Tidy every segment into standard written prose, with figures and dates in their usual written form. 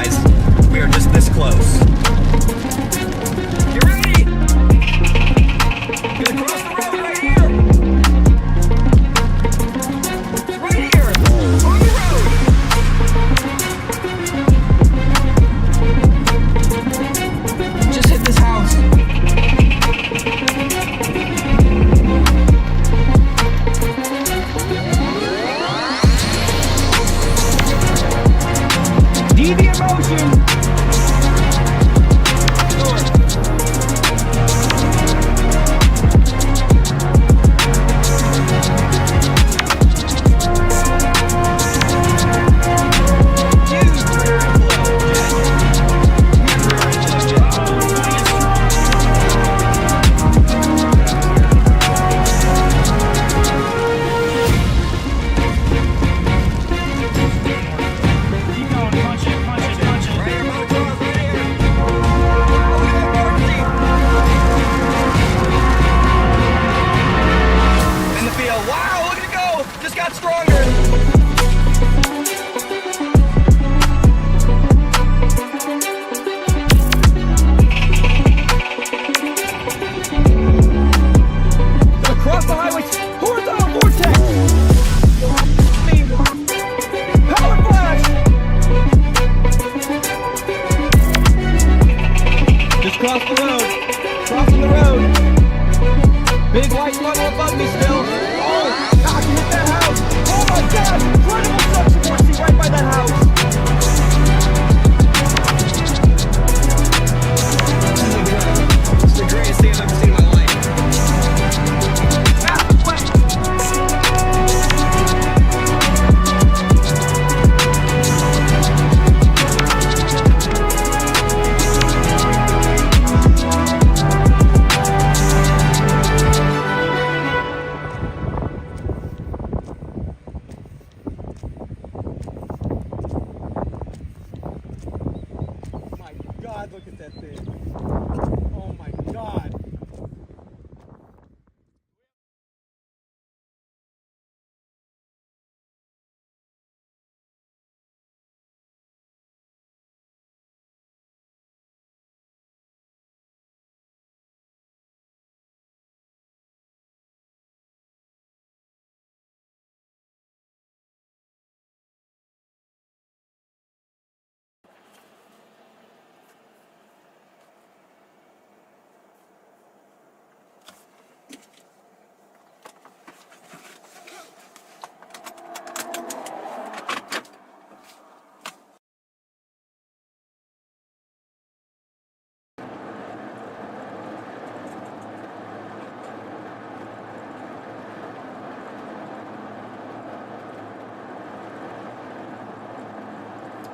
guys. We are just this close. You ready? Gonna cross the road right here. It's right here. On the road. Just hit this house. Deviant motion. Cross the road. Crossing the road. Big white funnel above me still. Oh, I can hit that house. Oh my God! Incredible suction force right by that house. This is the greatest thing I've ever seen in my life. God, look at that thing. Oh my God.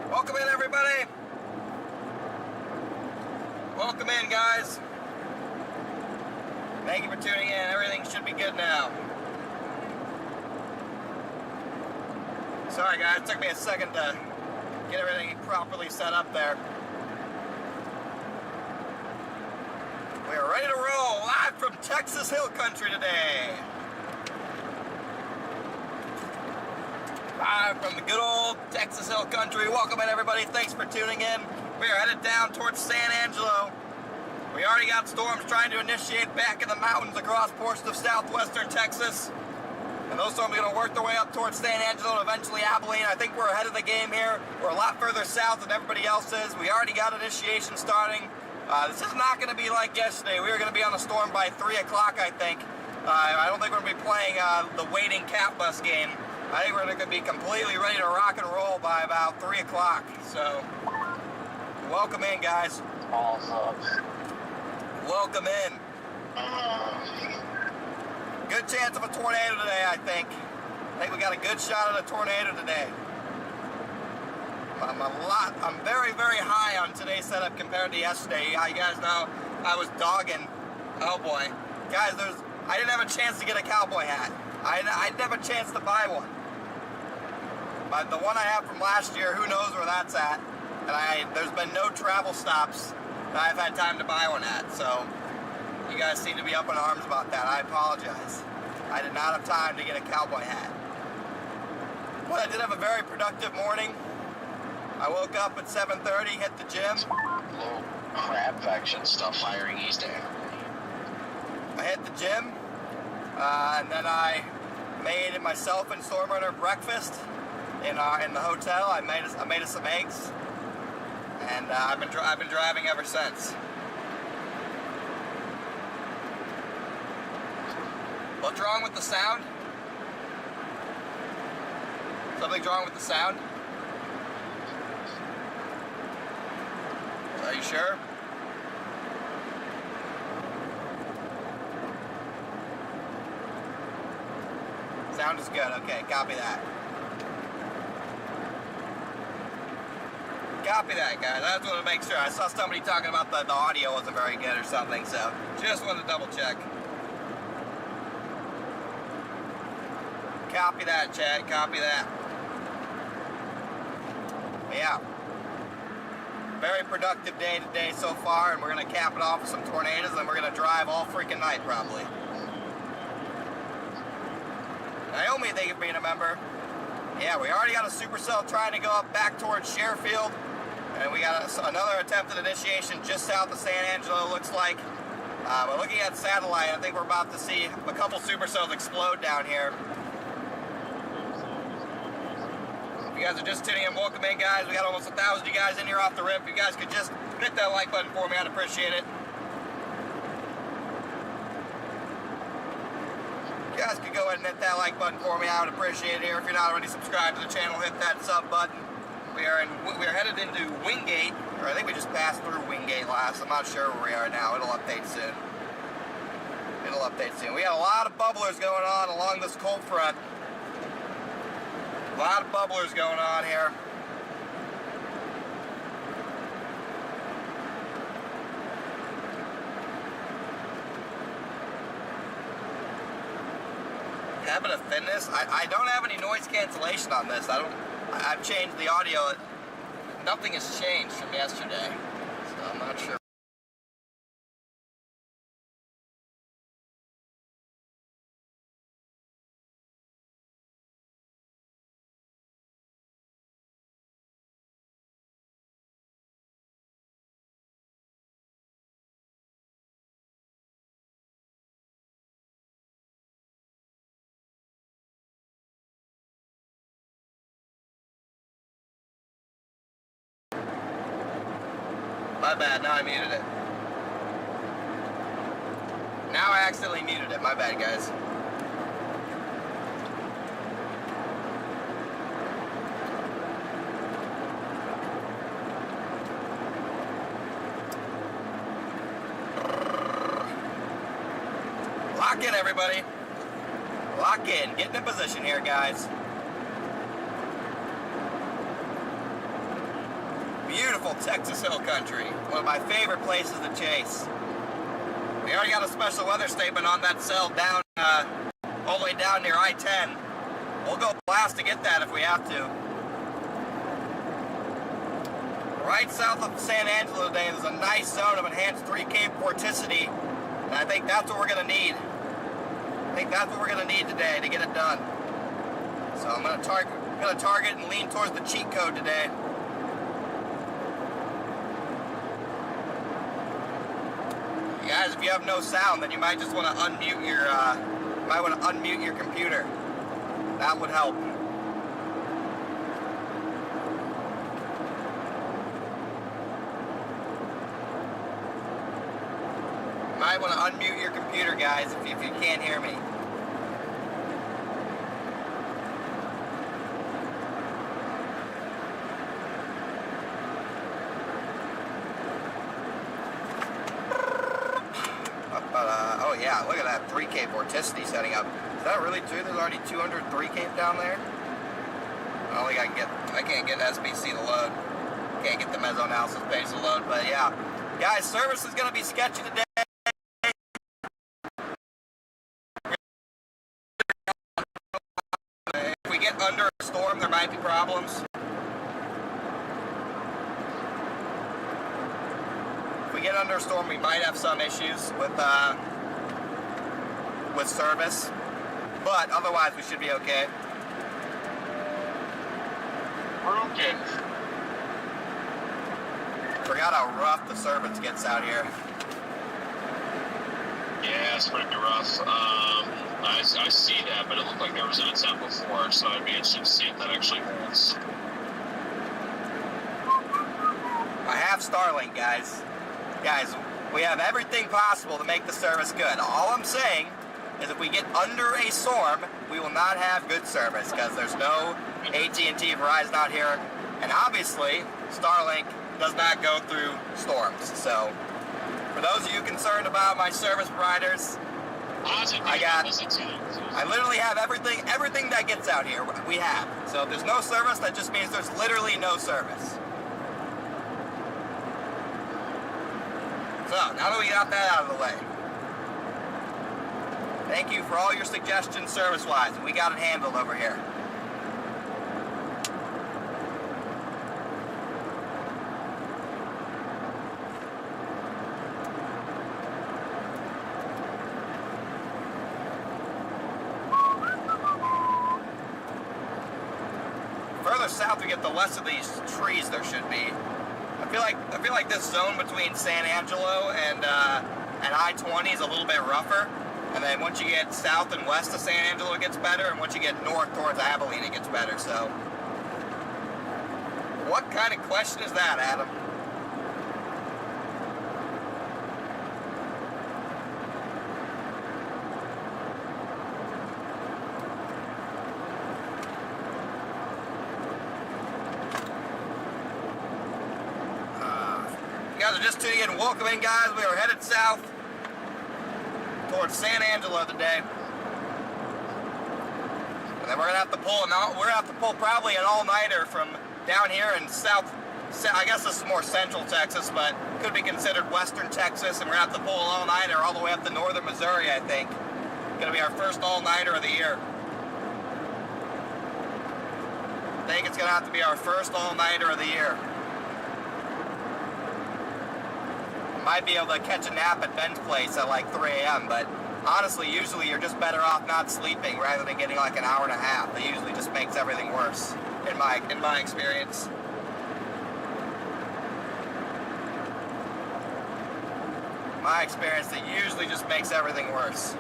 Welcome in, everybody. Welcome in, guys. Thank you for tuning in. Everything should be good now. Sorry, guys. It took me a second to get everything properly set up there. We are ready to roll live from Texas Hill Country today. Live from the good old Texas Hill Country. Welcome in, everybody. Thanks for tuning in. We are headed down towards San Angelo. We already got storms trying to initiate back in the mountains across portions of southwestern Texas. And those storms are going to work their way up towards San Angelo and eventually Abilene. I think we're ahead of the game here. We're a lot further south than everybody else is. We already got initiation starting. This is not going to be like yesterday. We are going to be on a storm by 3 o'clock, I think. I don't think we're going to be playing the waiting cat bus game. I think we're going to be completely ready to rock and roll by about 3 o'clock. So, welcome in, guys. Awesome. Welcome in. Good chance of a tornado today, I think. I think we got a good shot at a tornado today. I'm very, very high on today's setup compared to yesterday. You guys know I was dogging. Oh boy. Guys, I didn't have a chance to get a cowboy hat. I didn't have a chance to buy one. But the one I have from last year, who knows where that's at. And there's been no travel stops that I've had time to buy one at. So you guys seem to be up in arms about that. I apologize. I did not have time to get a cowboy hat. But I did have a very productive morning. I woke up at 7:30, hit the gym. Little crab faction stuff firing east end. I hit the gym, and then I made myself and Stormrunner breakfast in the hotel. I made us some eggs, and I've been driving ever since. What's wrong with the sound? Something's wrong with the sound? Are you sure? Sound is good. Okay, copy that. Copy that, guys. I just wanted to make sure. I saw somebody talking about the audio wasn't very good or something, so just wanted to double check. Copy that, Chad. Copy that. Yeah. Very productive day today so far, and we're going to cap it off with some tornadoes, and we're going to drive all freaking night, probably. Naomi, thank you for being a member. Yeah, we already got a supercell trying to go up back towards Sherfield, and we got another attempted initiation just south of San Angelo, looks like. But looking at satellite, I think we're about to see a couple supercells explode down here. If you guys are just tuning in, welcome in, guys. We got almost 1,000 of you guys in here off the rip. If you guys could just hit that like button for me, I'd appreciate it. If you guys could go ahead and hit that like button for me, I would appreciate it here. If you're not already subscribed to the channel, hit that sub button. We are headed into Wingate, or I think we just passed through Wingate last. I'm not sure where we are now. It'll update soon. It'll update soon. We got a lot of bubblers going on along this cold front. A lot of bubblers going on here. Habit of thinness. I don't have any noise cancellation on this. I've changed the audio. Nothing has changed from yesterday, so I'm not sure. My bad, now I muted it. Now I accidentally muted it, my bad, guys. Lock in, everybody. Lock in, getting in position here, guys. Beautiful Texas Hill Country, one of my favorite places to chase. We already got a special weather statement on that cell down, all the way down near I-10. We'll go blast to get that if we have to. Right south of San Angelo today, there's a nice zone of enhanced 3K vorticity, and I think that's what we're going to need. I think that's what we're going to need today to get it done. So I'm going to target and lean towards the cheat code today. Guys, if you have no sound, then you might just want to unmute your computer. That would help. You might want to unmute your computer, guys, if you can't hear me. Oh yeah, look at that 3K vorticity setting up. Is that really true? There's already 200 3K down there? I don't think I can't get SBC to load. Can't get the mesoanalysis page to load, but yeah. Guys, service is going to be sketchy today. If we get under a storm, there might be problems. If we get under a storm, we might have some issues with service, but otherwise we should be okay. We're okay. Forgot how rough the service gets out here. Yeah, it's pretty rough. I see that, but it looked like there was an attempt before, so I'd be interested to see if that actually holds. I have Starlink, guys. Guys, we have everything possible to make the service good. All I'm saying is if we get under a storm, we will not have good service because there's no AT&T Verizon out here. And obviously, Starlink does not go through storms. So, for those of you concerned about my service providers, I literally have everything that gets out here, we have. So if there's no service, that just means there's literally no service. So, now that we got that out of the way, thank you for all your suggestions service-wise. We got it handled over here. Further south we get, the less of these trees there should be. I feel like this zone between San Angelo and I-20 is a little bit rougher. And then once you get south and west of San Angelo, it gets better. And once you get north towards Abilene, it gets better. So, what kind of question is that, Adam? You guys are just tuning in. Welcome in, guys. We are headed south towards San Angelo today, and then we're gonna have to pull probably an all-nighter from down here in south. I guess this is more central Texas, but could be considered western Texas, and we're gonna have to pull an all-nighter all the way up to northern Missouri. I think gonna be our first all-nighter of the year. I think it's gonna have to be our first all-nighter of the year. Might be able to catch a nap at Ben's place at like 3 a.m., but honestly, usually you're just better off not sleeping rather than getting like an hour and a half. It usually just makes everything worse, in my experience. My experience, it usually just makes everything worse.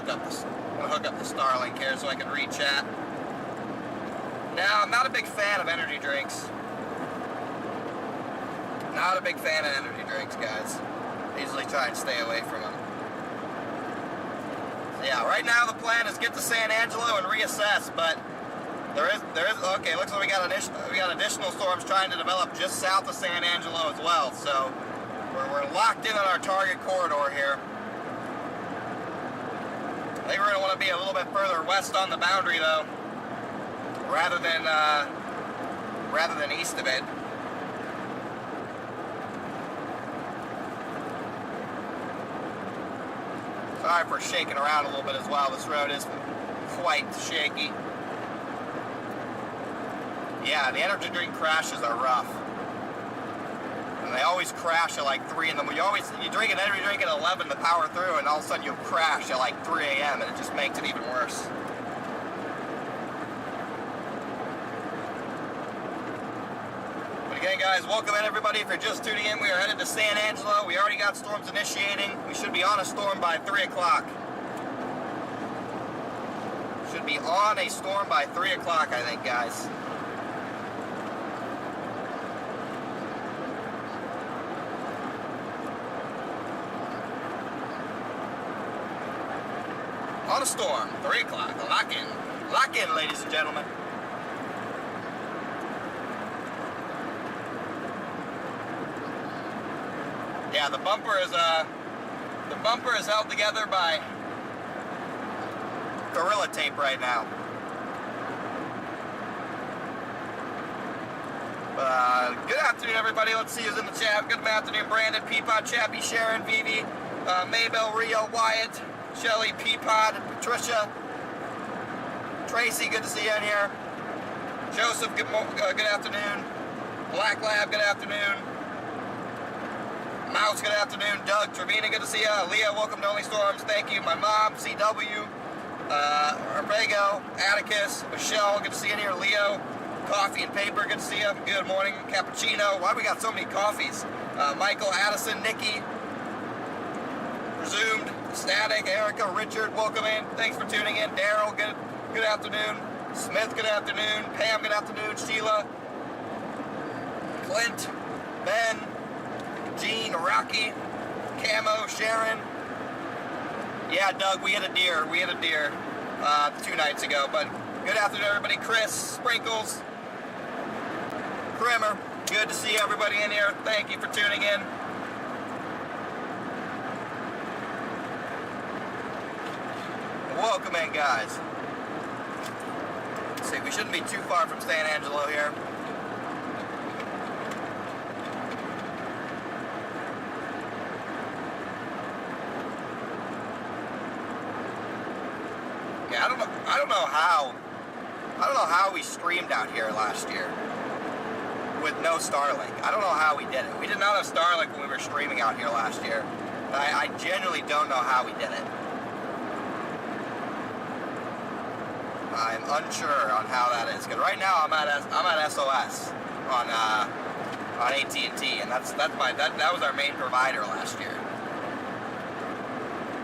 I'm gonna hook up the Starlink here so I can read chat. Now, I'm not a big fan of energy drinks. Not a big fan of energy drinks, guys. I usually try and stay away from them. So yeah, right now the plan is get to San Angelo and reassess, but there is okay, looks like we got additional storms trying to develop just south of San Angelo as well, so we're locked in on our target corridor here. I think we're going to want to be a little bit further west on the boundary, though, rather than east of it. Sorry for shaking around a little bit as well. This road is quite shaky. Yeah, the energy drink crashes are rough. And they always crash at like 3 in the morning. You drink an energy drink at 11 to power through, and all of a sudden you'll crash at like 3 a.m. and it just makes it even worse. But again, guys, welcome in everybody. If you're just tuning in, we are headed to San Angelo. We already got storms initiating. We should be on a storm by 3 o'clock. Should be on a storm by 3 o'clock, I think, guys. On a storm, 3 o'clock, lock in, ladies and gentlemen. Yeah, the bumper is held together by Gorilla Tape right now. Good afternoon, everybody. Let's see who's in the chat. Good afternoon, Brandon, Peapod, Chappie, Sharon, Vivi, Maybell, Rio, Wyatt, Shelly, Peapod, Patricia, Tracy, good to see you in here. Joseph, good afternoon. Black Lab, good afternoon. Mouse, good afternoon. Doug, Trevina, good to see you. Leah, welcome to Only Storms. Thank you. My mom, CW, Orvego, Atticus, Michelle, good to see you here. Leo, Coffee and Paper, good to see you. Good morning. Cappuccino. Why we got so many coffees? Michael, Addison, Nikki, Presumed, Static, Erica, Richard, welcome in. Thanks for tuning in. Daryl, good afternoon. Smith, good afternoon. Pam, good afternoon. Sheila, Clint, Ben, Gene, Rocky, Camo, Sharon. Yeah, Doug, we hit a deer. 2 nights ago. But good afternoon, everybody. Chris, Sprinkles, Grimmer. Good to see everybody in here. Thank you for tuning in. Welcome in, guys. Let's see, we shouldn't be too far from San Angelo here. Yeah, I don't know how we streamed out here last year with no Starlink. I don't know how we did it. We did not have Starlink when we were streaming out here last year. I genuinely don't know how we did it. I'm unsure on how that is. Because right now I'm at SOS on AT&T, and that was our main provider last year.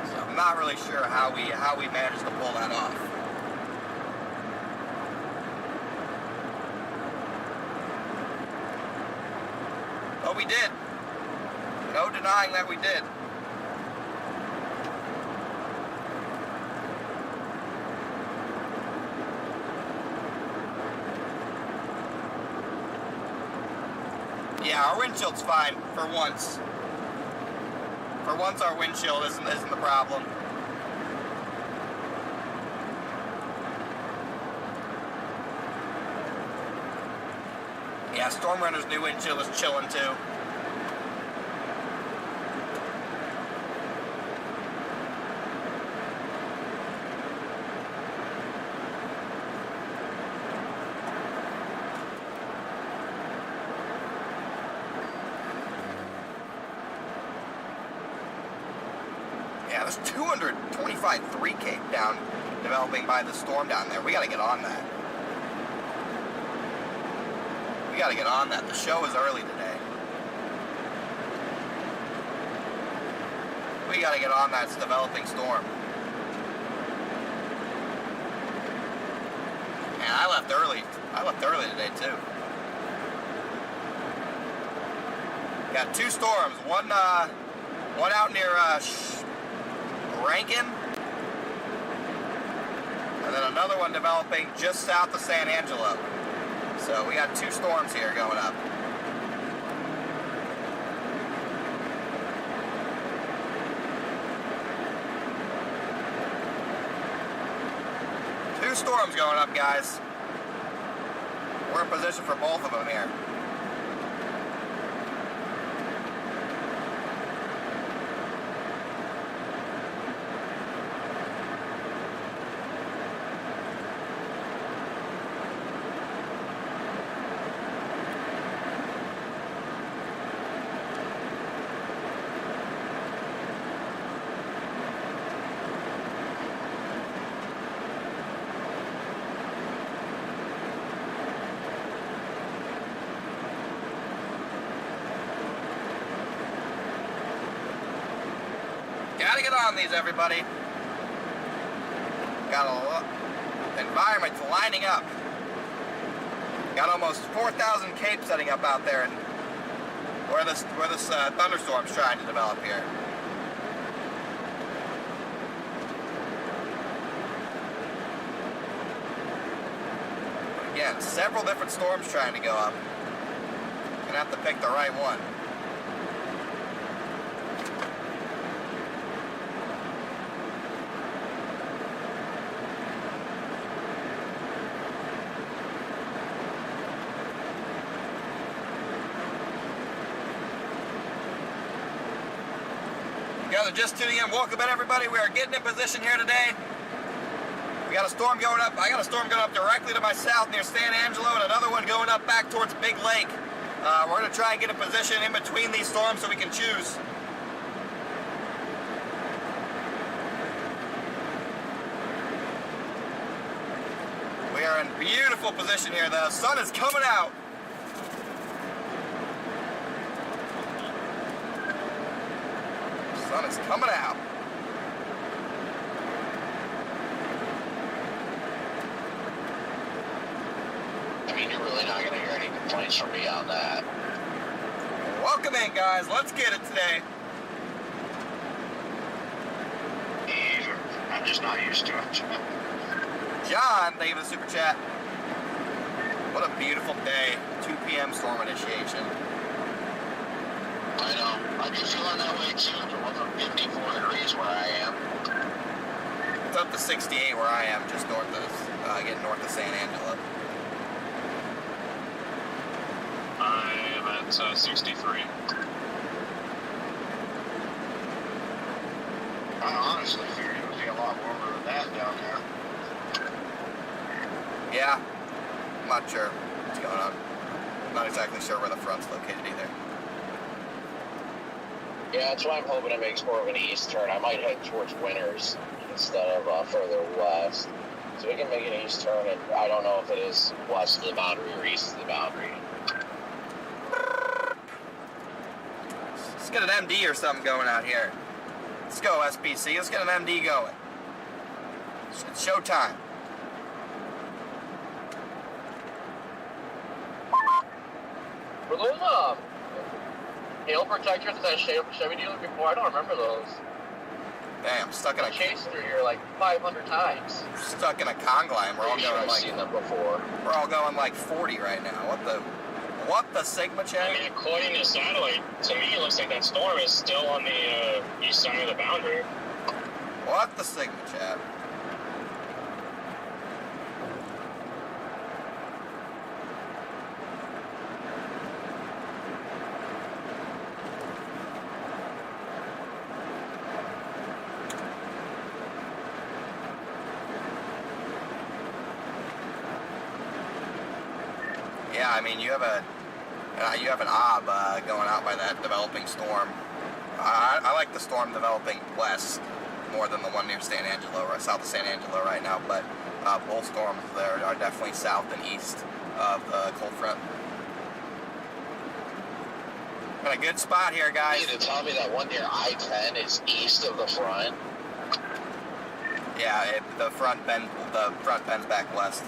So I'm not really sure how we managed to pull that off. But we did. No denying that we did. Yeah, our windshield's fine for once. For once, our windshield isn't the problem. Yeah, Stormrunner's new windshield is chilling too. Yeah, there's 225 3K down developing by the storm down there. We gotta get on that. We gotta get on that. The show is early today. We gotta get on that developing storm. Man, I left early. Today too. Got 2 storms. One out near Rankin, and then another one developing just south of San Angelo. So we got 2 storms here going up. Two storms going up, guys. We're in position for both of them here. Gotta get on these, everybody. Got a lot. The environment's lining up. Got almost 4,000 capes setting up out there, and where this thunderstorm's trying to develop here. Again, several different storms trying to go up. Gonna have to pick the right one. You guys are just tuning in. Welcome in, everybody. We are getting in position here today. We got a storm going up. I got a storm going up directly to my south near San Angelo, and another one going up back towards Big Lake. We're going to try and get a position in between these storms so we can choose. We are in beautiful position here. The sun is coming out. Sun is coming out. I mean, you're really not going to hear any complaints from me on that. Welcome in, guys. Let's get it today. I'm just not used to it. John, thank you for the super chat. What a beautiful day. 2 p.m. storm initiation. I know. I'd be feeling that way too if it wasn't 54 degrees where I am. It's up to 68 where I am, just north of, getting north of San Angelo. I am at 63. I honestly figured it would be a lot warmer than that down there. Yeah, I'm not sure what's going on. Not exactly sure where the front's located either. Yeah, that's why I'm hoping it makes more of an east turn. I might head towards Winters instead of further west. So we can make an east turn, and I don't know if it is west of the boundary or east of the boundary. Let's get an MD or something going out here. Let's go, SPC. Let's get an MD going. It's showtime. Were those hail protectors at that Chevy dealer before? I don't remember those. Damn, stuck in I a chased through here like 500 times. stuck in a conga line. We're all Pretty sure going I've like seen them before. we're all going like 40 right now. What the Sigma I check? mean, according to satellite, to me it looks like that storm is still on the east side of the boundary. What the Sigma chat? Yeah, I mean you have an ob going out by that developing storm. I like the storm developing west more than the one near San Angelo or south of San Angelo right now, but both storms there are definitely south and east of the cold front. Got a good spot here, guys. You need to tell me that one near I-10 is east of the front. Yeah, the front bends back west.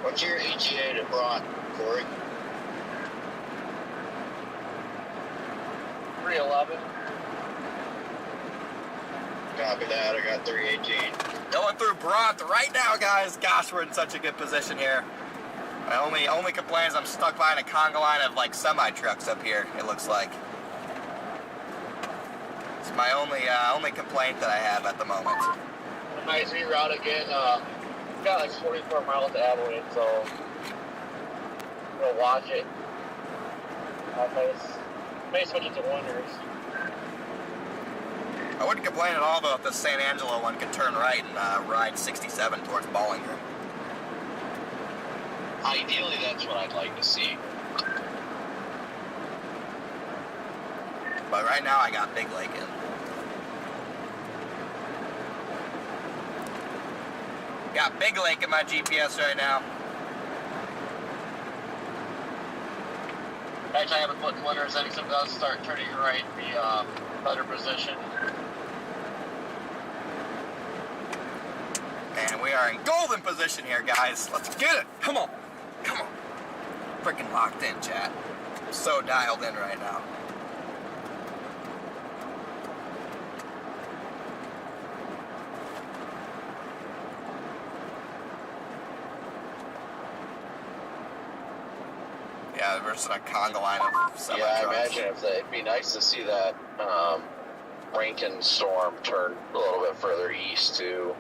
What's your ETA to Brock, Corey? 311. Copy that. I got 318. Going through Bronx right now, guys. Gosh, we're in such a good position here. My only complaint is I'm stuck behind a conga line of like semi trucks up here. It looks like it's my only complaint that I have at the moment. Nice reroute again. Got like 44 miles to Abilene, so we'll watch it. May switch it to Winters. I wouldn't complain at all though if the San Angelo one could turn right and ride 67 towards Ballinger. Ideally, that's what I'd like to see. But right now I got Big Lake in. Got Big Lake in my GPS right now. Actually, I haven't put Winters in, except does start turning right, the better position. And we are in golden position here, guys. Let's get it. Come on. Come on. Freaking locked in, chat. I'm so dialed in right now. Yeah, we're just in a conga line of semi Yeah, I trucks. imagine it'd be nice to see that Rankin storm turn a little bit further east to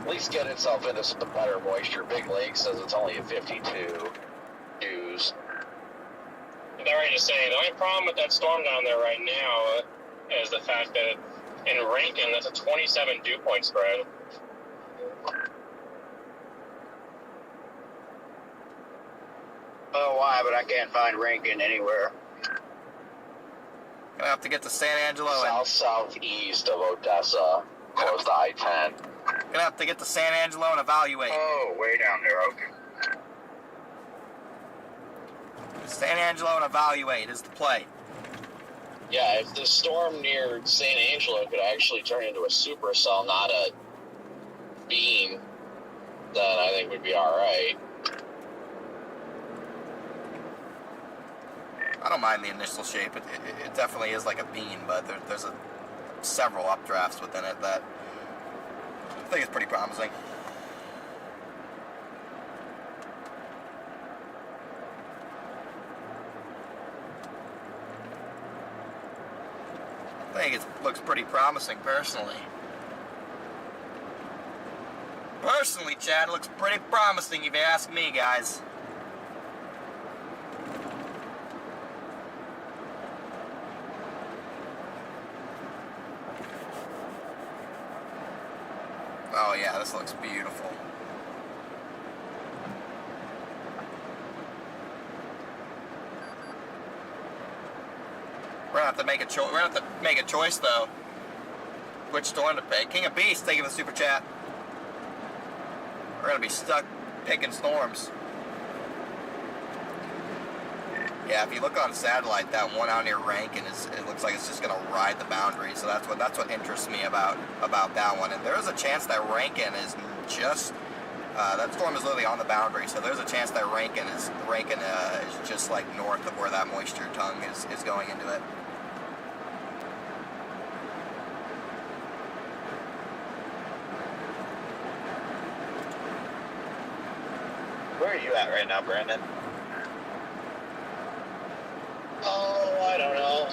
at least get itself into some better moisture. Big Lake says it's only a 52 Jews. They're right to say, the only problem with that storm down there right now is the fact that in Rankin, that's a 27 dew point spread. I don't know why, but I can't find Rankin anywhere. Gonna have to get to San Angelo and Southeast of Odessa, close to I-10. gonna have to get to San Angelo and evaluate. Oh, way down there, okay. San Angelo and evaluate is the play. Yeah, if the storm near San Angelo could actually turn into a supercell, not a beam, then I think we'd be alright. I don't mind the initial shape. It definitely is like a bean, but there's several updrafts within it that I think is pretty promising. I think it looks pretty promising, personally. Personally, Chad, it looks pretty promising if you ask me, guys. Oh yeah, this looks beautiful. We're gonna have to make a choice. We're gonna have to make a choice though. Which storm to pick? King of Beasts, thank you for the super chat. We're gonna be stuck picking storms. Yeah, if you look on satellite, that one out near Rankin it looks like it's just gonna ride the boundary. So that's what interests me about that one. And there is a chance that Rankin is just that storm is literally on the boundary. So there's a chance that Rankin is just like north of where that moisture tongue is going into it. Where are you at right now, Brandon? Oh, I don't know,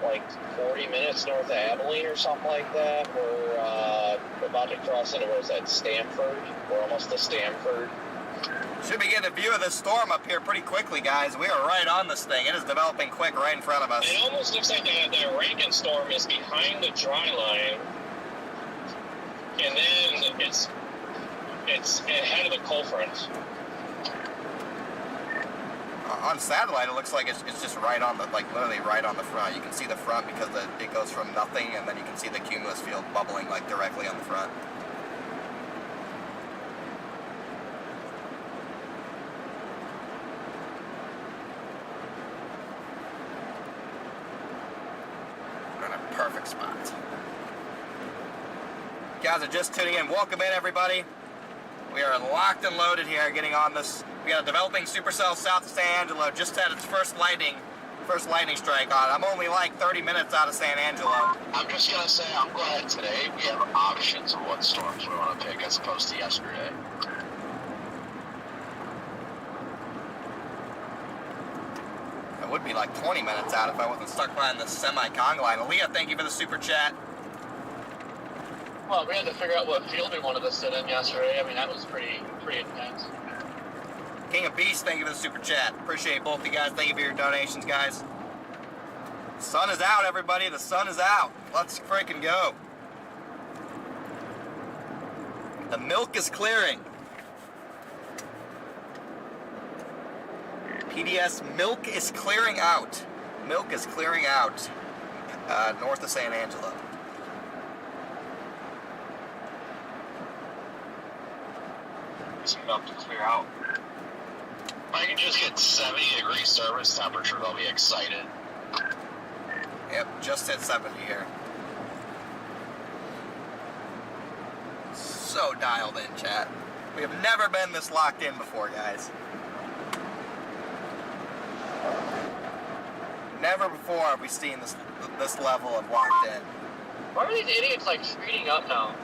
like 40 minutes north of Abilene or something like that. We're about to cross into, what is that, Stamford? We're almost to Stamford. Should be getting a view of this storm up here pretty quickly, guys. We are right on this thing. It is developing quick right in front of us. It almost looks like that Rankin storm is behind the dry line, and then it's ahead of the cold front. On satellite, it looks like it's just right on the, like literally right on the front. You can see the front because it goes from nothing, and then you can see the cumulus field bubbling like directly on the front. We're in a perfect spot. You guys are just tuning in. Welcome in, everybody. We are locked and loaded here, getting on this. We got a developing supercell south of San Angelo. Just had its first lightning strike on it. I'm only like 30 minutes out of San Angelo. I'm just gonna say, I'm glad today we have options of what storms we want to pick as opposed to yesterday. It would be like 20 minutes out if I wasn't stuck behind the semi-Kong line. Aaliyah, thank you for the super chat. Well, we had to figure out what field we wanted to sit in yesterday. I mean, that was pretty intense. King of Beasts, thank you for the super chat. Appreciate both of you guys. Thank you for your donations, guys. The sun is out, everybody. The sun is out. Let's freaking go. The milk is clearing. PDS, milk is clearing out. Milk is clearing out north of San Angelo. It's enough to clear out. If I can just get 70-degree surface temperature, they'll be excited. Yep, just hit 70 here. So dialed in, chat. We have never been this locked in before, guys. Never before have we seen this level of locked in. Why are these idiots like speeding up now?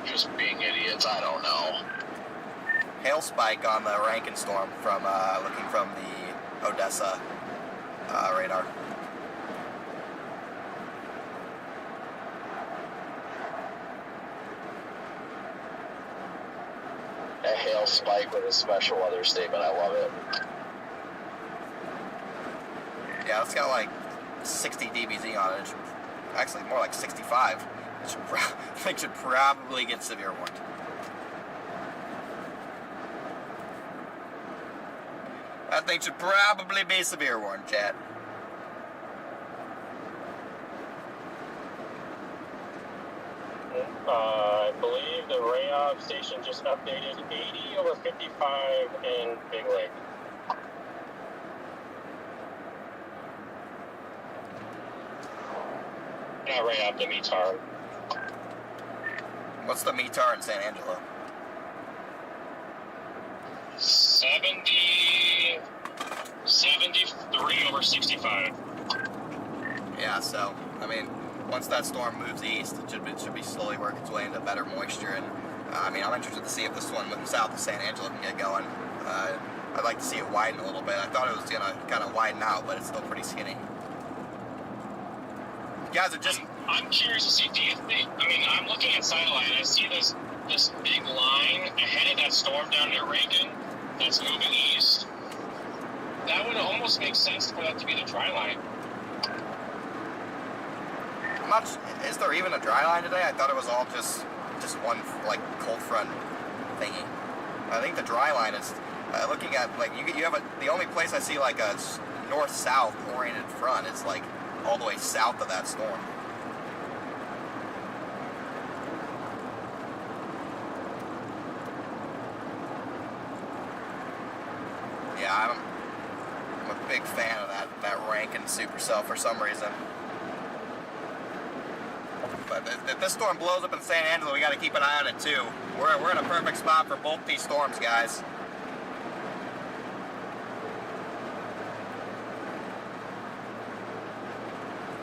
Just being idiots, I don't know. Hail spike on the Rankin storm from looking from the Odessa radar. A hail spike with a special weather statement, I love it. Yeah, it's got like 60 dBz on it. Actually, more like 65. It should probably get severe warned. That thing should probably be severe warned, chat. I believe the Rayov station just updated 80/55 in Big Lake. Not Rayov, the METAR. What's the METAR in San Angelo? 73/65. Yeah, so, I mean, once that storm moves east, it should be slowly working its way into better moisture. And, I mean, I'm interested to see if this one moving south of San Angelo can get going. I'd like to see it widen a little bit. I thought it was going to kind of widen out, but it's still pretty skinny. You guys are just... I'm curious to see, do you think, I mean, I'm looking at satellite, and I see this big line ahead of that storm down near Rankin that's moving east. That would almost make sense for that to be the dry line. Is there even a dry line today? I thought it was all just one, like, cold front thingy. I think the dry line is, looking at, like, you have the only place I see, like, a north-south oriented front is, like, all the way south of that storm. Yeah, I'm a big fan of that Rankin supercell for some reason. But if this storm blows up in San Angelo, we got to keep an eye on it too. We're in a perfect spot for both these storms, guys.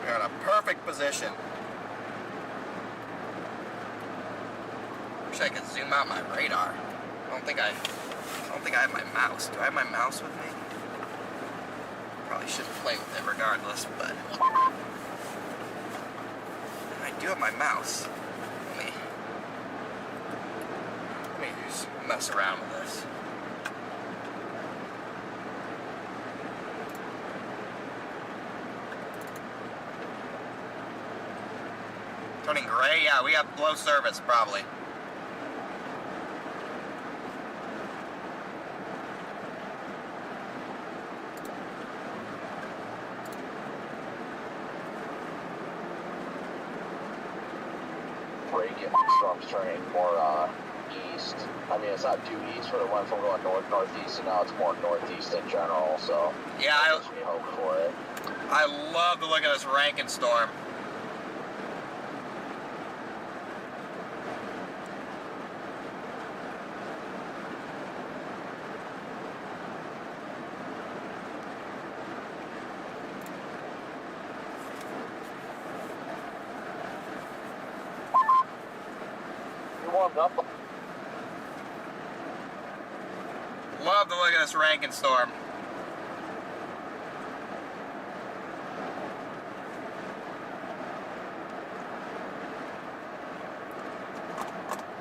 We're in a perfect position. Wish I could zoom out my radar. I don't think I have my mouse. Do I have my mouse with me? Probably shouldn't play with it regardless, but I do have my mouse. Let me just mess around with this. Turning gray? Yeah, we got low service probably. Storm's turning more east. I mean, it's not due east, but it went from going north-northeast, and now it's more northeast in general, so yeah, we hope for it. I love the look of this Rankin storm. Up. Love the look of this Rankin storm.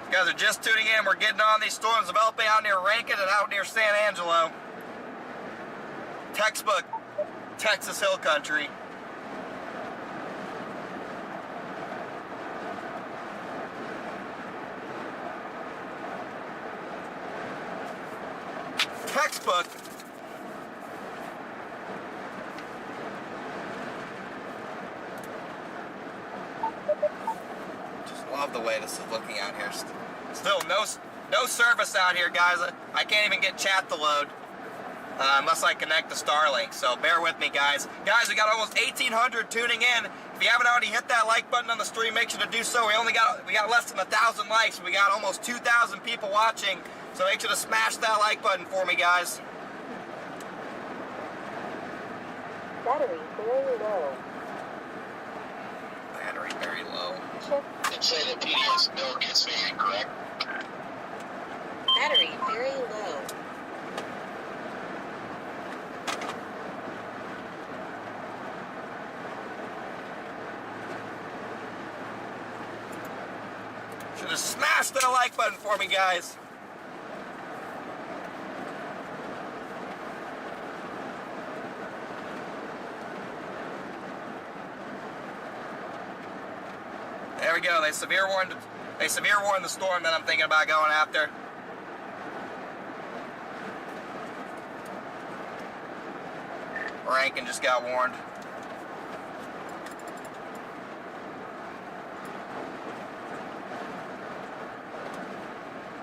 You guys are just tuning in. We're getting on these storms developing out near Rankin and out near San Angelo. Textbook Texas Hill Country. Textbook. Just love the way this is looking out here. Still no service out here, guys. I can't even get chat to load unless I connect to Starlink. So bear with me, guys. Guys, we got almost 1,800 tuning in. If you haven't already hit that like button on the stream, make sure to do so. We got less than 1,000 likes. We got almost 2,000 people watching. So make sure to smash that like button for me, guys. Battery very low. Battery very low. Check. I'd say the PDS bill gets me incorrect. Battery very low. Should have smashed that like button for me, guys. we go. They severe warned the storm that I'm thinking about going after. Rankin just got warned.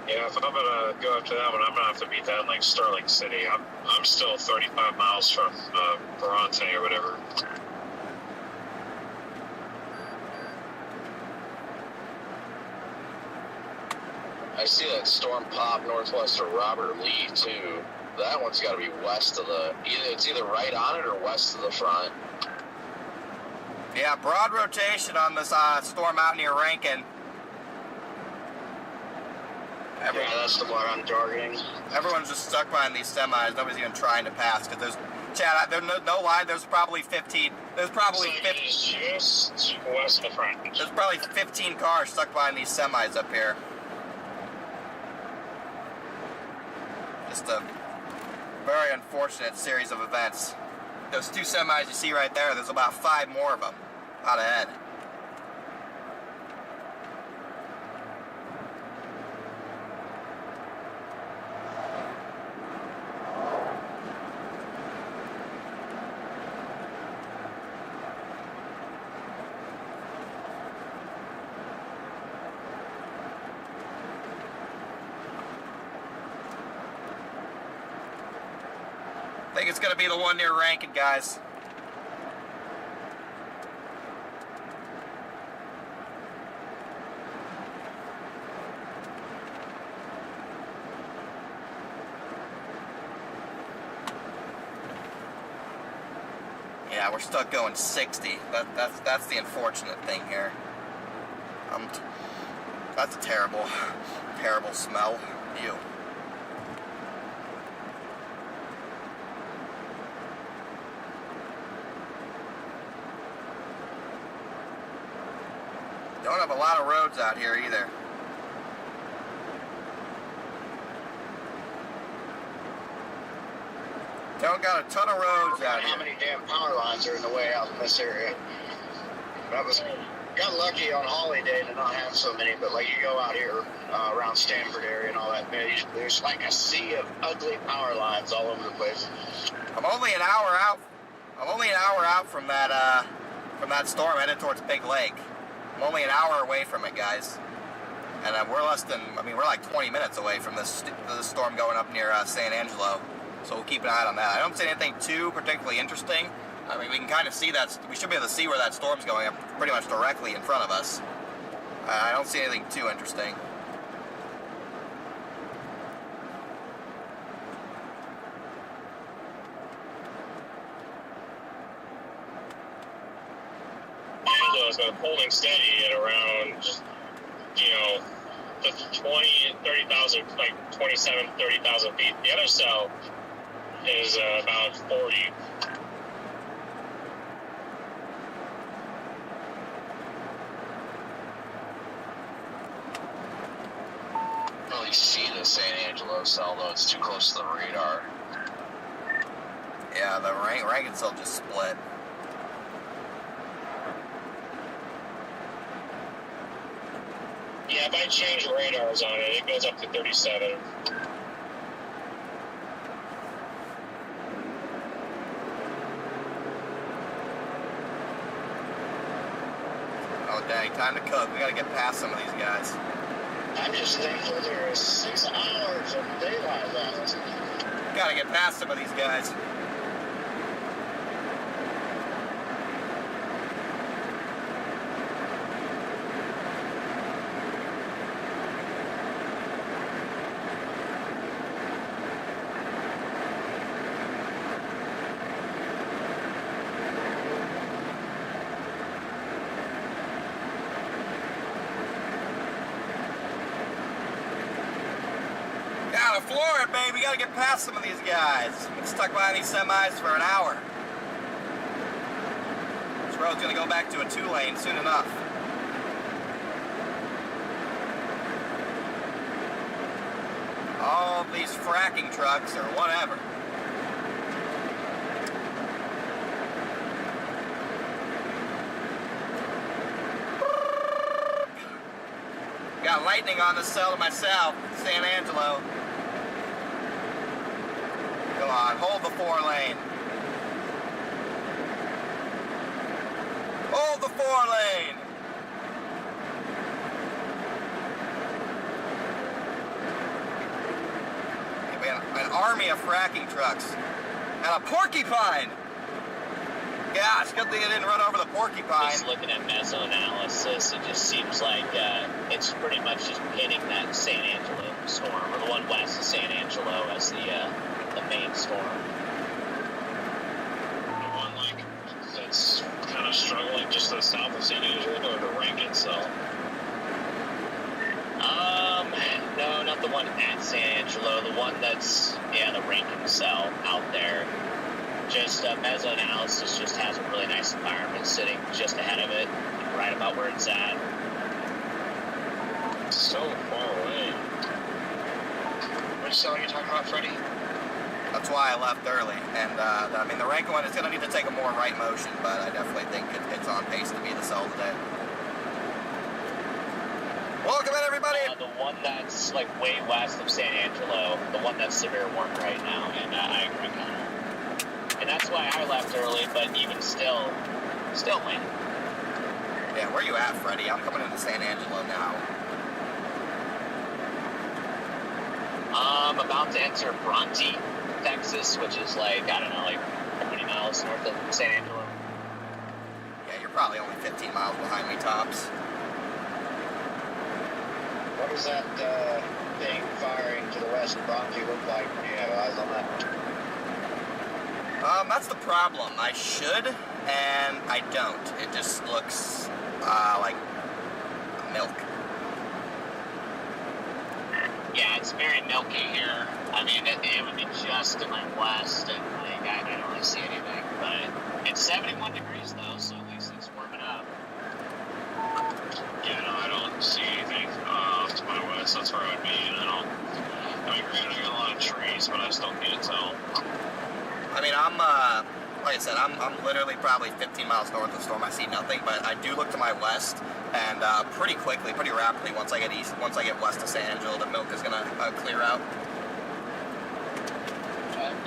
Yeah, if I'm gonna go after that one, I'm gonna have to beat that in like Sterling City. I'm still 35 miles from Bronte or whatever. I see that storm pop northwest of Robert Lee too. That one's got to be west of the. It's either right on it or west of the front. Yeah, broad rotation on this storm out near Rankin. Yeah, that's the one I'm targeting. Everyone's just stuck behind these semis. Nobody's even trying to pass because there's, Chad, there's no lie. There's probably 15. There's probably 15. Just west of the front. There's probably 15 cars stuck behind these semis up here. Just a very unfortunate series of events. Those two semis you see right there, there's about 5 more of them out ahead. I think it's going to be the one near Rankin, guys. Yeah, we're stuck going 60. That's the unfortunate thing here. That's a terrible smell. Ew. Don't have a lot of roads out here either. Don't got a ton of roads out How here. many damn power lines are in the way out in this area? Got lucky on holiday to not have so many, but like you go out here around Stanford area and all that, man, there's like a sea of ugly power lines all over the place. I'm only an hour out. I'm only an hour out from that storm headed towards Big Lake. I'm only an hour away from it, guys. And we're we're like 20 minutes away from this storm going up near San Angelo. So we'll keep an eye on that. I don't see anything too particularly interesting. I mean, we can kind of see that. We should be able to see where that storm's going up pretty much directly in front of us. I don't see anything too interesting. Angelo's been holding steady at around, the 20, 30,000, like 27, 30,000 feet. The other cell is about 40. Really see the San Angelo cell though; it's too close to the radar. Yeah, the Rankin cell just split. Yeah, if I change radars on it, it goes up to 37. Oh dang, time to cook. We gotta get past some of these guys. I'm just thankful there is 6 hours of daylight left. Gotta get past some of these guys. Gotta floor it, baby. Gotta get past some of these guys. Been stuck behind these semis for an hour. This road's gonna go back to a 2-lane soon enough. All these fracking trucks or whatever. got lightning on the cell to my south, San Angelo. Come on, hold the 4 lane. Hold the 4 lane. We have an army of fracking trucks. And a porcupine. Gosh, good thing I didn't run over the porcupine. Just looking at mesoanalysis, it just seems like it's pretty much just hitting that San Angelo storm, or the one west of San Angelo as the main storm. The one like that's kind of struggling just to the south of San Angelo or to rank itself. No, not the one at San Angelo. The one that's the Rankin cell out there. Just mesoanalysis just has a really nice environment sitting just ahead of it, right about where it's at. So far away. Which cell are you talking about, Freddie? That's why I left early. And, I mean, the Rankin one is going to need to take a more right motion, but I definitely think it's on pace to be the cell today. Welcome in, everybody! The one that's, like, way west of San Angelo, the one that's severe work right now, and I agree, Connor. And that's why I left early, but even still win. Yeah, where you at, Freddie? I'm coming into San Angelo now. I'm about to enter Bronte, Texas, which is like, I don't know, like 20 miles north of San Angelo. Yeah, you're probably only 15 miles behind me, tops. What does that thing firing to the west of Bronte look like when you have eyes on that? That's the problem. I should, and I don't. It just looks like milk. Yeah, it's very milky here. I mean, it would be just to my west, and like I don't really see anything. But it's 71 degrees though, so at least it's warming up. Yeah, no, I don't see anything off to my west. That's where I would be. And I mean, granted, I got a lot of trees, but I still can't tell. I mean, I'm like I said, I'm literally probably 15 miles north of the storm. I see nothing, but I do look to my west, and pretty quickly, pretty rapidly, once I get west of San Angelo, the milk is gonna clear out.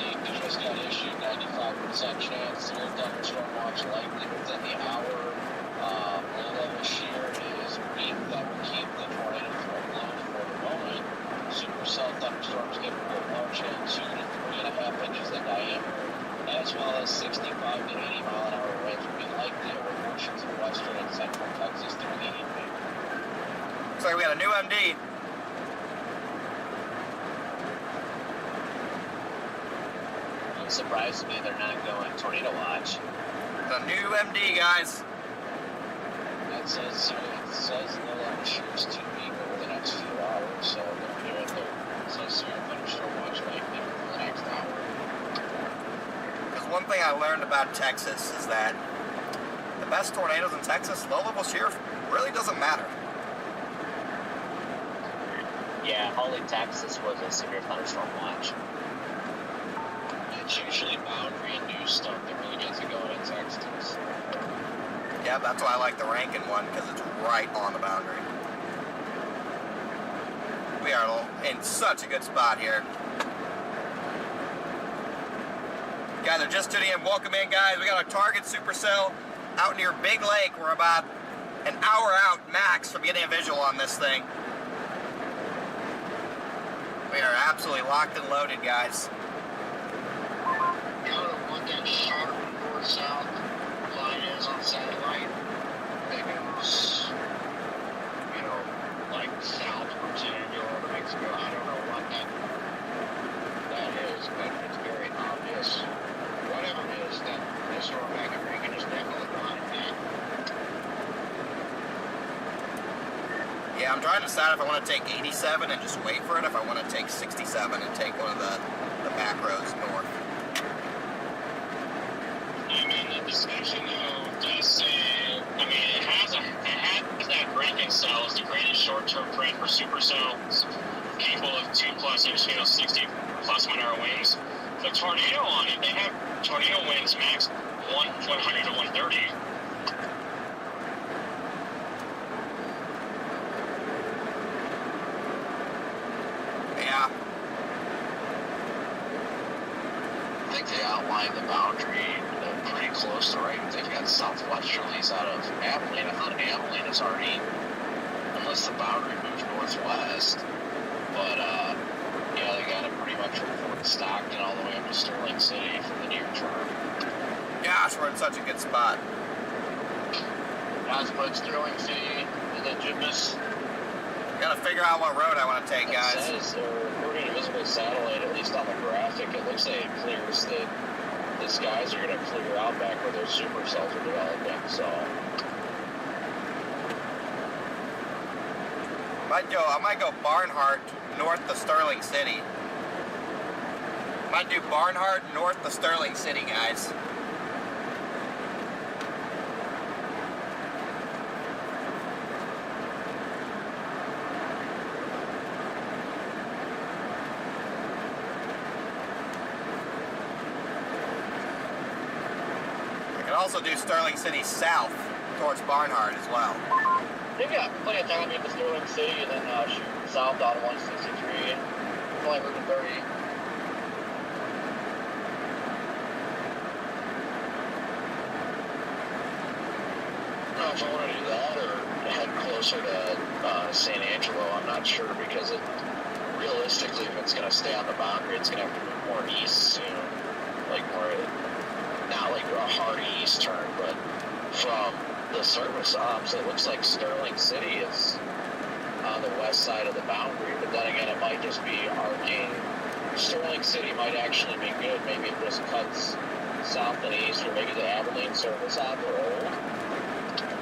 They just got issued 95% chance to thunderstorm watch likely within the hour. Low level shear is weak. That will keep the tornado threat low for the moment. Supercell thunderstorms capable of launching 2 to 3.5 inches in diameter, as well as 65 to 80 mile an hour winds will be likely over portions of western and central Texas through the evening. Looks like we got a new MD. It surprises me they're not going tornado watch. A new MD, guys. It says low level shear is 2 weak over the next few hours, so they're doing it says severe thunderstorm watch likely over the next hour. Because one thing I learned about Texas is that the best tornadoes in Texas, low-level shear really doesn't matter. Yeah, Holly, Texas was a severe thunderstorm watch. It's usually boundary and new stuff that really gets it going in Texas. Yeah, that's why I like the Rankin one, because it's right on the boundary. We are in such a good spot here. Guys are just tuning in. Welcome in, guys. We got a target supercell out near Big Lake. We're about an hour out max from getting a visual on this thing. We are absolutely locked and loaded, guys. You know what that sharp north-south line is on satellite? It goes, like south from San Angelo to Mexico. I don't know what that is, but it's very obvious. Whatever it is, that this storm back in Reagan is definitely behind that. Yeah, I'm trying to decide if I want to take 87 and just wait for it, if I want to take 67 and take one of the back roads north. I mean, the description though does say, I mean, it has that Rankin cell is the greatest short-term threat for supercells, capable of 2+ inch, 60 plus mile winds. The tornado on it, they have tornado winds max 100 to 130. think they outlined the boundary pretty close to right. They've got southwesterlies out of Abilene. I thought Abilene is already, unless the boundary moves northwest. But, yeah, they got it pretty much from Fort Stockton all the way up to Sterling City for the near term. Gosh, we're in such a good spot. Guys, but Sterling City is a gymnast. Gotta figure out what road I want to take, It guys. says, according to visible satellite, at least on the graphic, it looks like it clears the skies are going to clear out back where those supercells are developing, so. I might go Barnhart north to Sterling City. Might do Barnhart north to Sterling City, guys. I can also do Sterling City south towards Barnhart as well. They've got plenty of time to get to Sterling City and then shoot south down 163 and fly moving 30. If I want to do that or head closer to San Angelo, I'm not sure because realistically, if it's going to stay on the boundary, it's going to have to move more east soon. Like more, not like a hard east turn, but from the surface ops, it looks like Sterling City is on the west side of the boundary, but then again, it might just be arcing. Sterling City might actually be good. Maybe it just cuts south and east, or maybe the Abilene service off the road.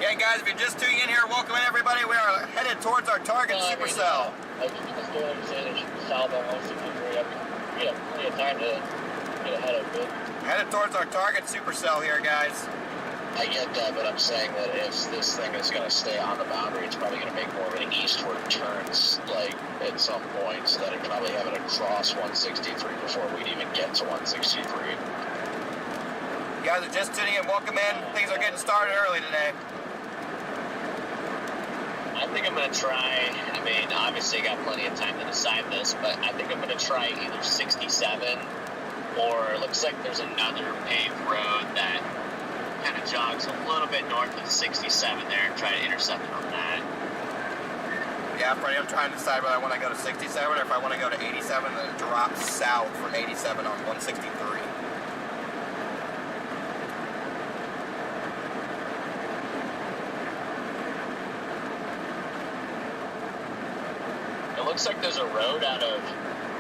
Yeah, guys, if you're just tuning in here, welcome in, everybody. We are headed towards our target, supercell. I think the Sterling City south on 163. We have plenty of time to get ahead of it. Headed towards our target, supercell here, guys. I get that, but I'm saying that if this thing is going to stay on the boundary, it's probably going to make more of an eastward turn, like at some point, so that it probably have it across 163 before we'd even get to 163. You guys are just tuning in, welcome in. Things are getting started early today. I think I'm going to try, I mean, obviously I got plenty of time to decide this, but I think I'm going to try either 67 or it looks like there's another paved road that kind of jogs a little bit north of 67 there and try to intercept it on that. Yeah, Freddie, I'm trying to decide whether I want to go to 67 or if I want to go to 87 and then drop south from 87 on 163. It looks like there's a road out of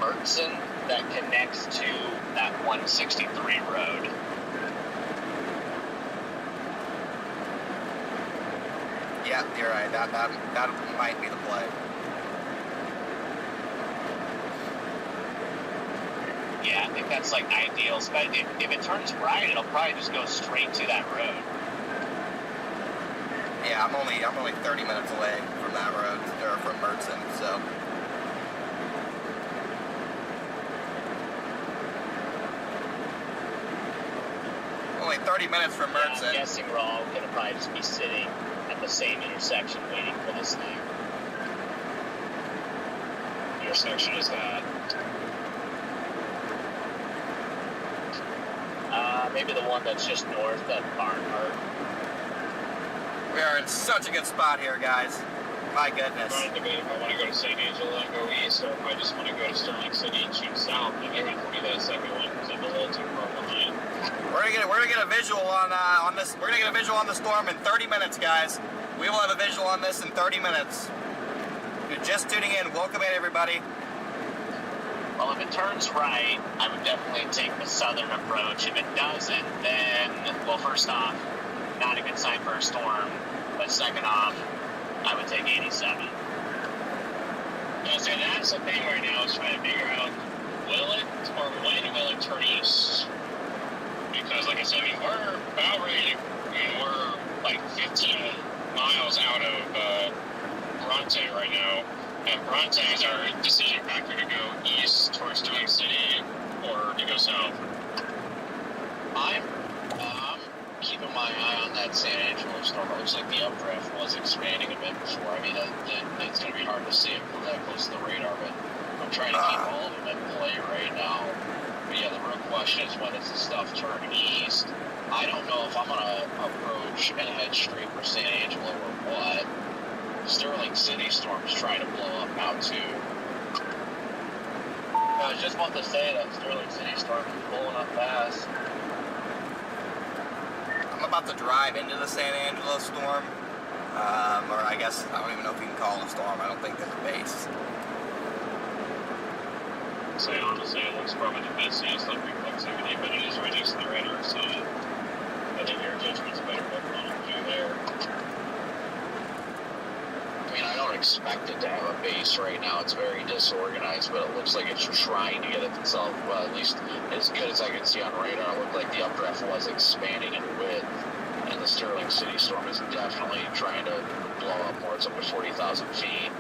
Mertzen that connects to that 163 road. Yeah, you're right. That might be the play. Yeah, I think that's like ideal. But if it turns right, it'll probably just go straight to that road. Yeah, I'm only 30 minutes away from that road, or from Mertzen, so. Only 30 minutes from Yeah, Mertzen. I'm guessing we're all gonna probably just be sitting at the same intersection waiting for this thing. Intersection is that? Maybe the one that's just north of Barnhart. We are in such a good spot here, guys. My goodness. I'm trying to debate if I want to go to San Angelo and go east, or if I just want to go to Sterling City and shoot south. I think I'm going to do that second one because I'm a little too far behind. We're gonna get a visual on this. We're gonna get a visual on the storm in 30 minutes, guys. We will have a visual on this in 30 minutes. If you're just tuning in, welcome in, everybody. Well, if it turns right, I would definitely take the southern approach. If it doesn't, then, well, first off, not a good sign for a storm. But second off, I would take 87. Yeah, so that's the thing right now is trying to figure out will it or when will it turn east? Because, like I said, I mean, we're about ready to, we're like 15 miles out of Bronte right now. And Bronte is our decision factor to go east towards Sterling City or to go south. I'm keeping my eye on that San Angelo storm. It looks like the updraft was expanding a bit before. I mean, it's going to be hard to see it from that close to the radar, but I'm trying to keep all of them in play right now. But yeah, the real question question is, when does the stuff turn east? I don't know if I'm gonna approach and head straight for San Angelo or what. Sterling City storm's trying to blow up now too. I was just about to say that Sterling City storm is blowing up fast. I'm about to drive into the San Angelo storm. Or I guess, I don't even know if you can call it a storm. I don't think there's a base. So honestly, it looks probably the messiest of reflexivity, but it is reducing the radar, so I think your judgment's better what you want to do there. I mean, I don't expect it to have a base right now. It's very disorganized, but it looks like it's trying to get itself, well, at least as good as I can see on radar. It looked like the updraft was expanding in width, and the Sterling City storm is definitely trying to blow up more. It's up to 40,000 feet.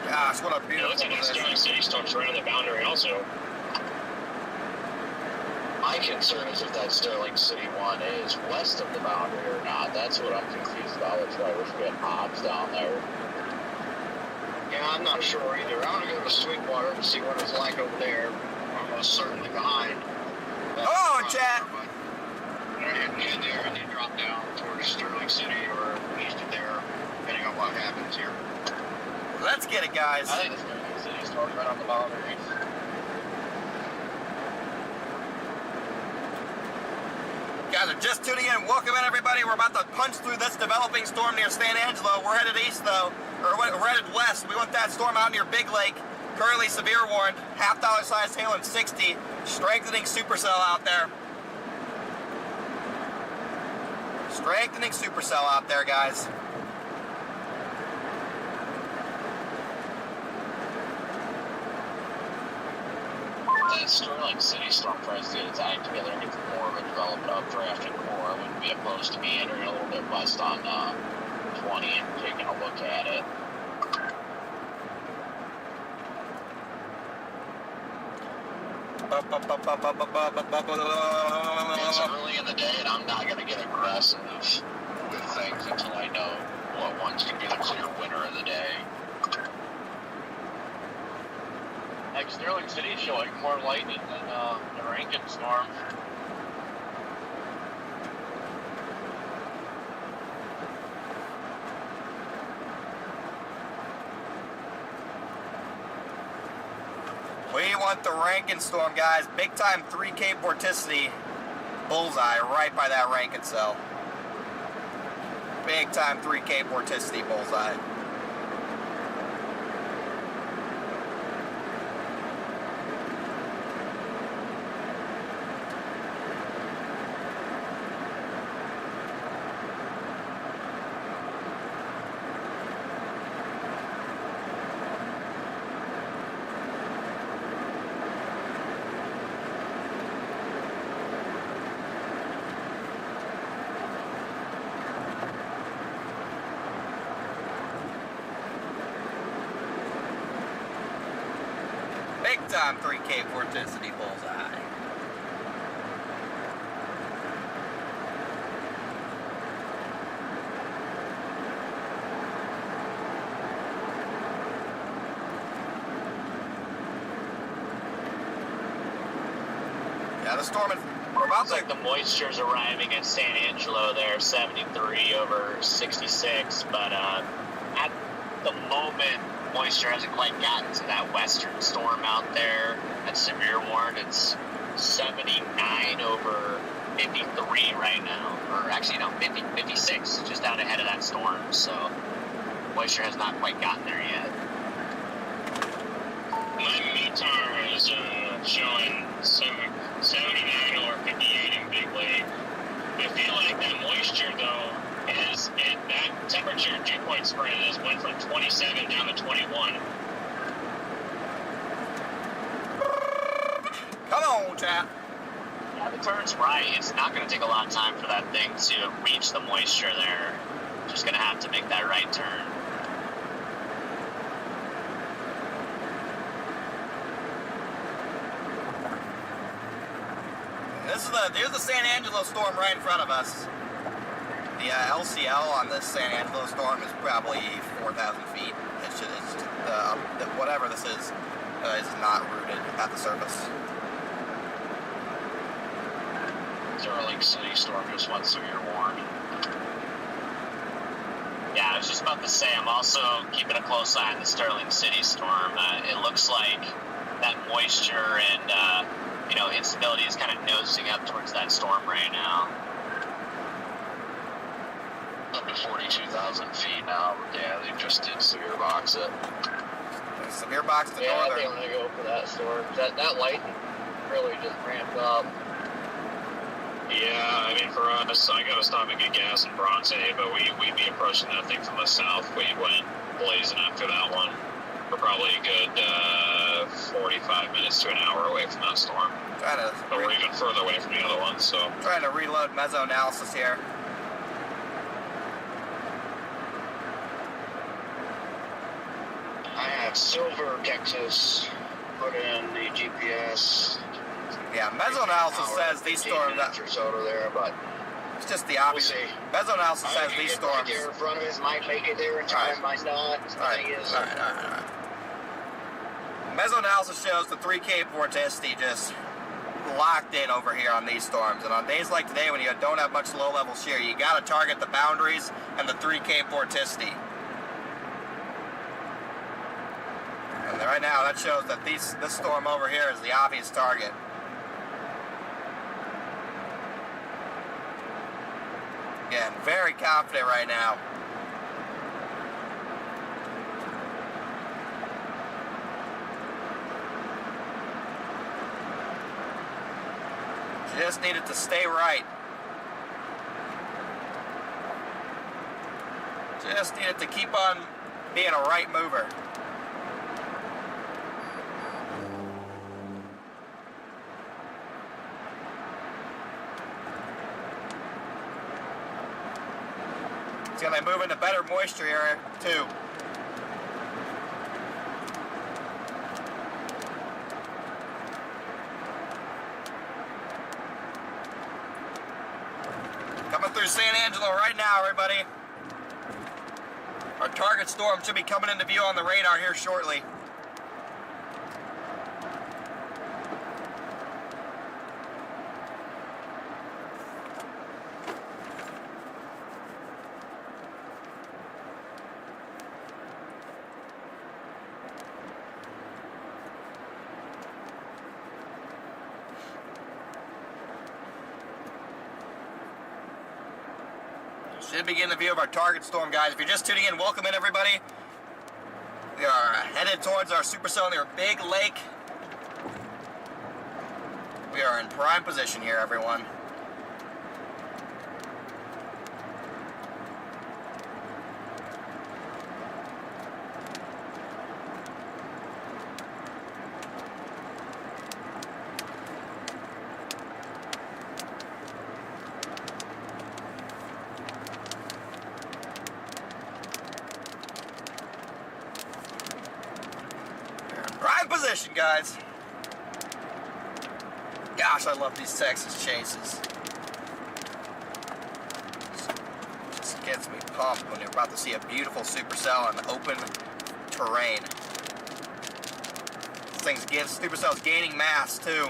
Gosh, what a It beautiful looks like that Sterling City storm's right on the boundary also. My concern is if that Sterling City one is west of the boundary or not. That's what I'm confused about. That's why we're getting odds down there. Yeah, I'm not sure either. I'm gonna go to Sweetwater and see what it's like over there. I'm most certainly behind. Oh, chat! Get there and then drop down towards Sterling City or east of there, depending on what happens here. Let's get it, guys. I think the Sterling City storm's right on the boundary. Guys are just tuning in. Welcome in, everybody. We're about to punch through this developing storm near San Angelo. We're headed east, though. Or we're headed west. We want that storm out near Big Lake. Currently severe warned. $half size hail and 60. Strengthening supercell out there. Strengthening supercell out there, guys. That Sterling City storm tries to get its act together and get more of a developed updraft and core. I wouldn't be opposed to meandering a little bit west on 20 and taking a look at it. It's early in the day and I'm not going to get aggressive with things until I know what one's going to be the clear winner of the day. Like Sterling City showing more lightning than the Rankin storm. We want the Rankin storm, guys. Big time 3K vorticity bullseye right by that Rankin cell. Big time 3K vorticity bullseye. Big time 3K vorticity bullseye. Yeah, the storm is, we're about Looks like the moisture's arriving at San Angelo there, 73 over 66, but at the moment, moisture hasn't quite gotten to that western storm out there. That severe warned, it's 79 over 53 right now, or actually no, 56, just out ahead of that storm, so moisture has not quite gotten there yet. My METAR is showing 79 over 58 in Big Lake. I feel like that moisture, though, that temperature dew point spread has went from 27 down to 21. Come on, chat. Yeah, the turn's right. It's not going to take a lot of time for that thing to reach the moisture there. Just going to have to make that right turn. Here's the San Angelo storm right in front of us. The LCL on this San Angelo storm is probably 4,000 feet. It's just whatever this is not rooted at the surface. Sterling City storm just went severe warning. Yeah, I was just about to say, I'm also keeping a close eye on the Sterling City storm. It looks like that moisture and, instability is kind of nosing up towards that storm right now. Up to 42,000 feet now. Yeah, they just did severe box it. Severe box to Yeah, I northern. think I'm gonna go for that storm. That lightning really just ramped up. Yeah, I mean, for us, I gotta stop and get gas in Bronte, but we'd be approaching that thing from the south. We went blazing after that one. We're probably a good 45 minutes to an hour away from that storm. But we're even further away from the other one, so. Trying to reload meso-analysis here. I have Silver, Texas, put in the GPS. Yeah, meso-analysis says these storms. Or so to there, but It's just the we'll obvious. see. Meso-analysis says these storms. Right there in front of us might make it there in time, might not. Alright. Meso-analysis shows the 3K vorticity just locked in over here on these storms. And on days like today when you don't have much low-level shear, you got to target the boundaries and the 3K vorticity. And right now that shows that this storm over here is the obvious target. Again, very confident right now. Just needed to stay right. Just needed to keep on being a right mover. It's going to move into better moisture area too. Coming through San Angelo right now, everybody. Our target storm should be coming into view on the radar here shortly. Should begin the view of our target storm, guys. If you're just tuning in, welcome in, everybody. We are headed towards our supercell near Big Lake. We are in prime position here, everyone. Prime position, guys. Gosh, I love these Texas chases. Just gets me pumped when you're about to see a beautiful supercell on open terrain. This thing's supercell's gaining mass too.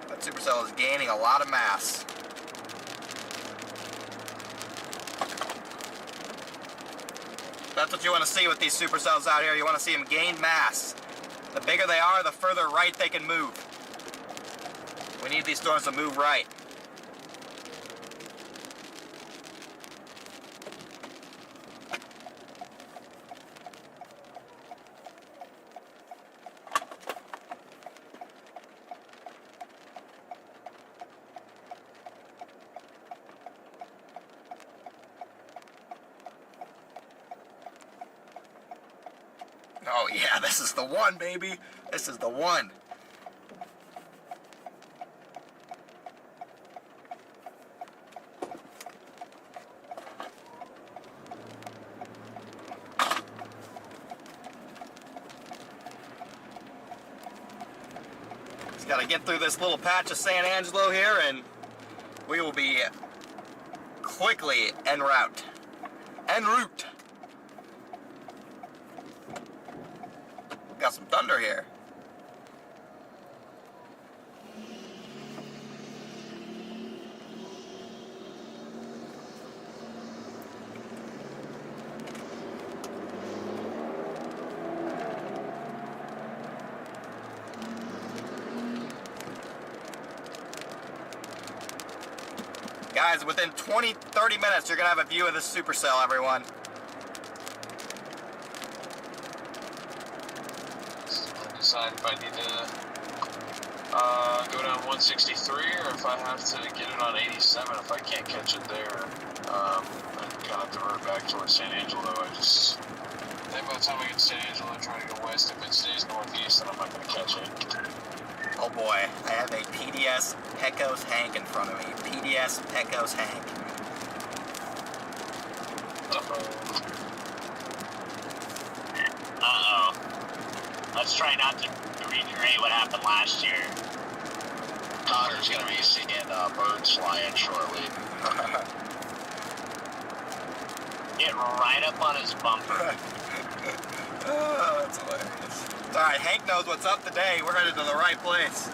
That supercell is gaining a lot of mass. That's what you want to see with these supercells out here. You want to see them gain mass. The bigger they are, the further right they can move. We need these storms to move right. Oh yeah, this is the one, baby. This is the one. Just gotta get through this little patch of San Angelo here and we will be quickly en route. En route. Got some thunder here. guys, within 20, 30 minutes, you're going to have a view of this supercell, everyone. I decide if I need to go down 163 or if I have to get it on 87 if I can't catch it there. I'm gonna divert back towards San Angelo. I think by the time I get to San Angelo, I'm trying to go west. If it stays northeast, then I'm not gonna catch it. Oh boy, I have a PDS Pecos Hank in front of me. PDS Pecos Hank. Uh-oh. Let's try not to recreate what happened last year. Connor's going to be seeing birds flying shortly. Get right up on his bumper. Oh, that's hilarious. It's alright, Hank knows what's up today. We're headed to the right place.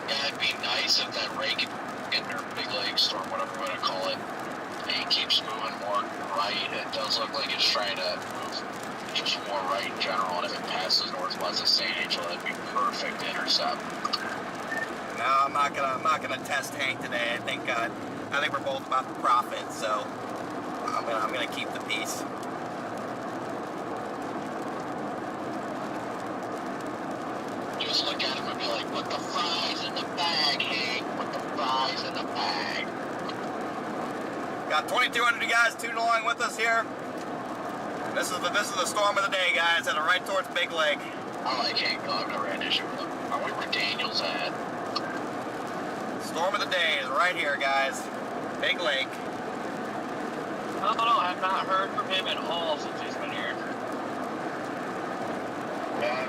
Yeah, it'd be nice if that rake or big lake storm, whatever you want to call it, it keeps moving more right. It does look like it's trying to move just more right in general, and if it passes northwest of San Angelo, it'd be perfect to intercept. No, I'm not gonna test Hank today. I think we're both about to profit, so I'm gonna keep the peace. Just look at him and be like, put the fries in the bag, Hank. Put the fries in the bag. Got 2,200 guys tuning along with us here. This is the storm of the day, guys. Headed right towards Big Lake. I like Hank. I've never had an issue with him. I went where Daniel's at. Storm of the day is right here, guys. Big Lake. I don't know, I've not heard from him at all since he's been here. Yeah,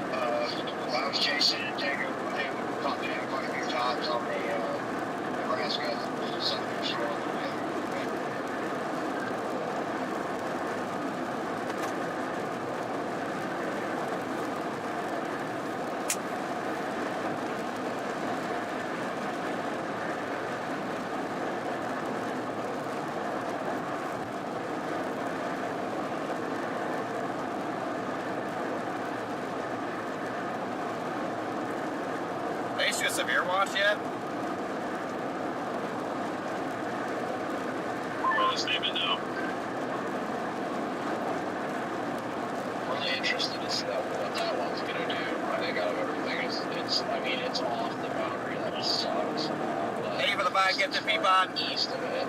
I was chasing Jacob with him, caught me quite a few times on the Nebraska Southern Shore. They issue a severe watch yet? I'll just name it now. Really interested to see what that one's gonna do. I think out of everything, it's off the boundary. That just sucks. But Thank you for the buy, get the Peapod. east of it.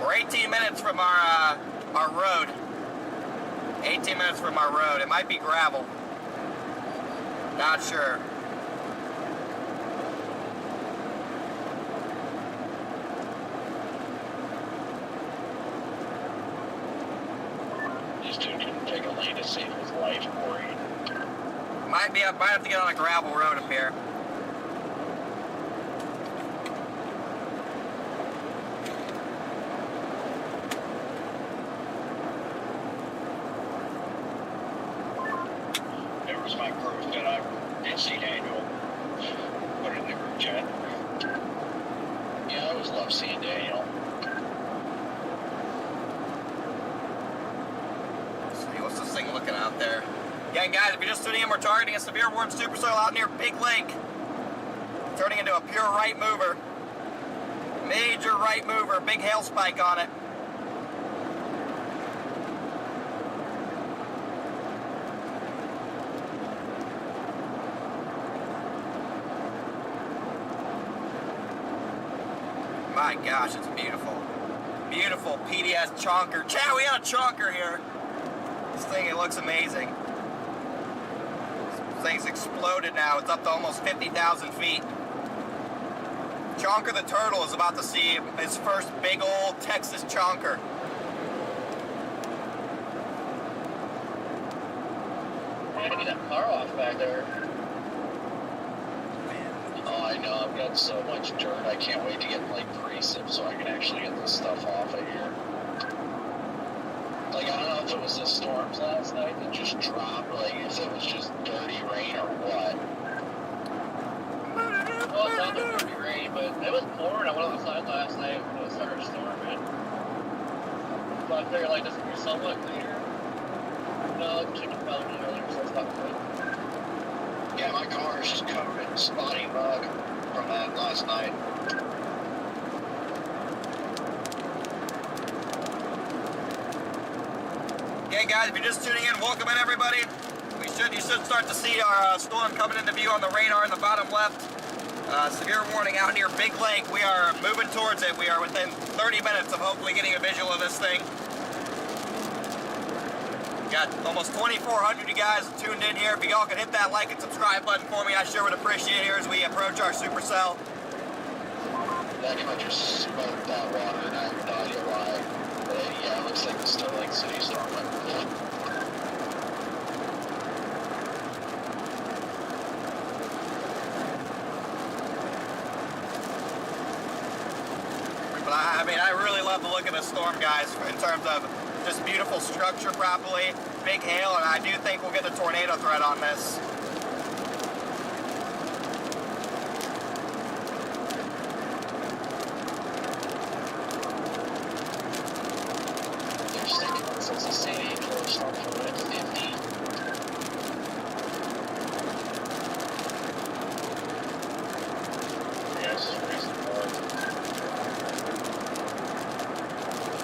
We're 18 minutes from our road. 18 minutes from our road. It might be gravel. Not sure. These two didn't take a lane to save his life, Corey. Might have to get on a gravel road up here. There was my proof that I did see Daniel. Put it in the group chat. Yeah, I always love seeing Daniel. Let's see, what's this thing looking out there? Yeah, guys, if you're just tuning in, we're targeting a severe warm supercell out near Big Lake. Turning into a pure right mover. Major right mover, big hail spike on it. My gosh, it's beautiful. Beautiful PDS chonker. Chad, we got a chonker here. This thing, it looks amazing. This thing's exploded now. It's up to almost 50,000 feet. Chonker the turtle is about to see his first big old Texas chonker. Why do you get that car off back there? Oh, I know. I've got so much dirt. I can't wait to get like precip so I can actually get this stuff off of here. Like, I don't know if it was the storms last night that just dropped, like if it was just dirty rain or what. Well, it's not the dirty rain, but it was pouring. I went on the side last night when it started storming. I figured like this would be somewhat cleaner. No, chicken probably earlier, so it's not good. Yeah, my car is just covered in spotty mud from that last night. Okay, guys, if you're just tuning in, welcome in, everybody. You should start to see our storm coming into view on the radar in the bottom left. Severe warning out near Big Lake. We are moving towards it. We are within 30 minutes of hopefully getting a visual of this thing. Got almost 2,400 you guys tuned in here. If y'all could hit that like and subscribe button for me, I sure would appreciate it here as we approach our supercell. That kind of just smoked that water and I have no idea why. But yeah, it looks like the Sterling City storm. But I mean, I really love the look of this storm, guys, in terms of just beautiful structure properly, big hail, and I do think we'll get a tornado threat on this. They're saying since the San Angelo storm for at 50. Yeah, it's just reason for it.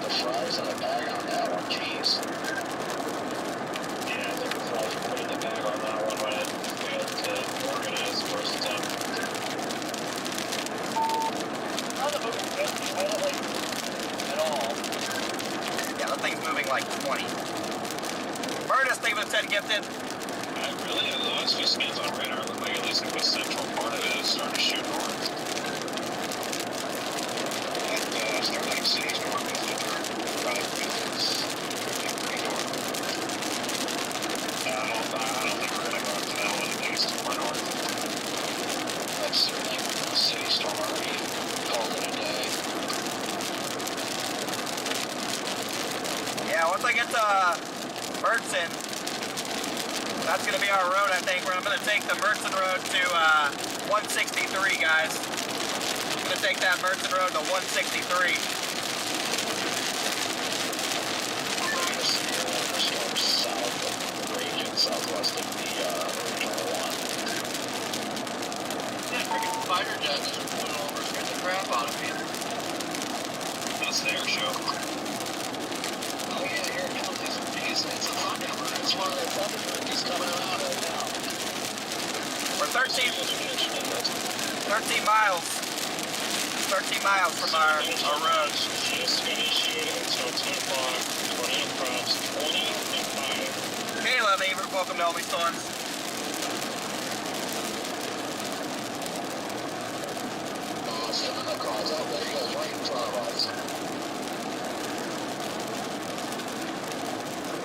The fries in a bag on that one, jeez. Yeah, I think the flies were put in the bag on that one when it failed to organize the first attempt. How the hook is I don't like at all. Yeah, that thing's moving like 20. Burtis, thank you for the 10 gifted. I really, the last few scans on radar look like at least like the central part of it is starting to shoot north. That Sterling City's north is the drive methods. Pretty north. I don't think we're gonna go up to that one. I think it's too far north. That Sterling City storm already called it a day. Yeah, once I get to Mertzen, that's going to be our road, I think. I'm going to take the Mertzen Road to 163, guys. I'm going to take that Mertzen Road to 163. Storm south of the region, southwest of the original one. Yeah, freaking fighter jet just flew over, scared the crap out of me. That's the air show. Oh yeah, here it comes. It's a Thunderbird. It's one of the Thunderbirds. He's coming out right now. We're 13 miles. 13 miles from our road. Just initiated until 10 o'clock, 20 across, 20 and 5. Kayla, thank you for welcome to Only Storms. Some of the cars out there, he goes right in front of us.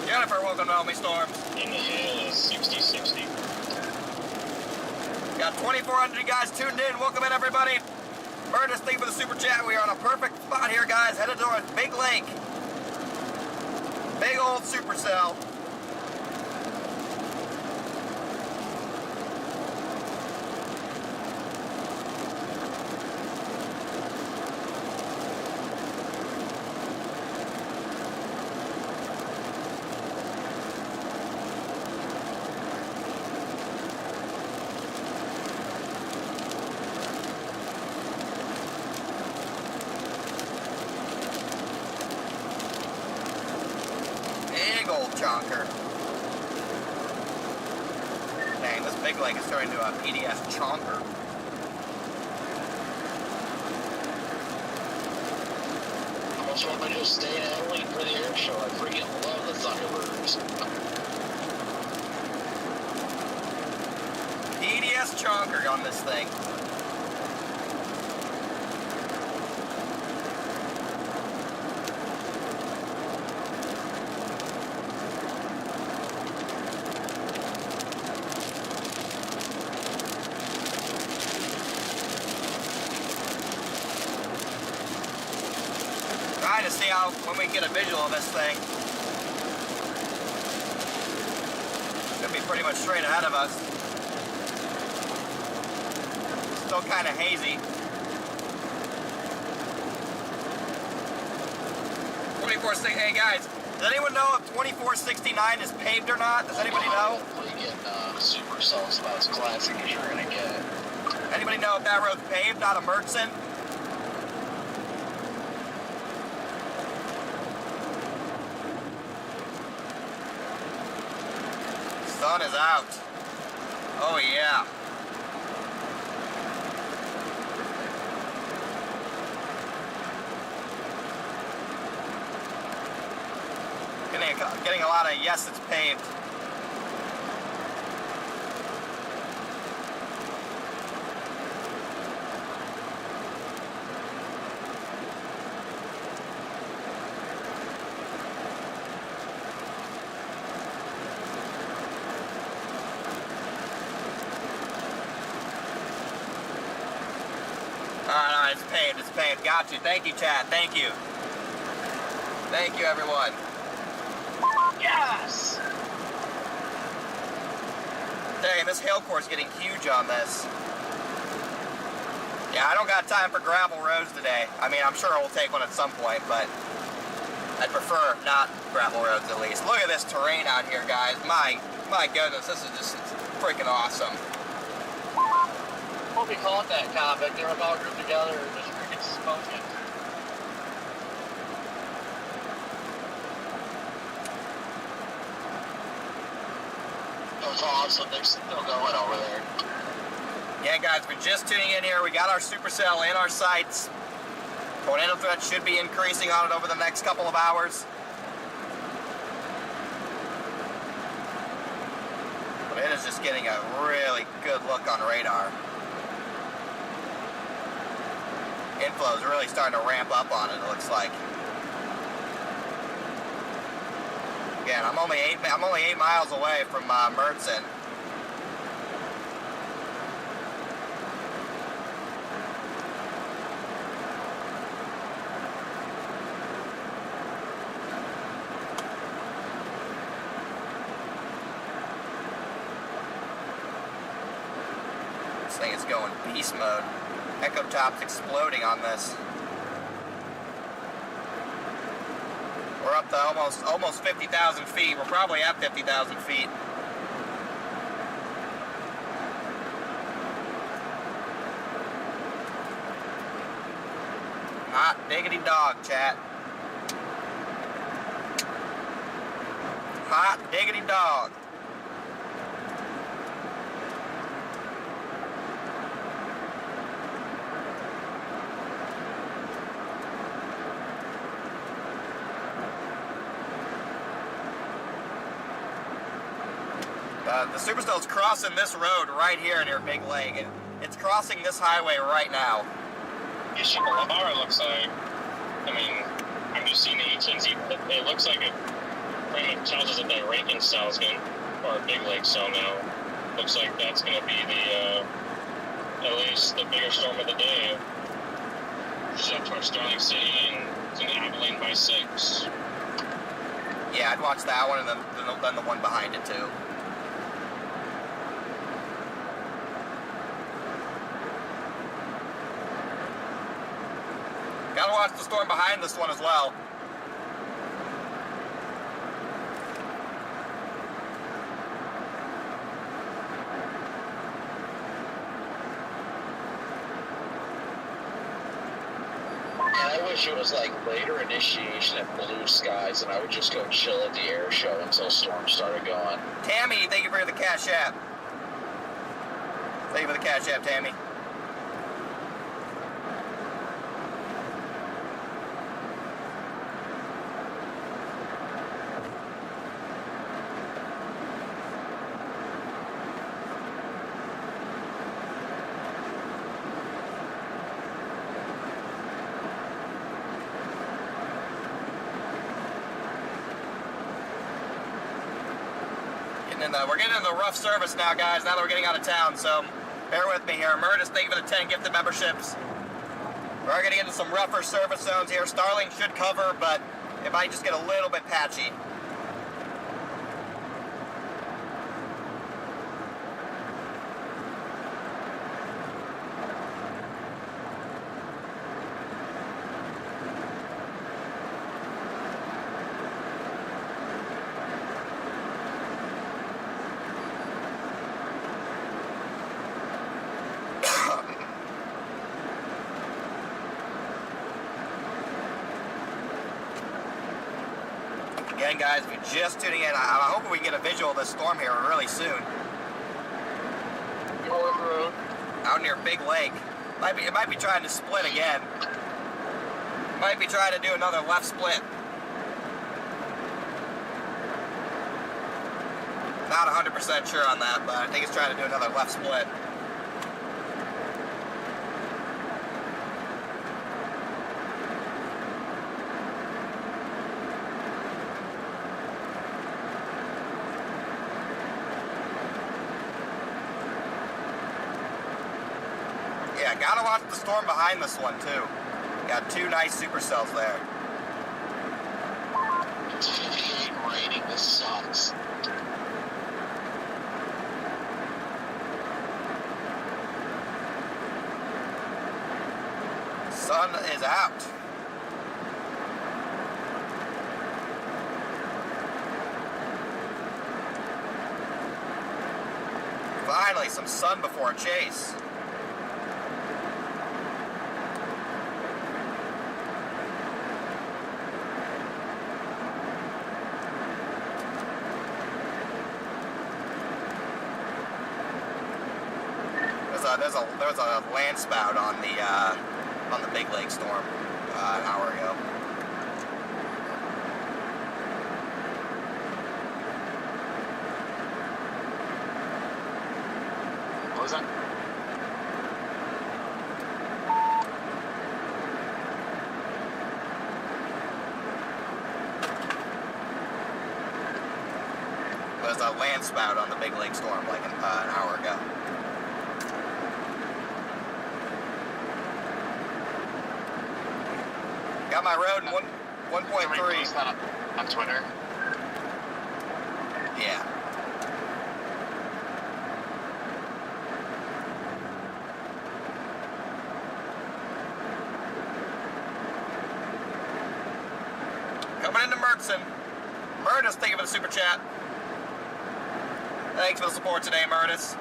Jennifer, welcome to Only Storms. And the hail is 60-60. Got 2,400 you guys tuned in. Welcome in, everybody. Burtis, thank you for the super chat. We are on a perfect spot here, guys. Headed towards Big Lake. Big old supercell. Big old chonker. Dang, this Big Lake is turning into a PDS chonker. I almost want to just stay in Italy for the air show. I freaking love the Thunderbirds. PDS chonker on this thing. Trying to see how when we get a visual of this thing. It's gonna be pretty much straight ahead of us. Still kind of hazy. 2,400 2460. Hey guys, does anyone know if 2469 is paved or not? Does anybody know? Hopefully getting supercells about as classic as you're gonna get. Anybody know if that road's paved out of Mertzen? Sun is out. Oh yeah. Getting a lot of yes, it's paved. All right, it's paved. Got you. Thank you, Chad. Thank you. Thank you, everyone. Yes! Dang, this hill course is getting huge on this. Yeah, I don't got time for gravel roads today. I mean, I'm sure we'll take one at some point, but I'd prefer not gravel roads at least. Look at this terrain out here, guys. My goodness, this is just freaking awesome. What we call it that convict, they were all grouped together and just freaking smoking. That's awesome. They're still going over there. Yeah, guys, we're just tuning in here. We got our supercell in our sights. Tornado threat should be increasing on it over the next couple of hours. But it is just getting a really good look on radar. Inflow is really starting to ramp up on it, it looks like. Again, I'm only 8 miles away from Mertzen. This thing is going beast mode. Echo Top's exploding on this. We're up to almost 50,000 feet. We're probably at 50,000 feet. Hot diggity dog, chat. Hot diggity dog. The supercell's crossing this road right here near Big Lake, and it's crossing this highway right now. Ishikawa looks like, I mean, I'm just seeing the HNZ, it looks like it pretty much tells us that the Rankin cell is going to, or Big Lake cell now, looks like that's going to be the, at least the bigger storm of the day. Just up towards Sterling City, and it's going to Abilene by 6. Yeah, I'd watch that one and then the one behind it too. Gotta watch the storm behind this one as well. I wish it was like later initiation and blue skies, and I would just go chill at the air show until storms started going. Tammy, thank you for the Cash App. Thank you for the Cash App, Tammy. We're getting into the rough service now, guys, now that we're getting out of town, so bear with me here. Murtis, thank you for the 10 gifted memberships. We're getting into some rougher service zones here. Starling should cover, but it might just get a little bit patchy. Again, guys, if you're just tuning in, I'm hoping we get a visual of this storm here really soon. North Road. Out near Big Lake. It might be trying to split again. Might be trying to do another left split. Not 100% sure on that, but I think it's trying to do another left split. Yeah, gotta watch the storm behind this one too. Got two nice supercells there. It's 58 raining. This sucks. Sun is out. Finally, some sun before a chase. There's a land spout on the Big Lake storm an hour ago. What was that? There's a land spout on the Big Lake storm like an hour ago. Got my road in 1.3. Post that on Twitter. Yeah. Coming into Mertson. Murtis, thank you for the super chat. Thanks for the support today, Murtis.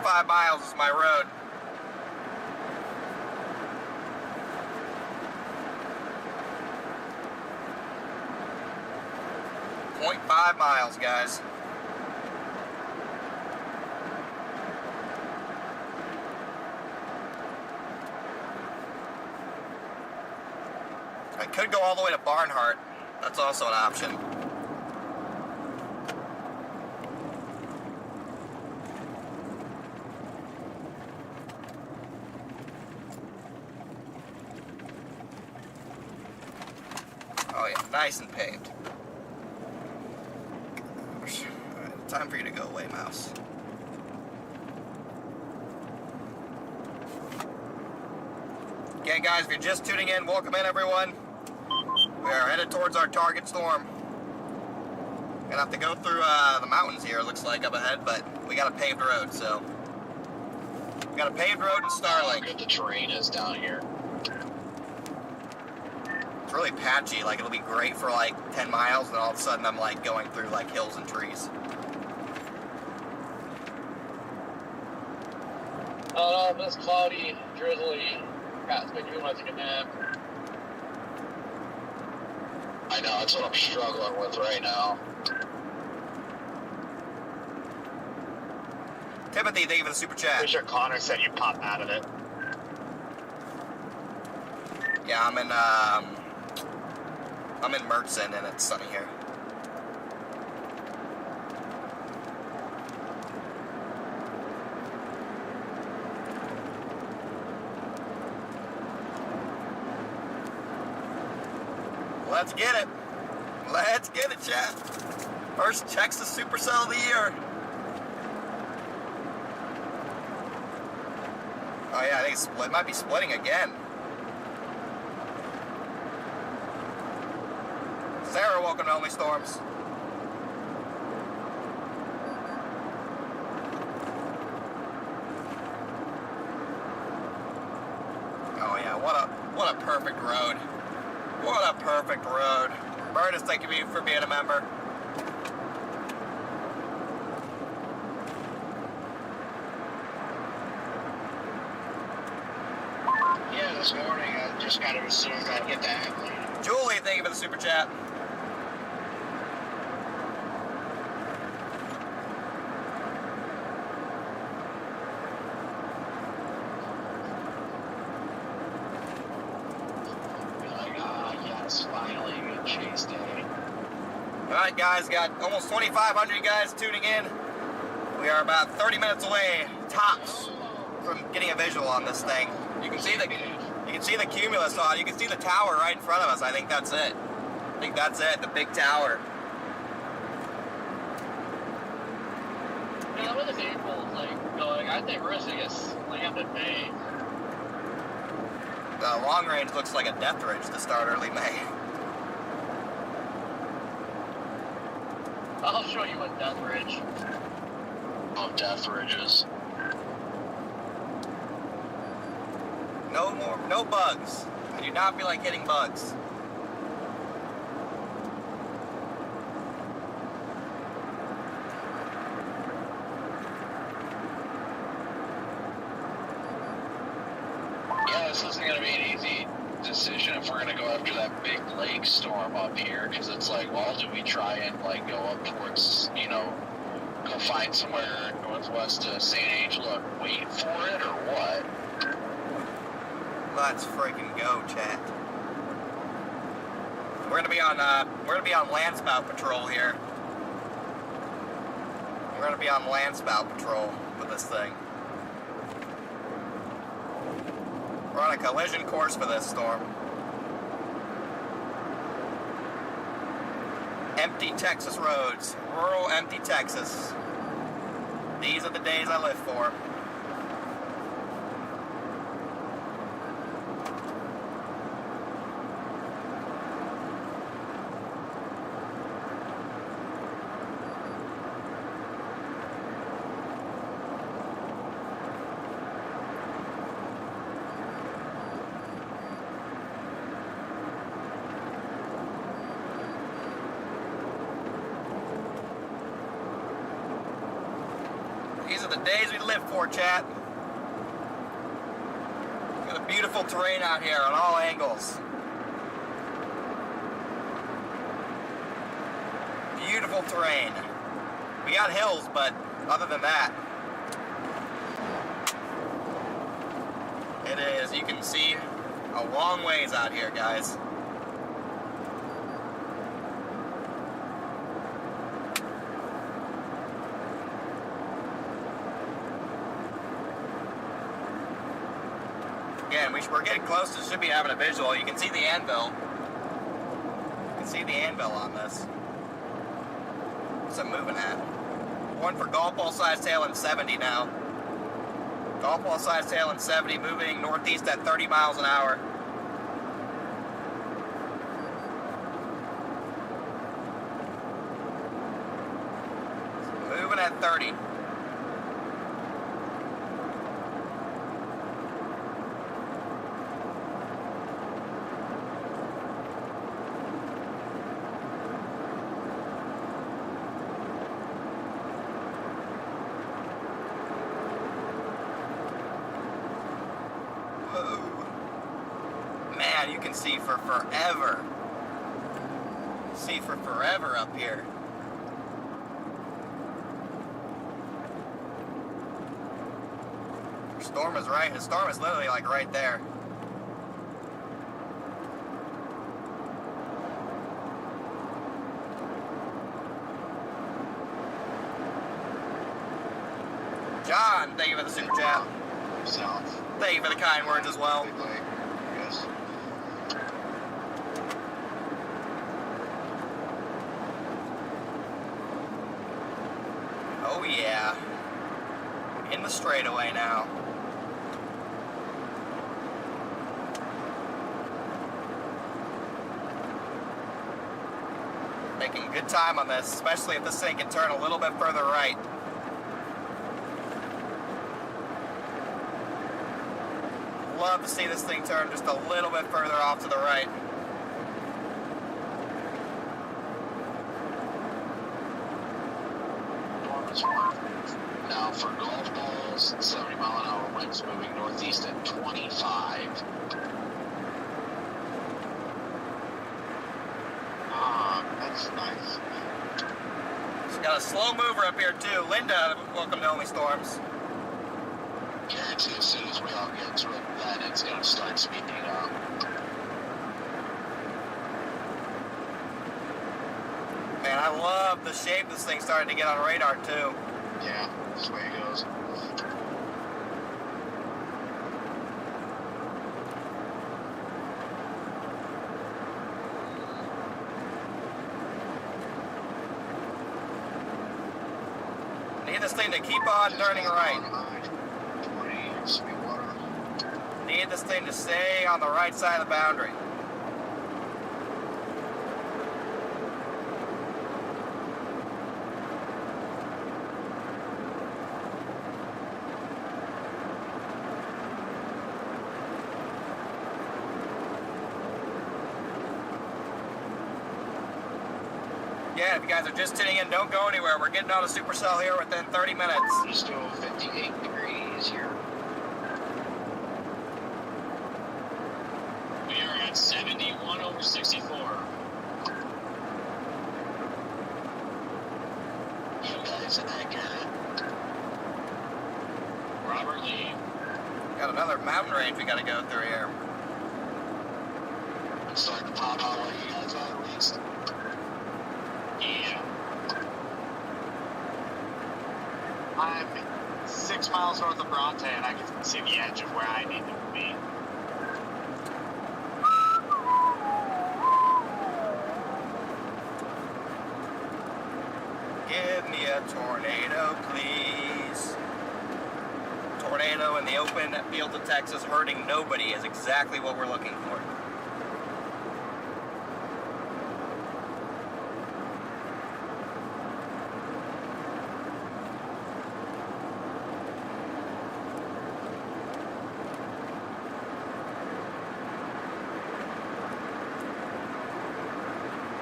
.5 miles is my road. .5 miles, guys. I could go all the way to Barnhart. That's also an option. Oh yeah, nice and paved. Alright, time for you to go away, mouse. Again, guys, if you're just tuning in, welcome in, everyone. We are headed towards our target storm. Gonna have to go through the mountains here, looks like, up ahead, but we got a paved road, so. We got a paved road in Starlink. How good the terrain is down here. It's really patchy, like it'll be great for like 10 miles, and all of a sudden I'm like going through like hills and trees. Oh no, it's cloudy, drizzly. Cat's making me want to take a nap. I know, that's what I'm struggling with right now. Timothy, thank you for the super chat. Pretty sure Connor said you popped out of it. Yeah, I'm in Mertson, and it's sunny here. Let's get it. Let's get it, chat. First Texas supercell of the year. Oh yeah, I think it might be splitting again. Sarah, welcome to Only Storms. Oh yeah, what a perfect road. What a perfect road. Murtis, thank you for being a member. this morning. I just kind of assumed I'd get that. Julie, thank you for the super chat. Yes, finally, good chase day. Alright guys, got almost 2,500 guys tuning in. We are about 30 minutes away, tops, from getting a visual on this thing. You can see the cumulus on. You can see the tower right in front of us. I think that's it. The big tower. Yeah, with the vehicle, like, going, I think we're going to see us land in May. The long range looks like a death ridge to start early May. I'll show you what Death Ridge. Oh, death ridges. No bugs. I do not feel like hitting bugs. Yeah, this isn't going to be an easy decision if we're going to go after that big lake storm up here, because it's like, well, do we try and like go up towards, you know, go find somewhere northwest of San Angelo and wait for it, or what? Let's freaking go, chat. We're gonna be on landspout patrol here. We're gonna be on landspout patrol with this thing. We're on a collision course for this storm. Empty Texas roads, rural empty Texas. These are the days I live for. These are the days we live for, chat. Got a beautiful terrain out here on all angles. Beautiful terrain. We got hills, but other than that, it is, you can see a long ways out here, guys. Again, we're getting close to, should be having a visual. You can see the anvil. You can see the anvil on this. What's it moving at? One for golf ball size tail and 70 now. Golf ball size tail and 70, moving northeast at 30 miles an hour. Moving at 30. Man, you can see for forever. See for forever up here. Storm is right. The storm is literally like right there. John, thank you for the super chat. South. Thank you for the kind words as well. Big lake. Yes. Oh yeah. In the straightaway now. Making good time on this, especially if this thing can turn a little bit further right. Love to see this thing turn just a little bit further off to the right. Now for golf balls, 70 mile an hour Wind's moving northeast at 25. Ah, that's nice. It's got a slow mover up here too. Linda, welcome to Only Storms. Guarantee as soon as we all get to it, then it's going to start speeding up. Man, I love the shape this thing's starting to get on radar too. Yeah, that's the way it goes. Need this thing to keep on turning right. 20, Sweetwater. Need this thing to stay on the right side of the boundary. Yeah, if you guys are just tuning in, don't go anywhere. We're getting on a supercell here within 30 minutes. Just go 58 degrees here. We are at 71 over 64. You guys in that good? Robert Lee. Got another mountain range we gotta go through here. I'm starting to pop out while you guys are at least. Yeah. I'm 6 miles north of Bronte, and I can see the edge of where I need to be. Give me a tornado, please. Tornado in the open field of Texas, hurting nobody, is exactly what we're looking for.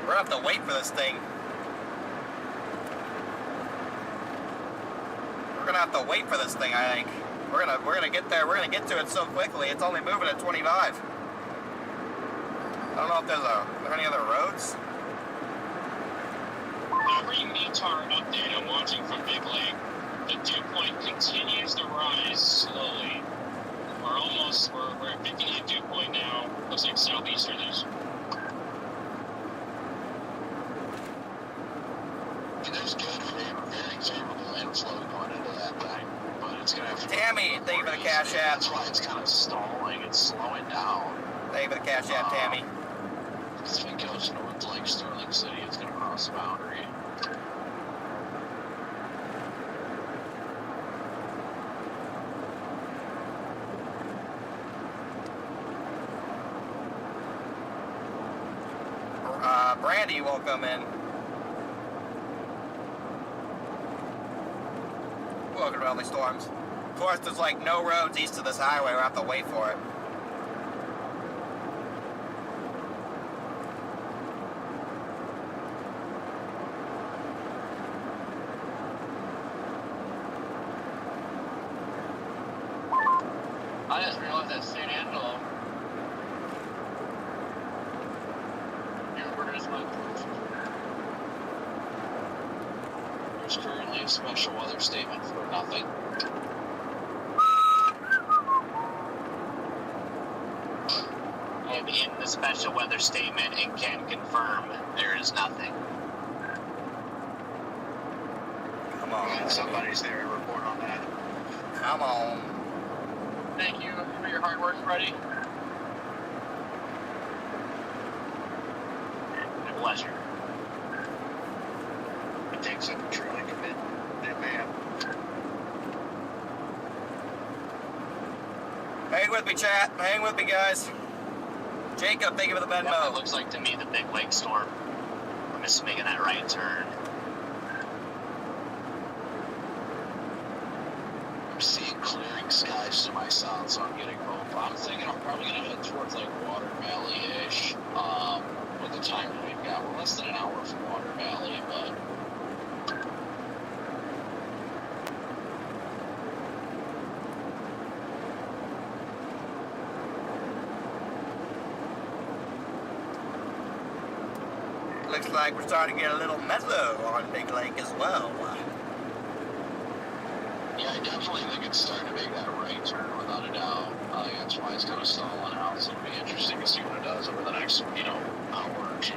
We're gonna have to wait for this thing. We're gonna have to wait for this thing, I think. We're gonna get there. We're gonna get to it so quickly. It's only moving at 25. I don't know if are there any other roads? Every METAR update I'm watching from Big Lake, the dew point continues to rise slowly. We're at 58 dew point now. Looks like southeasterlies. There's good, very favorable inflow going into that thing, but it's going to have to... Tammy, thank you for the cash app. That's why it's kind of stalling. It's slowing down. Thank you for the cash app, Tammy. If it goes north to like Sterling City, it's going to cross the boundary. Brandy will come in. Welcome to Only Storms. Of course, there's like no roads east of this highway. We'll have to wait for it. I just realized that San Angelo. Is my proof. There's currently a special weather statement for nothing. I'm in the special weather statement and can confirm there is nothing. Come on. Somebody's there to report on that. Come on. Thank you for your hard work, Freddie. Pleasure. It takes a truly committed man. Hang with me, chat. Hang with me, guys. Jacob, thank you for the That Venmo. looks like to me the Big Lake storm. I'm just making that right turn. I'm seeing clearing skies to my south, so I'm getting both. I'm thinking I'm probably going to head towards like Water Valley-ish. With the time that we've got, we're less than an hour from Water Valley, but looks like we're starting to get a little mellow on Big Lake as well. Yeah, I definitely think it's starting to make that right turn without a doubt. I think that's why it's kind of stalling out. So it'll be interesting to see what it does over the next, hour or two.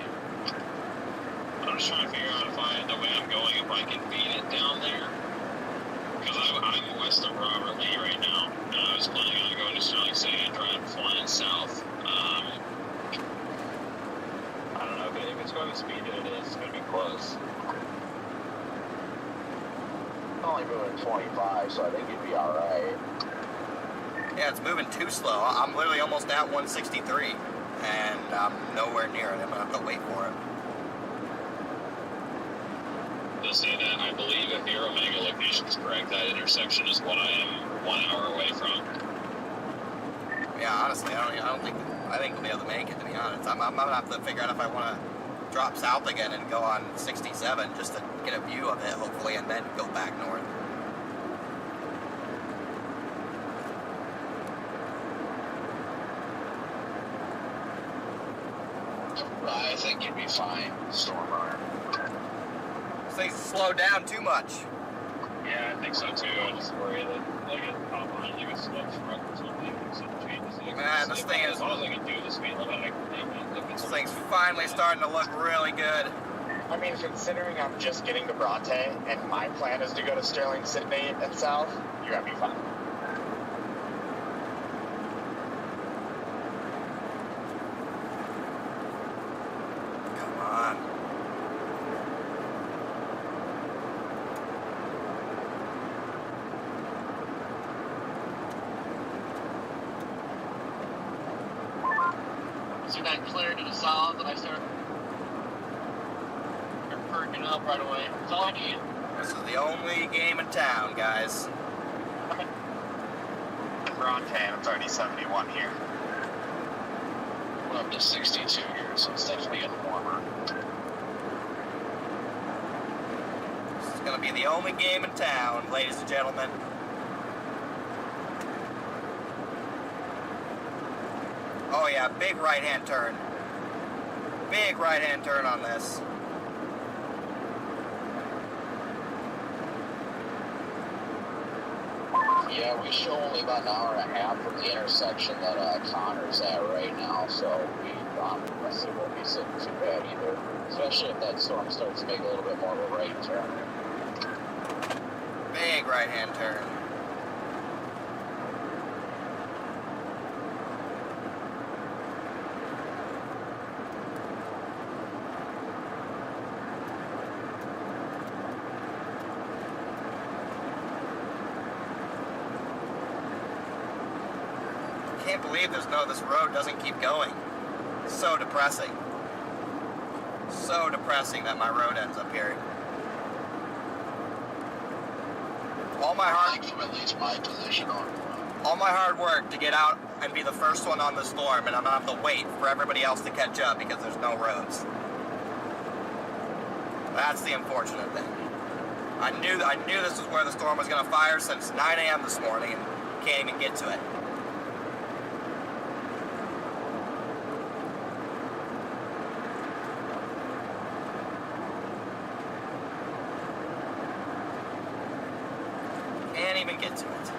I'm just trying to figure out the way I'm going, if I can beat it down there. Because I'm west of Robert Lee right now, and I was planning on going to Sterling City and driving flying south. I don't know, if it's going the speed that it is, it's going to be close. Only moving 25, so I think you'd be alright. Yeah, it's moving too slow. I'm literally almost at 163, and I'm nowhere near it. I'm gonna have to wait for it. They'll say that I believe if your Omega location is correct, that intersection is what I am 1 hour away from. Yeah, honestly, I think we'll be able to make it, to be honest. I'm gonna have to figure out if I want to drop south again and go on 67 just to get a view of it, hopefully, and then go back north. I think you'd be fine, Storm Runner. This thing's slowed down too much. Yeah, I think so too. I just worry that they'll get caught behind you with slow truck or something and some changes. Man, this thing is... As long as I can do the speed limit, I can make it. This thing's finally starting to look really good. I mean, considering I'm just getting to Bronte and my plan is to go to Sterling, Sydney, and south, you're gonna be fine. Come on. See that clear to the south, and I start perking up right away. That's all I need. This is the only game in town, guys. In Bronte, and it's already 71 here. We're up to 62 here, so it's definitely getting warmer. This is going to be the only game in town, ladies and gentlemen. Oh yeah, big right-hand turn. Big right-hand turn on this. Yeah, we show only about an hour and a half from the intersection that Connor's at right now, so we honestly won't be sitting too bad either, especially if that storm starts to make a little bit more of a right turn. Big right-hand turn. I can't believe this road doesn't keep going. It's so depressing. So depressing that my road ends up here. All my hard work to get out and be the first one on the storm, and I'm gonna have to wait for everybody else to catch up because there's no roads. That's the unfortunate thing. I knew this was where the storm was gonna fire since 9 a.m. this morning and can't even get to it. Can't even get to it.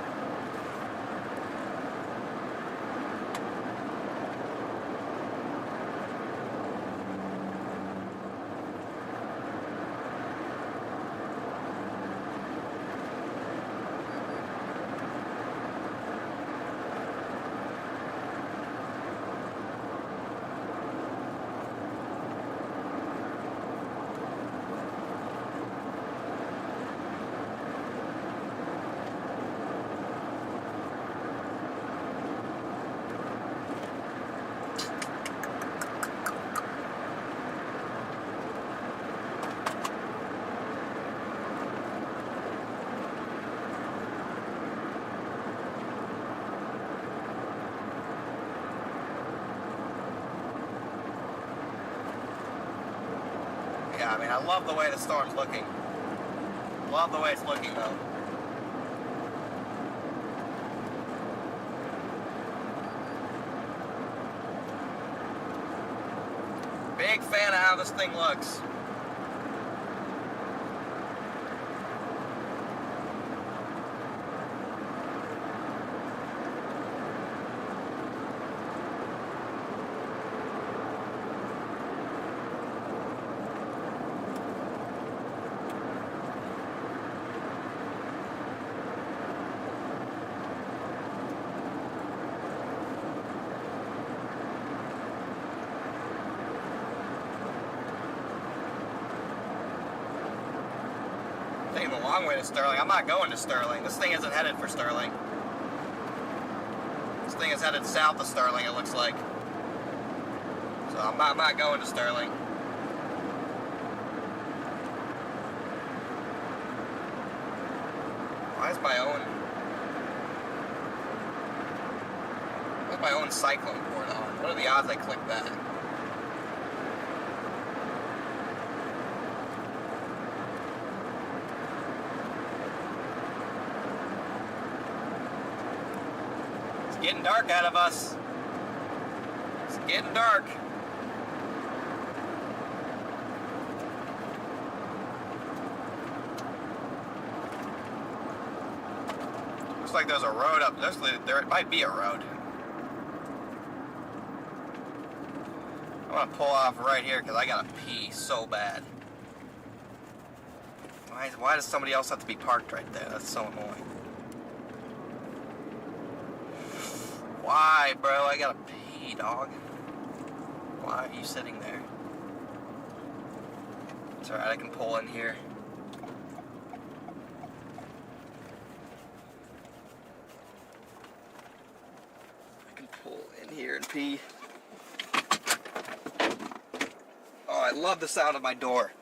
Yeah, I mean, I love the way the storm's looking. Love the way it's looking, though. big fan of how this thing looks. Taking the long way to Sterling. I'm not going to Sterling. This thing isn't headed for Sterling. This thing is headed south of Sterling, it looks like. So I'm not going to Sterling. Why is my own cyclone port on? What are the odds I click that? It's getting dark out of us. It's getting dark. Looks like there's a road up there. It might be a road. I want to pull off right here because I gotta pee so bad. Why does somebody else have to be parked right there? That's so annoying. Why, bro? I gotta pee, dog. Why are you sitting there? It's alright, I can pull in here. I can pull in here and pee. Oh, I love the sound of my door.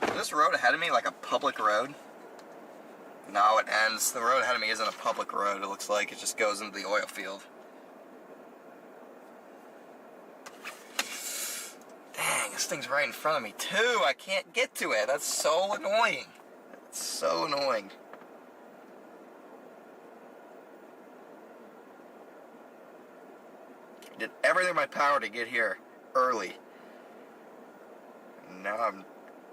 Is this road ahead of me like a public road? No, it ends. The road ahead of me isn't a public road, it looks like. It just goes into the oil field. Dang, this thing's right in front of me too. I can't get to it. That's so annoying. It's so annoying. I did everything in my power to get here early. Now I'm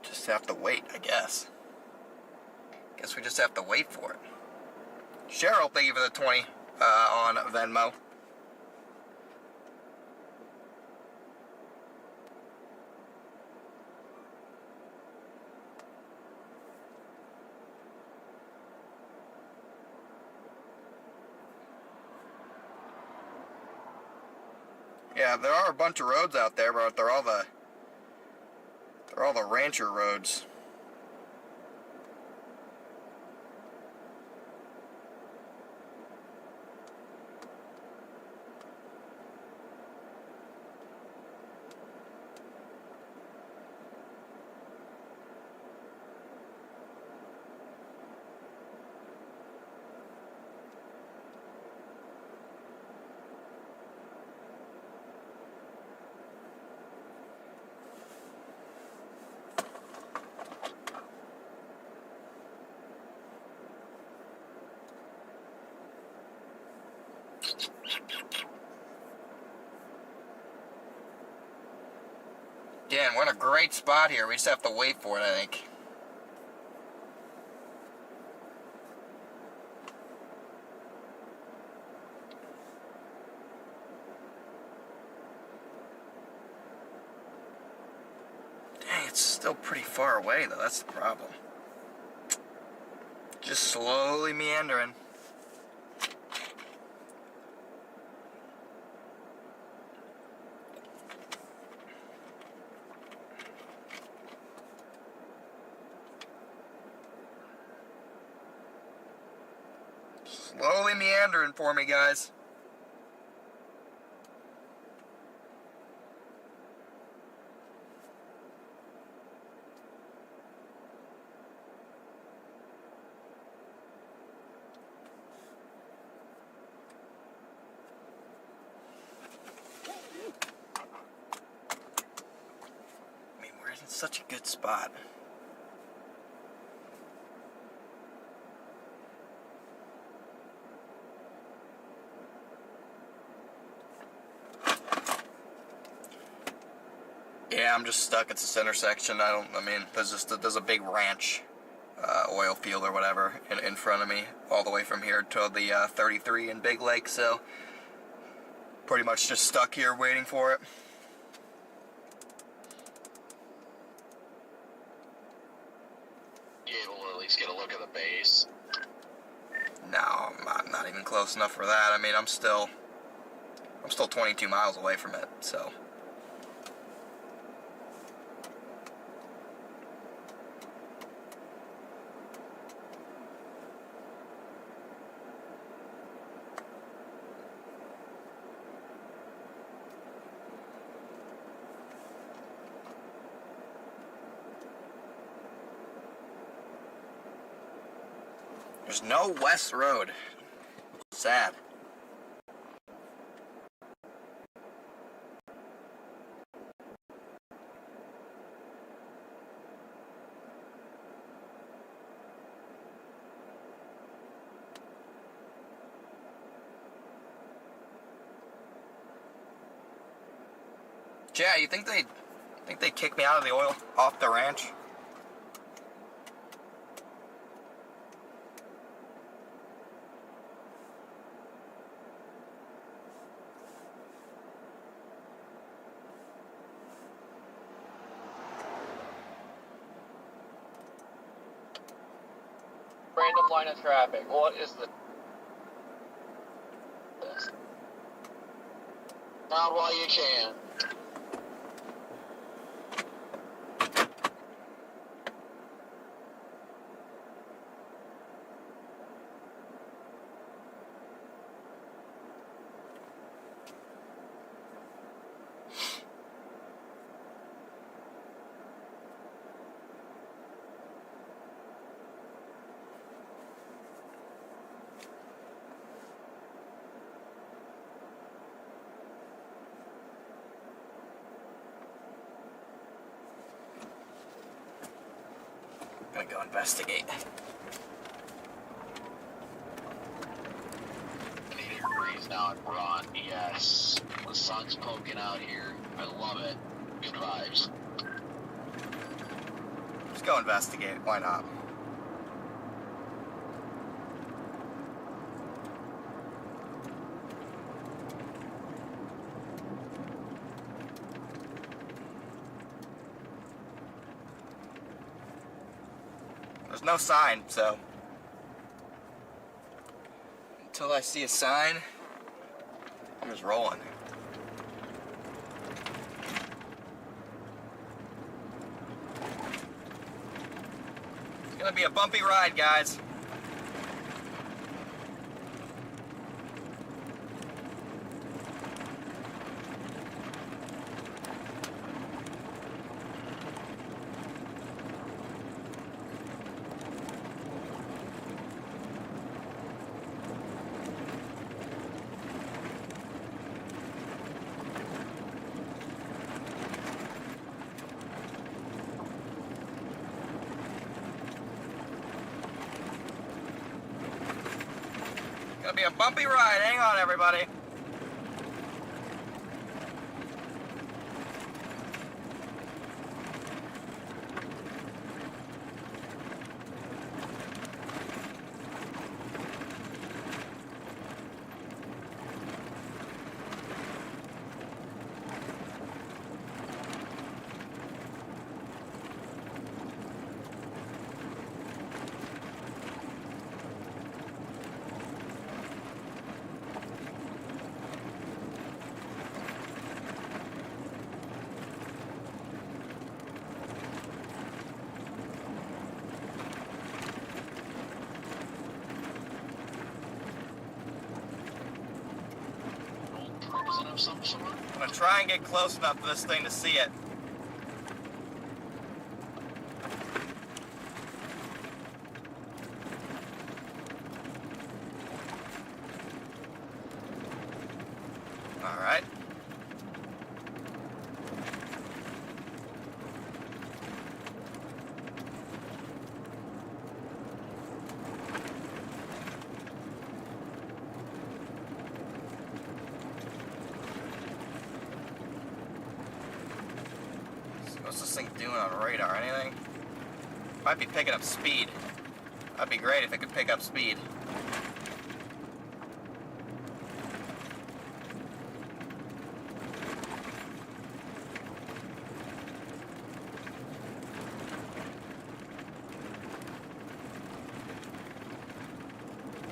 just have to wait, I guess. Guess we just have to wait for it. Cheryl, thank you for the 20 on Venmo. Yeah, there are a bunch of roads out there, but they're all the rancher roads. Again, we're in a great spot here. We just have to wait for it, I think. Dang, it's still pretty far away, though. That's the problem. Just slowly meandering. Slowly meandering for me, guys. I mean, we're in such a good spot. Yeah, I'm just stuck at this intersection. There's a big ranch, oil field or whatever in front of me, all the way from here to the 33 in Big Lake, so pretty much just stuck here waiting for it. You able to at least get a look at the base? No, I'm not even close enough for that. I mean, I'm still 22 miles away from it, so. There's no West Road. Sad. Yeah, you think they kicked me out of the oil off the ranch? Random line of traffic. What is the... Not while you can. I'm gonna go investigate. 80 degrees now at Braun. Yes. The sun's poking out here. I love it. Good vibes. Let's go investigate. Why not? There's no sign, so until I see a sign, I'm just rolling. It's gonna be a bumpy ride, guys. gonna be a bumpy ride. Hang on, everybody. Prison of some sort. I'm gonna try and get close enough to this thing to see it. All right. What's this thing doing on radar? Anything? Might be picking up speed. That'd be great if it could pick up speed.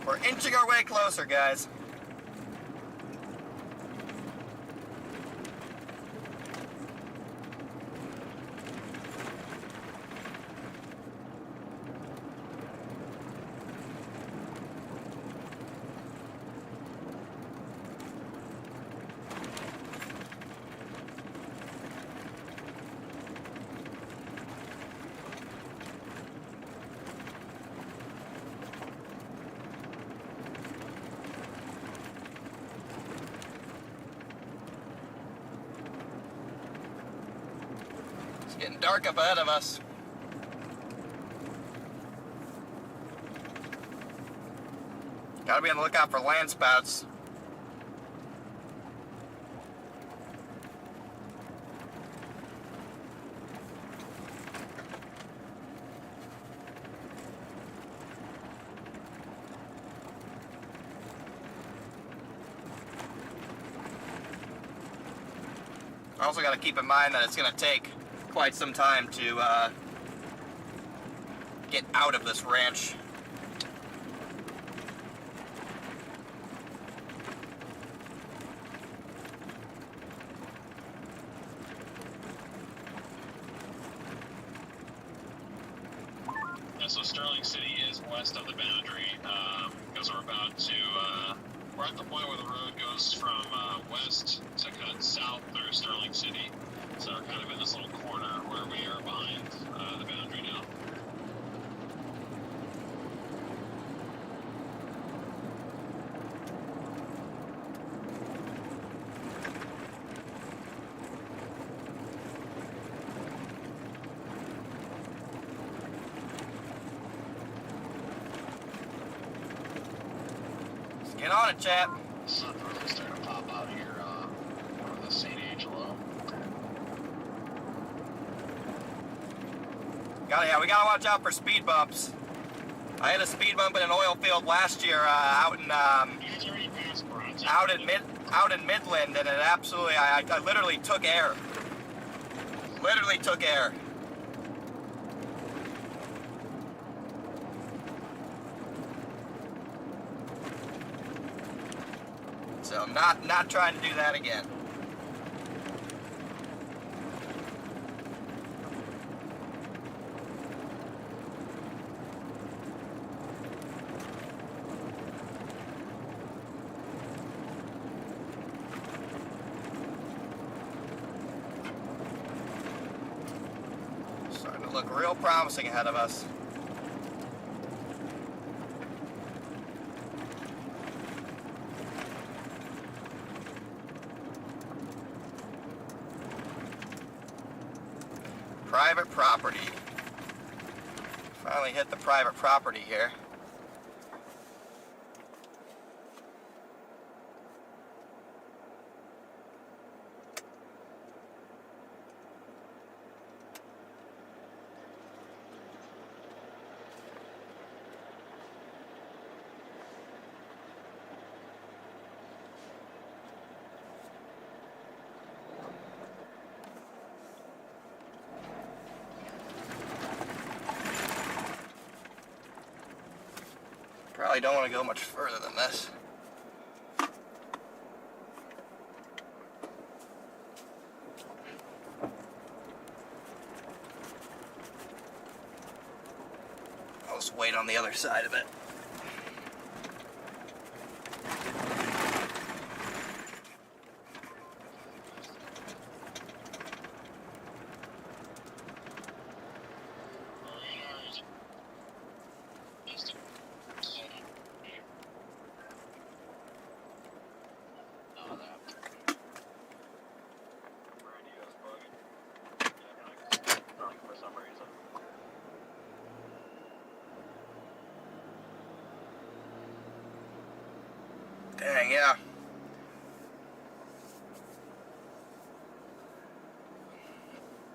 We're inching our way closer, guys. It's getting dark up ahead of us. Gotta be on the lookout for land spouts. Also got to keep in mind that it's going to take quite some time to get out of this ranch. So Sterling City is west of the boundary, because we're at the point where the road goes from west to cut south through Sterling City. So we're kind of in this little corner where we are behind the boundary now. Get on it, chap. The sun really starting to pop out here over the St. Angelo. We gotta watch out for speed bumps. I hit a speed bump in an oil field last year out in You guys already passed Bronte. out in Midland, and it absolutely I literally took air. Literally took air. So I'm not trying to do that again. Starting to look real promising ahead of us. Private property. Finally hit the private property here. really don't want to go much further than this. I'll just wait on the other side of it. Dang, yeah.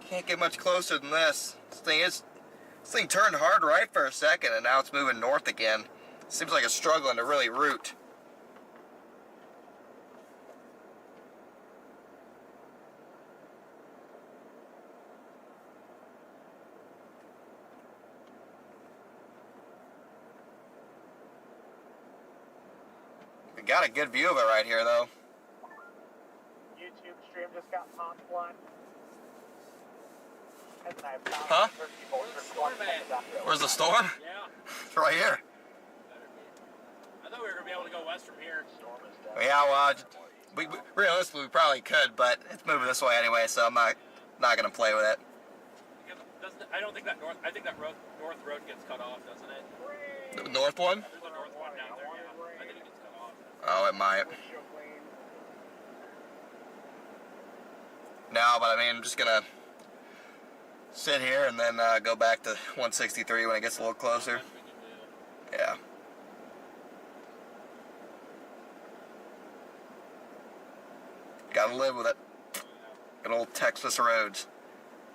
Can't get much closer than this. This thing turned hard right for a second, and now it's moving north again. Seems like it's struggling to really root. We got a good view of it right here, though. YouTube stream just got popped one. Huh? Where's the storm? Yeah. It's right here. I thought we were going to be able to go west from here. Yeah, well, realistically, we probably could, but it's moving this way anyway, so I'm not going to play with it. I don't think that north. I think that north road gets cut off, doesn't it? The north one? There's a north one down there. Yeah. I think it gets cut off. Oh, it might. No, but I mean, I'm just going to sit here and then go back to 163 when it gets a little closer. Yeah. Gotta live with it. Good old Texas roads.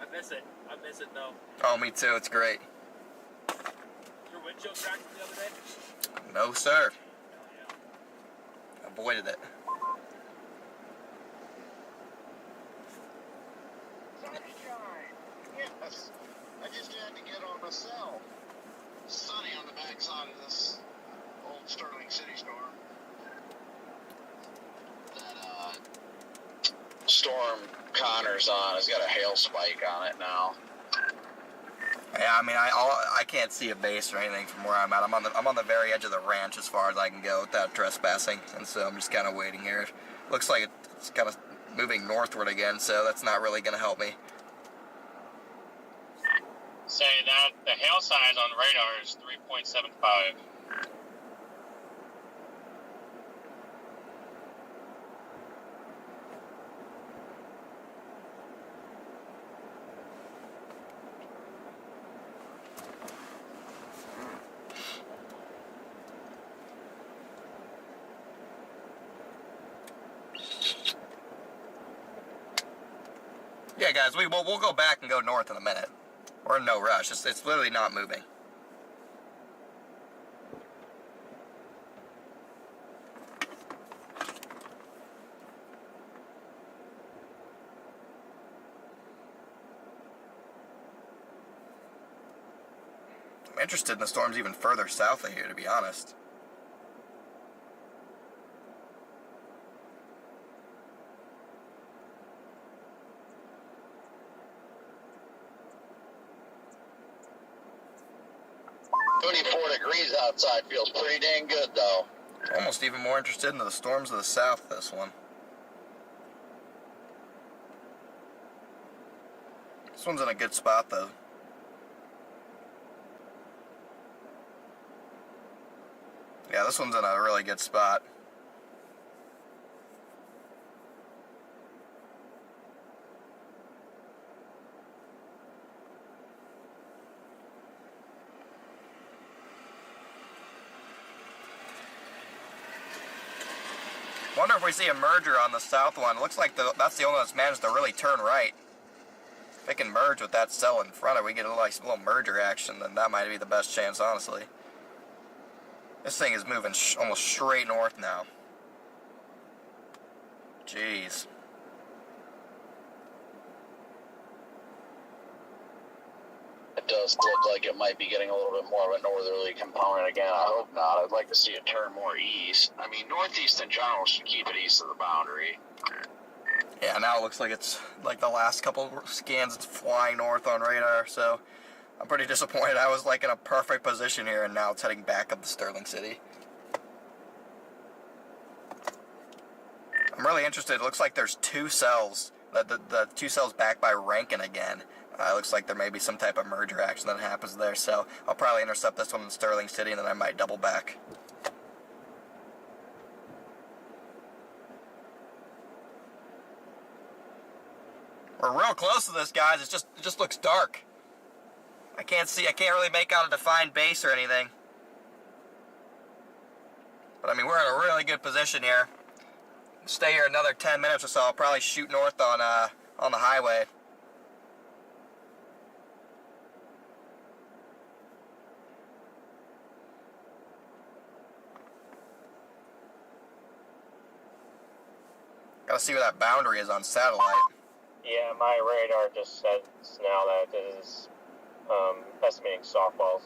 I miss it. I miss it though. Oh, me too. It's great. Your windshield cracked the other day? No, sir. Oh, yeah. Avoided it. Yes, I just had to get on the cell. Sunny on the backside of this old Sterling City storm. That storm Connor's on has got a hail spike on it now. Yeah, I mean, I can't see a base or anything from where I'm at. I'm on the very edge of the ranch as far as I can go without trespassing, and so I'm just kind of waiting here. Looks like it's kind of moving northward again, so that's not really going to help me. Say that the hail size on radar is 3.75. Yeah, guys, we'll go back and go north in a minute. We're in no rush. It's literally not moving. I'm interested in the storms even further south of here, to be honest. Degrees outside feels pretty dang good though. Almost even more interested in the storms of the south, this one. This one's in a good spot though. Yeah, this one's in a really good spot. Wonder if we see a merger on the south one. It looks like that's the only one that's managed to really turn right. If it can merge with that cell in front of it, we get a little merger action, then that might be the best chance, honestly. This thing is moving almost straight north now. Jeez. does look like it might be getting a little bit more of a northerly component again. I hope not. I'd like to see it turn more east. I mean, northeast in general should keep it east of the boundary. Yeah, now it looks like it's like the last couple scans, it's flying north on radar, so I'm pretty disappointed. I was like in a perfect position here, and now it's heading back up to Sterling City. I'm really interested. It looks like there's two cells, the two cells back by Rankin again. It looks like there may be some type of merger action that happens there, so I'll probably intercept this one in Sterling City, and then I might double back. We're real close to this, guys. It just looks dark. I can't really make out a defined base or anything. But I mean, we're in a really good position here. Stay here another 10 minutes or so. I'll probably shoot north on the highway. Gotta see where that boundary is on satellite. Yeah, my radar just says now that it is estimating softballs.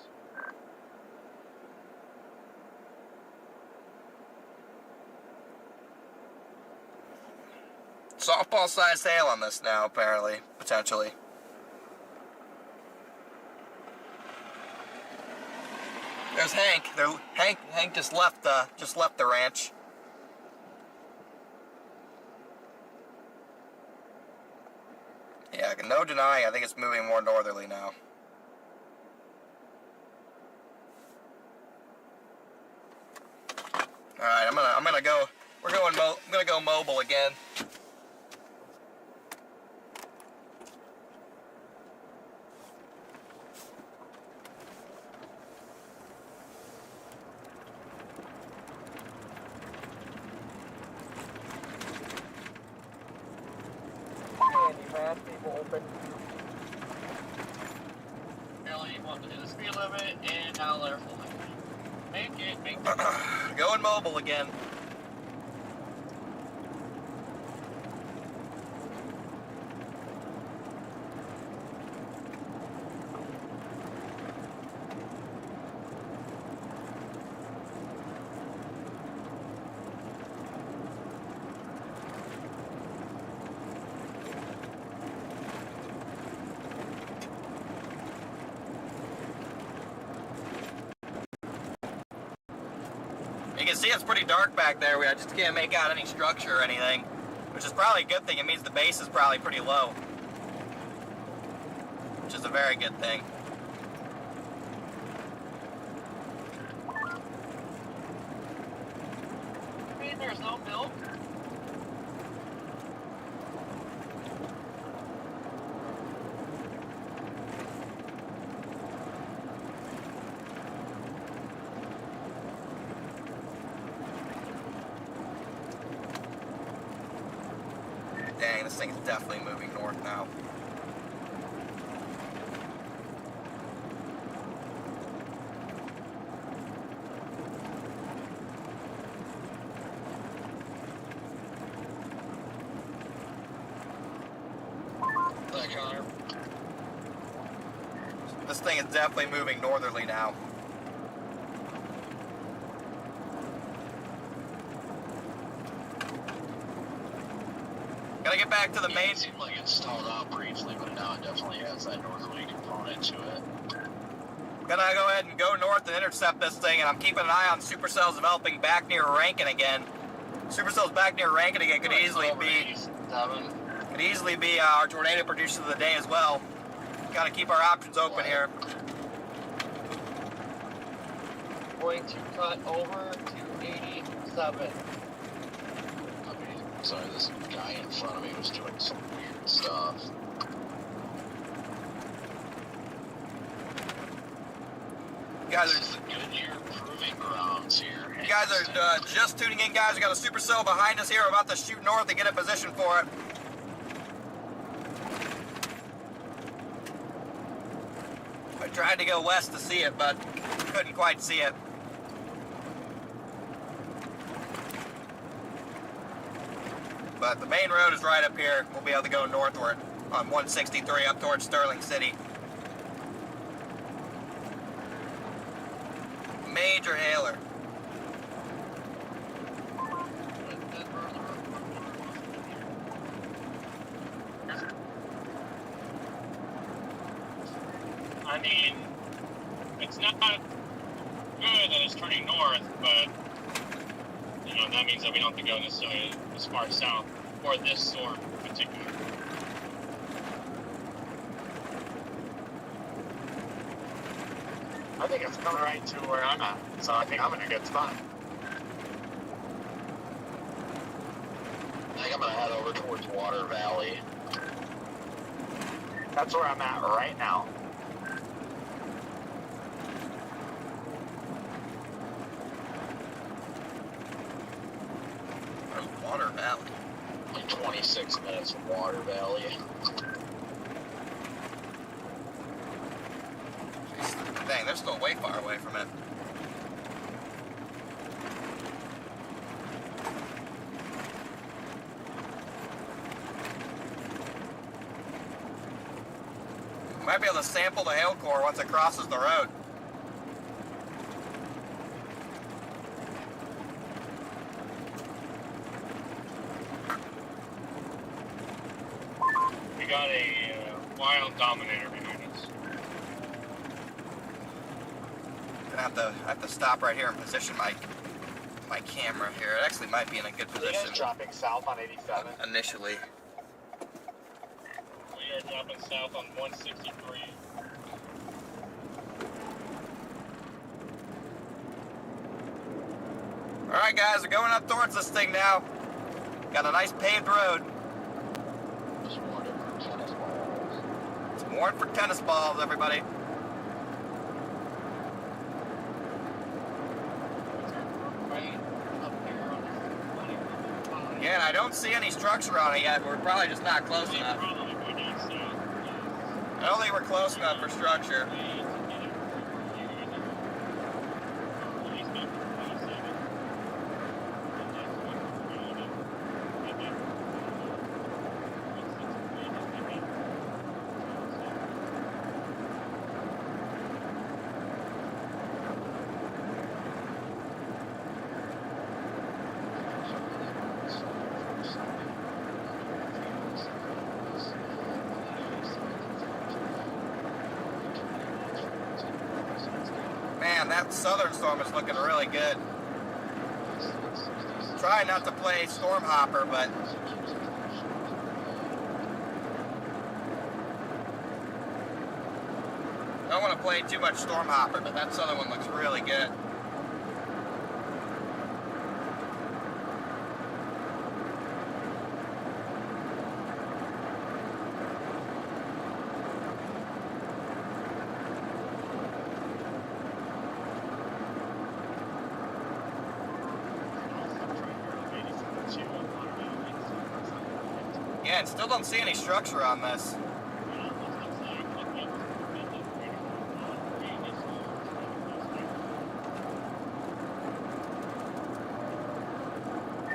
Softball-sized hail on this now, apparently, potentially. There's Hank. Hank just left the ranch. Yeah, no denying. I think it's moving more northerly now. All right, I'm gonna go. I'm gonna go mobile again. Speed limit and now let her full. Make it. Going mobile again. You can see it's pretty dark back there. I just can't make out any structure or anything, which is probably a good thing. It means the base is probably pretty low, which is a very good thing. I mean, there's no milk. Dang, this thing is definitely moving north now. That Connor. This thing is definitely moving northerly now. Gotta get back to the main. It seemed like it stalled out briefly, but now it definitely has that northerly component to it. Gonna go ahead and go north and intercept this thing, and I'm keeping an eye on supercells developing back near Rankin again. Supercells back near Rankin again could easily be our tornado producer of the day as well. Gotta keep our options open here. Going to cut over to 87. Sorry, this guy in front of me was doing some weird stuff. Guys This is a good year proving grounds here. You guys are just tuning in, guys. We got a supercell behind us here. We're about to shoot north and get in position for it. I tried to go west to see it, but couldn't quite see it. But the main road is right up here. We'll be able to go northward on 163 up towards Sterling City. major hailer. I mean, it's not good that it's turning north, but you know that means that we don't have to go necessarily as far south for this storm in particular. I think it's coming right to where I'm at, so I think I'm in a good spot. I think I'm gonna head over towards Water Valley. That's where I'm at right now. Water Valley. Like 26 minutes from Water Valley. Dang, they're still way far away from it. We might be able to sample the hail core once it crosses the road. We got a wild dominator behind us. I have to stop right here and position my camera here. It actually might be in a good You guys position dropping south on 87? initially. We are dropping south on 163. All right, guys, we're going up towards this thing now. Got a nice paved road. Just wanted for tennis balls. It's more for tennis balls, everybody. Again, I don't see any structure on it yet. We're probably just not close enough. I don't think we're close enough for structure. Man, that southern storm is looking really good. Try not to play storm hopper, but I don't want to play too much storm hopper, but that southern one looks really good. Yeah, and still don't see any structure on this.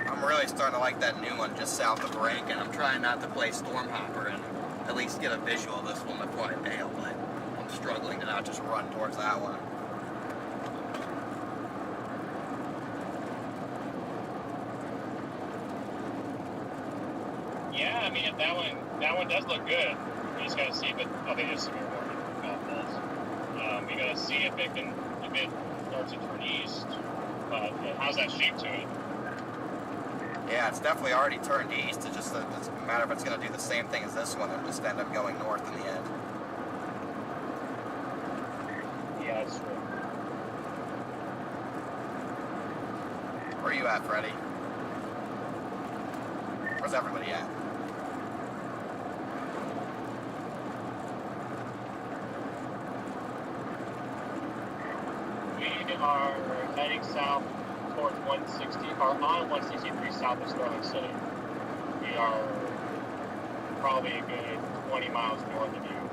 I'm really starting to like that new one just south of Rankin. I'm trying not to play storm hopper and at least get a visual of this one before I bail, but I'm struggling to not just run towards that one. Yeah, I mean, if that one does look good. We just gotta see if it. Oh, they just severe warning for golf balls. We gotta see if it starts to turn east. But it has that shape to it. Yeah, it's definitely already turned east. It's a matter of it's going to do the same thing as this one and just end up going north in the end. Yeah, that's true. Where are you at, Freddie? Where's everybody at? We are heading south towards 160, or on 163 south of Sterling City. We are probably a good 20 miles north of you.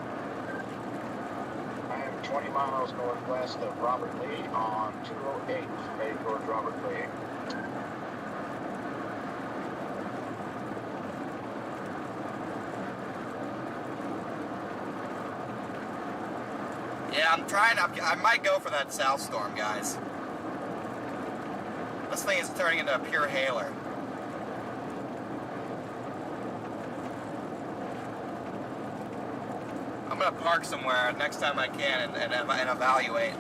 I am 20 miles northwest of Robert Lee on 208, heading towards Robert Lee. Yeah, I might go for that south storm, guys. This thing is turning into a pure hailer. I'm gonna park somewhere next time I can and evaluate.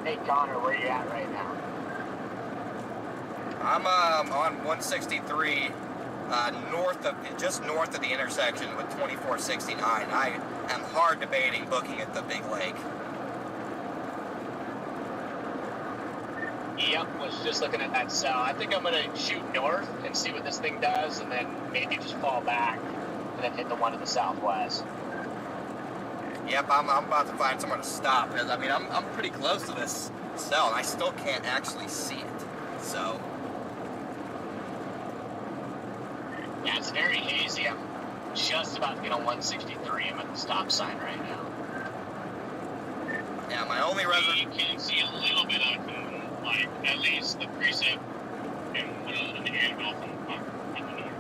Hey Connor, where you at right now? I'm on 163, just north of the intersection with 2469. I am hard debating booking at the Big Lake. Yep, was just looking at that cell. I think I'm gonna shoot north and see what this thing does, and then maybe just fall back and then hit the one to the southwest. Yep, I'm about to find somewhere to stop. Because, I mean, I'm pretty close to this cell, and I still can't actually see it. So, Yeah, it's very hazy. I'm just about to get on 163. I'm at the stop sign right now. yeah, my only reservation. You can see a little bit of, like, at least the precip and one of the anvil from the north.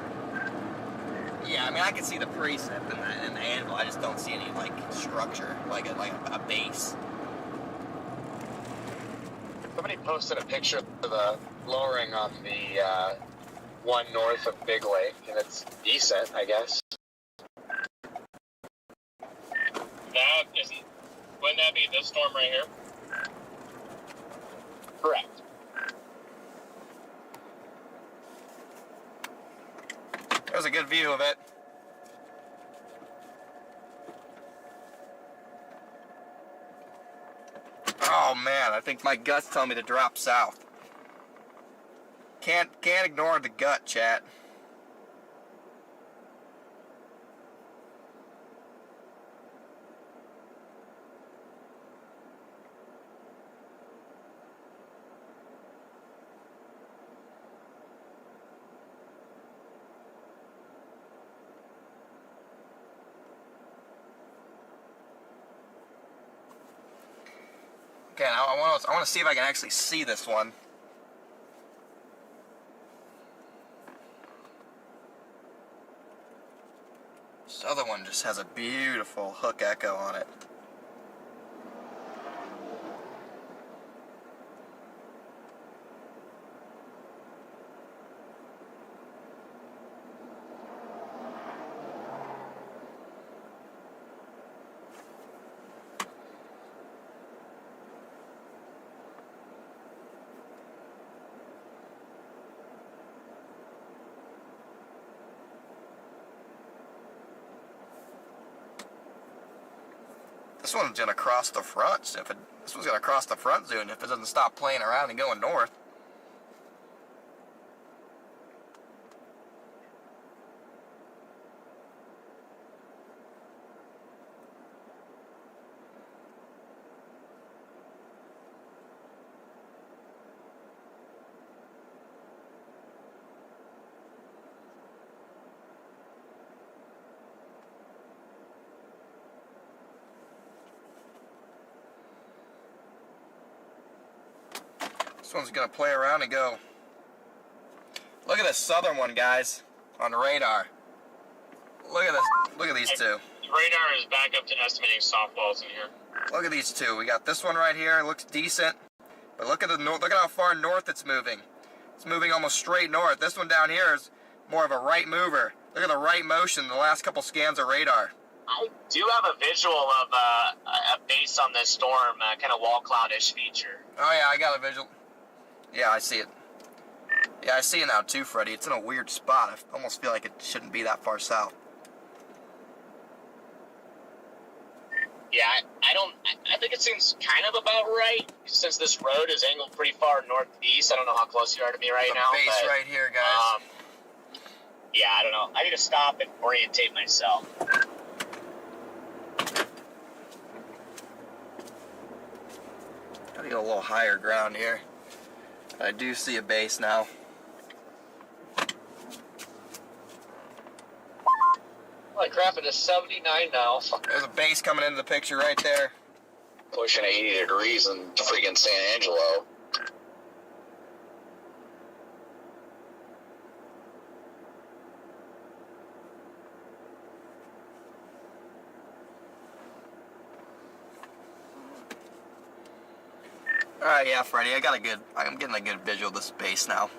Yeah, I mean, I can see the precip and the anvil. I just don't see any, like, structure, like a base. Somebody posted a picture of the lowering on the one north of Big Lake, and it's decent, I guess. That isn't. Wouldn't that be this storm right here? Correct. There's a good view of it. Oh man, I think my gut's telling me to drop south. Can't ignore the gut, chat. Okay, now I want to see if I can actually see this one. This other one just has a beautiful hook echo on it. This one's gonna cross the front. This one's gonna cross the front zone if it doesn't stop playing around and going north. This one's gonna play around and go. Look at this southern one, guys, on the radar. Look at this. Look at these two. The radar is back up to estimating softballs in here. Look at these two. We got this one right here. It looks decent, but look at the north. Look at how far north it's moving. It's moving almost straight north. This one down here is more of a right mover. Look at the right motion. The last couple scans of radar. I do have a visual of a base on this storm, kind of wall cloud-ish feature. Oh yeah, I got a visual. Yeah, I see it. Yeah, I see it now too, Freddie. It's in a weird spot. I almost feel like it shouldn't be that far south. Yeah, I think it seems kind of about right, since this road is angled pretty far northeast. I don't know how close you are to me right now. Base but, right here, guys. Yeah, I don't know. I need to stop and orientate myself. Gotta get a little higher ground here. I do see a base now. Holy crap, it is 79 now. There's a base coming into the picture right there. Pushing 80 degrees in freaking San Angelo. Alright, yeah, Freddy, I'm getting a good visual of the space now.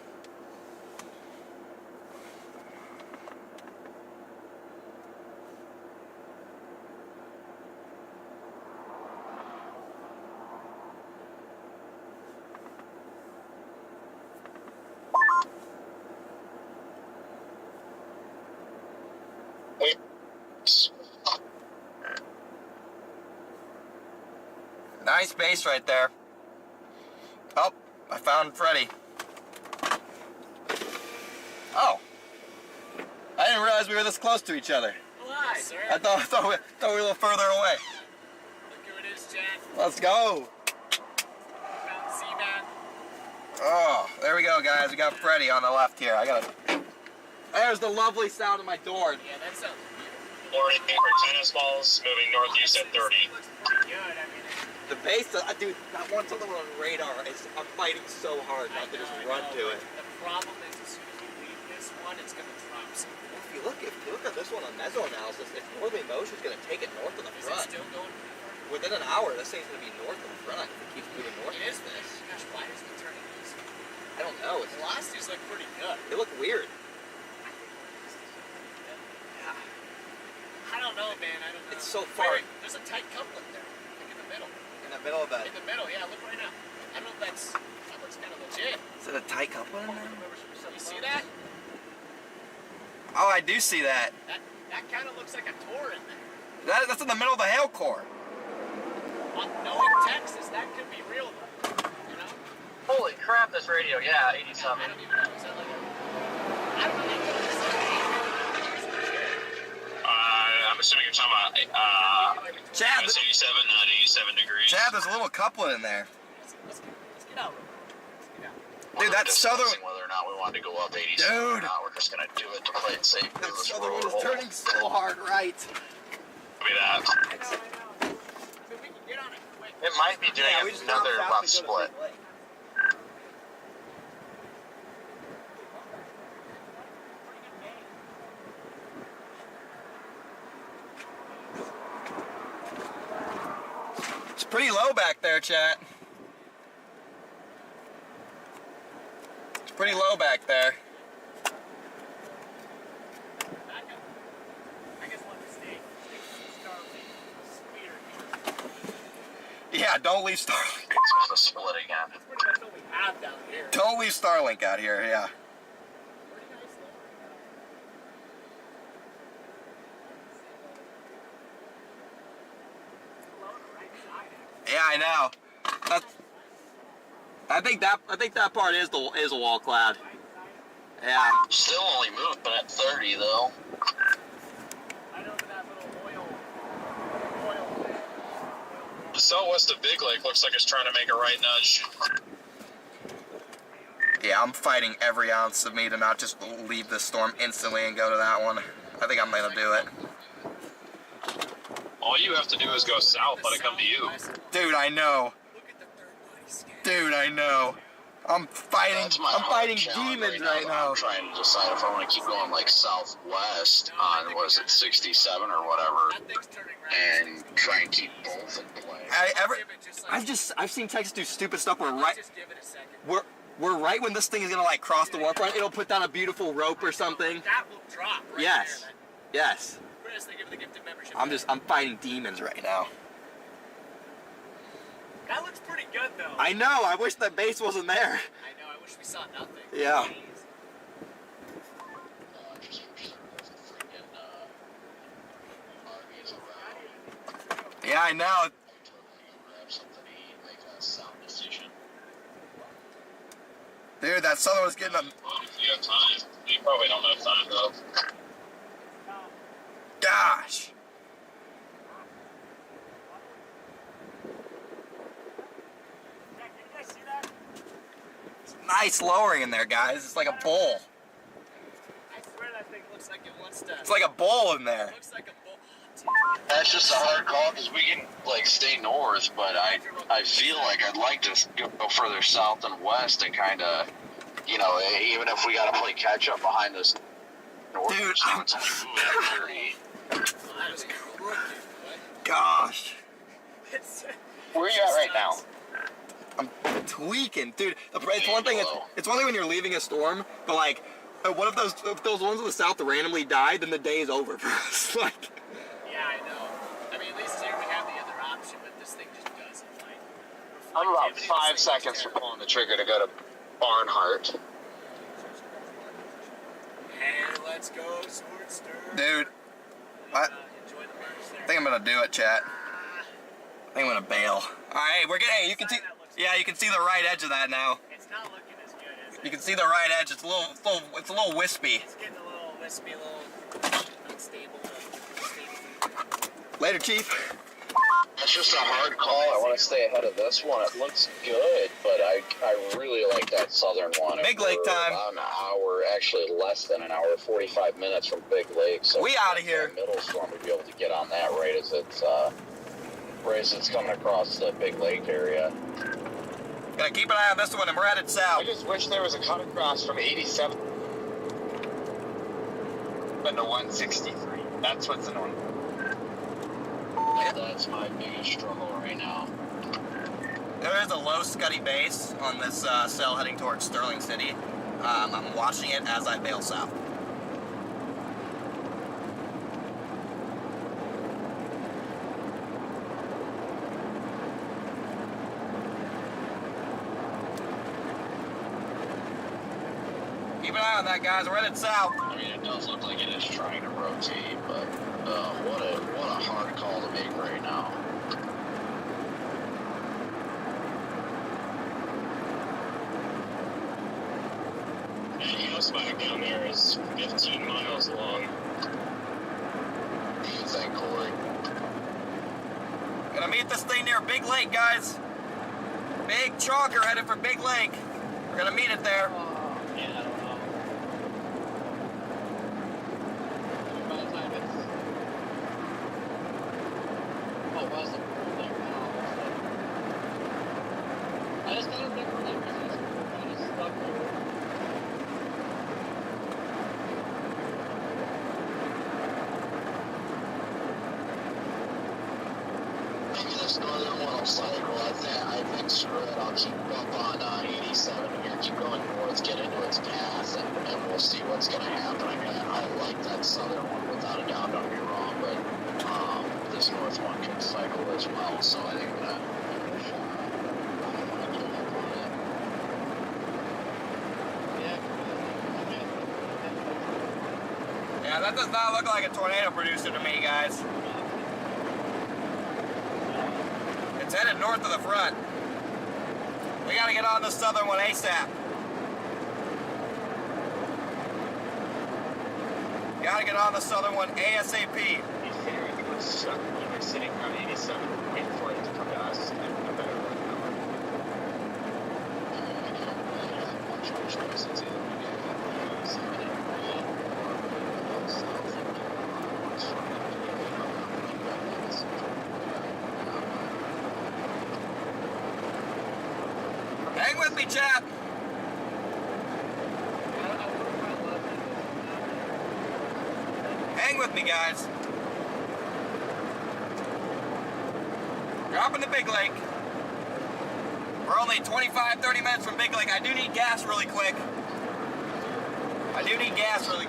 Nice base right there. Oh, I found Freddy. Oh. I didn't realize we were this close to each other. Hi, sir. I thought we were a little further away. Look who it is, Jack. Let's go. Found Seaman. Oh, there we go, guys. We got Freddy on the left here. There's the lovely sound of my door. Yeah, that sounds Morning for tennis balls, moving northeast at 30. looks pretty good. I mean, The base, dude, that one's on the radar. I'm fighting so hard not to just run to it. The problem is, as soon as you leave this one, it's going to drop some. If you look at this one on meso analysis, if northerly motion is going to take it north of the Is front. it still going? Within an hour, this thing's going to be north of the front. If it keeps moving north. It is this. Gosh, why is it turning east? I don't know. The velocities look pretty good. They look weird. I don't know, man. I don't know. It's so far. Wait, there's a tight couplet there, like in the middle. In the middle of that. In the middle, yeah. Look right now. I don't know if that looks kind of legit. Is it a tight coupling in there? You see that? Oh, I do see that. That kind of looks like a Tor in there. That's in the middle of the hail core. Knowing Texas, that could be real, though. You know? Holy crap, this radio. Yeah, 80 I something. don't even know. Is that like a... I don't know. I'm assuming you're talking about Chad, 87, not 87 degrees. Chad, there's a little coupling in there. Let's get out. Let's get out. Dude, that southern. Whether or not we wanted to go up 87 Dude. or not, we're just gonna do it to play it safe. That This southern road one is hole. turning so hard right. Look at that. I know. I mean, we can get on it quick. It might be doing we just another bounced left out to go to split. Big Lake. It's pretty low back there, chat. It's pretty low back there. I guess one mistake. Yeah, don't leave Starlink. It's a split again. That's pretty much what we have down here. Don't leave Starlink out here, yeah. Pretty nice Yeah, I know. I think that part is a wall cloud. Yeah. Still only moving at 30 though. I know that little oil thing. Southwest of Big Lake looks like it's trying to make a right nudge. Yeah, I'm fighting every ounce of me to not just leave this storm instantly and go to that one. I think I'm gonna do it. All you have to do is go south, let it come to you. Dude, I know. Look at the third body scan. Dude, I know. I'm fighting Hard fighting challenge demons right though. now. I'm trying to decide if I want to keep going like southwest on, what is it, 67 or whatever, That thing's turning right. and try and keep both in play. I've seen Texas do stupid stuff where right Just give it a second. we're right when this thing is gonna like cross the warp line, it'll put down a beautiful rope or something. That will drop right Yes. there. Yes. Chris, they give the gifted membership. I'm fighting demons right now. That looks pretty good, though. I know, I wish that base wasn't there. I know. I wish we saw nothing. Yeah. Jeez. Just for sure, the freaking armies around. Yeah, I know. I totally grab something to eat, make a sound decision. Dude, that southern was getting a If you have time, you probably don't have time though. gosh. Jack, did you guys see that? It's nice lowering in there, guys. It's like a bowl. I swear that thing looks like it wants to. It's like a bowl in there. It looks like a bull. That's just a hard call because we can like stay north, but I feel like I'd like to go further south and west and kind of, you know, even if we got to play catch up behind this north. Dude, it's only moving at 30. That was crooked, Gosh. but Where are you at right now? I'm tweaking, dude. It's one thing. It's one thing when you're leaving a storm, but like, what if those ones to the south randomly died? Then the day is over for us. Like. Yeah, I know. I mean, at least here we have the other option, but this thing just doesn't. Like, I'm about 5 seconds from pulling the trigger to go to Barnhart. And let's go, Swordster. Dude, what? Enjoy the merch there. I think I'm gonna do it, chat. I think I'm gonna bail. All right, we're getting. Hey, you can see. Yeah, you can see the right edge of that now. It's not looking as good, is it? You can see the right edge. It's a little wispy. It's getting a little wispy, a little unstable. Later, Chief. It's just a hard call. I want to stay ahead of this one. It looks good, but I really like that southern one. Big Lake time. About an hour, actually less than an hour, 45 minutes from Big Lake. So we out of here. Middle storm, we'd be able to get on that right as it's coming across the Big Lake area. Gotta keep an eye on this one, and we're headed south. I just wish there was a cut across from 87 to 163. That's what's annoying. That's my biggest struggle right now. There is a low Scuddy base on this cell heading towards Sterling City. I'm watching it as I bail south. Keep an eye on that, guys. We're headed south. I mean, it does look like it is trying to rotate, but what a hard call to make right now. The US back down there is 15 miles long. Thank Corey. Gonna meet this thing near Big Lake, guys. Big chalker headed for Big Lake. We're gonna meet it there. Yeah, I don't know. By the time it's... Oh, was it? I just got a big one. I just stuck there. Maybe this northern one will cycle. I think screw it. I'll keep up on 87 here, keep going north, get into its path, and we'll see what's going to happen. I mean, I like that southern one without a doubt, don't get me wrong, but this north one can cycle as well, so I think I'm going to give up on it. Yeah, that does not look like a tornado producer to me, guys. It's headed north of the front. We gotta get on the southern one ASAP. Gotta get on the southern one ASAP. You were sitting around 87 waiting for it to come to us. I better run over. I don't really have much choice. It's either we get 87 and or south and get Hang with me, chap. Hang with me, guys. Dropping to Big Lake. We're only 25, 30 minutes from Big Lake. I do need gas really quick.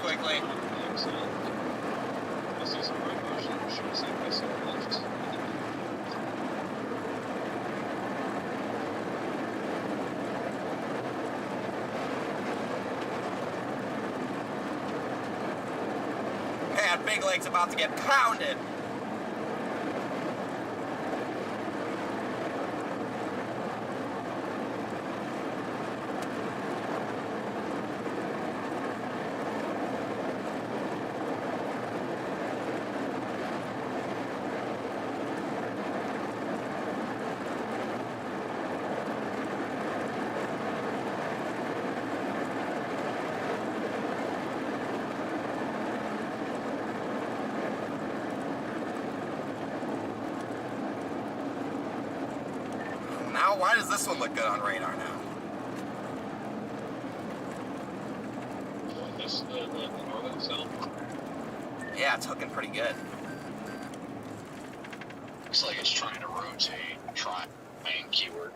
Quickly. This is a great version of should say myself left. Man, Big Lake's about to get pounded. Now, why does this one look good on radar now? This the northern cell. Yeah, it's hooking pretty good. Looks like it's trying to rotate. Try main keyword.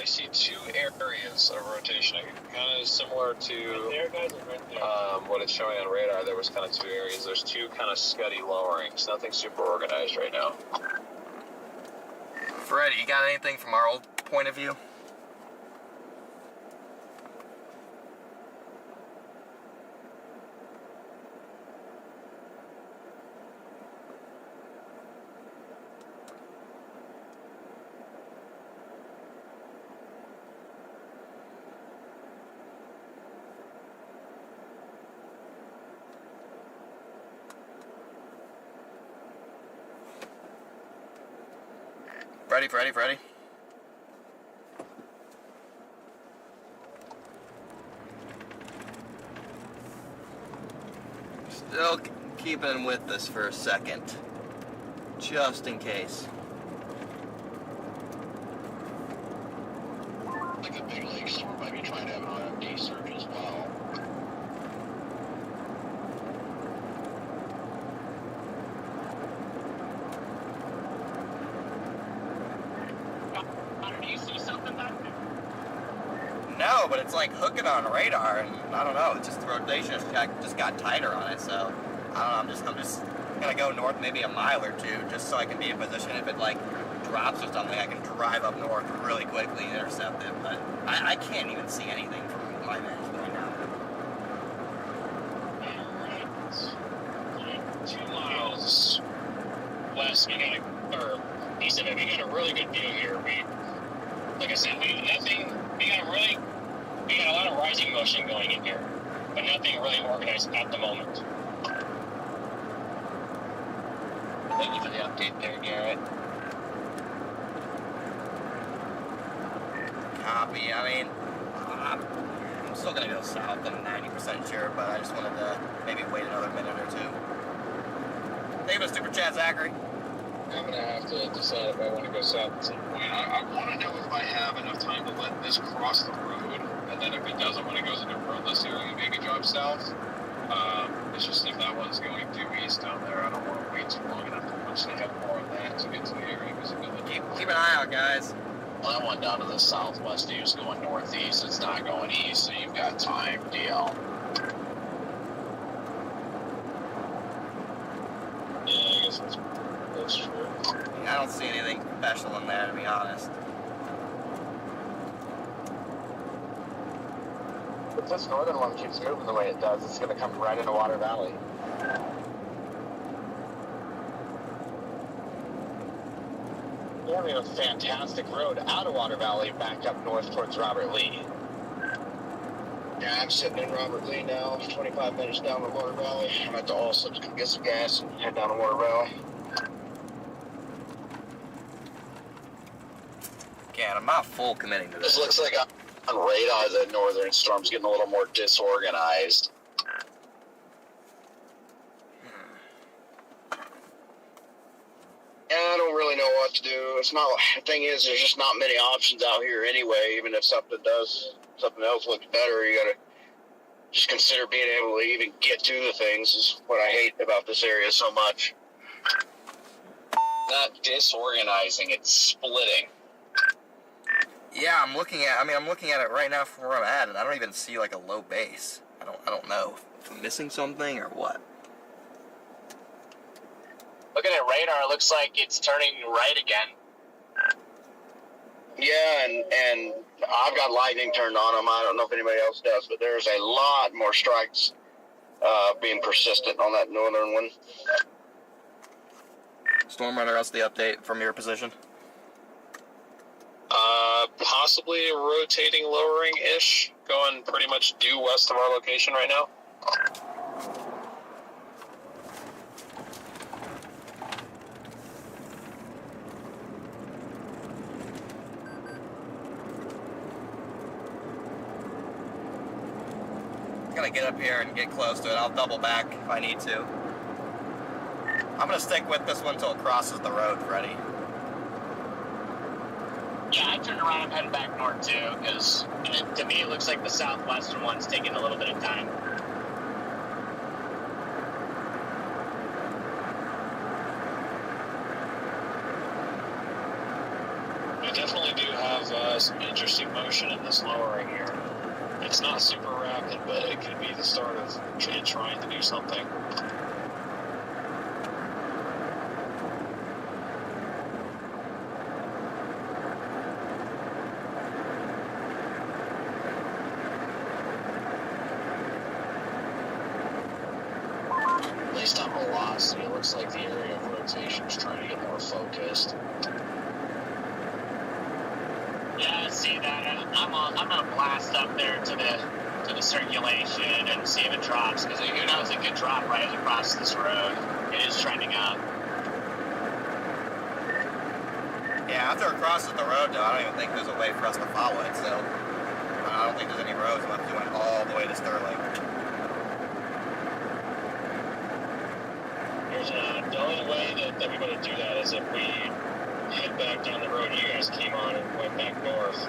I see two areas of rotationing, kind of similar to There, guys, and right there. what it's showing on radar. There was kind of two areas. There's two kind of scuddy lowerings. Nothing super organized right now. Freddie, you got anything from our old point of view? Freddie. Still keeping with this for a second, just in case. Like a big lake storm might be trying to have an IMD surge as well. Do you see something back there? No, but it's like hooking on radar, and I don't know. It's just the rotation just got tighter on it. So I don't know. I'm just gonna go north, maybe a mile or two, just so I can be in position. If it like drops or something, I can drive up north really quickly and intercept it. But I can't even see anything from my vantage point now. Alright. 2 miles west, we got east of it, we got a really good view here. Like I said, we got a lot of rising motion going in here, but nothing really organized at the moment. Thank you for the update there, Garrett. Copy. I mean, I'm still gonna go south. I'm 90% sure, but I just wanted to maybe wait another minute or two. Thank you for the super chat, Zachary. I'm gonna have to decide if I want to go south at some point. I want to know if I have enough time to let this cross the road, and then if it doesn't, when it goes into a roadless area, maybe drive south. It's just if that one's going due east down there, I don't want to wait too long enough to once they have more of that to get to the area visibility. Keep an eye out, guys. Well, that one down to the southwest is going northeast. It's not going east, so you've got time, DL. Yeah, I guess that's true. I don't see anything special in there, to be honest. If this northern one keeps moving the way it does, it's going to come right into Water Valley. Yeah, we have a fantastic road out of Water Valley back up north towards Robert Lee. Yeah, I'm sitting in Robert Lee now, 25 minutes down to Water Valley. I'm at the all slips, gonna get some gas and head down to Water Valley. Again, I'm not full committing to This this. looks like on radar the northern storm's getting a little more disorganized. Yeah, I don't really know what to do. It's not. The thing is, there's just not many options out here anyway. Even if something else looks better, you gotta just consider being able to even get to the things. Is what I hate about this area so much. Not disorganizing, it's splitting. Yeah, I'm looking at it right now from where I'm at, and I don't even see like a low base. I don't know if I'm missing something or what. Looking at radar, it looks like it's turning right again. Yeah, and I've got lightning turned on them. I don't know if anybody else does, but there's a lot more strikes being persistent on that northern one. Storm Runner, what's the update from your position? Possibly rotating lowering-ish, going pretty much due west of our location right now. I'm gonna get up here and get close to it. I'll double back if I need to. I'm gonna stick with this one until it crosses the road, Freddie. Yeah, I turned around, I'm heading back north too, because to me it looks like the southwestern one's taking a little bit of time. I definitely do have some interesting motion in this lowering here. It's not super rapid, but it could be the start of it trying to do something. At least on velocity, it looks like the area of rotation is trying to get more focused. Yeah, I see that. I'm gonna blast up there to the circulation and see if it drops, because who knows, it could drop right across this road. It is trending up. Yeah, after it crosses the road, though, I don't even think there's a way for us to follow it, so I don't think there's any roads unless we went all the way to Sterling. The only way that we're going to do that is if we head back down the road you guys came on and went back north.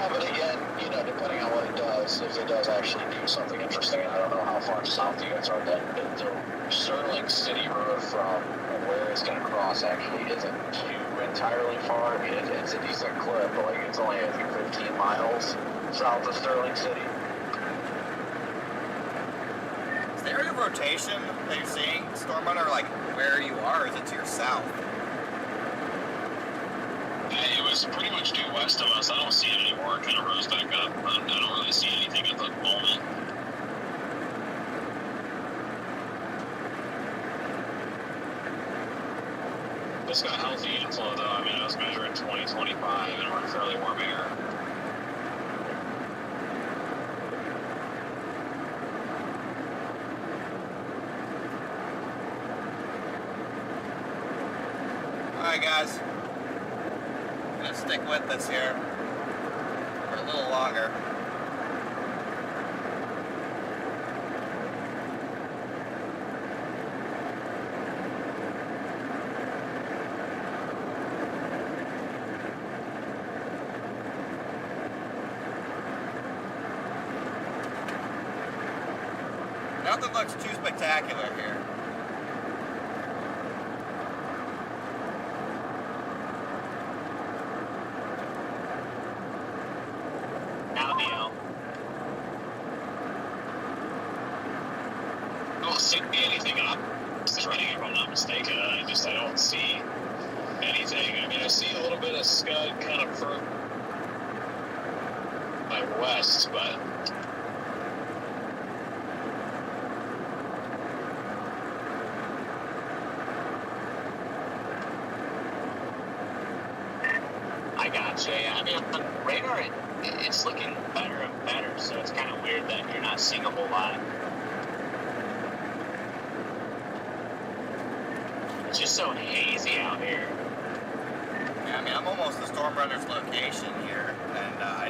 But again, you know, depending on what it does, if it does actually do something interesting, I don't know how far south you guys are. The Sterling City road from where it's going to cross actually isn't too entirely far. I mean, it's a decent clip, but like it's only, I think, 15 miles south of Sterling City. Is the area of rotation that you're seeing, Stormrunner, like where you are, or is it to your south? It was pretty much due west of us. I don't see it anymore. It kind of rose back up. I don't really see anything at the moment. It's got healthy inflow, though. I mean, I was measuring 20, 25, and we're in fairly warm air. Alright, guys. I'm gonna stick with this here for a little longer. Nothing looks too spectacular here. Albion. I don't see anything up. It's running, if I'm not mistaken. I don't see anything. I mean, I see a little bit of scud kind of further by west, but I gotcha. Yeah, I mean, on radar, it's looking better and better, so it's kind of weird that you're not seeing a whole lot. It's just so hazy out here. Yeah, I mean, I'm almost the Stormrunner's location here, and I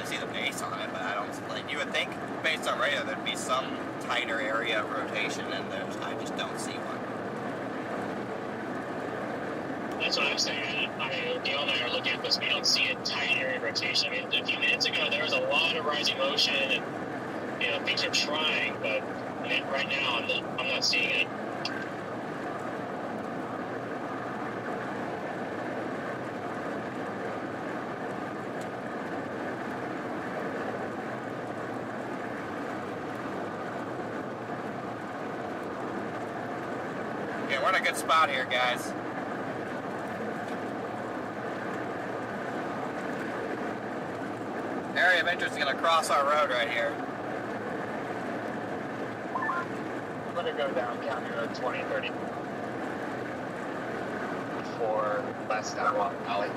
see the base on it, but I don't, like, you would think, based on radar, there'd be some tighter area of rotation, and I just don't see one. that's what I'm saying. I mean, Neil and I are looking at this. We don't see a tight area of rotation. I mean, a few minutes ago, there was a lot of rising motion, and, you know, things are trying, but right now, I'm not seeing it. Okay, we're in a good spot here, guys. Area of interest is going to cross our road right here. I'm going to go down County Road 2030 for west down Long Valley.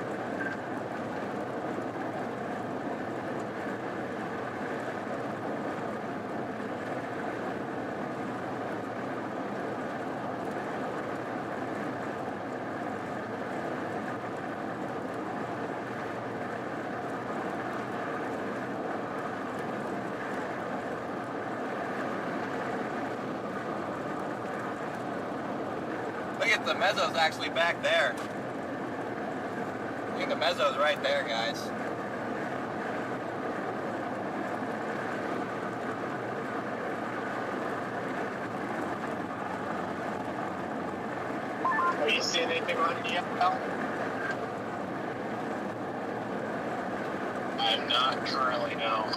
Look at the mezzo's actually back there. I think the mezzo's right there, guys. Are you seeing anything on EFL? I'm not currently, no.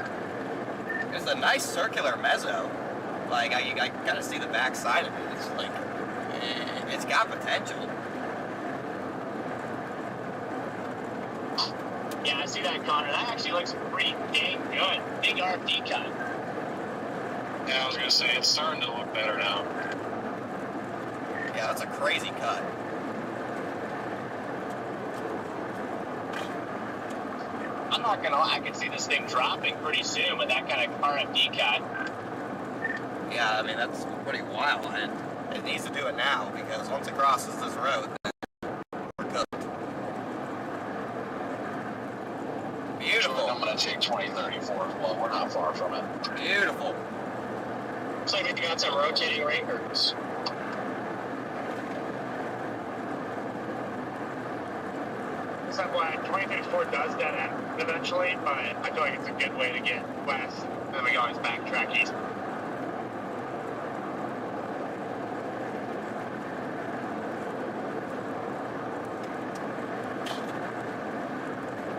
It's a nice circular mezzo. Like, I gotta see the back side of it. It's like, it's got potential. Yeah, I see that, Connor. That actually looks pretty dang good. Big RFD cut. Yeah, I was gonna say it's starting to look better now. Yeah, that's a crazy cut. I'm not gonna lie, I can see this thing dropping pretty soon with that kind of RFD cut. Yeah, I mean, that's pretty wild. And it needs to do it now, because once it crosses this road, then we're cooked. Beautiful. I'm gonna take 2034 as well. We're not far from it. Beautiful. Looks like they got some rotating rankers. So what 2034 does dead end eventually, but I feel like it's a good way to get west, and then we can always backtrack east.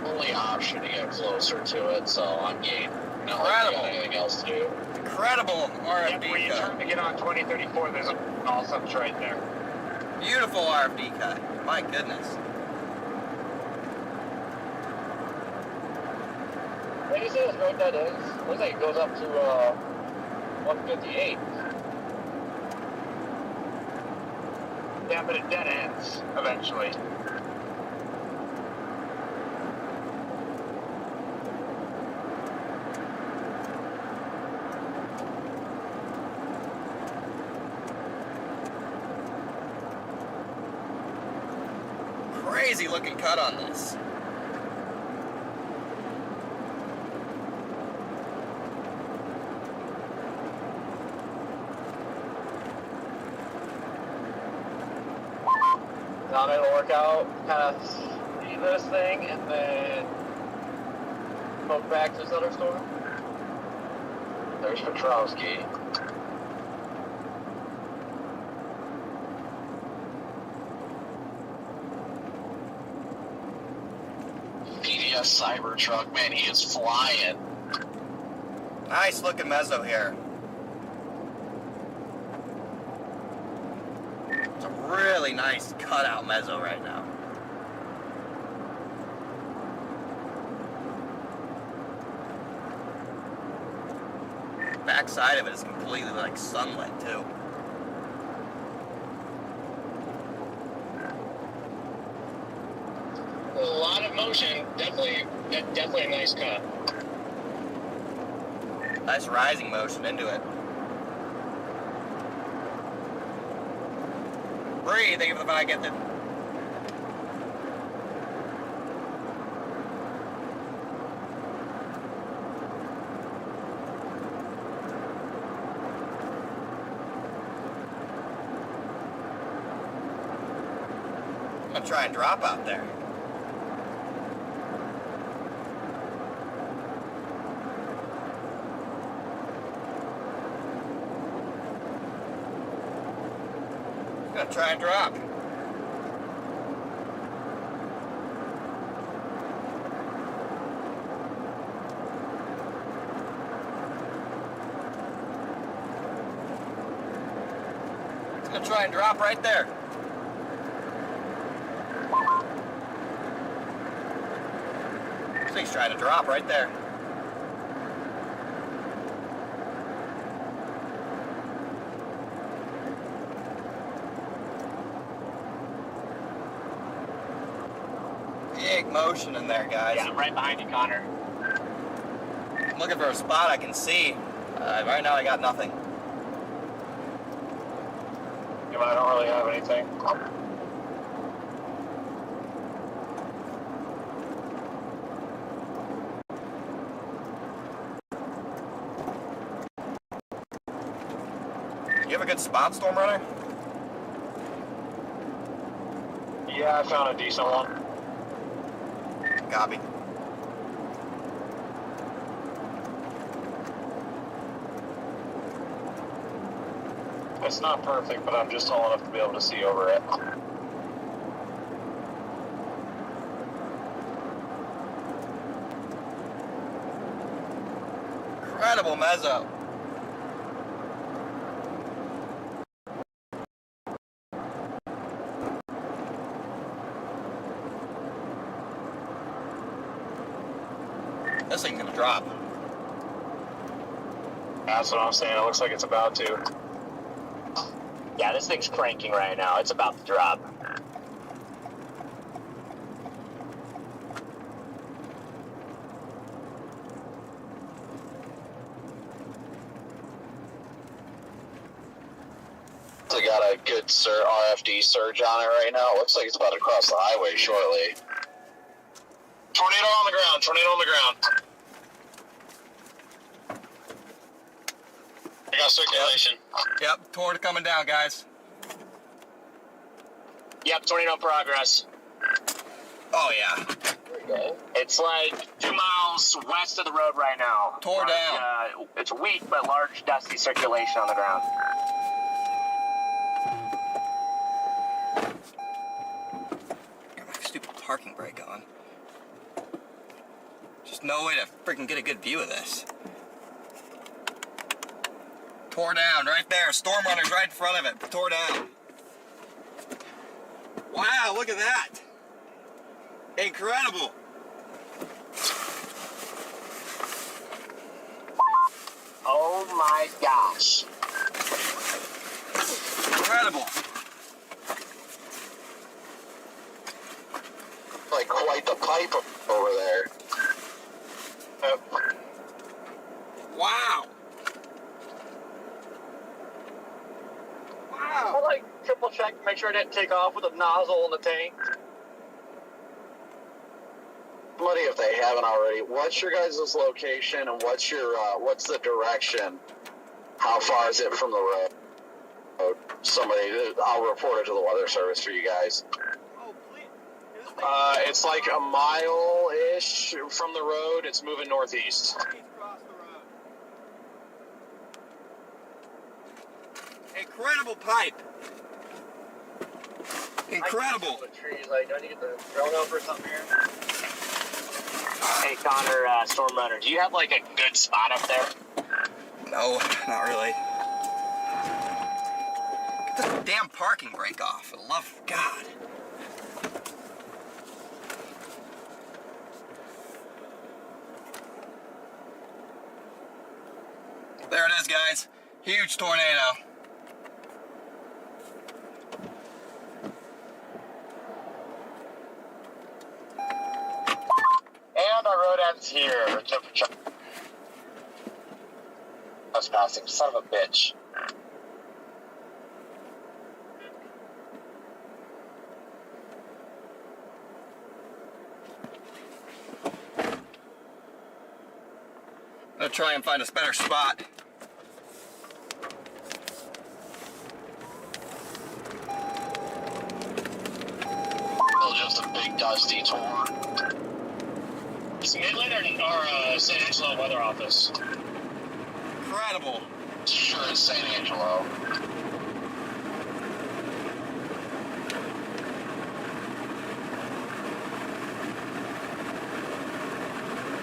Only option to get closer to it, so I'm game. Not like I Incredible. got anything else to do. Incredible Yep, RFD when you cut. turn to get on 2034, there's all subs right there. Beautiful RFD cut. My goodness. Where do you say this road dead ends? Looks like it goes up to 158. Yeah, but it dead ends eventually. Crazy looking cut on this. Now it'll work out, kind of see this thing, and then poke back to this other storm. There's Petrowski. PDS Cybertruck, man, he is flying. Nice looking mezzo here. It's a really nice cutout mezzo right now. Back side of it is completely like sunlit too. A lot of motion, definitely a nice cut. Nice rising motion into it. Breathe, even if I get the... I'm gonna try and drop out there. Gonna try and drop. Gonna try and drop right there. So he's trying to drop right there. Big motion in there, guys. Yeah, I'm right behind you, Connor. I'm looking for a spot I can see. Right now I got nothing. Yeah, but I don't really have anything. You have a good spot, Storm Runner? Yeah, I found a decent one. Copy. It's not perfect, but I'm just tall enough to be able to see over it. Incredible mezzo. This thing's gonna drop. That's what I'm saying. It looks like it's about to. Yeah, this thing's cranking right now. It's about to drop. They got a good RFD surge on it right now. It looks like it's about to cross the highway shortly. Tornado on the ground. Tornado on the ground. I got circulation. Yep, tornado coming down, guys. Yep, tornado progress. Oh yeah. It's like 2 miles west of the road right now. Tore down. It's weak, but large, dusty circulation on the ground. Got my stupid parking brake on. Just no way to freaking get a good view of this. Tore down right there. Storm runner's right in front of it. Tore down. Wow, look at that. Incredible. Oh my gosh. Incredible. Like quite the pipe over there. Wow. I like triple check to make sure I didn't take off with a nozzle in the tank. Somebody, if they haven't already, what's your guys' location and what's the direction? How far is it from the road? Somebody, I'll report it to the weather service for you guys. Oh, please. It's like a mile-ish from the road. It's moving northeast. Please cross the road. Incredible pipe. Incredible. Trees, like, do I need to get the drone over or something here? Hey, Connor, Storm Runner, do you have like a good spot up there? No, not really. Get this damn parking brake off, for the love of God. There it is, guys. Huge tornado. And our road ends here. Temperature. I was passing. Son of a bitch. I'm gonna try and find a better spot. Still just a big dusty tour. Is Midland or San Angelo weather office? Incredible. Sure, it's San Angelo.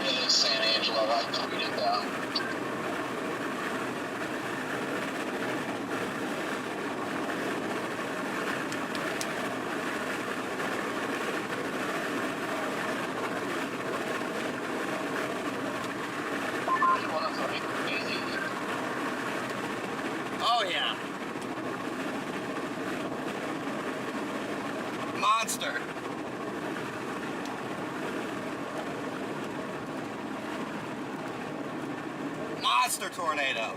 It is San Angelo. I tweeted that. Oh yeah. Monster. Monster tornado.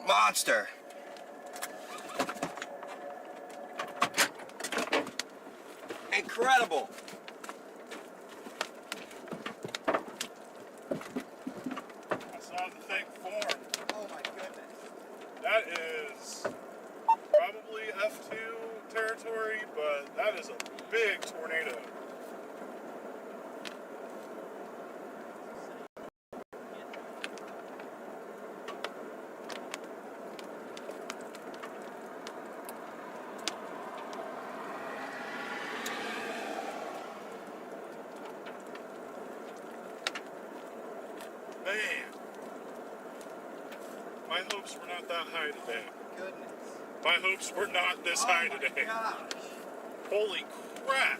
Monster. Incredible. I saw the thing form. Oh my goodness. That is scary, but that is a big tornado. Man, my hopes were not that high today. Goodness. My hopes were not this high today. Gosh. Holy crap!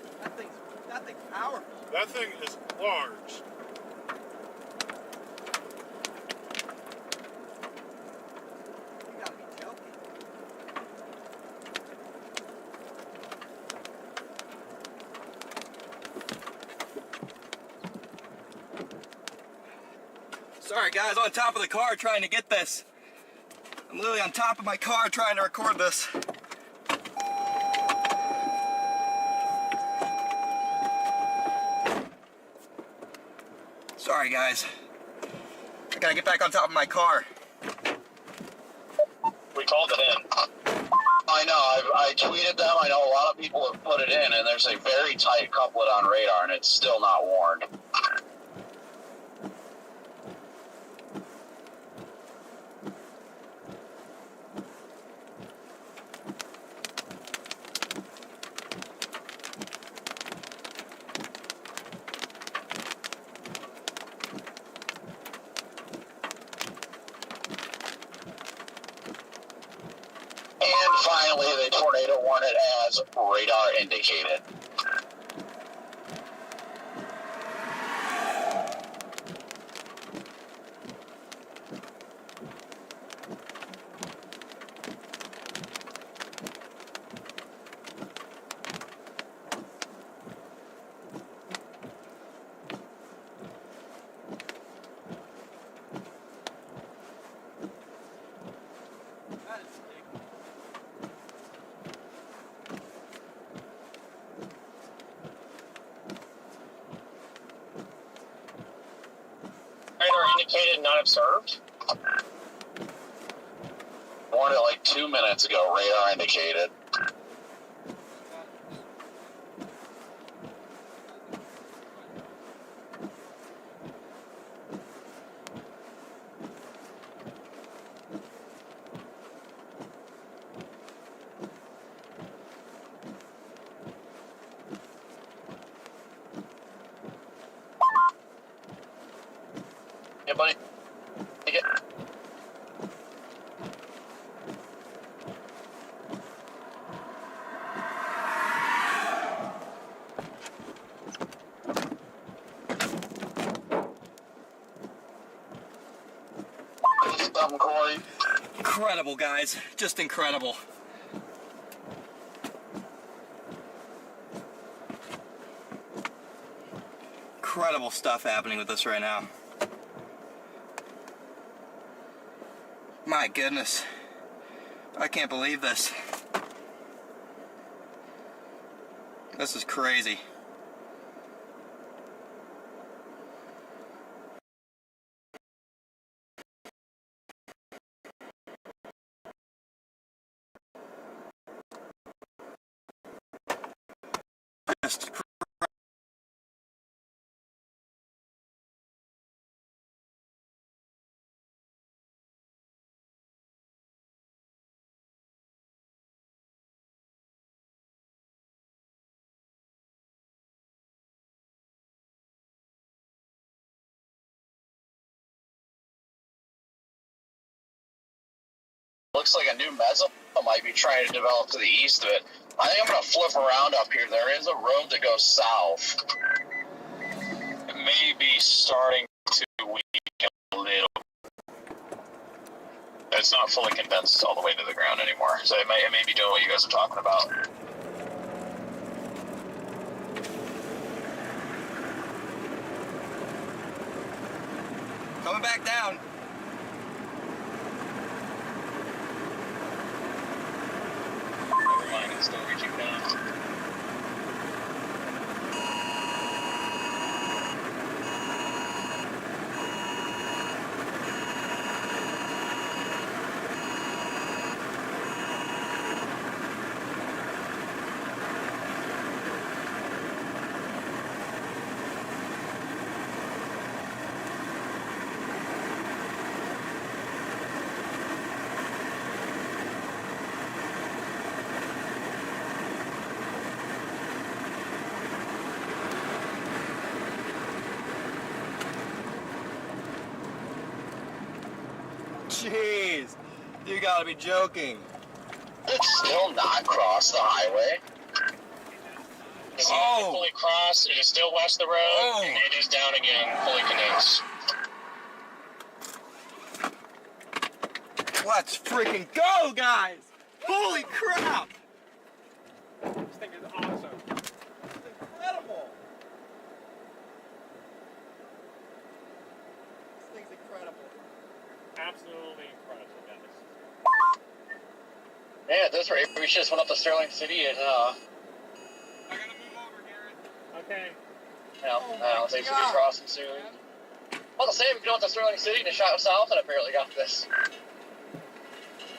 That thing's powerful. That thing is large. You gotta be joking. Sorry guys, on top of the car trying to get this. I'm literally on top of my car trying to record this. Sorry guys. I gotta get back on top of my car. We called it in. I know. I tweeted them. I know a lot of people have put it in, and there's a very tight couplet on radar, and it's still not warned. And finally, the tornado warned it as radar indicated. That is sick. Radar indicated, not observed. Warned it like 2 minutes ago, radar indicated. Yeah, buddy. Yeah. Something, Corey. Incredible guys, just incredible. Incredible stuff happening with this right now. My goodness. I can't believe this. This is crazy. Just Looks like a new meso might be trying to develop to the east of it. I think I'm going to flip around up here. There is a road that goes south. It may be starting to weaken a little. It's not fully condensed all the way to the ground anymore. So it may be doing what you guys are talking about. coming back down. Never mind, it's still reaching down. Jeez. You gotta be joking. It's still not crossed the highway. It's not fully crossed. It is still west of the road, and it is down again, fully condensed. Let's freaking go, guys! Holy crap! This thing is awesome. It's incredible. This thing's incredible. Absolutely incredible, guys. Yeah, at this rate, we just went up to Sterling City and, I gotta move over, Garrett. Okay. I'll take some crossing soon. Well, the same, we go up to Sterling City and shot south and apparently got this.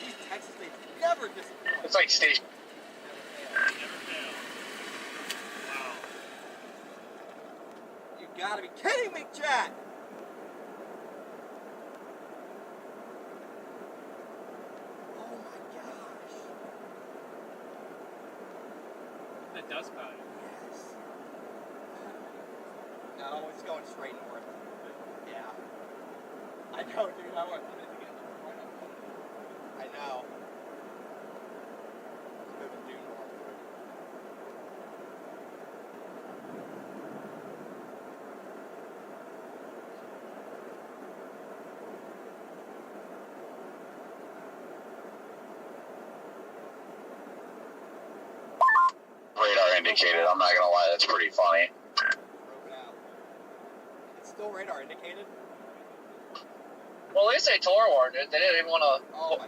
These Texas states never disappoint. It's like station. Never fail. Wow. You gotta be kidding me, chat! Oh my gosh. The dust cloud. Yes. No, it's going straight north. Yeah. I know, dude. I want to get I know. It's moving due north. Radar indicated, I'm not gonna lie, that's pretty funny. Broken out. It's still radar indicated? Well, they say Tor warned it. They didn't even want to warn I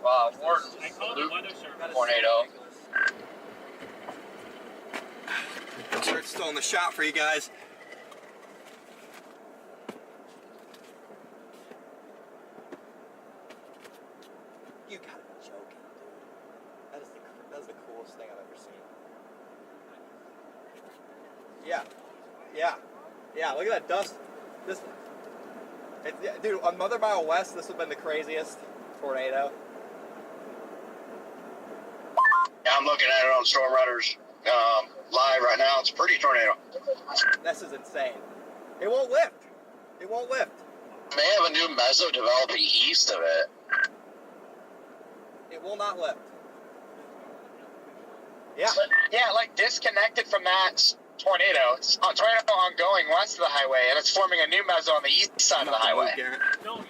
called the weather service. tornado. I'm sure it's still in the shot for you guys. You gotta be joking, dude. That is the coolest thing I've ever seen. Yeah. Yeah. Yeah, look at that dust. Dude, on Mother Mile West, this would have been the craziest tornado. Yeah, I'm looking at it on Storm Runners live right now. It's a pretty tornado. This is insane. It won't lift. It won't lift. May have a new meso developing east of it. It will not lift. Yeah. Yeah, like disconnected from that tornado. It's a tornado ongoing west of the highway, and it's forming a new meso on the east side of the highway. Garrett. No, you're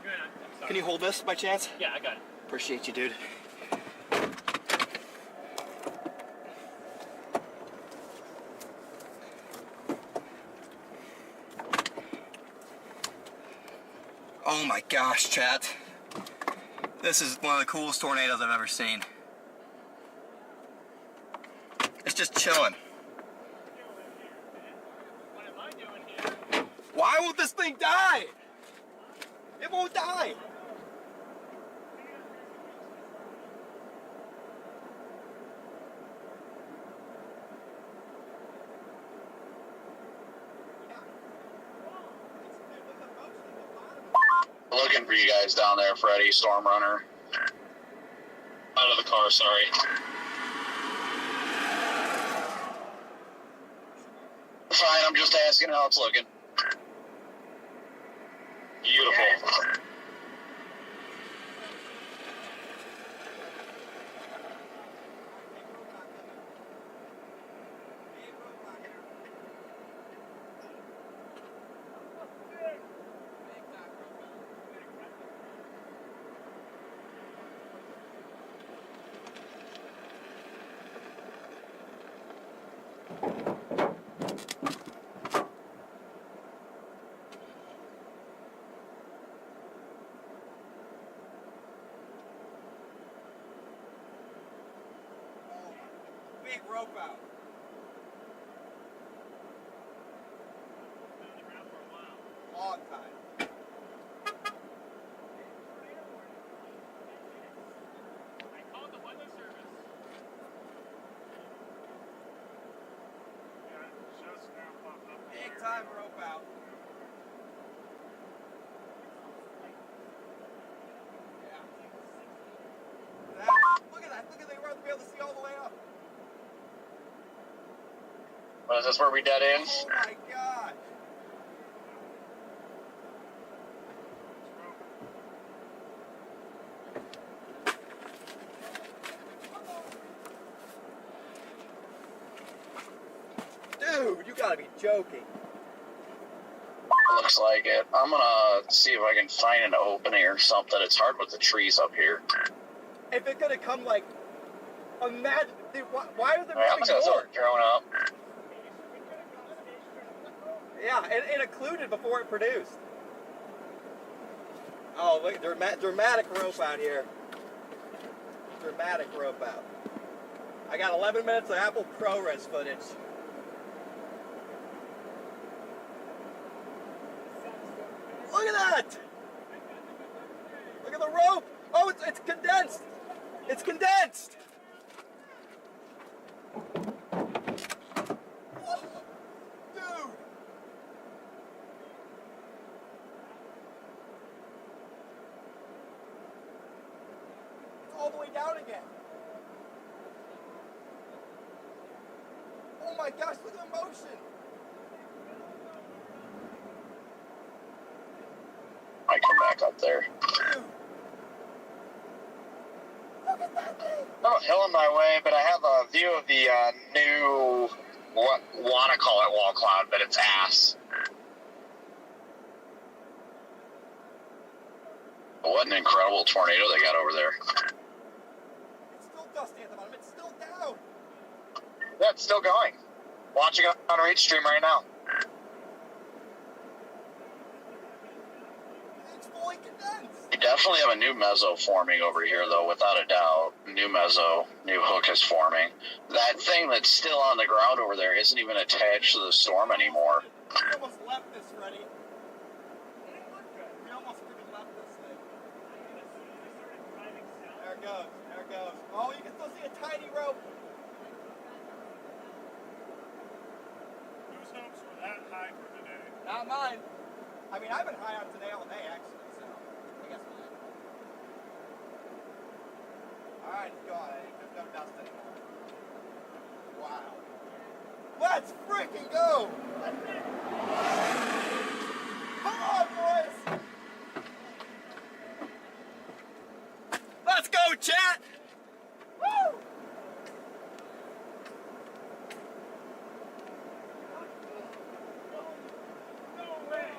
good. I'm sorry. Can you hold this by chance? Yeah, I got it. Appreciate you, dude. Oh my gosh, chat. This is one of the coolest tornadoes I've ever seen. It's just chilling. What am I doing here? Why won't this thing die? It won't die. Looking for you guys down there, Freddy, Storm Runner. Out of the car, sorry. Fine, I'm just asking how it's looking. Beautiful. Big rope out. Long time. I called the weather service. Big time rope out. Yeah. Look at that. Look at they were to be able to see all the way up. What is this, where we dead end? Oh my god. Dude, you gotta be joking. Looks like it. I'm gonna see if I can find an opening or something. It's hard with the trees up here. If it's gonna come like, imagine, dude, why are they I'm moving gonna more? start growing up. Yeah, it occluded before it produced. Oh, look, dramatic rope out here. Dramatic rope out. I got 11 minutes of Apple ProRes footage. Look at that! Look at the rope! Oh, it's condensed! It's condensed! Dude! It's all the way down again. Oh my gosh, look at the motion! I come back up there. Dude! Look at that thing! No hill in my way, but I have a view of the new, what want to call it wall cloud, but it's ass. What an incredible tornado they got over there. It's still dusty at the bottom. It's still down. Yeah, it's still going. Watching it on Reach Stream right now. It's fully condensed. You definitely have a new mezzo forming over here, though, without a doubt. New mezzo, new hook is forming. That thing that's still on the ground over there isn't even attached to the storm anymore. We almost left this, Freddie. We almost freaking left this thing. There it goes. There it goes. Oh, you can still see a tiny rope. Whose hopes were that high for today? Not mine. I mean, I've been high on today all day, actually, so I guess mine. All right, it's gone. There's no dust anymore. Wow. Let's freaking go! Come on, boys! Let's go, chat! Woo! No way!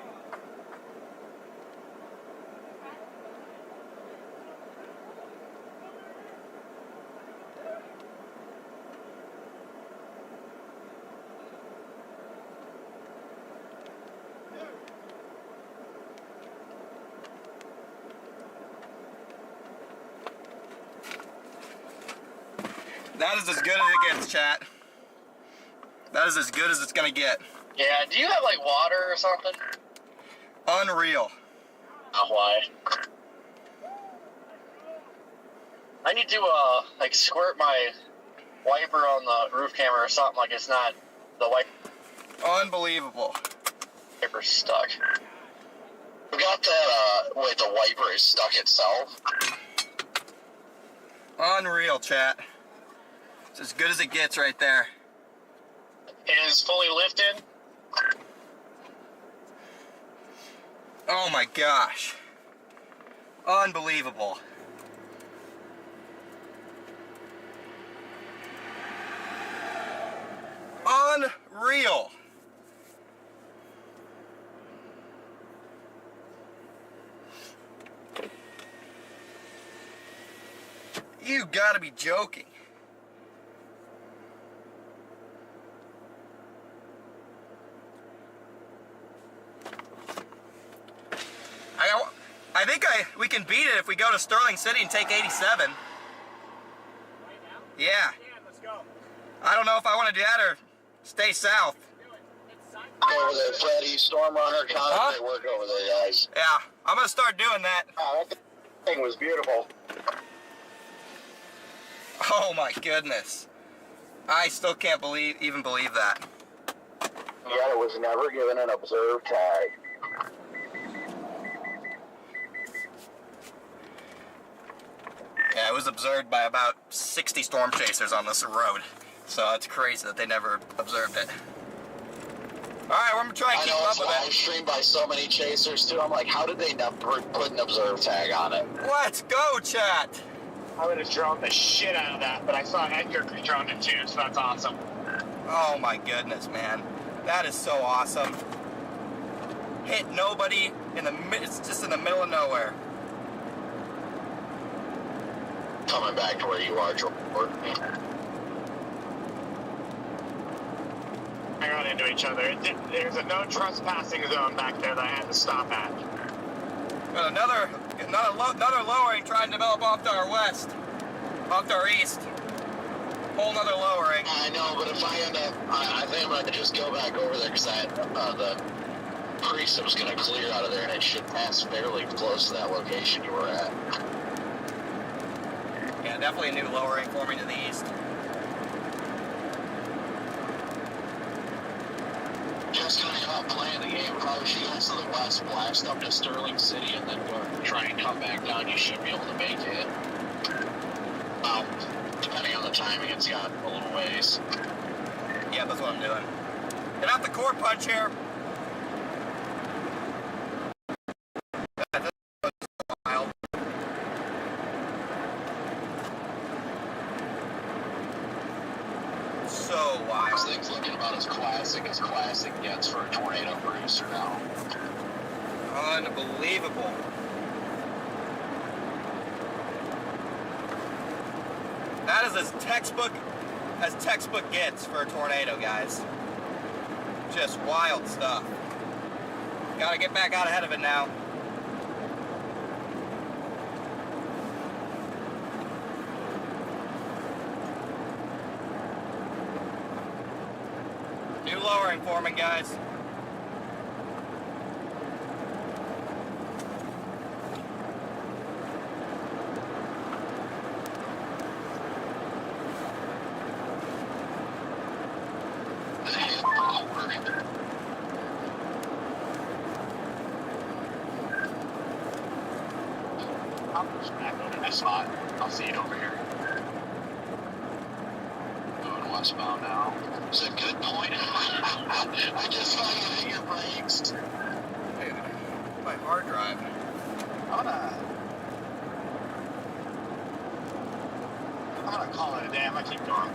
That is as good as it gets, chat. That is as good as it's gonna get. Yeah, do you have, like, water or something? Unreal. Why? I need to, like, squirt my wiper on the roof camera or something, like it's not the Unbelievable. wiper stuck. We got that, wait, the wiper is stuck itself? Unreal, chat. It's as good as it gets right there. It is fully lifted. Oh my gosh. Unbelievable. Unreal. You gotta be joking. I think we can beat it if we go to Sterling City and take 87. Right now? Yeah. Yeah, let's go. I don't know if I want to do that or stay south. Do it. It's Sunday. Over there, Freddie, Storm Runner, Huh? they work over there, guys. Yeah, I'm going to start doing that. Oh, that thing was beautiful. Oh my goodness. I still can't even believe that. Yet it was never given an observed tag. Yeah, it was observed by about 60 storm chasers on this road. So it's crazy that they never observed it. Alright, we're going to try and I keep know up it's with live it. streamed by so many chasers too. I'm like, how did they never put an observed tag on it? Let's go, chat. I would have drawn the shit out of that, but I saw Edgar droned it too, so that's awesome. Oh my goodness, man. That is so awesome. Hit nobody in the it's just in the middle of nowhere. Coming back to where you are, Jordan. I ran into each other. There's a no trespassing zone back there that I had to stop at. But another lowering trying to develop off to our west, off to our east. Whole nother lowering. I know, but if I end up, I think I'm going to just go back over there because the Priestup's going to clear out of there and it should pass fairly close to that location you were at. Yeah, definitely a new lowering forming to the east. Just going to up playing the game, probably should go to the west, blast up to Sterling City, and then go try and come back down. You should be able to make it. Depending on the timing, it's got a little ways. Yeah, that's what I'm doing. Get out the core punch here. Wild. So wild. This thing's looking about as classic gets for a tornado producer now. Unbelievable. That is as textbook gets for a tornado, guys. Just wild stuff. Gotta get back out ahead of it now. New lowering forming, guys. I saw it. I'll see it over here. Moving westbound now. It's a good point. I just saw you hit your brakes. Dude, my hard drive. I'm gonna call it a day. I'm gonna keep going.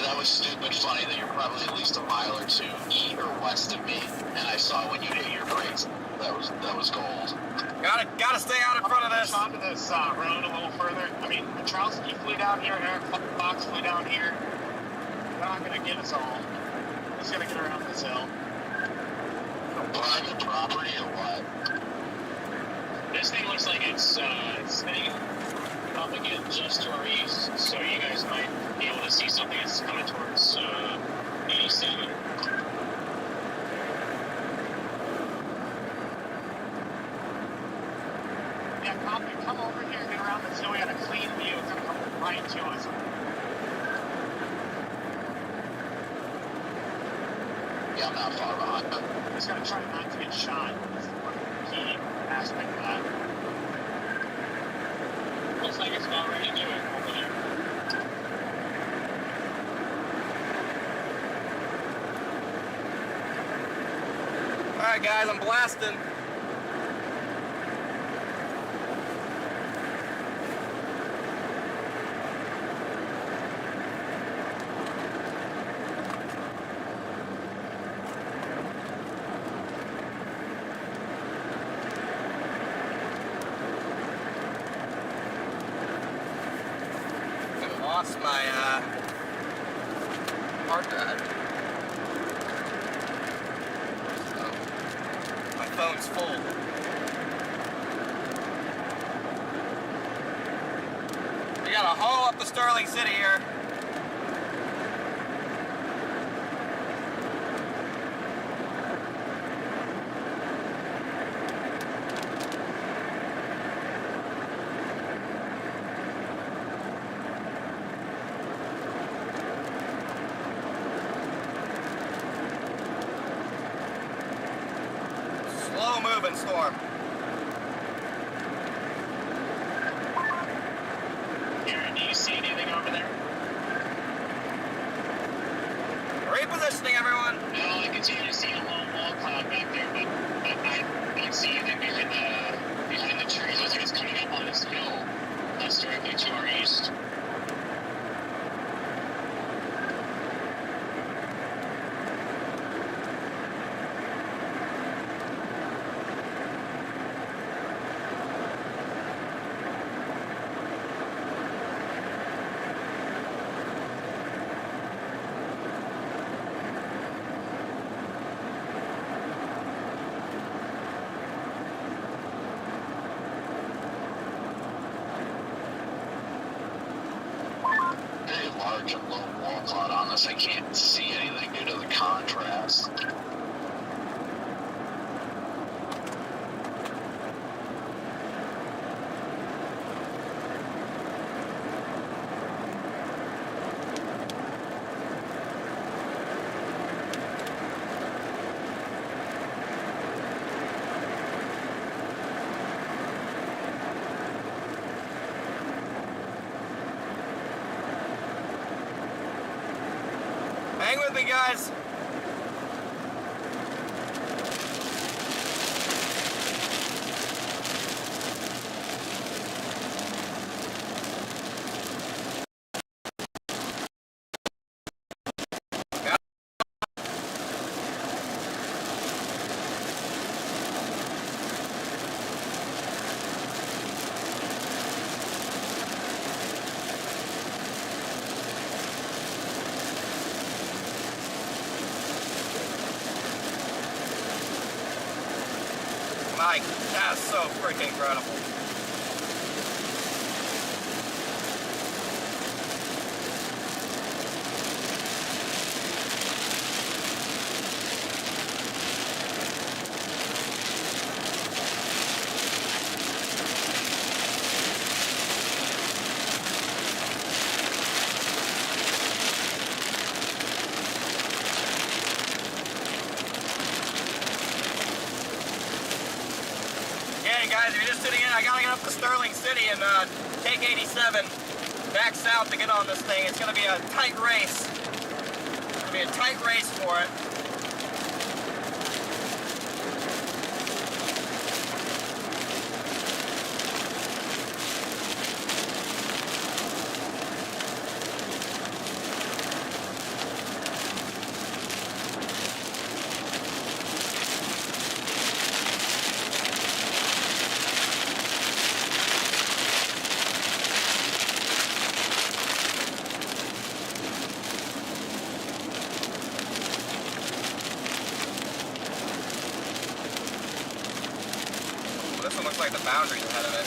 That was stupid funny that you're probably at least a mile or two east or west of me, and I saw when you hit your brakes. That was gold. Gotta stay out in front of this. Onto this road a little further. I mean, Petrowski flew down here, Eric Fox flew down here. They're not gonna get us all. He's gonna get around this hill. Private property or what? This thing looks like it's sitting up again just to our east, so you guys might be able to see something that's coming towards 87. Yeah, copy. Come over here and get around this hill. We got a clean view. It's gonna come right to us. Yeah, I'm not far behind. Just gotta try not to get shot. That's the key aspect of that. Looks like it's about ready to do it over there. Alright guys, I'm blasting. Lost my hard drive. So, my phone's full. We gotta haul up the Sterling City here. Slow moving storm. Aaron, do you see anything over there? Repositioning, everyone. No, I continue to see a low wall cloud back there, but I don't see anything behind the trees. Looks like it's coming up on us. such a low wall cloud on this, I can't see anything due to the contrast. Hang with me, guys. Mike, that's so freaking incredible. Guys, if you're just sitting in, I gotta get up to Sterling City and take 87 back south to get on this thing. It's gonna be a tight race. It's gonna be a tight race for it. This one looks like the boundary's ahead of it.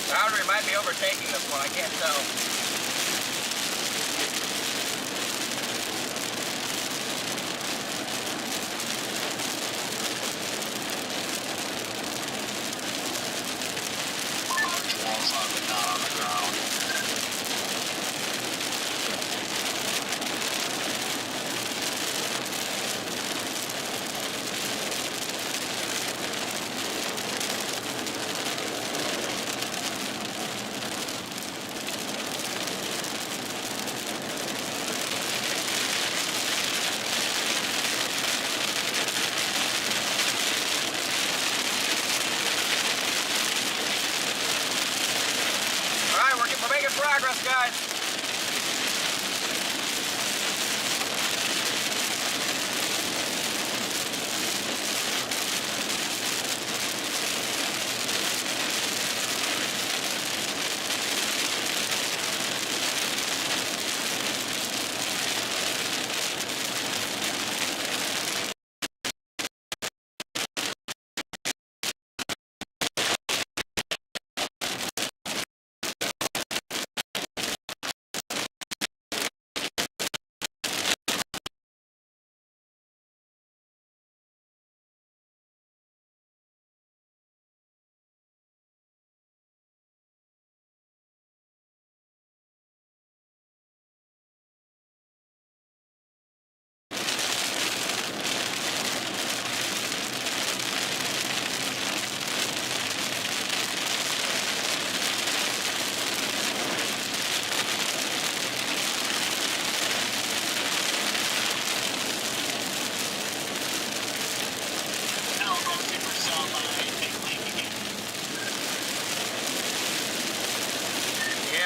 Boundary might be overtaking this one, I can't tell. Progress, guys.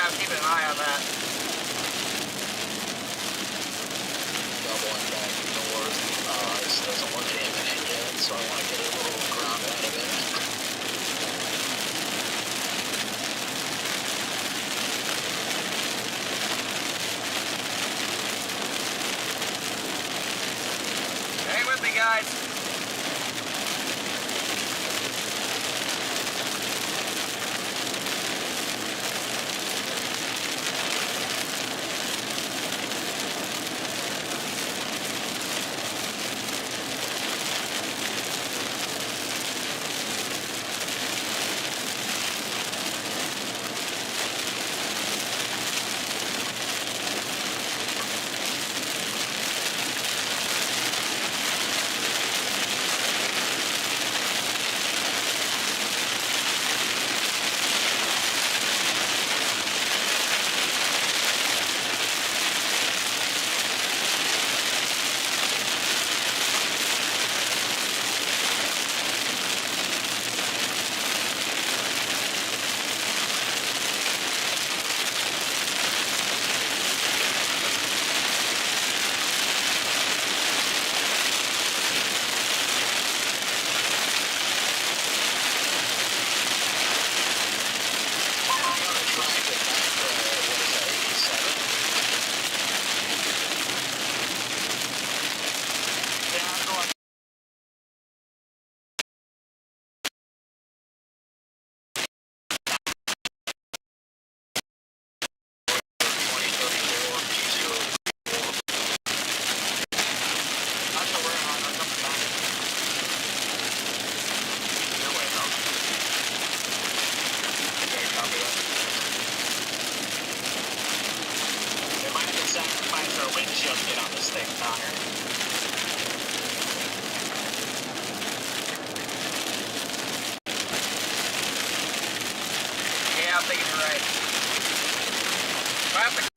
I'm keeping an eye on that. Double and back north. This doesn't look imminent yet. so I want to get a little ground out of it. Hang with me, guys. We might have to sacrifice our windshield to get on this thing, Connor. Yeah, I'm thinking you're right. If I have to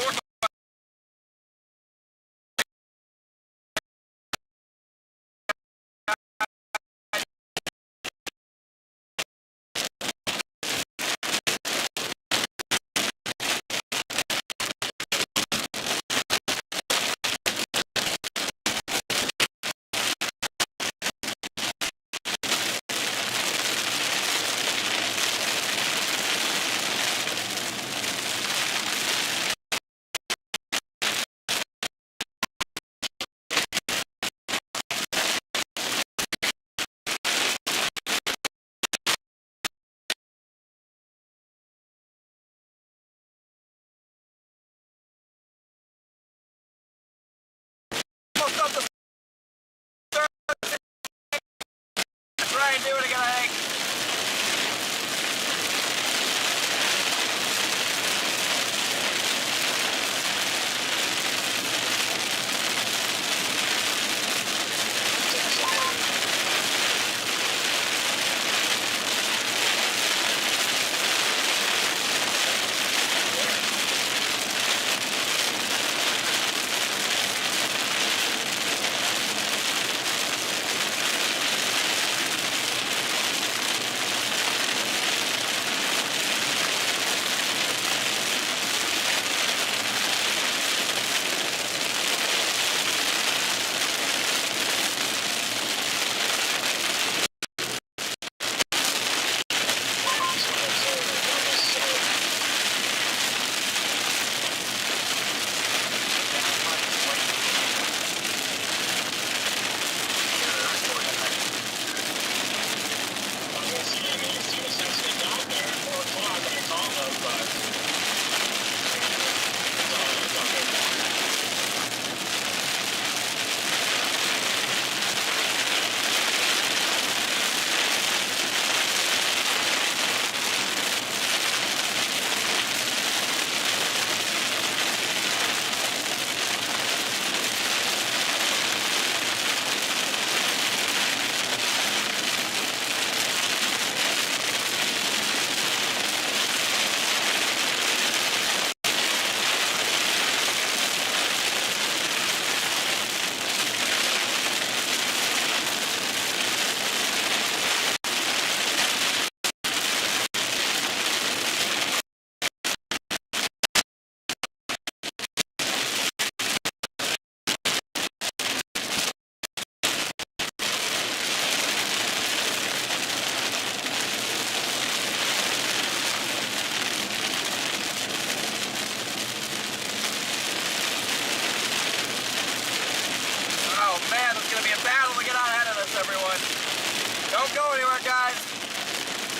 guys.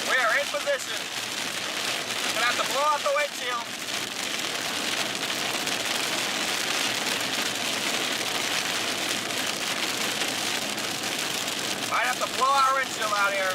We are in position. Gonna have to blow out the windshield. Might have to blow our windshield out here.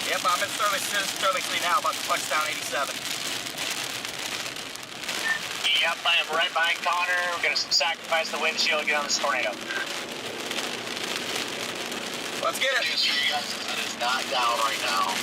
Yep, I'm in Sterling City now, about to punch down 87. Yep, I am right behind Connor. We're going to sacrifice the windshield, get on this tornado. Let's get it. Just for you guys, that is not down right now.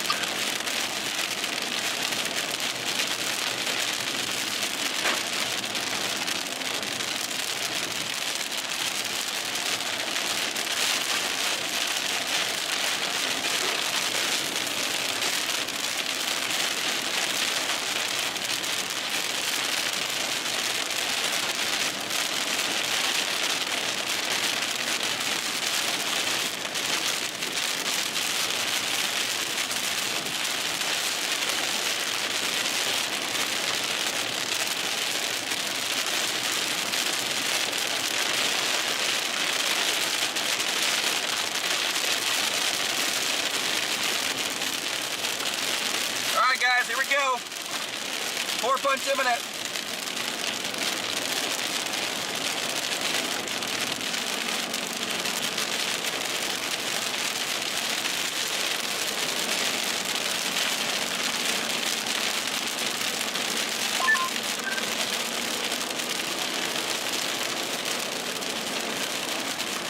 Here we go. 4 punch imminent.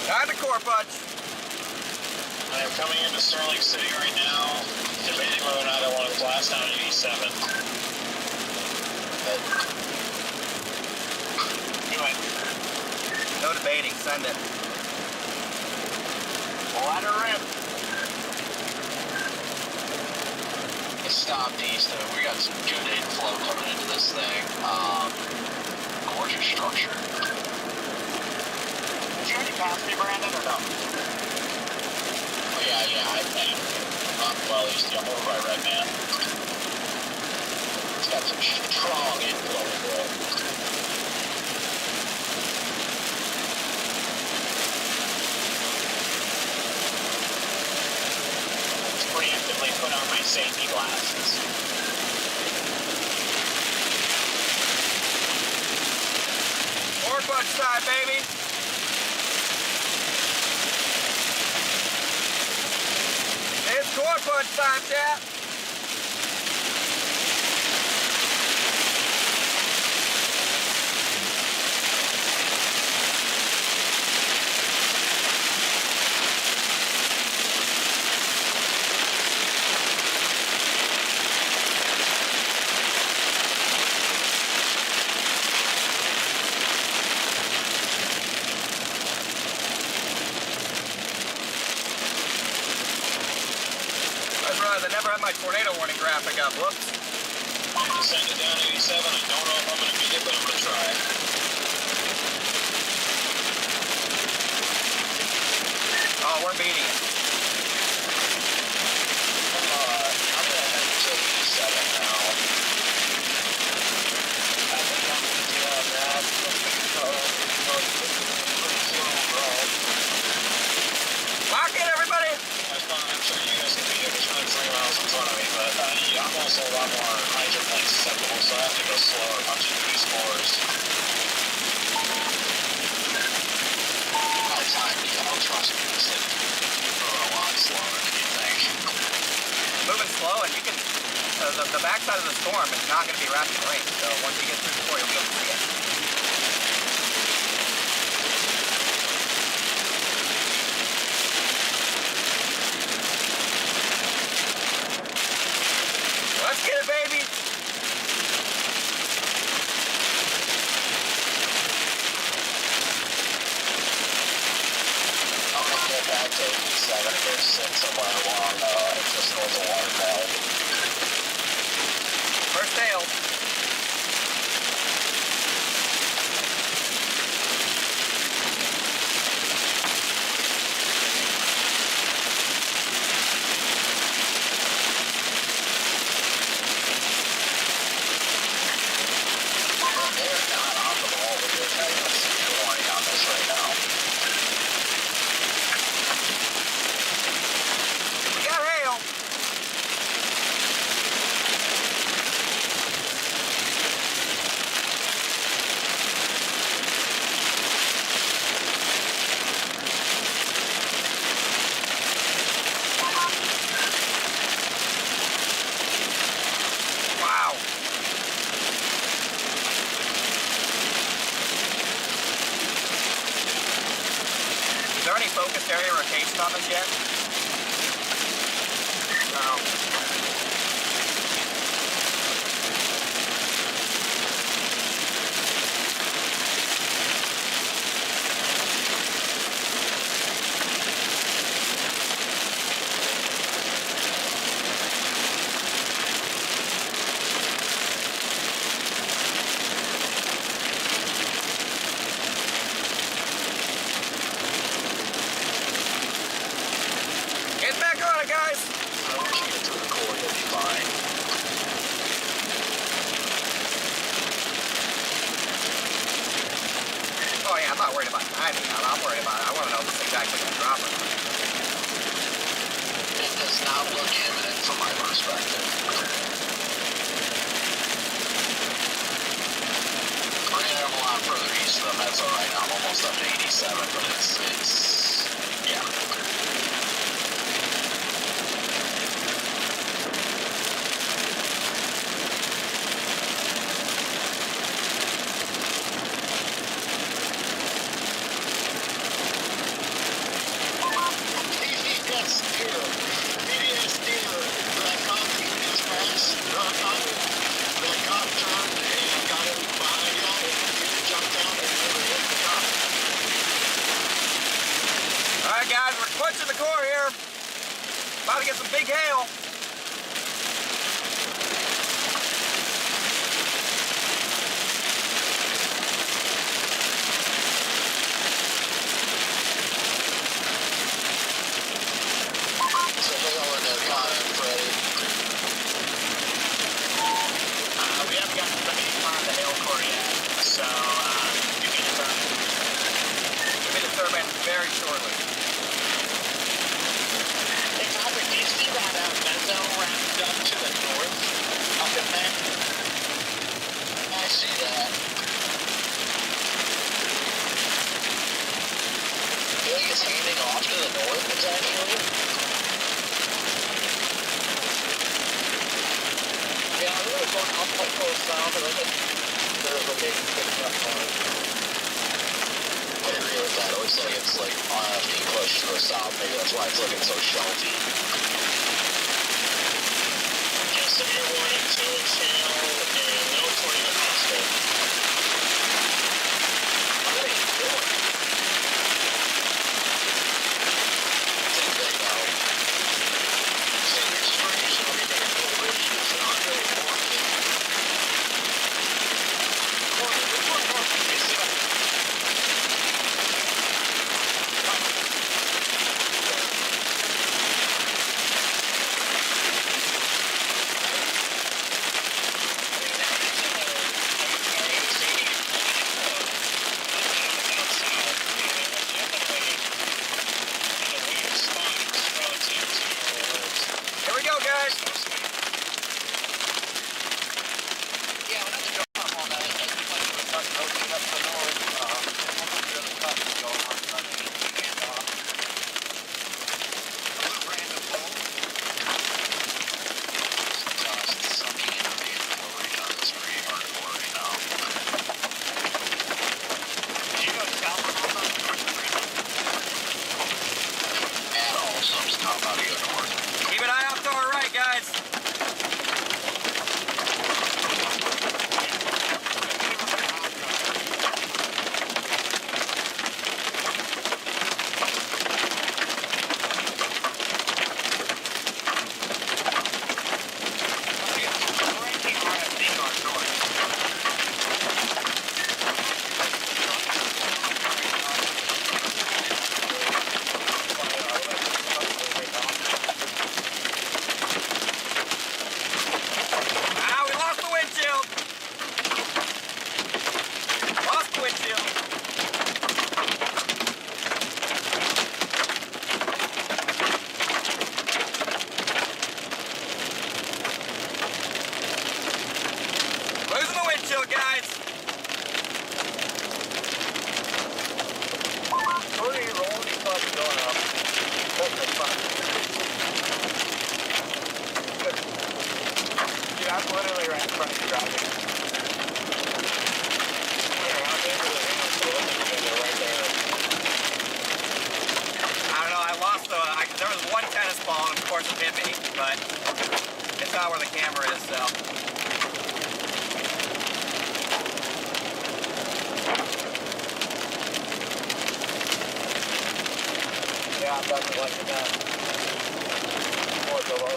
Time to core punch. I am coming into Sterling City right now, debating whether or not I want to blast down 87. Do it. No debating, send it. Let her rip. It stopped east. We got some good inflow coming into this thing. Gorgeous structure. Did you already pass me, Brandon, or no? Oh, yeah, I think. Well, east, I'm over by Red Man. It's got some strong inflow into it. Preemptively put on my safety glasses. Core punch time, baby. It's core punch time, chat. I never had my tornado warning graphic up. Whoops. I'm going to send it down 87. I don't know if I'm going to beat it, but I'm going to try. Oh, we're beating it. I'm going to head to 87 now. I think I'm going to do on that. Pretty slow roll. Lock it, everybody! I'm sure you guys can beat it. There's only 3 miles in front of me, but I'm also a lot more hydroplane susceptible, so I have to go slower punching these floors. of the storm is not going to be wrapped in rain, so once you get through the core, you'll be able to see it. Let's get it, baby! I'm gonna get back to 87 and go sit somewhere along just north of Waterville. First tail. They're not on the ball with their guidance. You're warning on this right now. We got hail. Wow. Is there any focused area rotation on this yet? No. Get back on it, guys! Once you get to the core, you'll be fine. Oh yeah, I'm not worried about timing. I'm worried about I want to know if this thing's actually going to drop or not. It does not look imminent from my perspective. I am a lot further east of the Mezzo right now. I'm almost up to 87, but it's yeah. Alright guys, we're clutching the core here. About to get some big hail. So hail in there, Connor, Freddie. We haven't gotten to the main part of the hail core yet, so give me the turbine. Give me the turbine very shortly. Hey, Robert, do you see that mezzo wrapped up to the north up in there? I see that. I feel like it's handing off to the north, potentially. Yeah, I really going up quite close south, and I think there's a big up on it. I agree with that. It looks like it's like being pushed to the south. Maybe that's why it's looking so shelty. Just severe warning, 2-inch hail, and no tornado possible. What are you doing? Same thing though. Senior springs and everything are full ridges and aren't really working. but it's not where the camera is, so. Yeah, I'm definitely liking that. More below.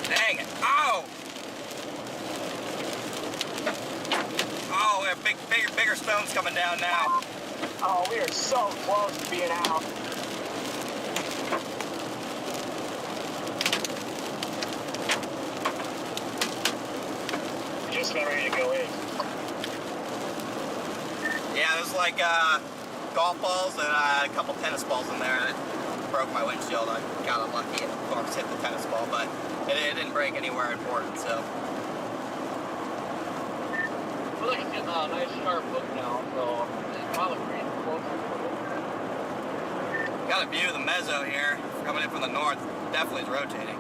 Dang it. Oh! Oh, we have bigger stones coming down now. Oh, we are so close to being out. Just about ready to go in. Yeah, there's like golf balls and a couple tennis balls in there, and it broke my windshield. I got unlucky and of course hit the tennis ball, but it didn't break anywhere important, so. We're like getting a nice sharp look now, so it's probably pretty close. Got a view of the mezzo here, coming in from the north. Definitely is rotating.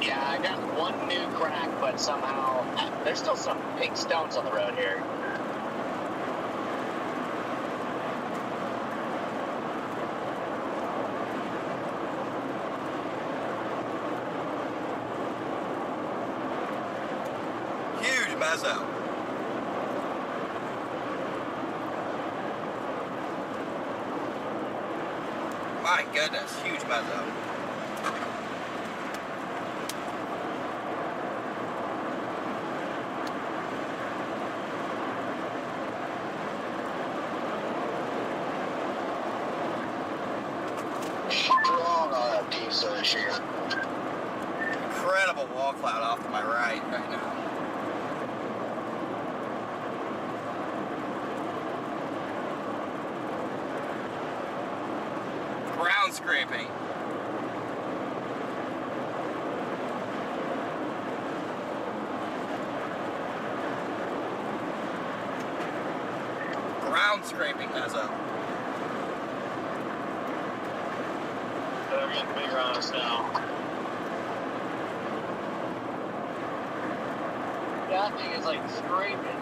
Yeah, I got one new crack, but somehow there's still some big stones on the road here. Huge mezzo. My goodness, huge mezzo. Strong diesel this year. Incredible wall cloud off to my right now. Ground scraping. Ground scraping mezzo. They're getting bigger on us now. That thing is like scraping.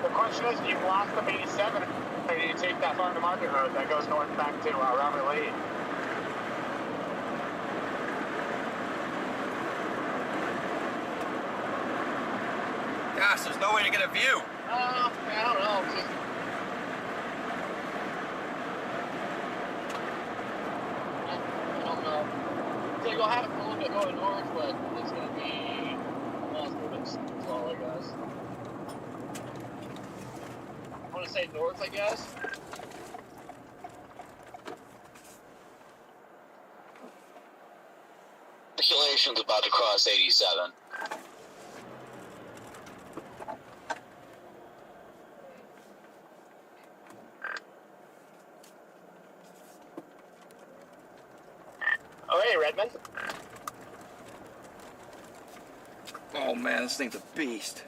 The question is, do you block the 87 or do you take that farm to market road that goes north back to Robert Lee? Gosh, there's no way to get a view. I don't know. I don't know. So you'll have a little bit going north, but it's going to be almost moving slow, I guess. I want to say north, I guess. Circulation's about to cross 87. Oh, hey, Redmond. Oh man, this thing's a beast.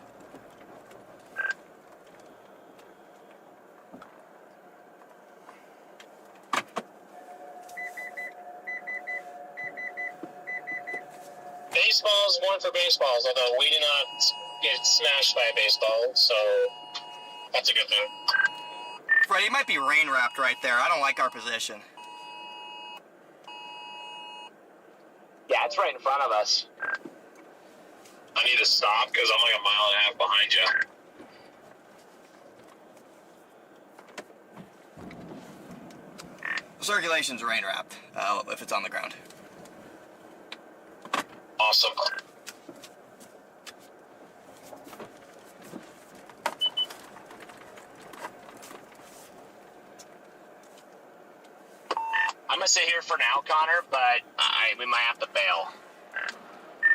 Baseball's one for baseballs, although we did not get smashed by a baseball, so that's a good thing. Freddie, it might be rain wrapped right there. I don't like our position. Yeah, it's right in front of us. I need to stop because I'm like a mile and a half behind you. Circulation's rain wrapped, if it's on the ground. Awesome. I'm gonna sit here for now, Connor, but we might have to bail.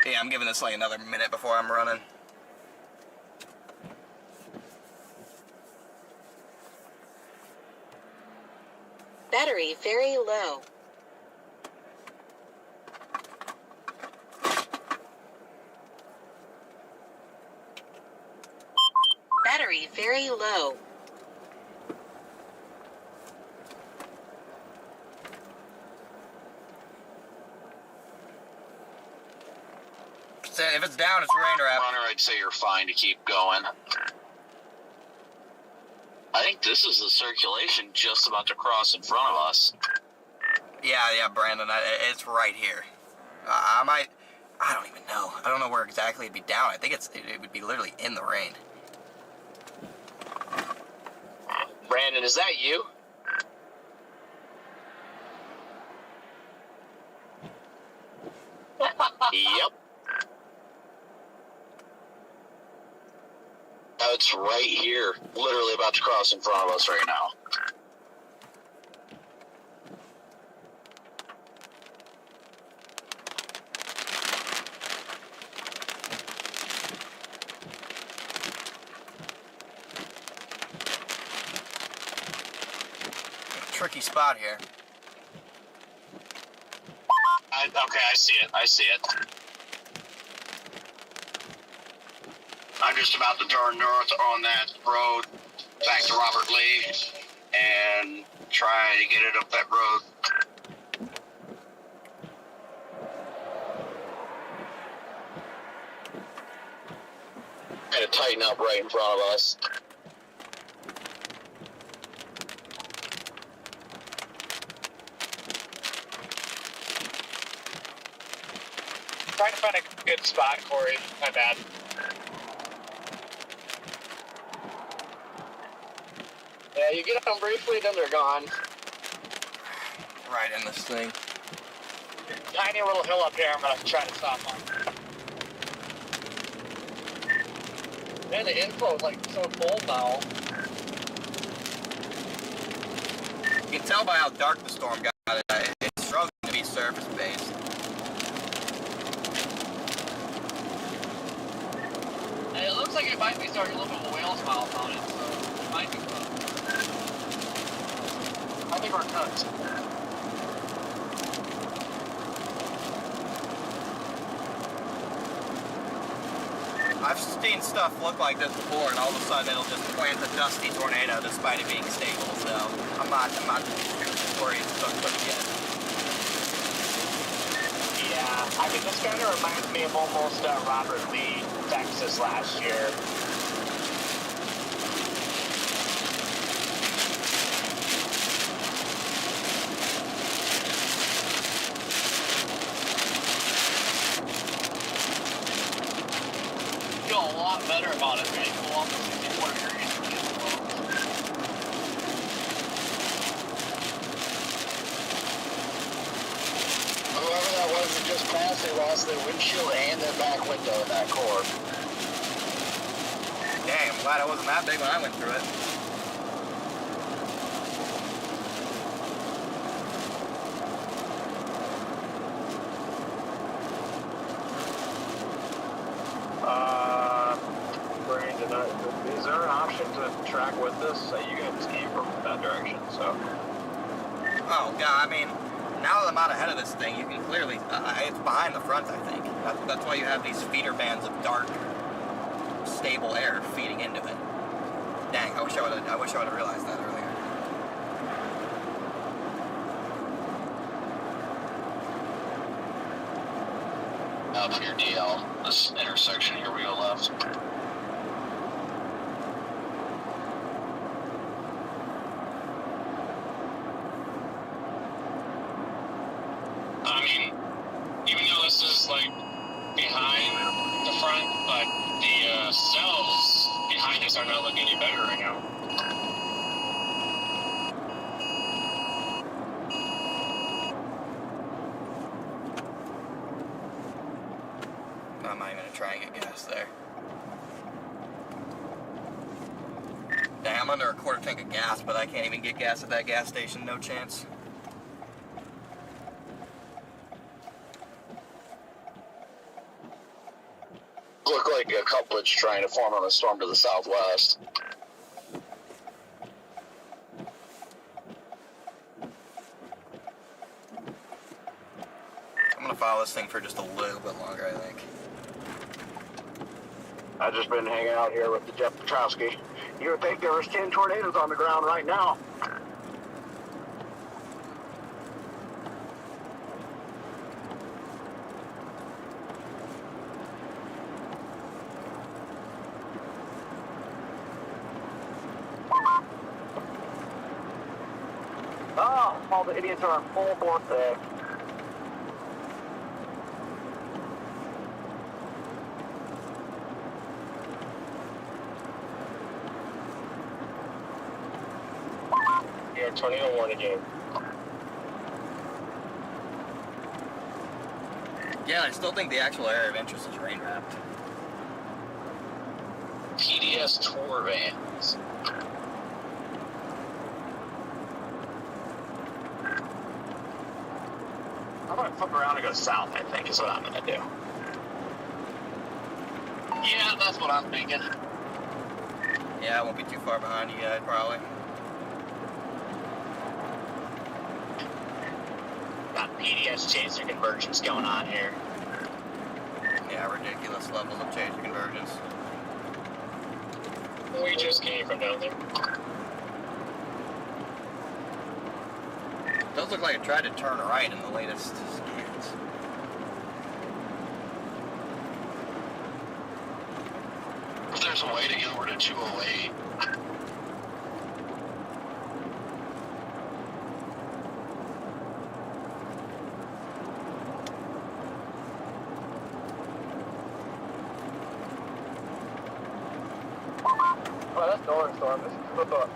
Yeah, I'm giving this like another minute before I'm running. Battery very low. Battery very low. If it's down, it's rain wrap. Runner, I'd say you're fine to keep going. I think this is the circulation just about to cross in front of us. Yeah, Brandon, it's right here. I don't even know. I don't know where exactly it'd be down. I think it would be literally in the rain. Brandon, is that you? Yep. It's right here, literally about to cross in front of us right now. Tricky spot here. Okay, I see it. I see it. I'm just about to turn north on that road back to Robert Lee and try to get it up that road. Kind of tighten up right in front of us. Trying to find a good spot, Corey. My bad. Yeah, you get them briefly, then they're gone. Right in this thing. Tiny little hill up here I'm going to try to stop on. Man, the info is like so full now. You can tell by how dark the storm got. It's struggling to be surface-based. And it looks like it might be starting a little bit of a whale's mouth on it, so it might be fun. I think we're cooked. I've seen stuff look like this before, and all of a sudden it'll just plant a dusty tornado despite it being stable. So I'm not too worried about it yet. Yeah, I mean, this kind of reminds me of almost Robert Lee, Texas last year. Feel a lot better about it, man. Go up to 64 degrees. Whoever that was that just passed, they lost their windshield and their back window in that core. Dang, I'm glad it wasn't that big when I went through it. Brandon, is there an option to track with this? You guys came from that direction, so. Oh, God, I mean, now that I'm out ahead of this thing, you can clearly, it's behind the front, I think. That's why you have these feeder bands of dark, stable air feeding into it. Dang, I wish I would have realized that earlier. Up here, DL. This intersection here, we go left. I mean, even though this is like behind the front, but the cells behind us are not looking any better right now. I'm not even gonna try and get gas there. Dang, I'm under a quarter tank of gas, but I can't even get gas at that gas station, no chance. Look like a couplage trying to form on a storm to the southwest. I'm gonna follow this thing for just a little bit longer, I think. I've just been hanging out here with the Jeff Petrowski. You would think there was 10 tornadoes on the ground right now. All the idiots are on full force there. You're tornado warning again. Yeah, I still think the actual area of interest is rain wrapped. PDS tour vans. I'm gonna flip around and go south, I think, is what I'm gonna do. Yeah, that's what I'm thinking. Yeah, I won't be too far behind you guys, probably. Got PDS chaser convergence going on here. Yeah, ridiculous levels of chaser convergence. We just came from down there. Does look like it tried to turn right in the latest scans. If there's a way to get over to 208. Oh, that's Northern Storm. This is flip up.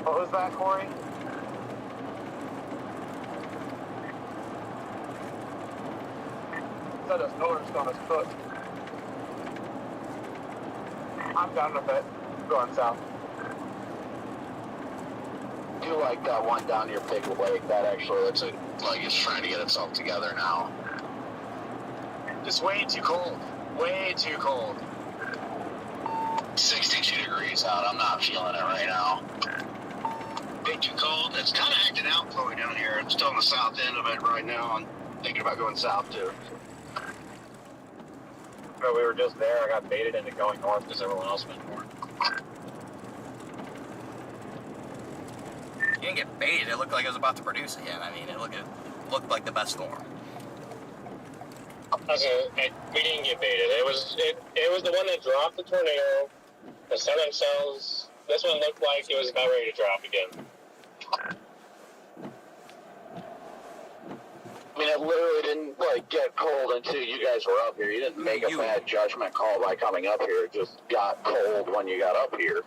What was that, Corey? Said it's Northern Storm is foot. I'm down with it. Going south. I do like that one down near Big Lake. That actually looks like it's trying to get itself together now. Just way too cold. Way too cold. 62 degrees out. I'm not feeling it right now. Way too cold. It's kind of acting out for me down here. I'm still on the south end of it right now. I'm thinking about going south too. We were just there. I got baited into going north because everyone else went north. You didn't get baited. It looked like it was about to produce again. I mean, it looked like the best storm. We didn't get baited. It was the one that dropped the tornado. The southern cells. This one looked like it was about ready to drop again. I mean, it literally didn't get cold until you guys were up here. You didn't make a bad judgment call by coming up here. It just got cold when you got up here.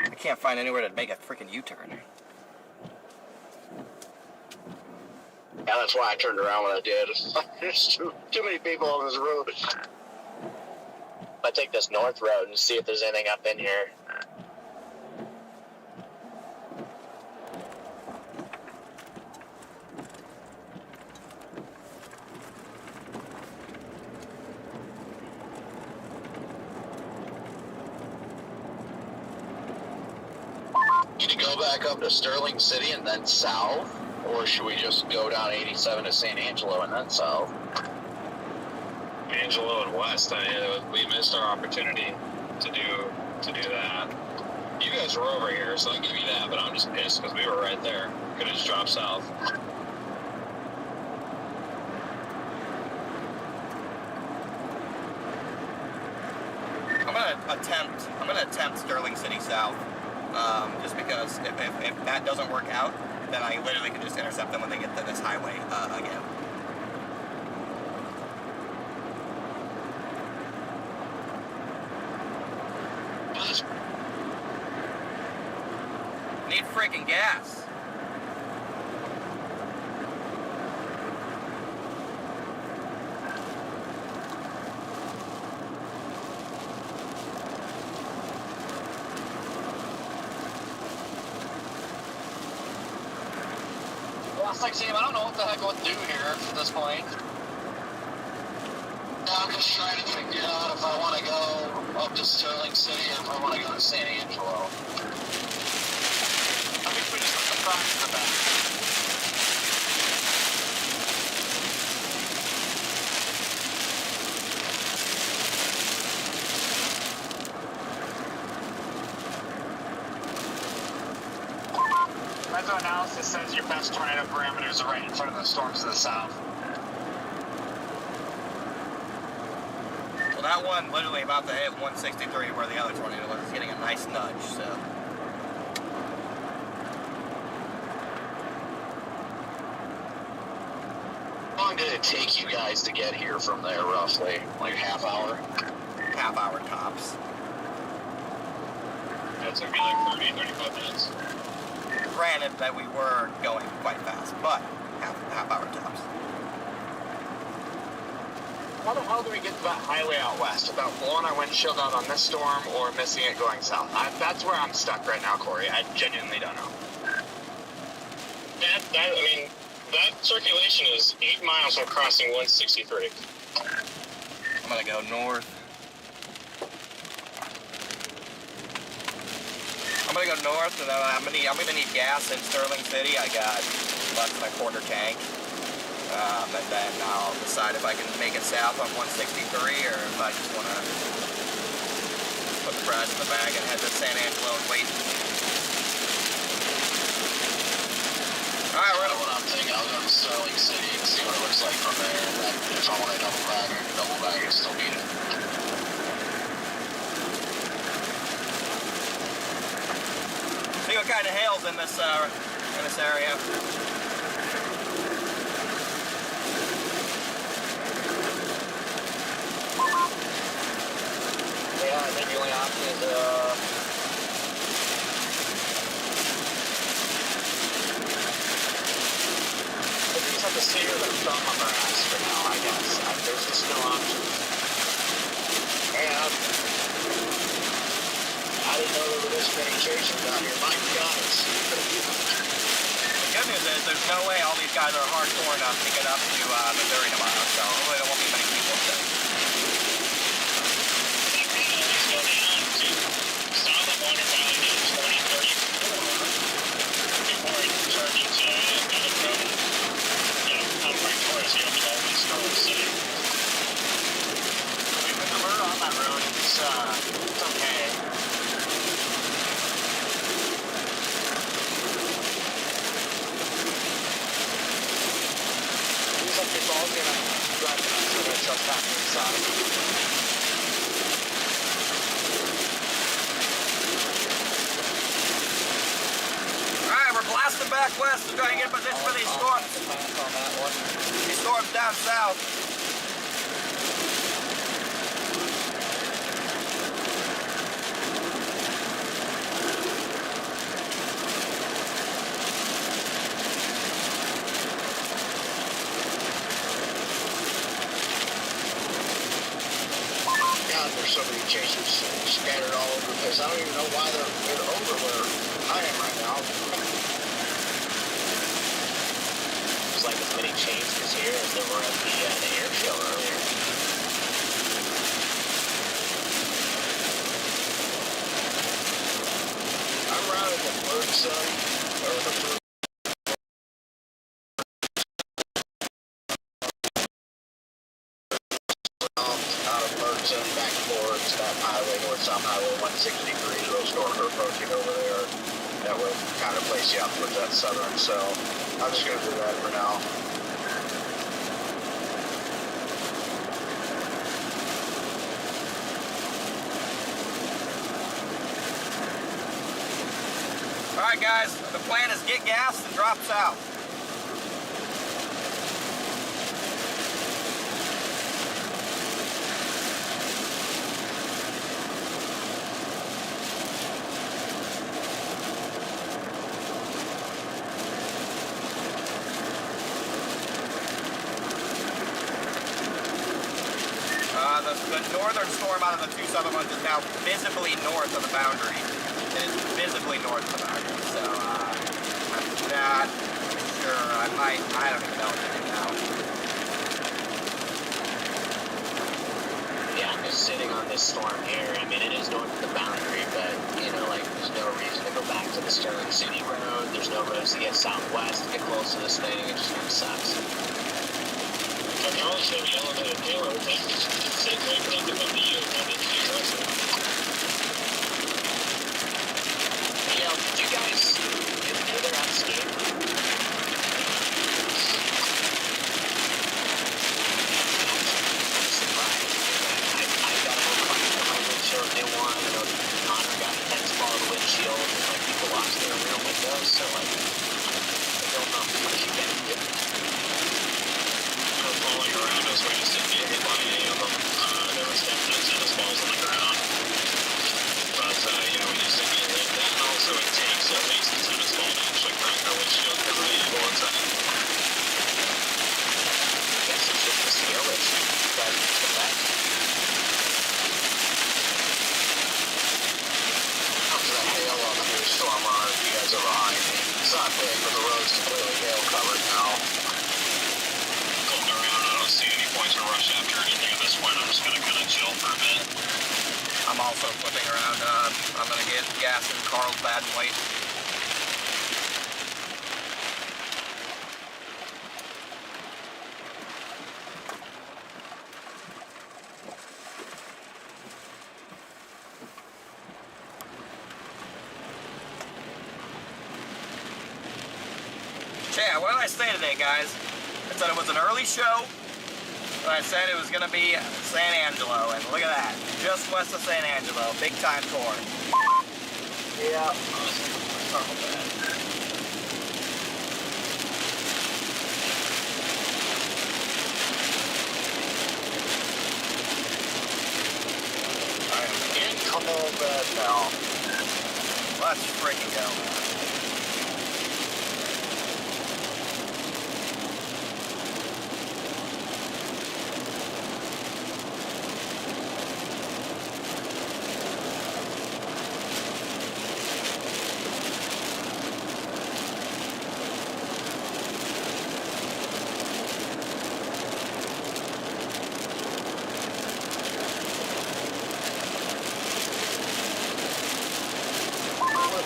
I can't find anywhere to make a freaking U-turn. Yeah, that's why I turned around when I did. There's too many people on this road. I take this north road and see if there's anything up in here. Need to go back up to Sterling City and then south, or should we just go down 87 to San Angelo and then south? Angelo and West. We missed our opportunity to do that. You guys were over here, so I'll give you that. But I'm just pissed because we were right there. Could have just dropped south. I'm gonna attempt Sterling City South, just because if that doesn't work out, then I literally can just intercept them when they get to this highway again. Need freaking gas. Last like Sam, I don't know what the heck to do here at this point. I'm just trying to figure out if I want to go up to Sterling City or if I want to go to San Angelo. I think we just put the front in the back. Meso analysis says your best tornado parameters are right in front of the storms to the south. Well, that one literally about to hit 163 where the other tornado was. It's getting a nice nudge, so. How long did it take you guys to get here from there, roughly? Like half hour? Half hour tops. That took me like 30, 35 minutes. Granted that we were going quite fast, but half hour tops. How the hell do we get to that highway out west without blowing our windshield out on this storm or missing it going south? That's where I'm stuck right now, Corey. I genuinely don't know. That circulation is 8 miles from crossing 163. I'm gonna go north. I'm gonna go north, and I'm gonna need gas in Sterling City. I got less than a quarter tank. And then I'll decide if I can make it south on 163 or if I just want to put the prize in the bag and head to San Angelo and wait. Alright, we're what I'm thinking. I'll go to Sterling City and see what it looks like from there. And then if I want to double bag, I still beat it. See what kind of hail's in this area. Yeah, I think the only option is, we just have to sit here with our thumb up our ass for now, I guess. There's just no option. And I didn't know there were this many chasers out here. My God, it's The good news is there's no way all these guys are hardcore enough to get up to Missouri tomorrow, so hopefully there won't be many people sick. it's okay. Seems like it's all gonna drive us to the truck passenger side. Alright, we're blasting back west to try and get in position for these storms. These storms down south. There's so many chasers scattered all over the place. I don't even know why they're over where I am right now. There's like as many chasers here as there were at the air show earlier. I'm routed the bird sun, or the bird. Back towards that highway, north-south highway 163, those storms are approaching over there. That would kind of place you out towards that southern, so I'm just going to do that for now. Alright guys, the plan is get gas and drop south. The northern storm out of the two southern ones is now visibly north of the boundary. It is visibly north of the boundary, so I'm not sure. I don't even know what to do now. Yeah, I'm just sitting on this storm here. I mean, it is north of the boundary, but, you know, like, there's no reason to go back to the Sterling City Road. There's no roads to get southwest to get close to this thing. It just kind of sucks. I can also be elevated payload. Say great thing about the U, but it's aggressive. You know, did you guys get together on skiing? I'm surprised. I've this point, I'm just gonna kind of chill for a bit. I'm also flipping around. I'm gonna get gas in Carl's bad and wait. Yeah, what did I say today, guys? I said it was an early show, but I said it was gonna be San Angelo, and look at that, just west of San Angelo, big time tour. Yeah. I am in combat now. Let's freaking go, man.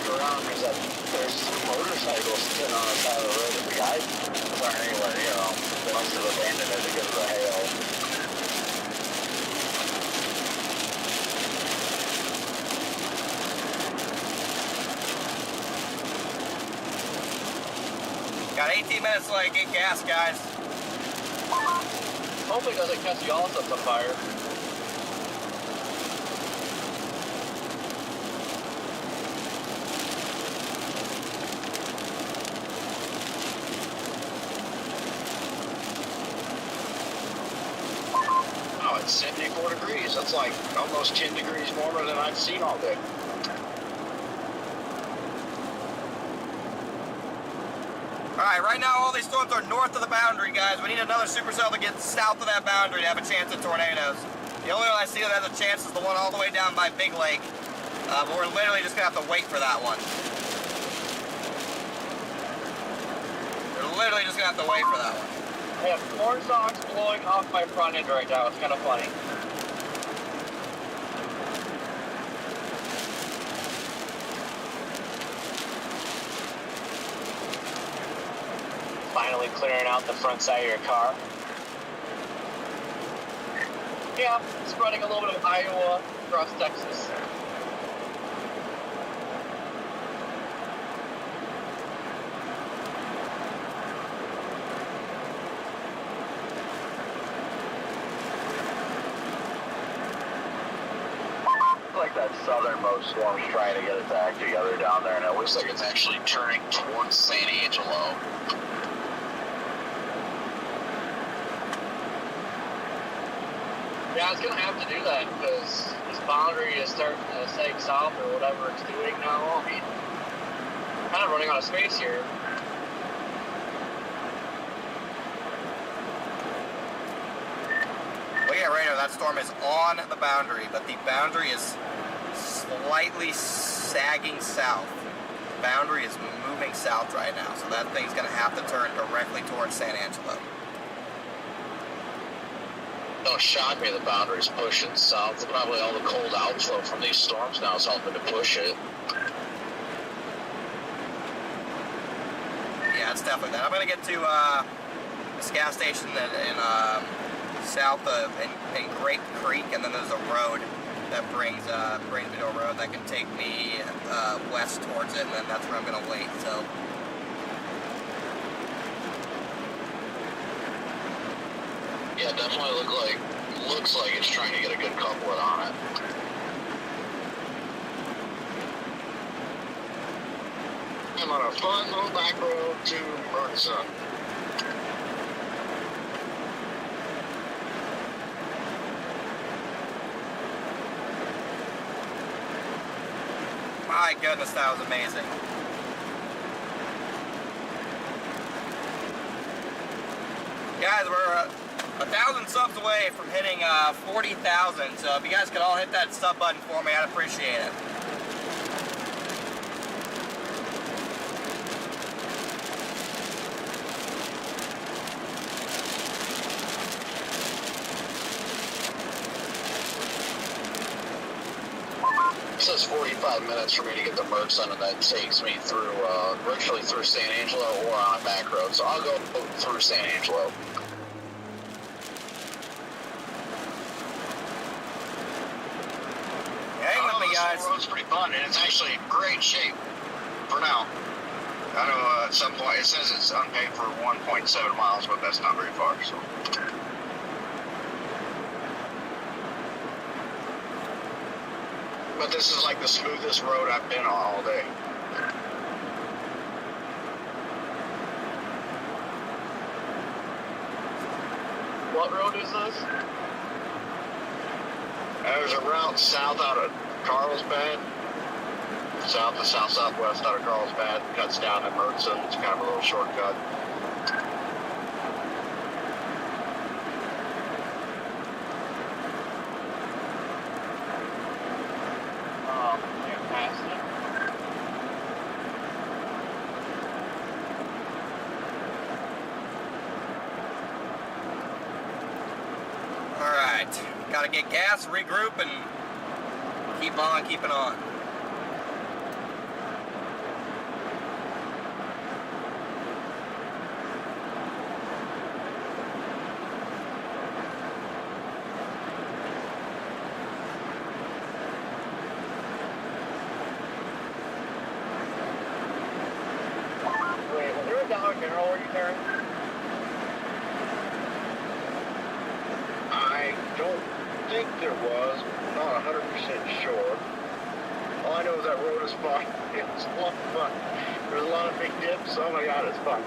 Around because there's motorcycles sitting on the side of the road that the guys aren't anywhere, you know. They must have abandoned it because of the hail. Got 18 minutes till I get gas, guys. Hopefully it doesn't catch you also on fire. Oh, it's 74 degrees. That's like almost 10 degrees warmer than I've seen all day. Alright, right now all these storms are north of the boundary, guys. We need another supercell to get south of that boundary to have a chance at tornadoes. The only one I see that has a chance is the one all the way down by Big Lake. But we're literally just going to have to wait for that one. We're literally just going to have to wait for that one. I have corn stalks blowing off my front end right now. It's kind of funny. Finally clearing out the front side of your car. Yeah, spreading a little bit of Iowa across Texas. Like that southernmost storm's trying to get its act together down there, and it looks like it's actually turning towards San Angelo. Yeah, it's gonna have to do that because this boundary is starting to sag south or whatever it's doing now. I mean, kind of running out of space here. Well, yeah, right now that storm is on the boundary, but the boundary is slightly sagging south. The boundary is moving south right now, so that thing's going to have to turn directly towards San Angelo. Don't shock me, the boundary's pushing south. Probably all the cold outflow from these storms now is helping to push it. Yeah, it's definitely that. I'm going to get to this gas station in south of in Grape Creek, and then there's a road that brings me to a road that can take me west towards it, and then that's where I'm going to wait. So. Yeah, definitely looks like it's trying to get a good couplet on it. I'm on a fun little back road to Burnside. My goodness, that was amazing. Guys, we're 1,000 subs away from hitting 40,000, so if you guys could all hit that sub button for me, I'd appreciate it. 45 minutes for me to get to Mertzen, and that takes me through, virtually through San Angelo or on a back road. So I'll go through San Angelo. Hang with me, guys. This road's pretty fun, and it's actually in great shape for now. I know at some point it says it's unpaved for 1.7 miles, but that's not very far. So. But this is like the smoothest road I've been on all day. What road is this? There's a route south out of Carlsbad. South to southwest out of Carlsbad. Cuts down to Mertzen. It's kind of a little shortcut. Alright, gotta get gas, regroup, and keep on keeping on. Wait, was there a Dollar General where you turn? I don't think there was. I'm not 100% sure. All I know is that road is fun. It's a lot of fun. There's a lot of big dips. Oh my god, it's fun.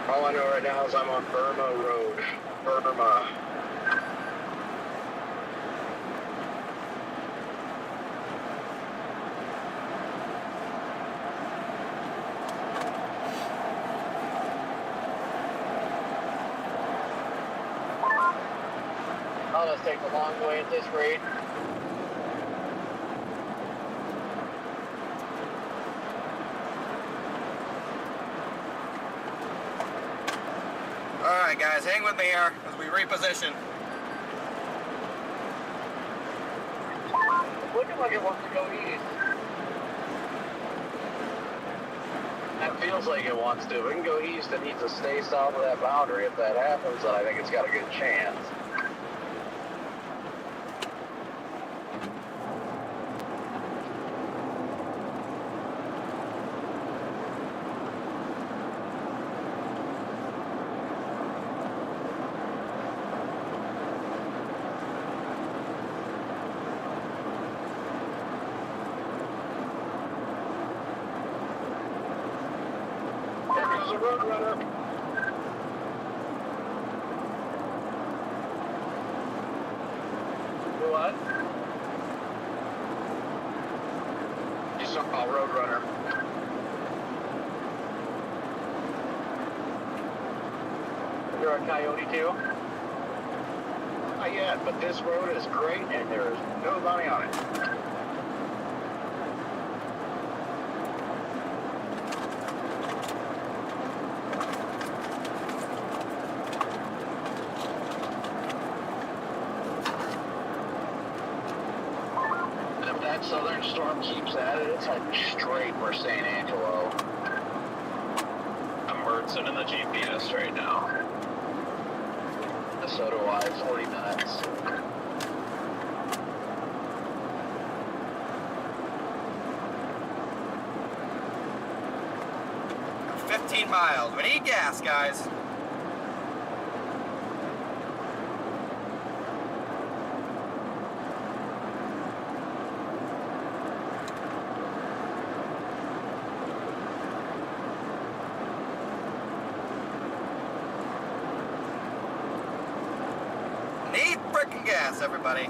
All I know right now is I'm on Burma Road. Burma. I'll just take the long way at this rate. Alright guys, hang with me here as we reposition. It's looking like it wants to go east. That feels like it wants to. If it can go east, it needs to stay south of that boundary. If that happens, then I think it's got a good chance. There goes a road runner. What? You saw a road runner. Is there a coyote too? Not yet, but this road is great and there is no bounty on it. And if that southern storm keeps at it, it's heading straight for San Angelo. I'm Mertzen in the GPS right now. So do I, 40 minutes. Got 15 miles. We need gas, guys. Need frickin' gas, everybody.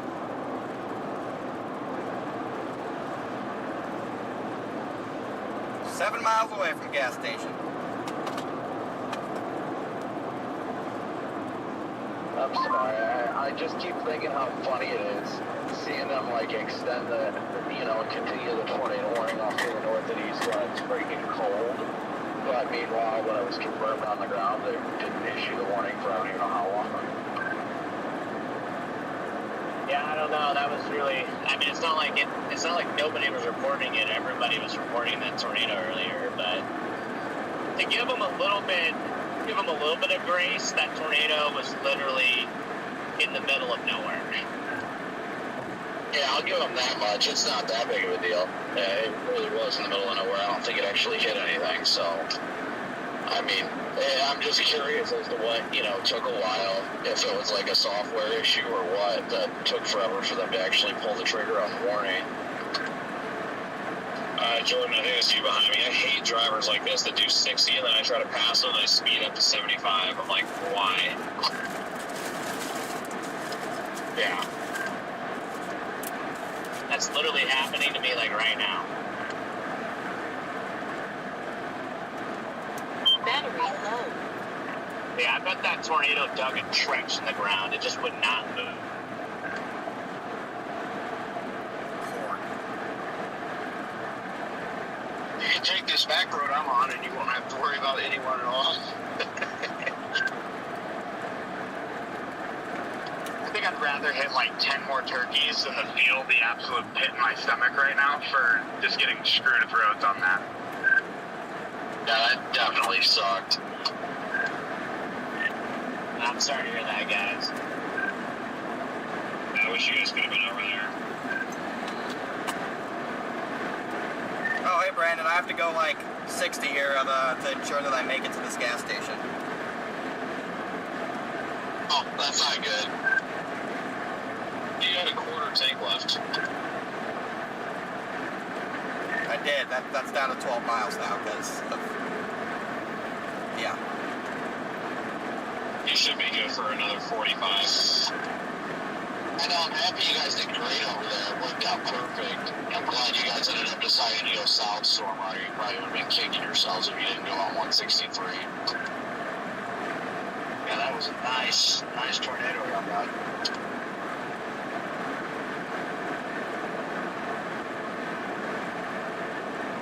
Seven miles away from gas station. dips. I just keep thinking how funny it is seeing them like extend the continue the tornado warning off to the north and east when it's freaking cold. But meanwhile, when it was confirmed on the ground, they didn't issue the warning for I don't even know how long. Yeah, I don't know. That was really. I mean, it's not like nobody was reporting it. Everybody was reporting that tornado earlier, but to give them a little bit of grace, that tornado was literally in the middle of nowhere. Yeah, I'll give them that much. It's not that big of a deal. It really was in the middle of nowhere. I don't think it actually hit anything. So, I mean, I'm just curious as to what, took a while. If it was like a software issue or what that took forever for them to actually pull the trigger on the warning. Jordan, I think it's you behind me. I hate drivers like this that do 60 and then I try to pass them and I speed up to 75. I'm like, why? Yeah. That's literally happening to me like right now. Battery low. Yeah, I bet that tornado dug a trench in the ground. It just would not move. You can take this back road I'm on and you won't have to worry about anyone at all. I think I'd rather hit like 10 more turkeys than feel the absolute pit in my stomach right now for just getting screwed if roads on that. Yeah, that definitely sucked. I'm sorry to hear that, guys. I wish you guys could have been over there. Oh, hey, Brandon, I have to go like 60 here to ensure that I make it to this gas station. Oh, that's not good. You got a quarter tank left. I did. That's down to 12 miles now because of... Yeah. You should be good for another 45. I know, I'm happy you guys did great over there. It worked out perfect. I'm glad you guys ended up deciding to go south, Stormwater. You probably would have been kicking yourselves if you didn't go on 163. Yeah, that was a nice tornado y'all got.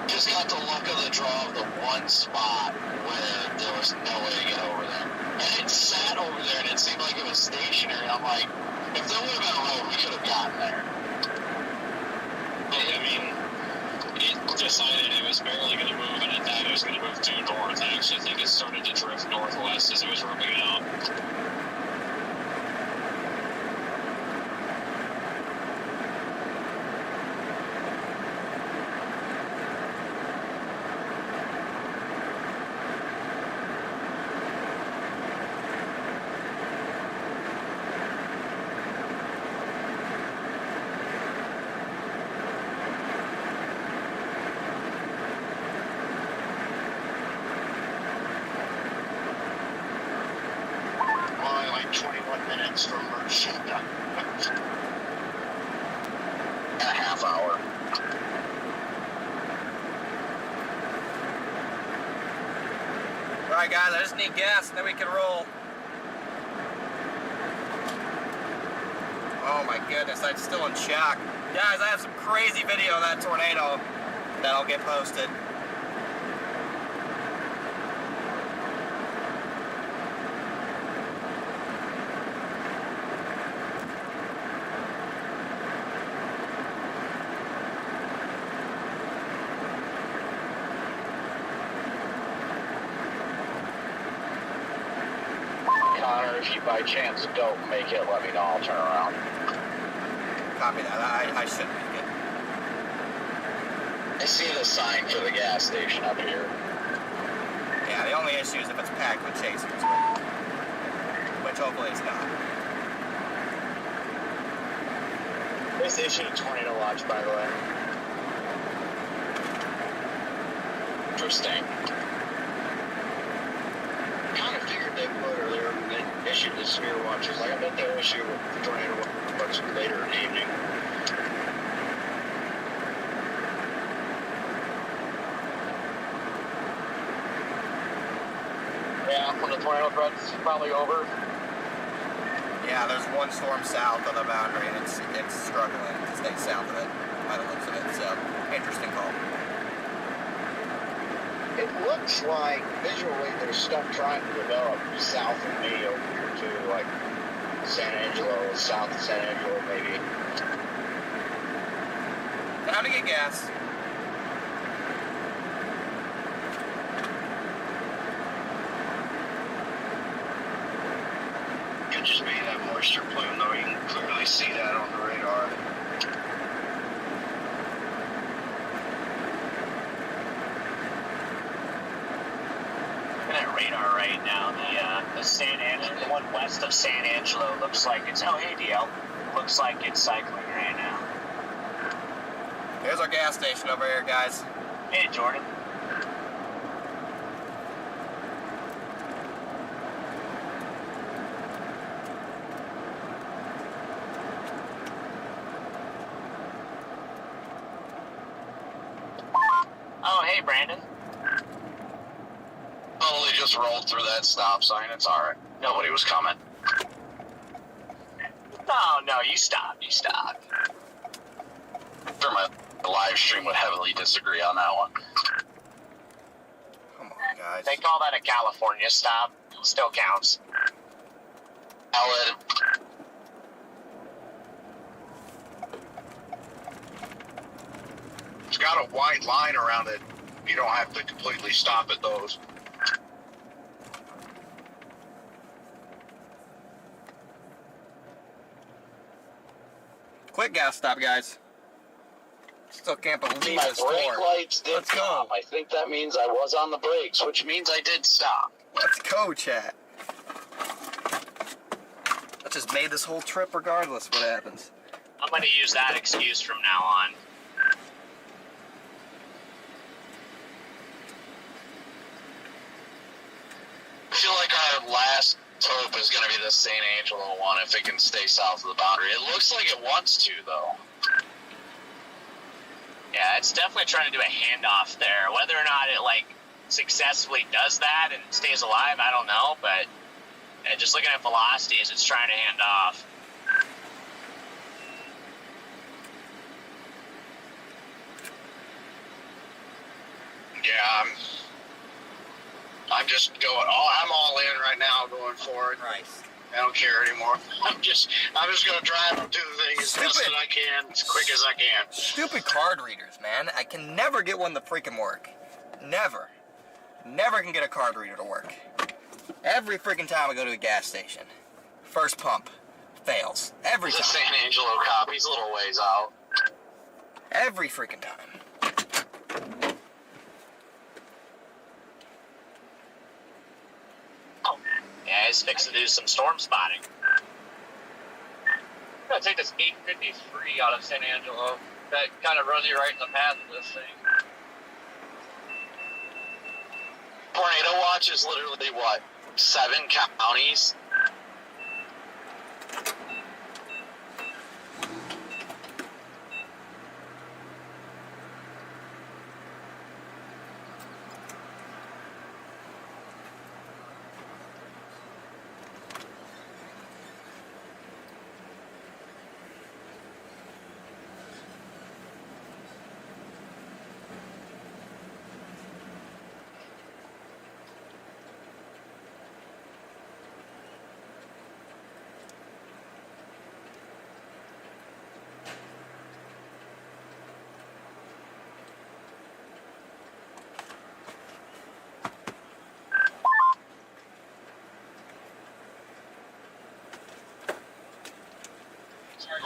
Just got the luck of the draw of the one spot where there was no way to get over there. And it sat over there and it seemed like it was stationary. I'm like, if there would have been a road, we could have gotten there. I mean, it decided it was barely going to move, and at that it was going to move due north. I actually think it started to drift northwest as it was ripping out. Only like 21 minutes from Merchant. A half hour. Alright, guys, I just need gas, and then we can roll. Oh my goodness, I'm still in shock. Guys, I have some crazy video of that tornado that'll get posted. Connor, if you by chance don't make it, let me know. I'll turn around. Copy that. I should make it. I see the sign for the gas station up here. Yeah, the only issue is if it's packed with chasers, which hopefully it's not. This issued a tornado watch, by the way. Interesting. Kind of figured they would, or they issued the severe watches. Like, I bet they'll issue the tornado watch later in the evening. Yeah, when the tornado threat's probably over. Yeah, there's one storm south of the boundary, and it's struggling to stay south of it, by the looks of it. So, interesting call. It looks like visually there's stuff trying to develop south of me over here too, like San Angelo, south of San Angelo maybe. Time to get gas. Could just be that moisture plume, though. You can clearly see that on the radar. Looking at radar right now, the San Angelo, the one west of San Angelo, looks like it's LADL. Looks like it's cycling right now. Here's our gas station over here, guys. Hey, Jordan. Oh, hey, Brandon. Totally just rolled through that stop sign. It's alright. Nobody was coming. No, you stopped. You stopped. Sure, my live stream would heavily disagree on that one. Come on, guys. They call that a California stop. It still counts. Valid. It's got a wide line around it. You don't have to completely stop at those. Quick gas stop, guys. Still can't believe My this brake storm. lights did Let's go. come. I think that means I was on the brakes, which means I did stop. Let's go, chat. I just made this whole trip regardless what happens. I'm going to use that excuse from now on. I feel like our last hope is going to be the San Angelo one if it can stay south of the boundary. It looks like it wants to, though. Yeah, it's definitely trying to do a handoff there. Whether or not it, successfully does that and stays alive, I don't know. But just looking at velocities, it's trying to hand off. Yeah, I'm just going. I'm all in right now, going for it. Nice. I don't care anymore. I'm just gonna drive and do the thing as best as I can, as quick as I can. Stupid card readers, man. I can never get one to freaking work. Never. Never can get a card reader to work. Every freaking time I go to a gas station, first pump fails. Every There's a time. San Angelo cop. He's a little ways out. Every freaking time. Yeah, he's fixing to do some storm spotting. I'm going to take this 853 out of San Angelo. That kind of runs you right in the path of this thing. Tornado watch is literally, what, 7 counties?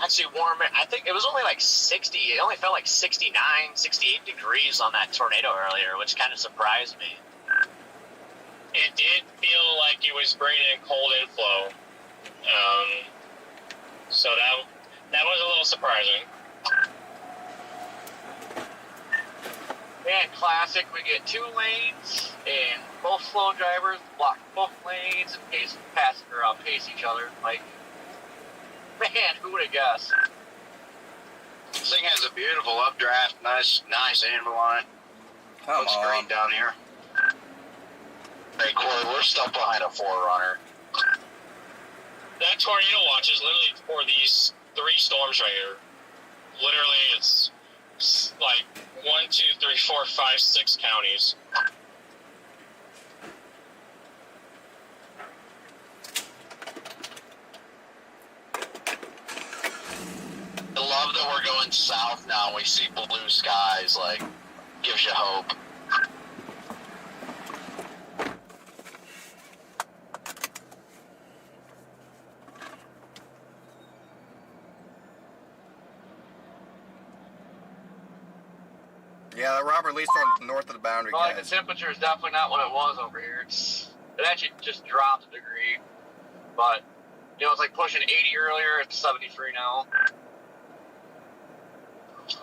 Actually warm. I think it was only 60. It only felt 69, 68 degrees on that tornado earlier, which kind of surprised me. It did feel like it was bringing in cold inflow. So that was a little surprising. And classic, we get 2 lanes, and both slow drivers block both lanes in case passenger outpace each other. Man, who would have guessed? This thing has a beautiful updraft, nice angle on it. Looks great down here. Hey, Corey, we're stuck behind a 4Runner. that tornado watch is literally for these 3 storms right here. Literally, it's like 1, 2, 3, 4, 5, 6 counties. I love that we're going south now and we see blue skies, like, gives you hope. Yeah, that Robert Lee storm north of the boundary, Well, like guys. the temperature is definitely not what it was over here. It actually just dropped a degree, but you know it's like pushing 80 earlier. It's 73 now.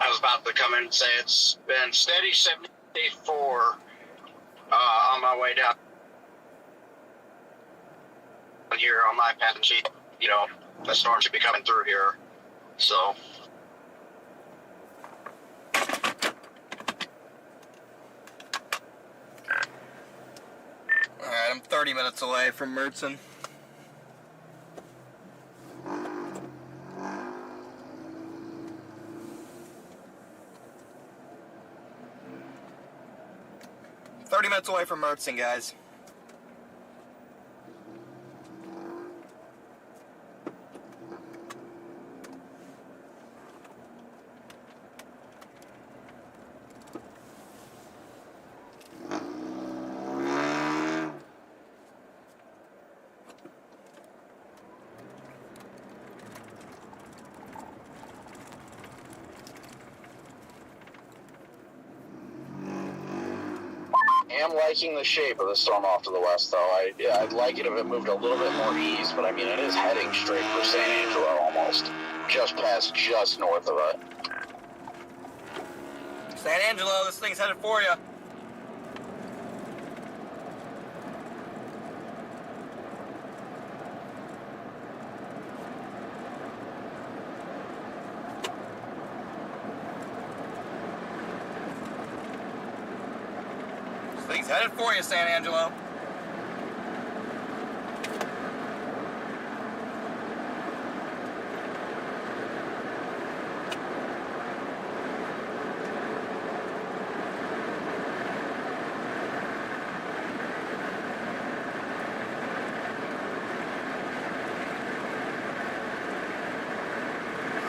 I was about to come in and say it's been steady 74 on my way down here on my path and sheet. You know, the storm should be coming through here. So. Alright, I'm 30 minutes away from Mertzen. Away from Mertzen, guys. I'm liking the shape of the storm off to the west, though. I'd like it if it moved a little bit more east, but I mean, it is heading straight for San Angelo almost. Just north of it. San Angelo, this thing's headed for you. Thing's headed for you, San Angelo.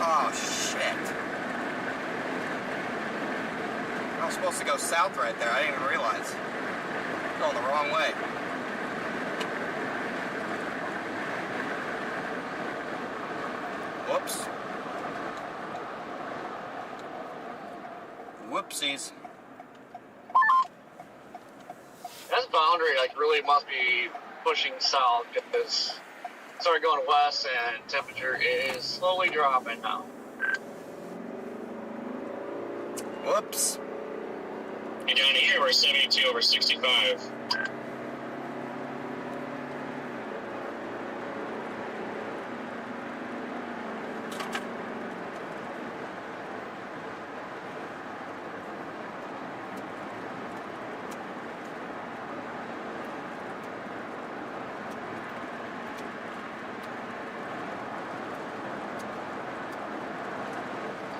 Oh, shit. I was supposed to go south right there. I didn't even realize. Going the wrong way. Whoops. Whoopsies. This boundary like really must be pushing south because it started going west and temperature is slowly dropping now. Whoops. And down here, we're 72 over 65.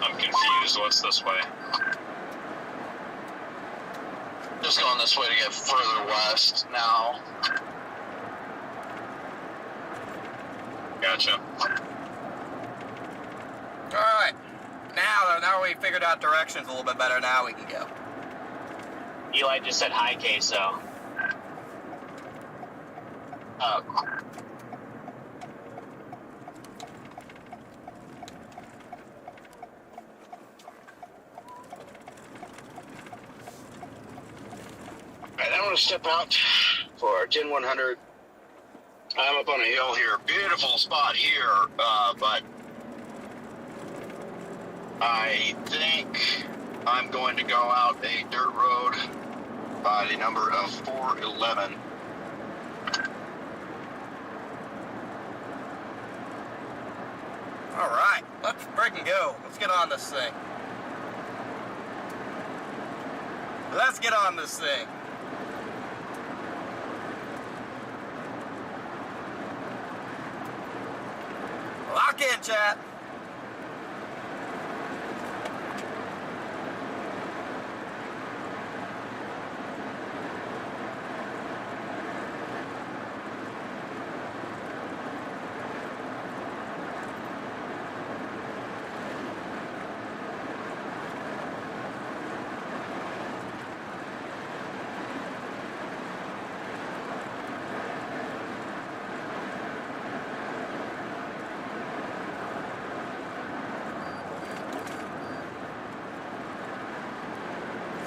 I'm confused. What's this way? Just going this way to get further west now. Gotcha. Alright. Now we figured out directions a little bit better, now we can go. Eli just said hi, Queso. Alright, I'm going to step out for 10100. I'm up on a hill here. Beautiful spot here, but I think I'm going to go out a dirt road by the number of 411. Alright, let's freaking go. Let's get on this thing. Let's get on this thing. in chat.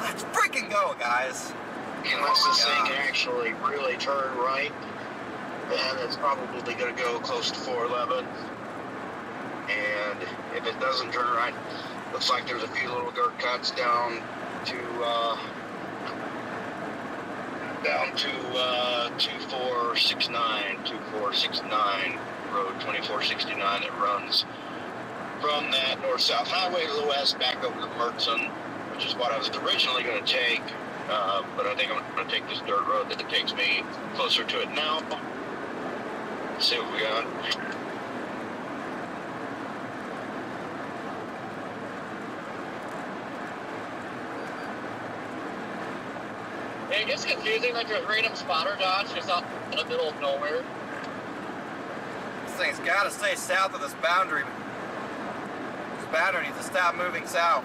Let's freaking go, guys. Unless this thing can actually really turn right, then it's probably going to go close to 411. And if it doesn't turn right, looks like there's a few little dirt cuts down to 2469 road 2469 that runs from that north-south highway to the west back over to Mertzen, which is what I was originally going to take, but I think I'm going to take this dirt road that takes me closer to it now. Let's see what we got. It gets confusing, like a random spotter dodge just out in the middle of nowhere. This thing's got to stay south of this boundary. This boundary needs to stop moving south.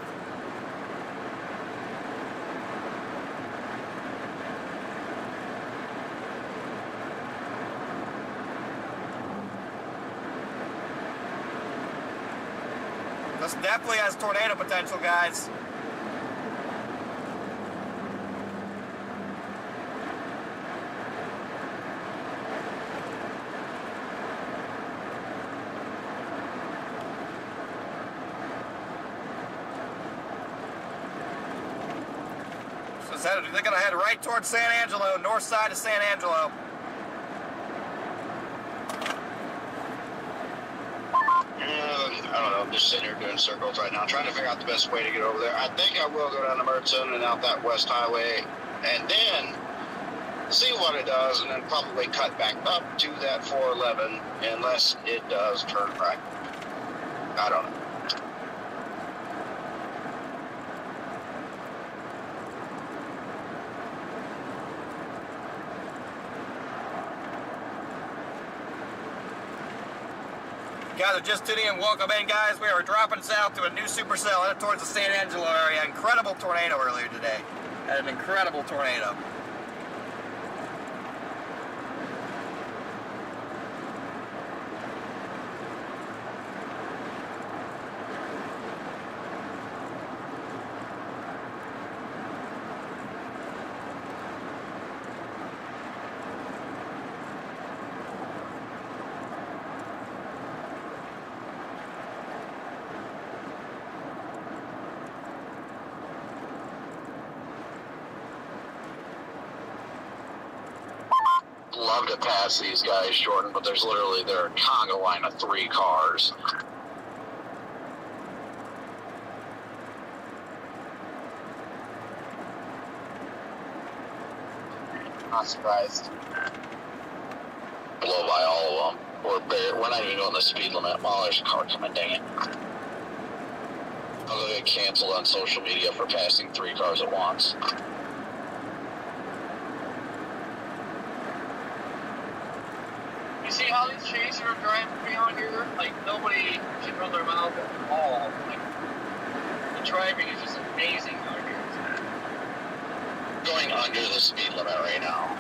This definitely has tornado potential, guys. They're gonna head right towards San Angelo, north side of San Angelo. I don't know, I'm just sitting here doing circles right now, trying to figure out the best way to get over there. I think I will go down to Mertzen and out that west highway, and then see what it does, and then probably cut back up to that 411, unless it does turn right. I don't know. Guys are just tuning in. Welcome in, guys. We are dropping south to a new supercell headed towards the San Angelo area. Incredible tornado earlier today. Had an incredible tornado. Love to pass these guys, Jordan, but there's literally a conga line of 3 cars. Not surprised. Blow by all of them. We're not even going the speed limit. Well, there's a car coming, dang it. I'll get canceled on social media for passing 3 cars at once. You see how these chasers are driving me out here? Like, nobody can run their mouth at all. Like, the driving is just amazing out here. Going under the speed limit right now.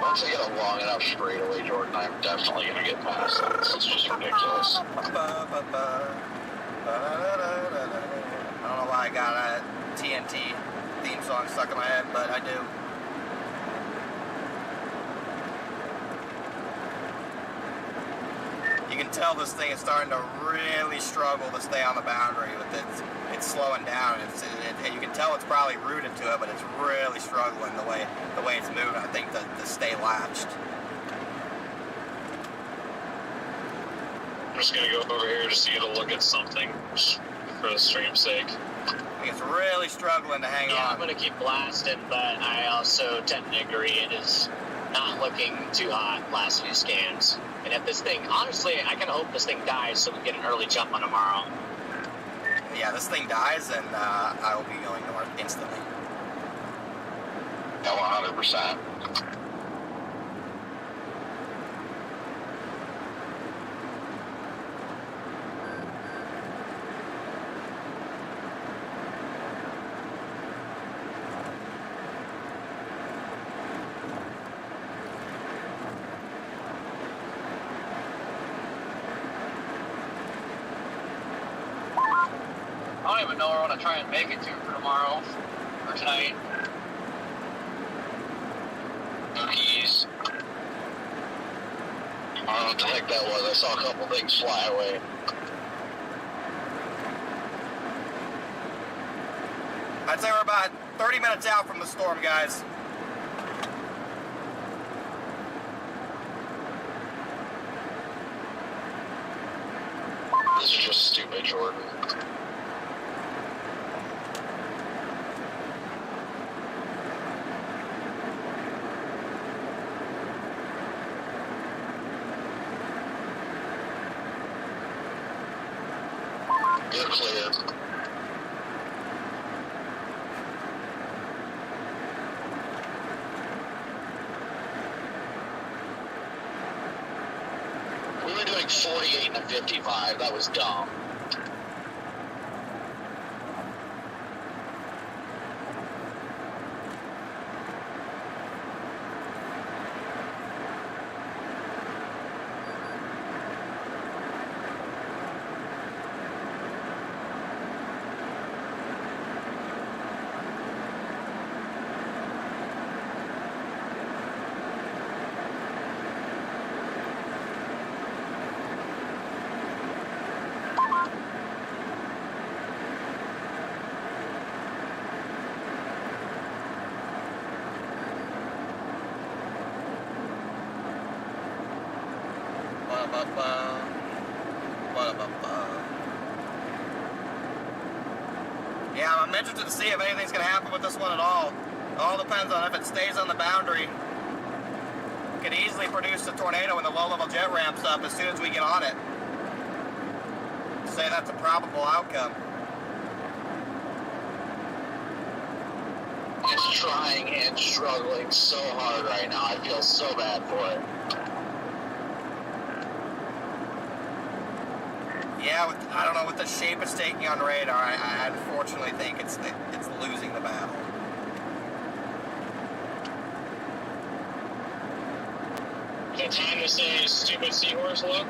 Once I get a long enough straightaway, Jordan, I'm definitely going to get past that. This is just ridiculous. I don't know why I got a TNT theme song stuck in my head, but I do. You can tell this thing is starting to really struggle to stay on the boundary with it. It's slowing down. You can tell it's probably rooted to it, but it's really struggling the way it's moving. I think to stay latched. just gonna go over here just to get a look at something, just for the stream's sake. I think it's really struggling to hang Yeah, on. I'm gonna keep blasting, but I also tend to agree it is not looking too hot last few scans. And if this thing, honestly, I kind of hope this thing dies so we get an early jump on tomorrow. Yeah, this thing dies, and I will be going north instantly. Yeah, 100%. I don't even know where I want to try and make it to for tomorrow or tonight. Cookies. I don't know what the heck that was. I saw a couple things fly away. I'd say we're about 30 minutes out from the storm, guys. This is just stupid, Jordan. You're clear. We were doing 48 and a 55. That was dumb. Yeah, I'm interested to see if anything's going to happen with this one at all. It all depends on if it stays on the boundary. It could easily produce a tornado when the low-level jet ramps up as soon as we get on it. Say that's a probable outcome. It's trying and struggling so hard right now. I feel so bad for it. Yeah, I don't know what the shape it's taking on radar. I unfortunately think it's losing the battle. Is it time to say stupid seahorse look?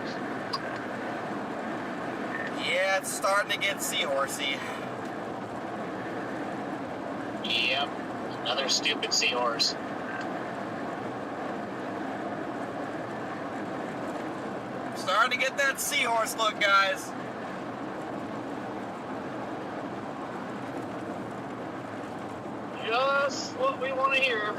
Yeah, it's starting to get seahorsey. Yep, another stupid seahorse. Starting to get that seahorse look, guys. Just what we want to hear.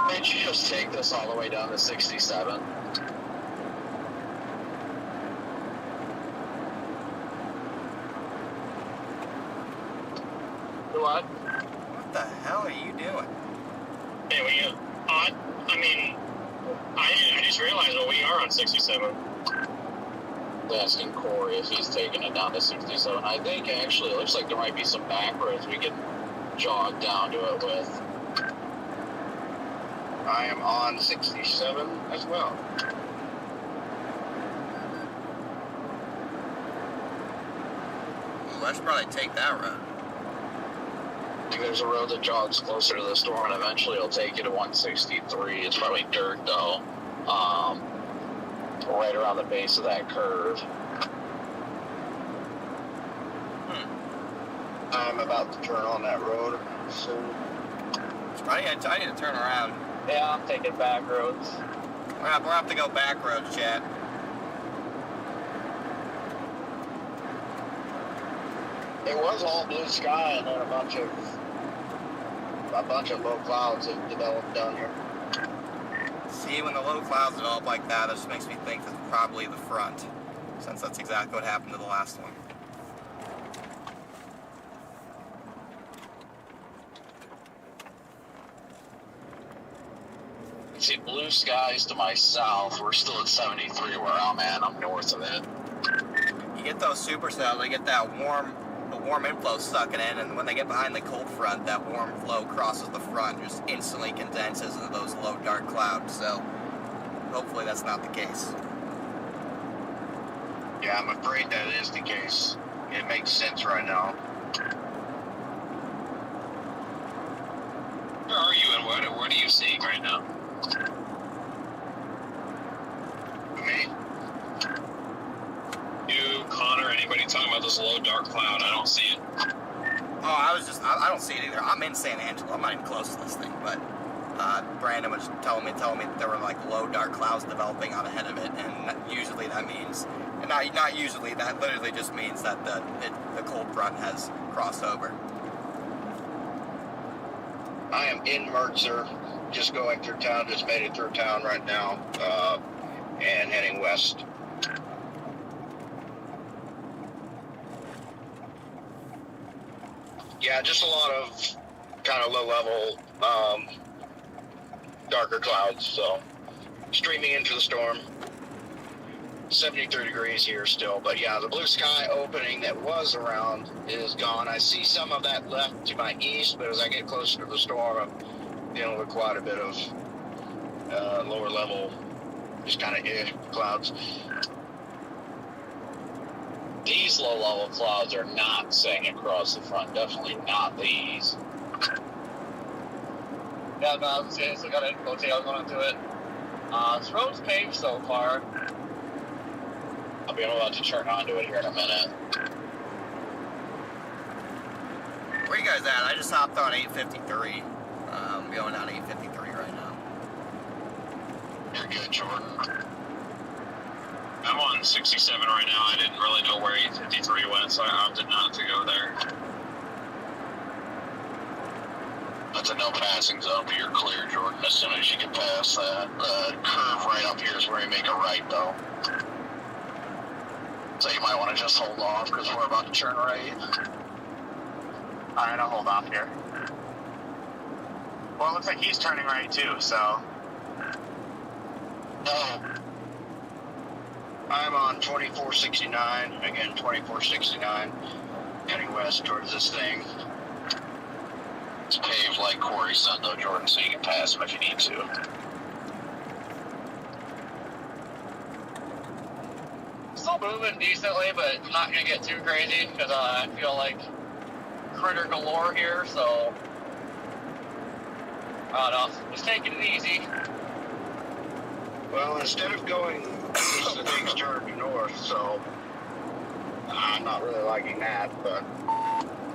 Can't you just take this all the way down to 67? What? What the hell are you doing? Hey, I just realized that we are on 67. Asking Corey if he's taking it down to 67. I think actually it looks like there might be some back roads we can jog down to it with. I am on 67 as well. Ooh, I should probably take that road. I think there's a road that jogs closer to the storm and eventually it'll take you to 163. It's probably dirt though. Right around the base of that curve. I'm about to turn on that road soon. I need to turn around. Yeah, I'm taking back roads. We're gonna have to go back roads, chat. It was all blue sky, and then a bunch of low clouds have developed down here. See, when the low clouds develop like that, that just makes me think it's probably the front, since that's exactly what happened to the last one. See, blue skies to my south. We're still at 73 where I'm at. I'm north of it. You get those supercells, they get that the warm inflow sucking in, and when they get behind the cold front, that warm flow crosses the front and just instantly condenses into those low dark clouds. So hopefully that's not the case. Yeah, I'm afraid that is the case. It makes sense right now. Where are you and what are you seeing right now? Me? You, Connor, anybody talking about this low dark cloud? I don't see it. Oh, I don't see it either. I'm in San Angelo. I'm not even close to this thing, but Brandon was telling me that there were like low dark clouds developing out ahead of it, and usually that means, and not usually, that literally just means that the cold front has crossed over. I am in Mertzer, just going through town, just made it through town right now, and heading west. Yeah, just a lot of kind of low-level, darker clouds, so streaming into the storm. 73 degrees here still, but yeah, the blue sky opening that was around is gone. I see some of that left to my east, but as I get closer to the storm, I'm dealing with quite a bit of lower level, just kind of clouds. These low-level clouds are not saying across the front. Definitely not these. Yeah, no, I was saying, so I got a hotel going into it. This road's paved so far. I'll be about to turn onto it here in a minute. Where you guys at? I just hopped on 853. I'm going down 853 right now. You're good, Jordan. I'm on 67 right now. I didn't really know where 853 went, so I opted not to go there. That's a no passing zone, but you're clear, Jordan, as soon as you get past that. The curve right up here is where you make a right, though. So you might want to just hold off, because we're about to turn right. Alright, I'll hold off here. Well, it looks like he's turning right too, so. No. I'm on 2469, again 2469, heading west towards this thing. It's paved like Corey said, though, Jordan, so you can pass him if you need to. Still moving decently, but not gonna get too crazy because I feel like critter galore here, so I don't know, just taking it easy. Well, instead of going east, the things turned north, so I'm not really liking that, but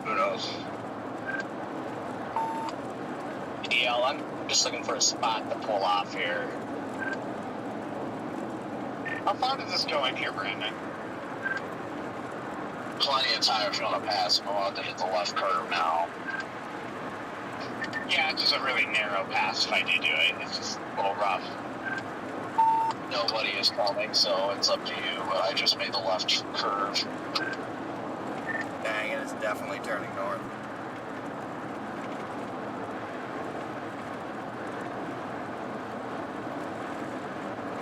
who knows. DL, I'm just looking for a spot to pull off here. How far does this go in here, Brandon? Plenty of time if you want to pass him. I'll have to hit the left curve now. Yeah, it's just a really narrow pass if I do it. It's just a little rough. Nobody is coming, so it's up to you, but I just made the left curve. Dang it, it's definitely turning north.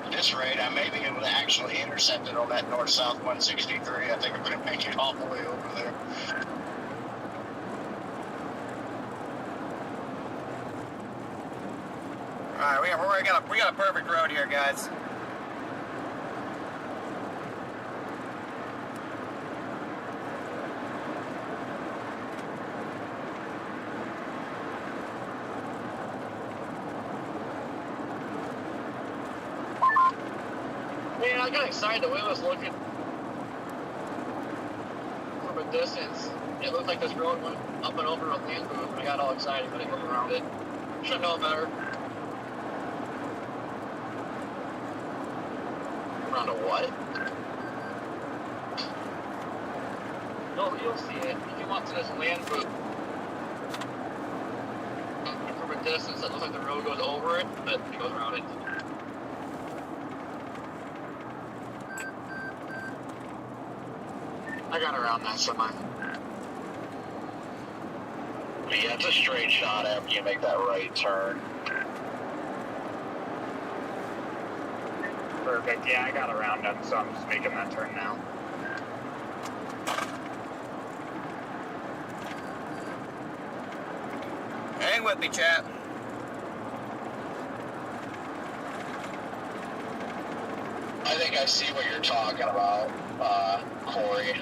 At this rate, I may be able to actually intercept it on that north-south 163. I think I'm going to make it all the way over there. All right, we got a perfect road here, guys. Man, I got excited the way I was looking from a distance. It looked like this road went up and over a land move, and I got all excited when I looked around it. Should know better. Around a what? You'll see it. You come up to this land route. From a distance, it looks like the road goes over it, but it goes around it. I got around that semi. Yeah, it's a straight shot after you make that right turn. Perfect. Yeah, I got around him, so I'm just making that turn now. Hang with me, chat. I think I see what you're talking about, Corey.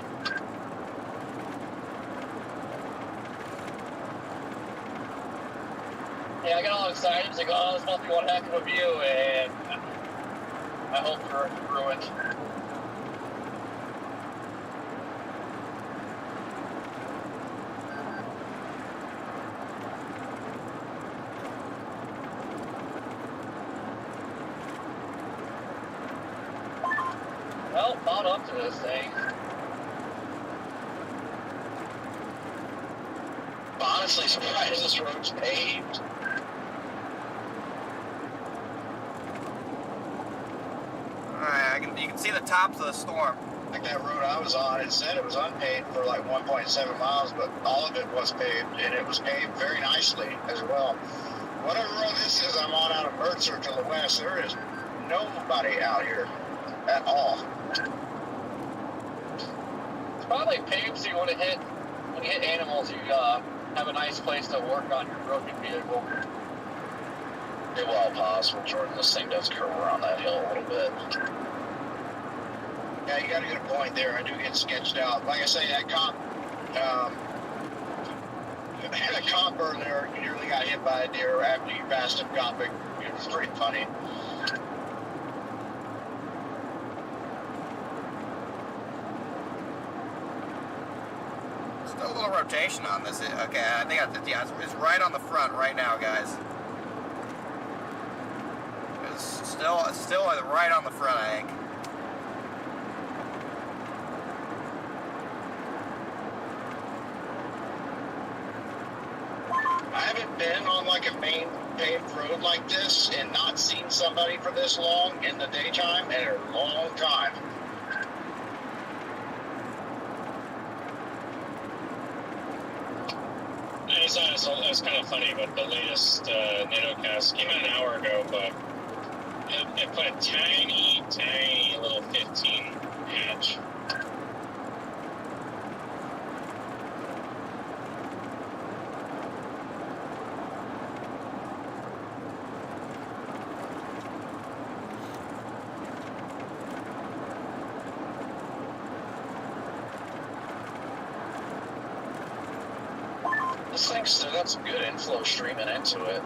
Yeah, I got all excited. I was like, oh, this must be one heck of a view, and I hope you're ruined. Well, not up to this thing. Honestly, surprised this road's paved. Alright, you can see the tops of the storm. Like that road I was on, it said it was unpaved for like 1.7 miles, but all of it was paved, and it was paved very nicely as well. Whatever road this is I'm on out of Mertzer to the west, there is nobody out here at all. It's probably paved so when you hit animals, you have a nice place to work on your broken vehicle. Very well possible, Jordan. This thing does curve around that hill a little bit. Yeah, you got a good point there. I do get sketched out. Like I say, that cop earlier nearly got hit by a deer after you passed him copping. It was pretty funny. Still a little rotation on this. Okay, I think it's right on the front right now, guys. It's still right on the front, I think. I haven't been on like a main paved road like this and not seen somebody for this long in the daytime in a long time. It's kind of funny, but the latest NATOcast came out an hour ago, but it put a tiny little 15 hatch. This thing's still got some good inflow streaming into it.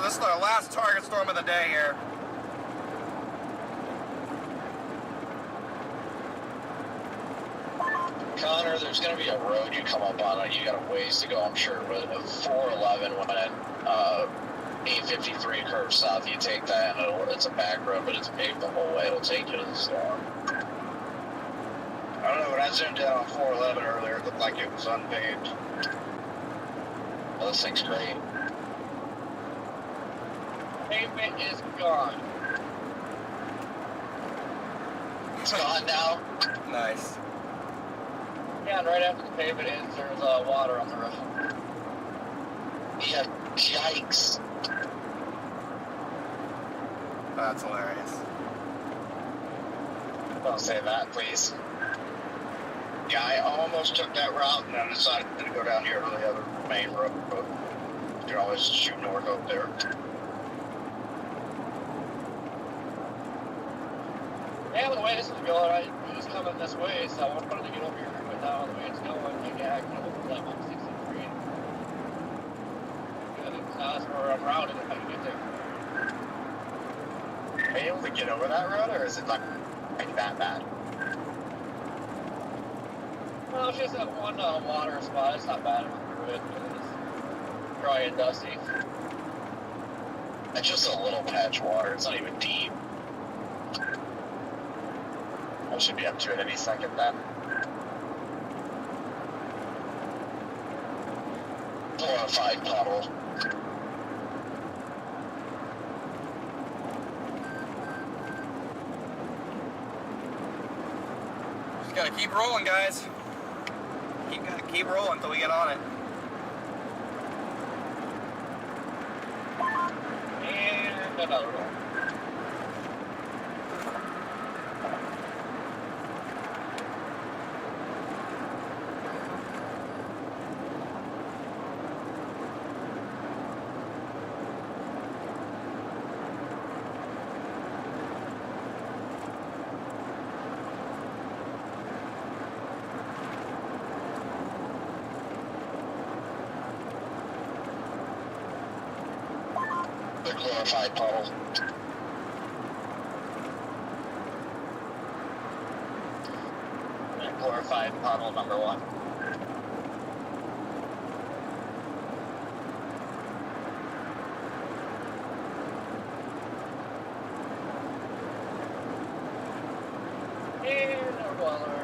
This is our last target storm of the day here. Connor, there's going to be a road you come up on. You got a ways to go, I'm sure, but 411 when 853 curves south, you take that, and it's a back road, but it's paved the whole way. It'll take you to the storm. I don't know, when I zoomed in on 411 earlier, it looked like it was unpaved. Well, this thing's great. Pavement is gone. It's gone now. Nice. Yeah, and right after the pavement ends, there's water on the road. Yeah, yikes. That's hilarious. Don't say that, please. Yeah, I almost took that route and then decided to go down here to the other main road. You can always shoot north up there. Yeah, but the way this is going, it was coming this way, so I wanted to get over here with how the way it's going. Like, yeah, I can open that 163. And that's where I'm routed if I can get there. Are you able to get over that road, or is it like that bad? Well, it's just that one water spot. It's not bad through it. dry and dusty. It's just a little patch of water. It's not even deep. I should be up to it any second then. 4 or 5 puddle. Just gotta keep rolling, guys. Keep rolling until we get on it. And another roll. The glorified puddle. And glorified puddle number 1. And a roller.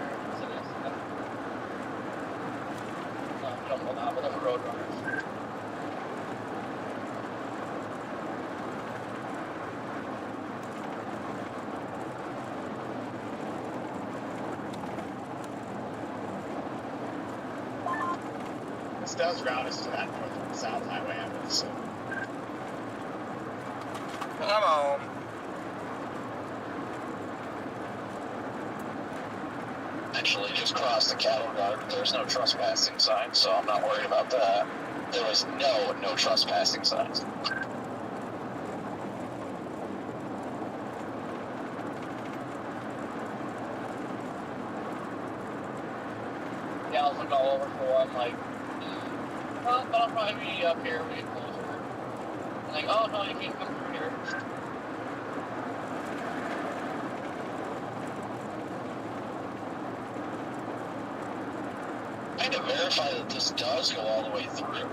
Jumble now with them road runners. This does route us to that north and south highway I would assume. Come on. Actually, just crossed the cattle guard. There's no trespassing sign, so I'm not worried about that. There was no trespassing signs. Yeah, I was looking all over for one, like, well, but I'll probably be up here, we get closer. I'm like, oh no, you can't come through here. I had to verify that this does go all the way through.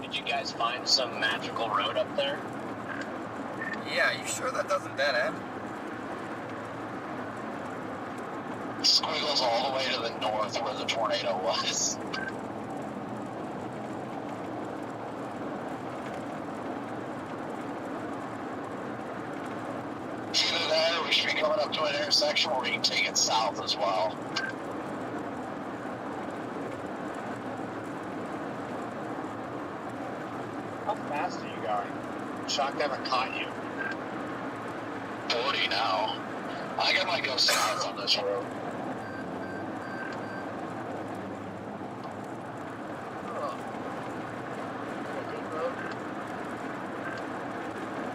Did you guys find some magical road up there? Yeah, you sure that doesn't dead end? Squiggles all the way to the north where the tornado was. Either that or we should be coming up to an intersection where we can take it south as well. How fast are you going? Shocked I haven't caught you. 40 now. I think I might go south on this road.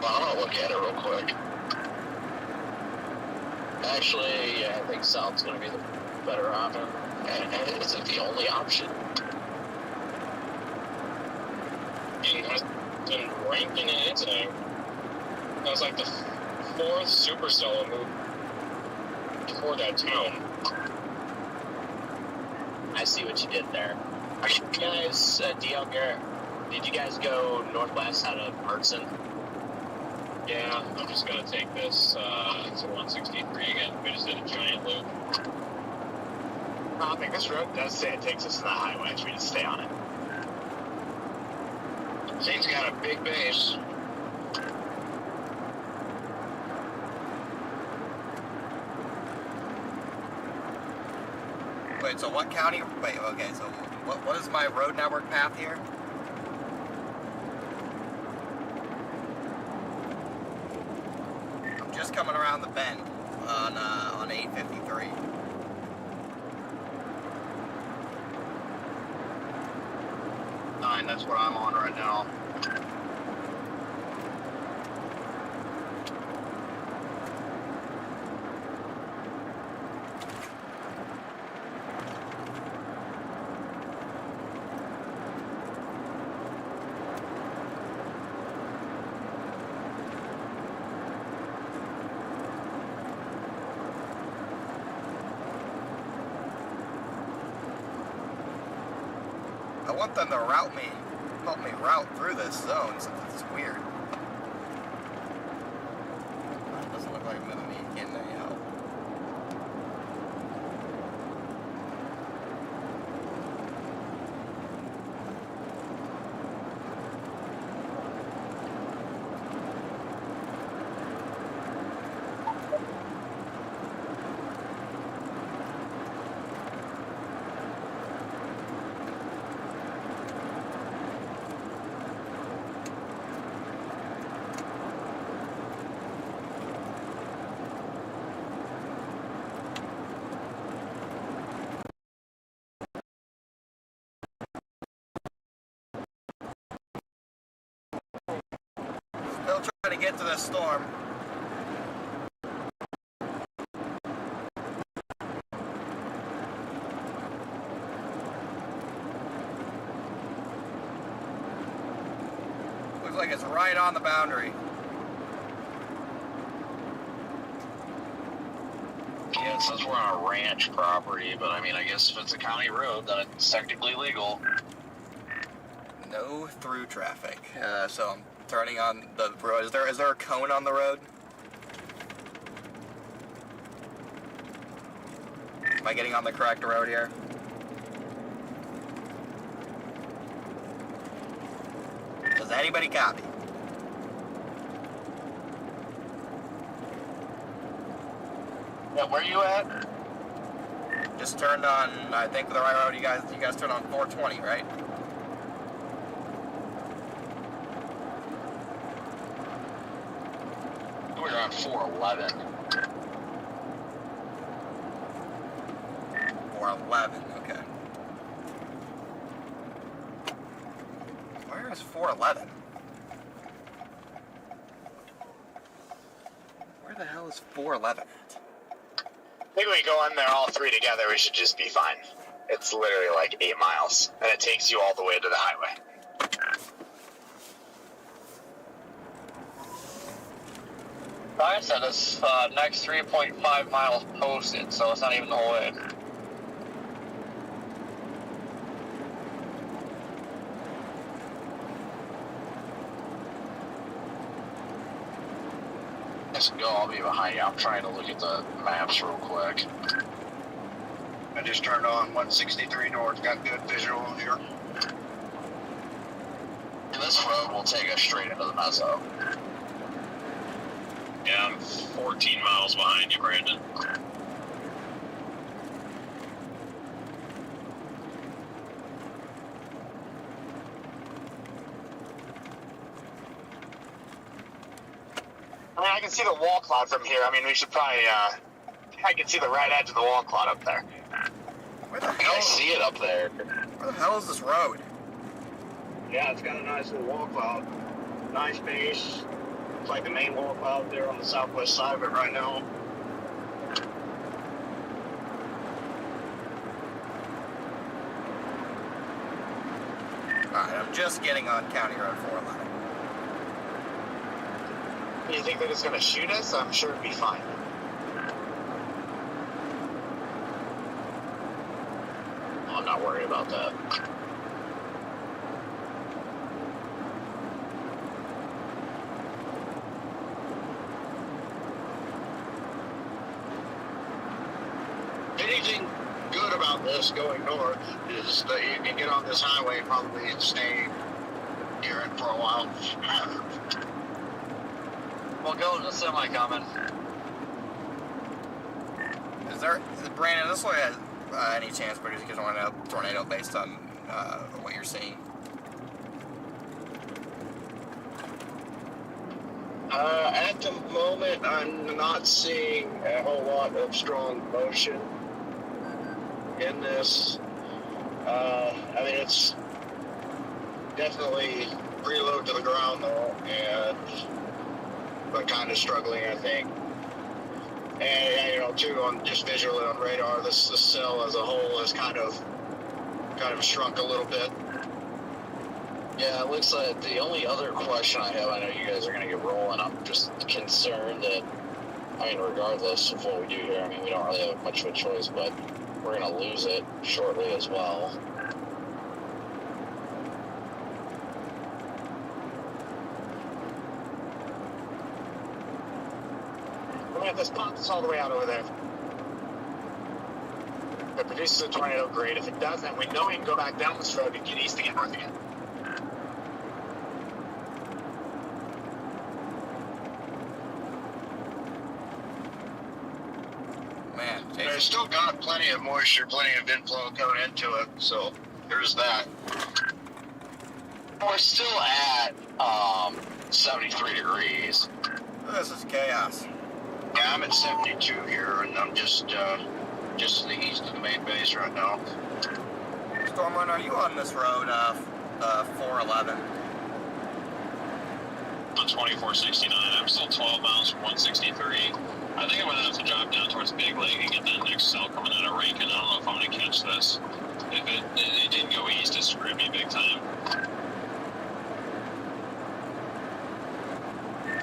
Well, I'm gonna look at it real quick. Actually, yeah, I think south's gonna be the better option. And is it the only option? It's been ranking in it today. That was like the 4th supercell I moved toward that town. I see what you did there. Are you guys, DL Garrett, did you guys go northwest out of Mertzen? Yeah, I'm just gonna take this to 163 again. We just did a giant loop. I think this road does say it takes us to the highway, so we just stay on it. Thing's got a big base. Wait, so what county? Wait, okay, so what is my road network path here? I'm just coming around the bend on 853. That's what I'm on right now. I want them to help me route through this zone since it's weird. It doesn't look like I'm gonna need getting any help. Still trying to get to this storm. Looks like it's right on the boundary. Yeah, it says we're on a ranch property, but I mean, I guess if it's a county road, then it's technically legal. No through traffic. So I'm turning on the road. Is there a cone on the road? Am I getting on the correct road here? Does anybody copy? Yeah, where you at? Just turned on, I think the right road. You guys turned on 420, right? We're on 411. 411, okay. Where is 411? Where the hell is 411 at? I think we go in there all three together, we should just be fine. It's literally like 8 miles, and it takes you all the way to the highway. I said it's next 3.5 miles posted, so it's not even the whole way. Let's go, I'll be behind you. I'm trying to look at the maps real quick. I just turned on 163 north, got good visual here. And this road will take us straight into the mezzo. Yeah, I'm 14 miles behind you, Brandon. I mean, I can see the wall cloud from here. I mean, we should probably, I can see the right edge of the wall cloud up there. Where the I hell? see it up there. Where the hell is this road? Yeah, it's got a nice little wall cloud. Nice base. It's like the main wall cloud there on the southwest side of it right now. Alright, I'm just getting on County Road 411. You think they're just gonna shoot us? I'm sure it'd be fine. I'm not worried about that. Anything good about this going north is that you can get on this highway and probably stay near it for a while. We'll go to the semi coming. Brandon, this way has any chance producing a tornado based on what you're seeing? At the moment, I'm not seeing a whole lot of strong motion in this. I mean, it's definitely reload to the ground though, but kind of struggling, I think. And you know, too, on just visually on radar, this cell as a whole has kind of shrunk a little bit. Yeah, it looks like the only other question I have, I know you guys are going to get rolling, I'm just concerned that, I mean, regardless of what we do here, I mean, we don't really have much of a choice, but we're going to lose it shortly as well. if this pops all the way out over there, if it produces a tornado, great. If it doesn't, we know we can go back down this road and get east to get north again. Man, It's Jason. still got plenty of moisture, plenty of inflow coming into it, so there's that. We're still at 73 degrees. This is chaos. Yeah, I'm at 72 here, and I'm just to the east of the main base right now. Stormrunner, are you on this road, 411? On 2469, I'm still 12 miles from 163. I think I'm gonna have to drop down towards Big Lake and get that next cell coming out of Rankin. I don't know if I'm gonna catch this. If it didn't go east, it screwed me big time.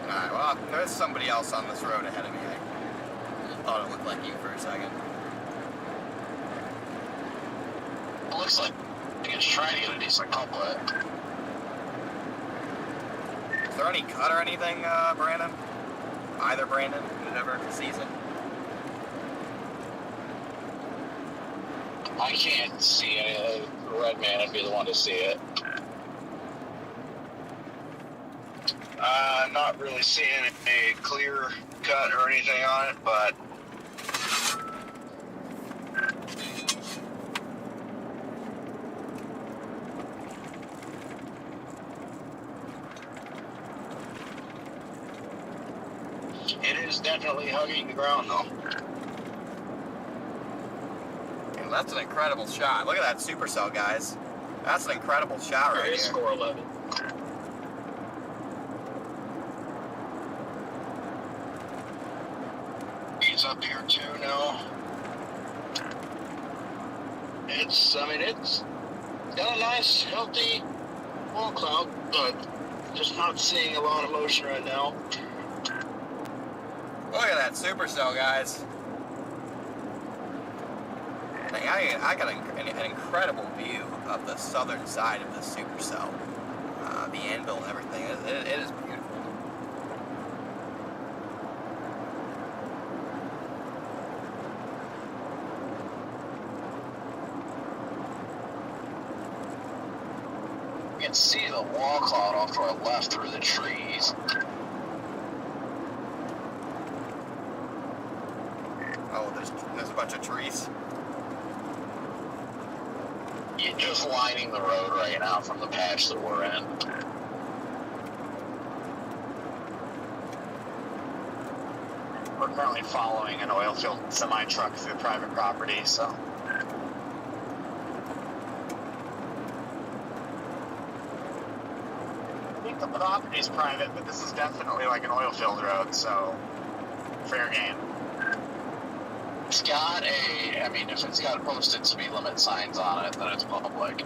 Alright, well, there's somebody else on this road ahead of me. I thought it looked like you for a second. It looks like it's trying to get a decent couplet. Is there any cut or anything, Brandon? Either Brandon, whoever sees it. I can't see any. Red Man would be the one to see it. Not really seeing a clear cut or anything on it, but it is definitely hugging the ground, though. And that's an incredible shot. Look at that supercell, guys. That's an incredible shot right here. Score 11. He's up here too now. It's got a nice, healthy wall cloud, but just not seeing a lot of motion right now. Look at that supercell, guys. Dang, I got an incredible view of the southern side of this supercell. The anvil and everything. It is beautiful. You can see the wall cloud off to our left through the trees. Oh, there's a bunch of trees. You're just lining the road right now from the patch that we're in. We're currently following an oil field semi-truck through private property, so... I think the property's private, but this is definitely like an oil field road, so... fair game. It's got if it's got posted speed limit signs on it, then it's public.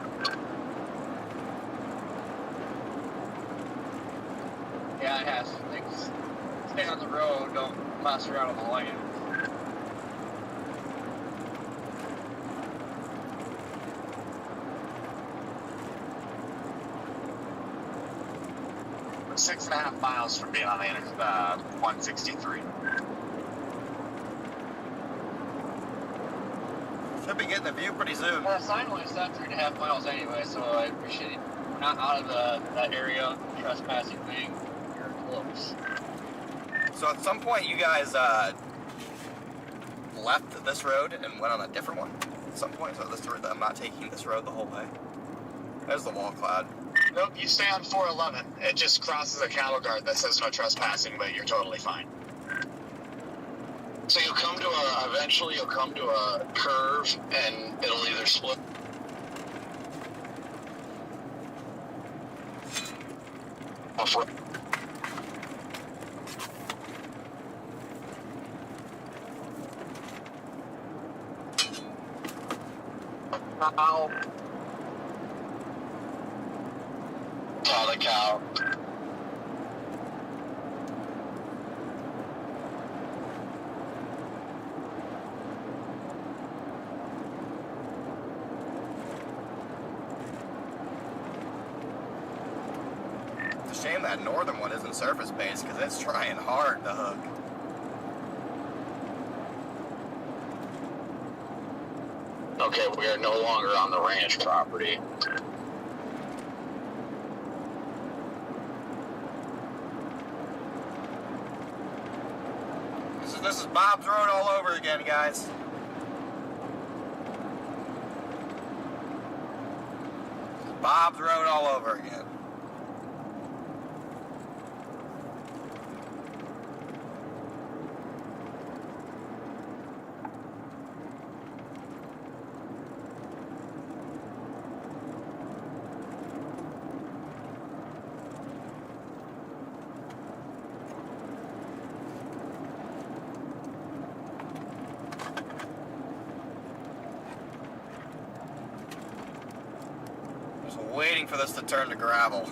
Yeah, it has. Things stay on the road, don't mess around on the lane. We're 6.5 miles from being on the 163. Should be getting the view pretty soon. Sign only said 3.5 miles anyway, so I appreciate we're not out of that area trespassing thing. You're close. So at some point you guys left this road and went on a different one at some point, so this road, I'm not taking this road the whole way. There's the wall cloud. Nope, you stay on 411. It just crosses a cattle guard that says no trespassing, but you're totally fine. So eventually you'll come to a curve and it'll either split. Ow. Saw the cow. It's a shame that northern one isn't surface based because it's trying hard to hook. Okay, we are no longer on the ranch property. This is Bob's Road all over again, guys. Bob's Road all over again. Waiting for this to turn to gravel.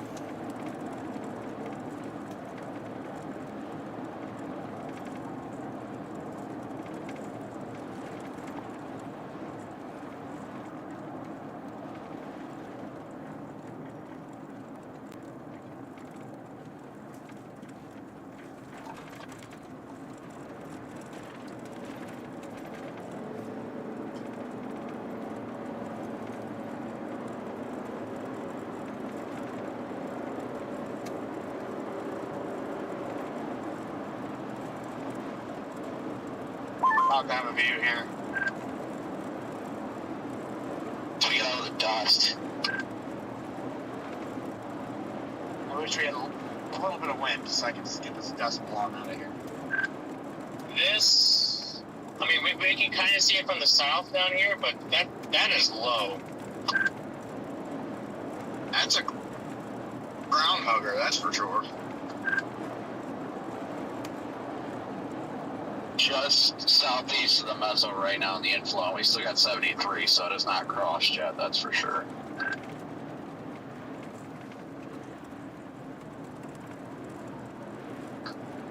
I'll have a view here. Till we get out of the dust. I wish we had a little bit of wind so I can just get this dust blown out of here. This, I mean, we can kind of see it from the south down here, but that is low. That's a ground hugger, that's for sure. Just southeast of the mezzo right now in the inflow. We still got 73, so it has not crossed yet, that's for sure.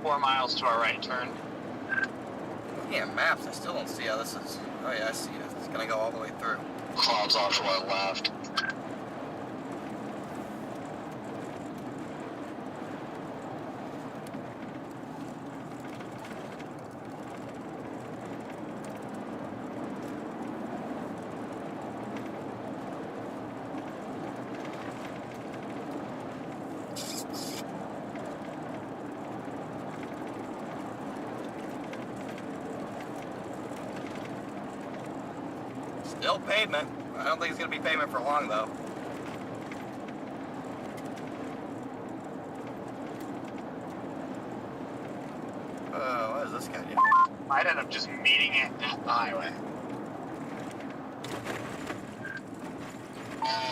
Four miles to our right turn. Yeah, maps. I still don't see how this is. Oh yeah, I see it. It's gonna go all the way through. Clouds off to our left. Still pavement. I don't think it's gonna be pavement for long though. What does this guy do? Might end up just meeting it at the highway.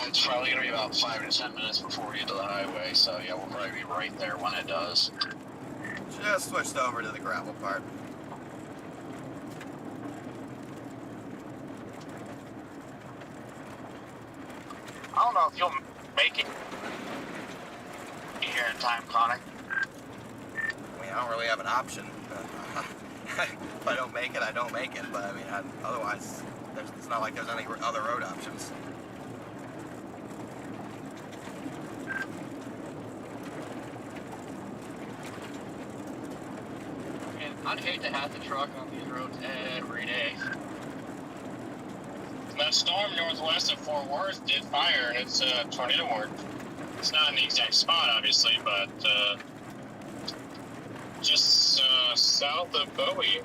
It's probably going to be about 5 to 10 minutes before we get to the highway, so yeah, we'll probably be right there when it does. Just switched over to the gravel part. I don't know if you'll make it here in time, Connor. I mean, I don't really have an option. If I don't make it, I don't make it. But I mean, otherwise, it's not like there's any other road options. And I'd hate to have to truck on these roads every day. That storm northwest of Fort Worth did fire, and it's tornado warned. It's not in the exact spot, obviously, but just south of Bowie.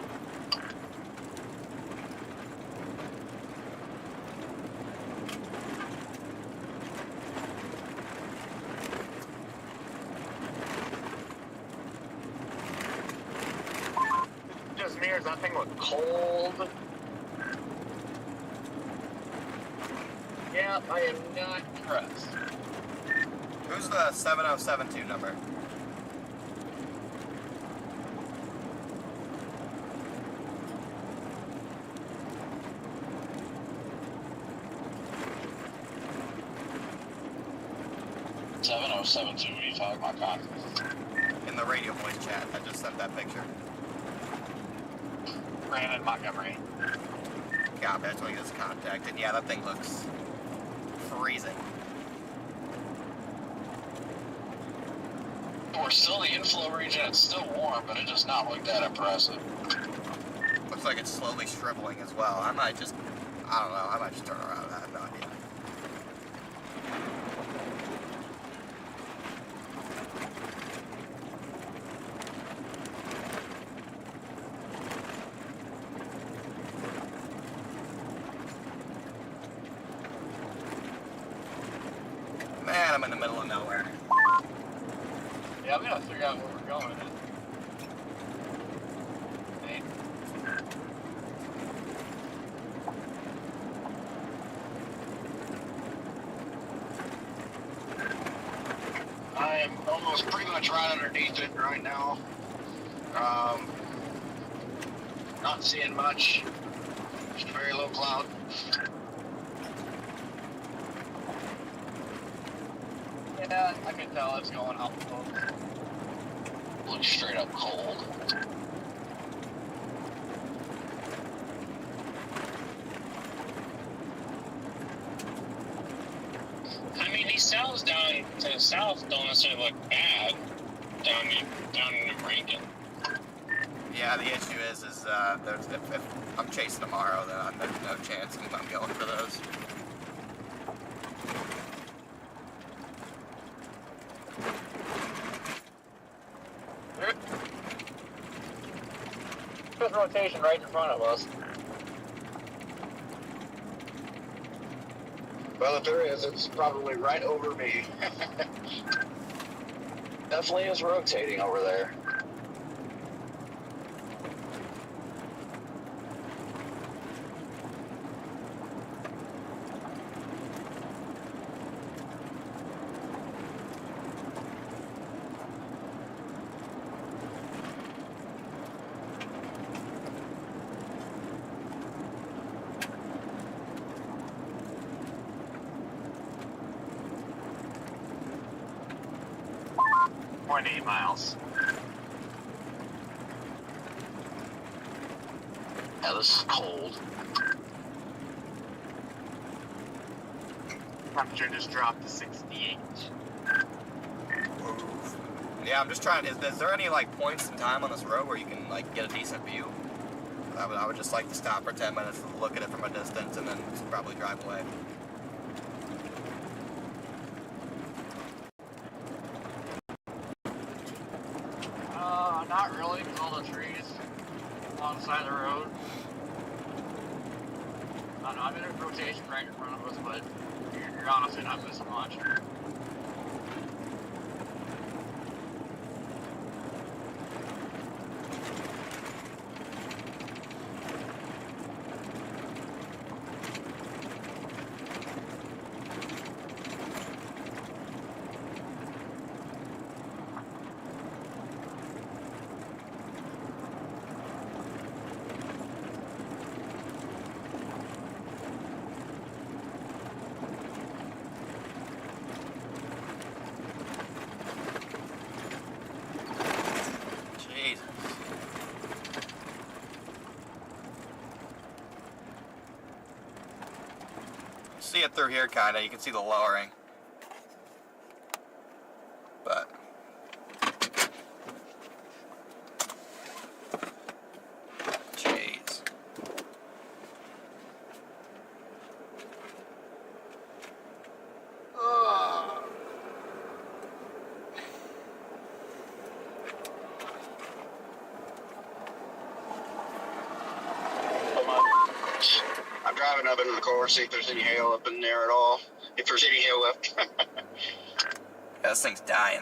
Just mirrors, that thing look cold. Yeah, I am not impressed. Who's the 7072 number? Oh, 702, what are you talking about, Connor? In the radio voice chat, I just sent that picture. Brandon Montgomery. God, that's when he gets contacted. Yeah, that thing looks freezing. We're still in the inflow region, it's still warm, but it does not look that impressive. Looks like it's slowly shriveling as well. I I don't know. I might just turn around. I have no idea. Man, I'm in the middle of nowhere. Yeah, we gotta figure out where we're going. Hey. I'm almost pretty much right underneath it right now. Not seeing much. Just very low cloud. Yeah, I can tell it's going up. Looks straight up cold. I mean, these cells down to the south don't necessarily look bad down in Rankin. Yeah, the issue is if I'm chasing tomorrow, then there's no chance I'm going for those. There's rotation right in front of us. Well, if there is, it's probably right over me. Definitely is rotating over there. Miles. Yeah, this is cold. Temperature just dropped to 68. Yeah, I'm just trying. Is there any like points in time on this road where you can like get a decent view? I would just like to stop for 10 minutes, look at it from a distance, and then probably drive away. Not really, because all the trees along the side of the road. I don't know, I'm in a rotation right in front of us, but you're honestly not missing much. See it through here, kind of. You can see the lowering. But jeez. I'm driving up into the car, see if there's any hail up in there at all. If there's any hail left. Yeah, this thing's dying.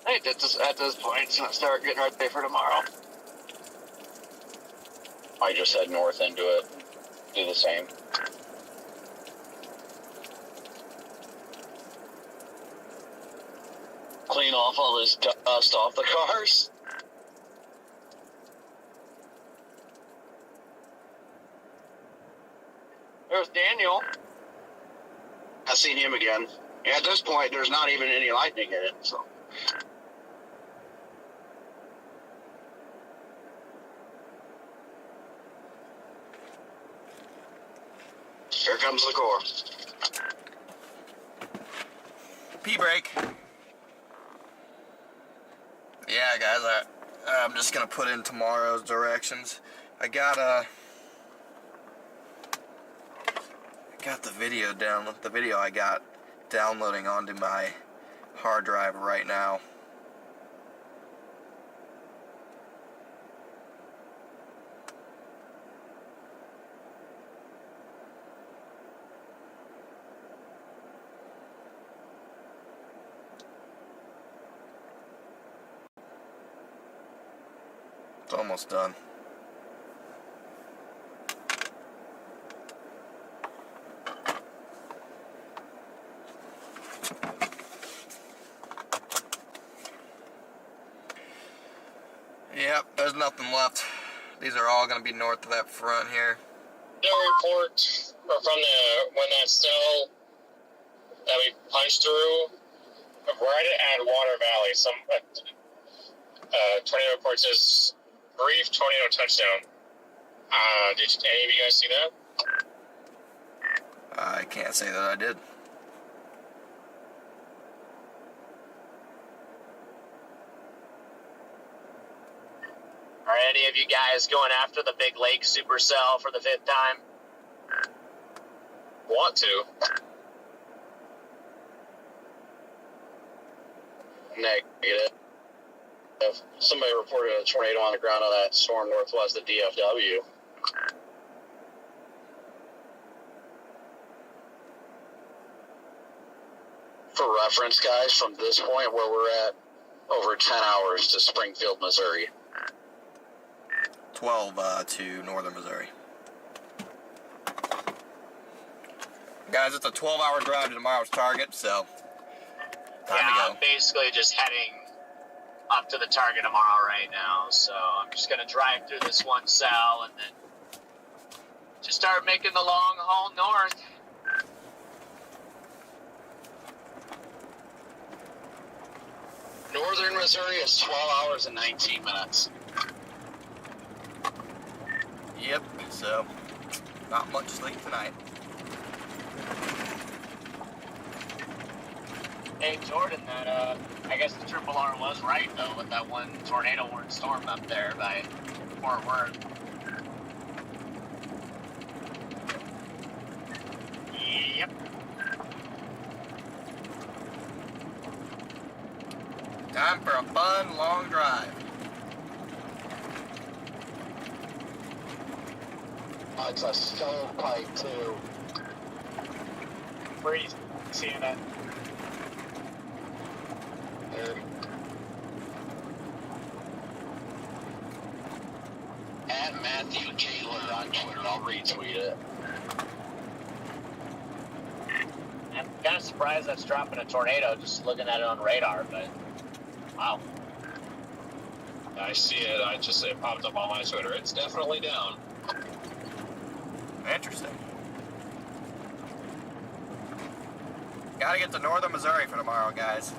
Hey, at this point, start getting ready for tomorrow. I just head north into it. Do the same. Clean off all this dust off the cars. There's Daniel. I seen him again. Yeah, at this point, there's not even any lightning in it, so. Here comes the core. P-brake. Yeah, guys, I'm just gonna put in tomorrow's directions. I got the video I got downloading onto my hard drive right now. It's almost done. Yep, there's nothing left. These are all going to be north of that front here. The report or from when that cell that we punched through, right at Water Valley, some tornado report says brief tornado touchdown. Did any of you guys see that? I can't say that I did. Are any of you guys going after the Big Lake supercell for the 5th time? Want to? Negative. Somebody reported a tornado on the ground of that storm northwest of DFW. For reference, guys, from this point where we're at, over 10 hours to Springfield, Missouri. 12 to northern Missouri. Guys, it's a 12-hour drive to tomorrow's target, so time to go. I'm basically just heading up to the target tomorrow right now, so I'm just going to drive through this one cell and then just start making the long haul north. Northern Missouri is 12 hours and 19 minutes. Yep, so not much sleep tonight. Hey, Jordan, that, I guess the Triple R was right, though, with that one tornado warning storm up there by Fort Worth. Yep. Time for a fun, long drive. It's a stovepipe, too. Freeze. Seeing that. There. At Matthew Gaylor on Twitter, I'll retweet it. I'm kind of surprised that's dropping a tornado just looking at it on radar, but wow. I see it. It popped up on my Twitter. It's definitely down. Interesting. Gotta get to northern Missouri for tomorrow, guys.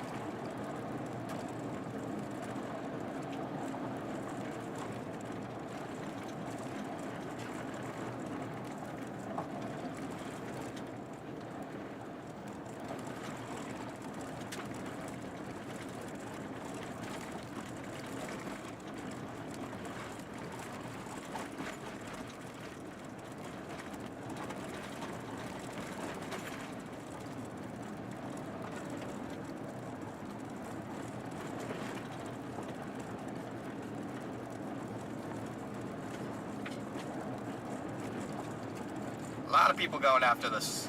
A lot of people going after this.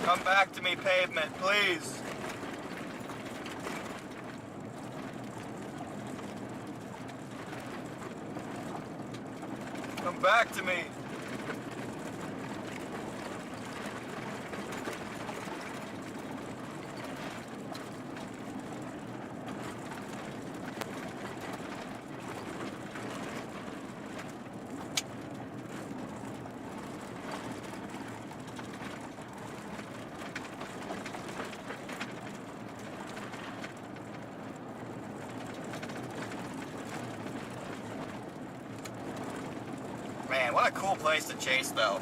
Come back to me, pavement, please. Come back to me. Man, what a cool place to chase, though.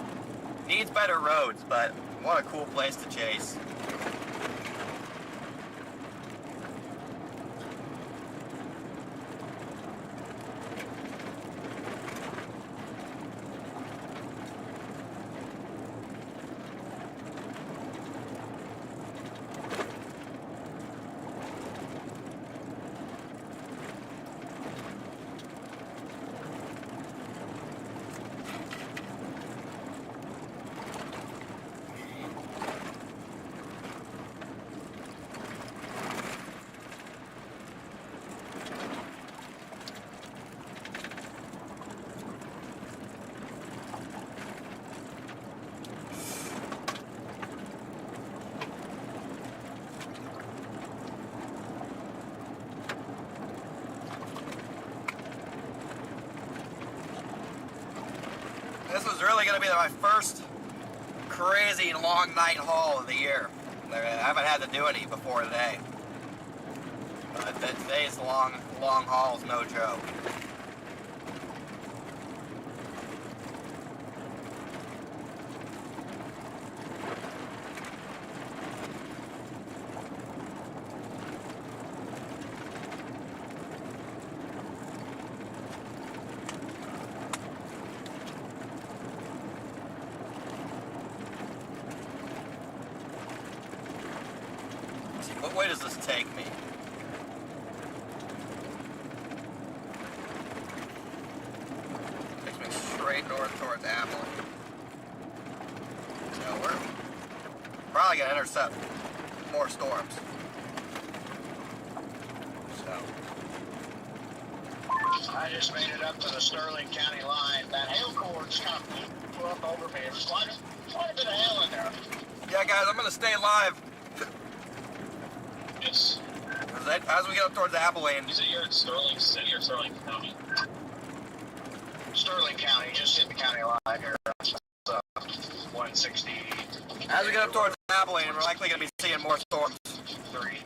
Needs better roads, but what a cool place to chase. This was really going to be my first crazy long night haul of the year. I haven't had to do any before today. But today's long haul is no joke. What way does this take me? Takes me straight north towards Abilene. So we're probably gonna intercept more storms. So I just made it up to the Sterling County line. That hail core's kind of blew up over me. There's quite a bit of hail in there. yeah, guys, I'm gonna stay live. Yes. As we get up towards Abilene. Is it you're in Sterling City or Sterling County? Sterling County, just hit the county line here. 160. As we get up towards Abilene, we're likely gonna be seeing more storms. 3.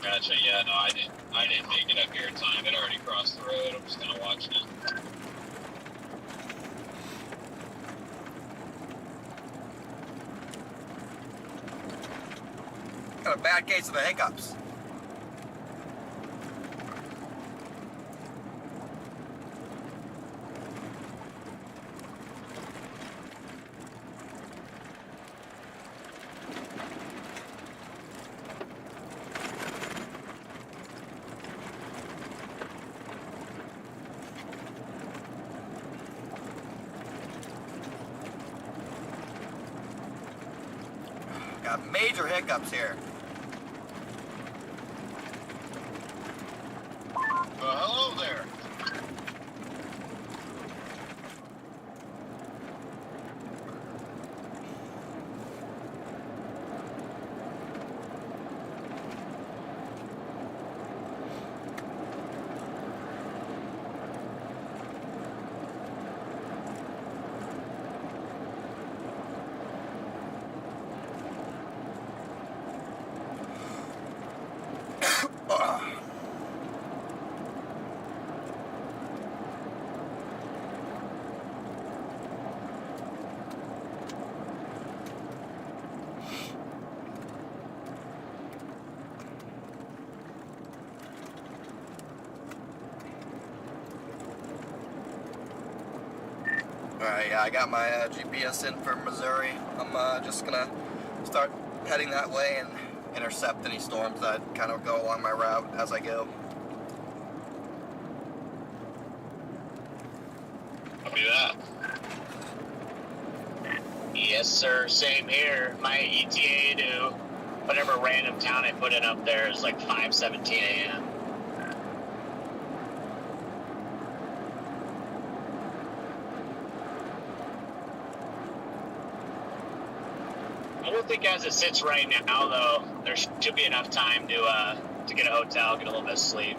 Gotcha. Yeah. No, I didn't make it up here in time. It already crossed the road. I'm just kind of watching it. Got a bad case of the hiccups. Got major hiccups here. Hello there. Alright, yeah, I got my GPS in for Missouri. I'm just gonna start heading that way and intercept any storms that kind of go along my route as I go. Copy that. Yep. Yes, sir. Same here. My ETA to whatever random town I put in up there is like 5:17 a.m. I don't think as it sits right now, though, there should be enough time to get a hotel, get a little bit of sleep.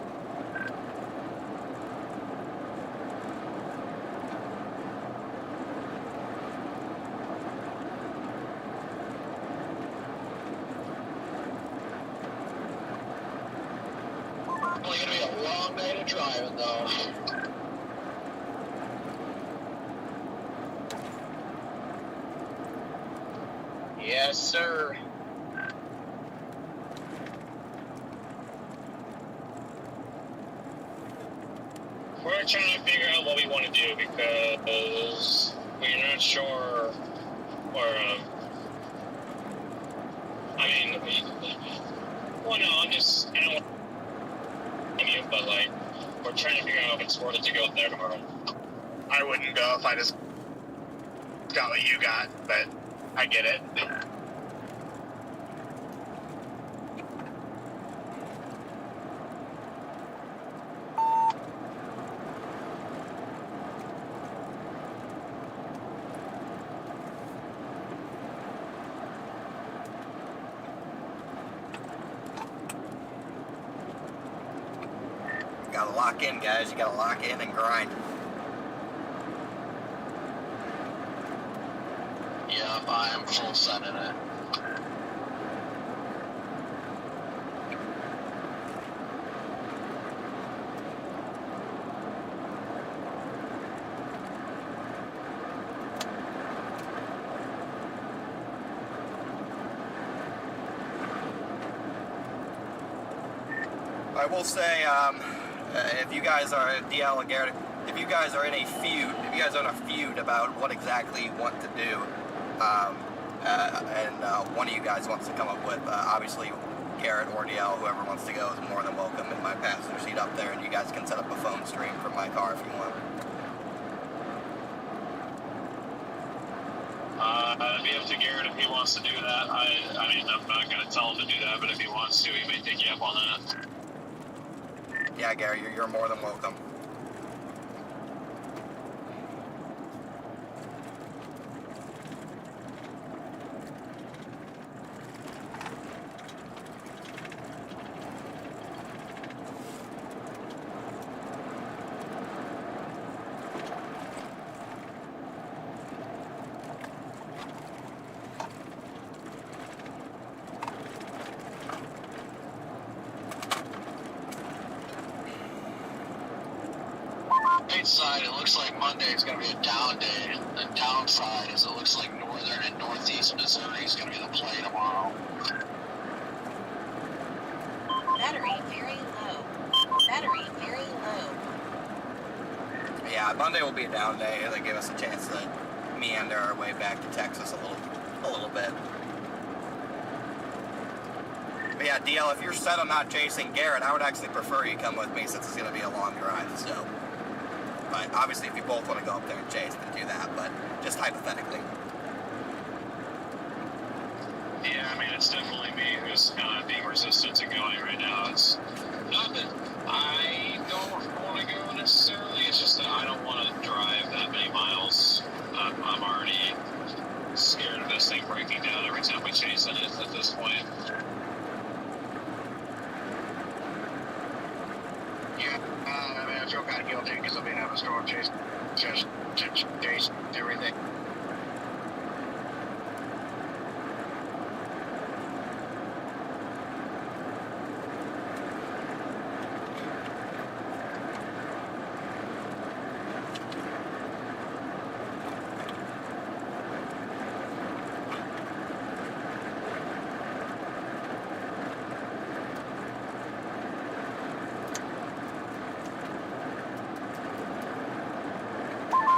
Probably gonna be a long night of driving, though. Yes, sir. We're trying to figure out what we want to do because we're not sure, or I mean, well, no, I don't want you, but like, we're trying to figure out if it's worth it to go there tomorrow. I wouldn't go if I just got what you got, but I get it. You gotta lock in, guys. You gotta lock in and grind. Yeah, I am full set in it. I will say, if you guys are DL and Garrett, if you guys are in a feud, if you guys are in a feud about what exactly you want to do, and one of you guys wants to come up with, obviously Garrett or DL, whoever wants to go, is more than welcome in my passenger seat up there, and you guys can set up a phone stream from my car if you want. It'd be up to Garrett if he wants to do that. I mean, I'm not going to tell him to do that, but if he wants to, he may take you up on that. Yeah, Gary, you're more than welcome. Right side, it looks like Monday is going to be a down day. The downside is it looks like northern and northeast Missouri is going to be the play tomorrow. Battery very low. Battery very low. Yeah, Monday will be a down day. It'll give us a chance to meander our way back to Texas a little bit. But yeah, DL, if you're set on not chasing Garrett, I would actually prefer you come with me since it's going to be a long drive, so. But obviously, if you both want to go up there and chase, then do that, but just hypothetically. Yeah, I mean, it's definitely me who's kind of being resistant to going right now. It's not that I don't want to go necessarily, it's just that I don't want to drive that many miles. I'm already scared of this thing breaking down every time we chase it at this point. Yeah, I mean, I feel kind of guilty because I've been having a storm chase everything.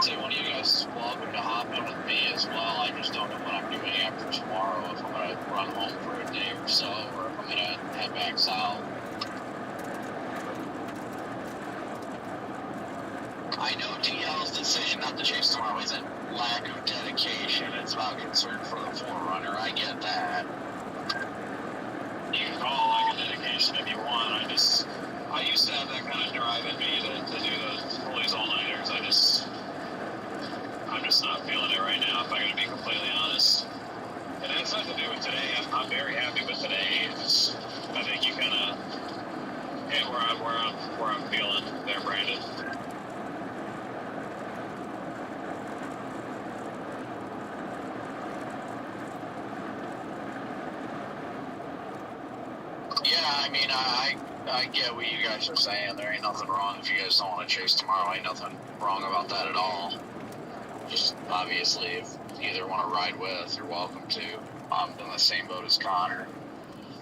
Say one of you guys is welcome to hop in with me as well. I just don't know what I'm doing after tomorrow, if I'm going to run home for a day or so, or if I'm going to head back south. I know TL's the decision not to chase tomorrow isn't lack of dedication. It's about concern for the forerunner. I get that. You can call it lack of dedication if you want. I used to have that kind of drive in me to do the pulleys all-nighters. I'm just not feeling it right now, if I'm going to be completely honest. And it has nothing to do with today. I'm very happy with today. I think you kind of hit where I'm feeling there, Brandon. Yeah, I mean, I get what you guys are saying. There ain't nothing wrong if you guys don't want to chase tomorrow. Ain't nothing wrong about that at all. Just obviously, if you either want to ride with, you're welcome to. I'm in the same boat as Connor.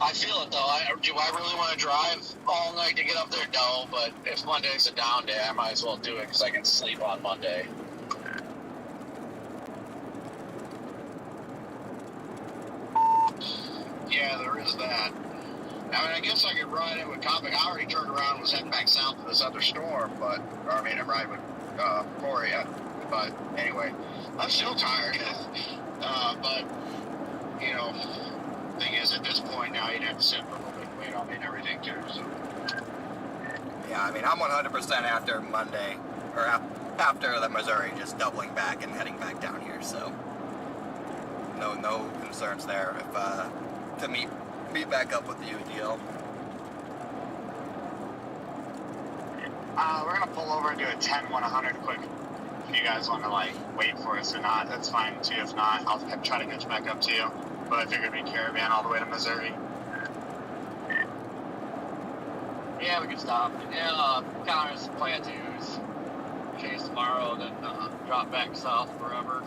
I feel it though. Do I really want to drive all night to get up there? No, but if Monday's a down day, I might as well do it because I can sleep on Monday. Yeah, there is that. I mean, I guess I could ride in with Copic. I already turned around and was heading back south to this other storm, I'm riding with Corey. But anyway, I'm still tired. But, you know, thing is, at this point now, you'd have to sit for a little bit and wait on me and everything, too. So. Yeah, I mean, I'm 100% after Monday, or after the Missouri, just doubling back and heading back down here, so no concerns there if to meet back up with you, deal. We're gonna pull over and do a 10-100 quick. If you guys want to wait for us or not, that's fine too. If not, I'll try to catch back up to you. But I figured we'd caravan all the way to Missouri. Yeah, we can stop. Yeah, Connor's plan to chase tomorrow, then drop back south forever.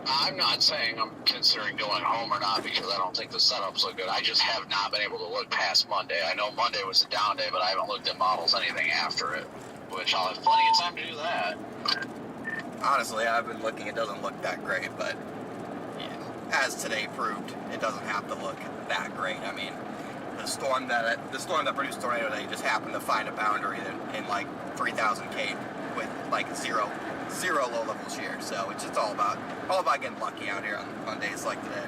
I'm not saying I'm considering going home or not because I don't think the setups look good. I just have not been able to look past Monday. I know Monday was a down day, but I haven't looked at models anything after it, which I'll have plenty of time to do that. Honestly, I've been looking. It doesn't look that great, but as today proved, it doesn't have to look that great. I mean, the storm that produced tornado today just happened to find a boundary in 3,000 Cape with zero low-level shear. So it's just all about getting lucky out here on days like today.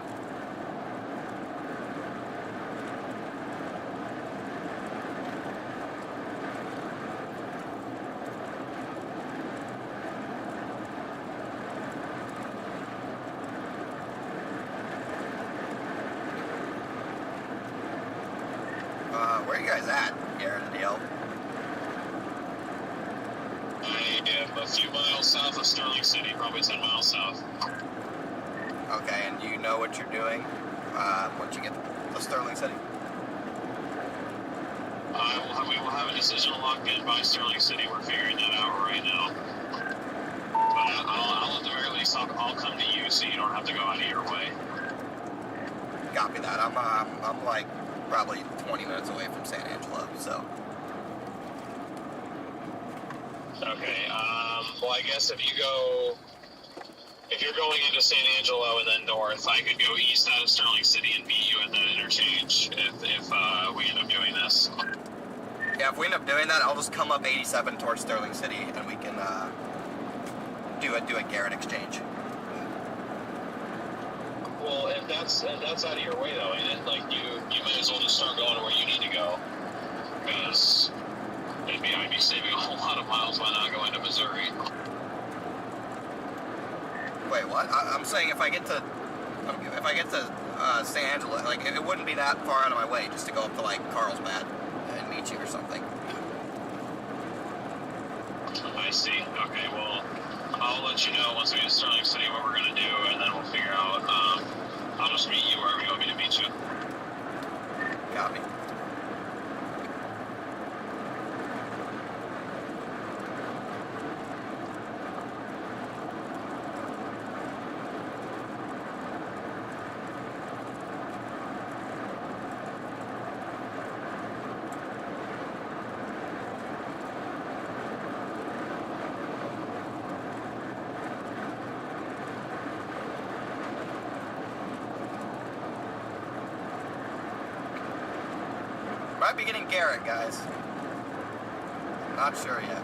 Where are you guys at here in the deal? I am a few miles south of Sterling City, probably 10 miles south. Okay, and you know what you're doing once you get to Sterling City? We will have a decision locked in by Sterling City. We're figuring that out right now. But I'll at the very least, I'll come to you so you don't have to go out of your way. Copy that. I'm probably 20 minutes away from San Angelo, so. Okay, well, I guess if you're going into San Angelo and then north, I could go east out of Sterling City and meet you at that interchange if we end up doing this. Yeah, if we end up doing that, I'll just come up 87 towards Sterling City and we can do a Garrett exchange. Well, if that's out of your way though, ain't it? You might as well just start going to where you need to go, because I'd be saving a whole lot of miles by not going to Missouri. Wait, what? I'm saying if I get to San Angelo, it wouldn't be that far out of my way just to go up to Carlsbad and meet you or something. I see. Okay, well, I'll let you know once we get to Sterling City what we're gonna do, and then we'll figure out. I'll just meet you wherever you want me to meet you. Copy. Might be getting Garrett, guys. Not sure yet.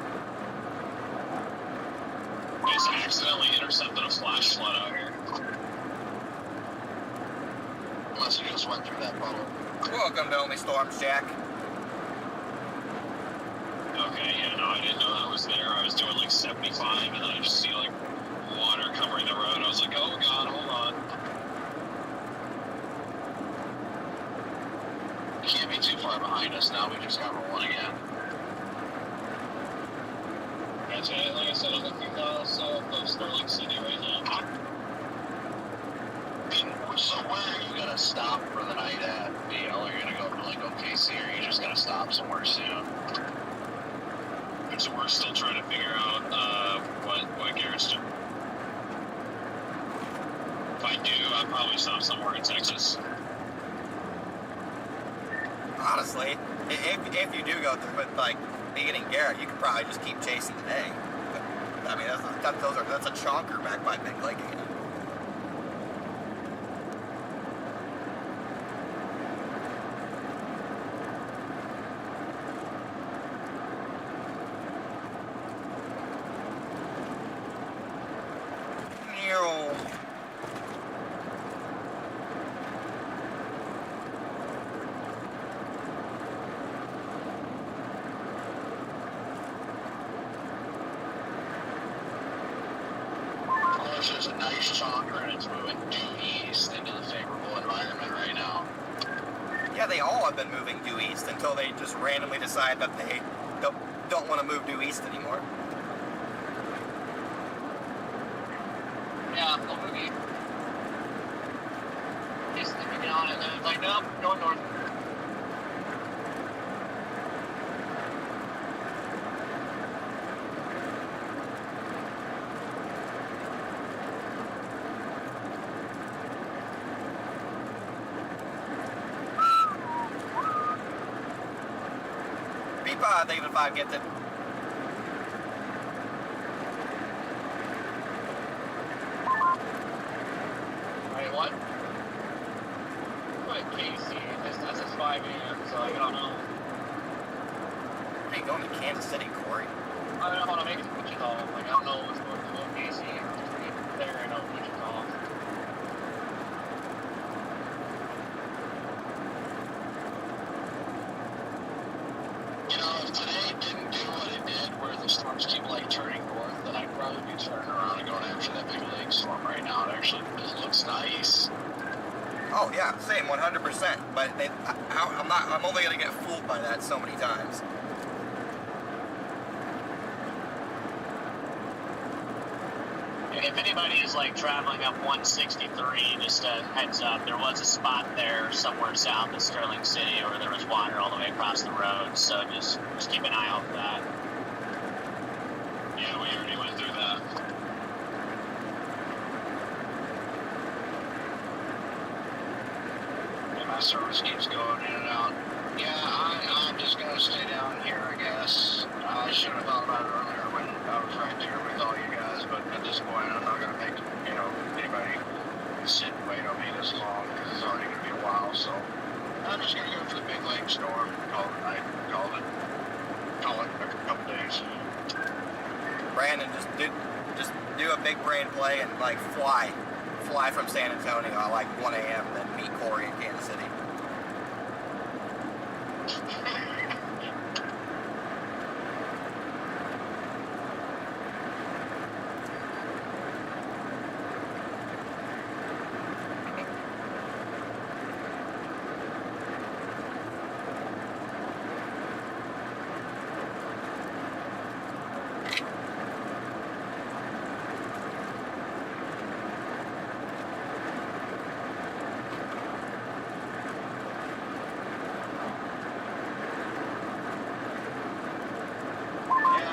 Just accidentally intercepted a flash flood out here. Unless you just went through that puddle. Welcome to Only Storms, Jack. Okay, yeah, no, I didn't know that was there. I was doing like 75, and then I just see like water covering the road. I was like, oh god, hold on. You can't be too far behind us now. We just got rolling again. That's it. Like I said, I'm a few miles south of Sterling City right now. So where are you gonna stop for the night at? You know, are you gonna go to like OKC, or are you just gonna stop somewhere soon? And so we're still trying to figure out what Garrett's doing. If I do, I'll probably stop somewhere in Texas. Honestly, if you do go through with like me getting Garrett, you could probably just keep chasing today. But, I mean, that's a chonker back by Big Lake again. There's a nice chonker and it's moving due east into the favorable environment right now. Yeah, they all have been moving due east until they just randomly decide that they don't want to move due east anymore. Yeah, they'll move east. Just get on it, and then it's like, nope, going north. I think if I get it. Wait, what? What, KC? That's at 5 a.m., so I don't know. Are you going to Kansas City, Corey? I don't want to make it to Wichita. Like, I don't know what's going to KC. I'm just going to get there and out Wichita. You know, if today didn't do what it did, where the storms keep like turning north, then I'd probably be turning around and going after that big lake storm right now. It looks nice. Oh yeah, same, 100%. But I'm only gonna get fooled by that so many times. If anybody is like traveling up 163, just a heads up, there was a spot there somewhere south of Sterling City where there was water all the way across the road, so just keep an eye out for that. Yeah, we already went through that. And my service keeps going in and out. Yeah, I'm just gonna stay down here, I guess. I should have thought about it earlier when I was right there with all you guys, but at this point, I'm not gonna make anybody sit and wait on me this long because it's already gonna be a while. So I'm just gonna go for the big lake storm. Call it a night. Call it a couple days. Brandon, just do a big brain play and like fly from San Antonio at like 1 a.m. and then meet Corey in Kansas City.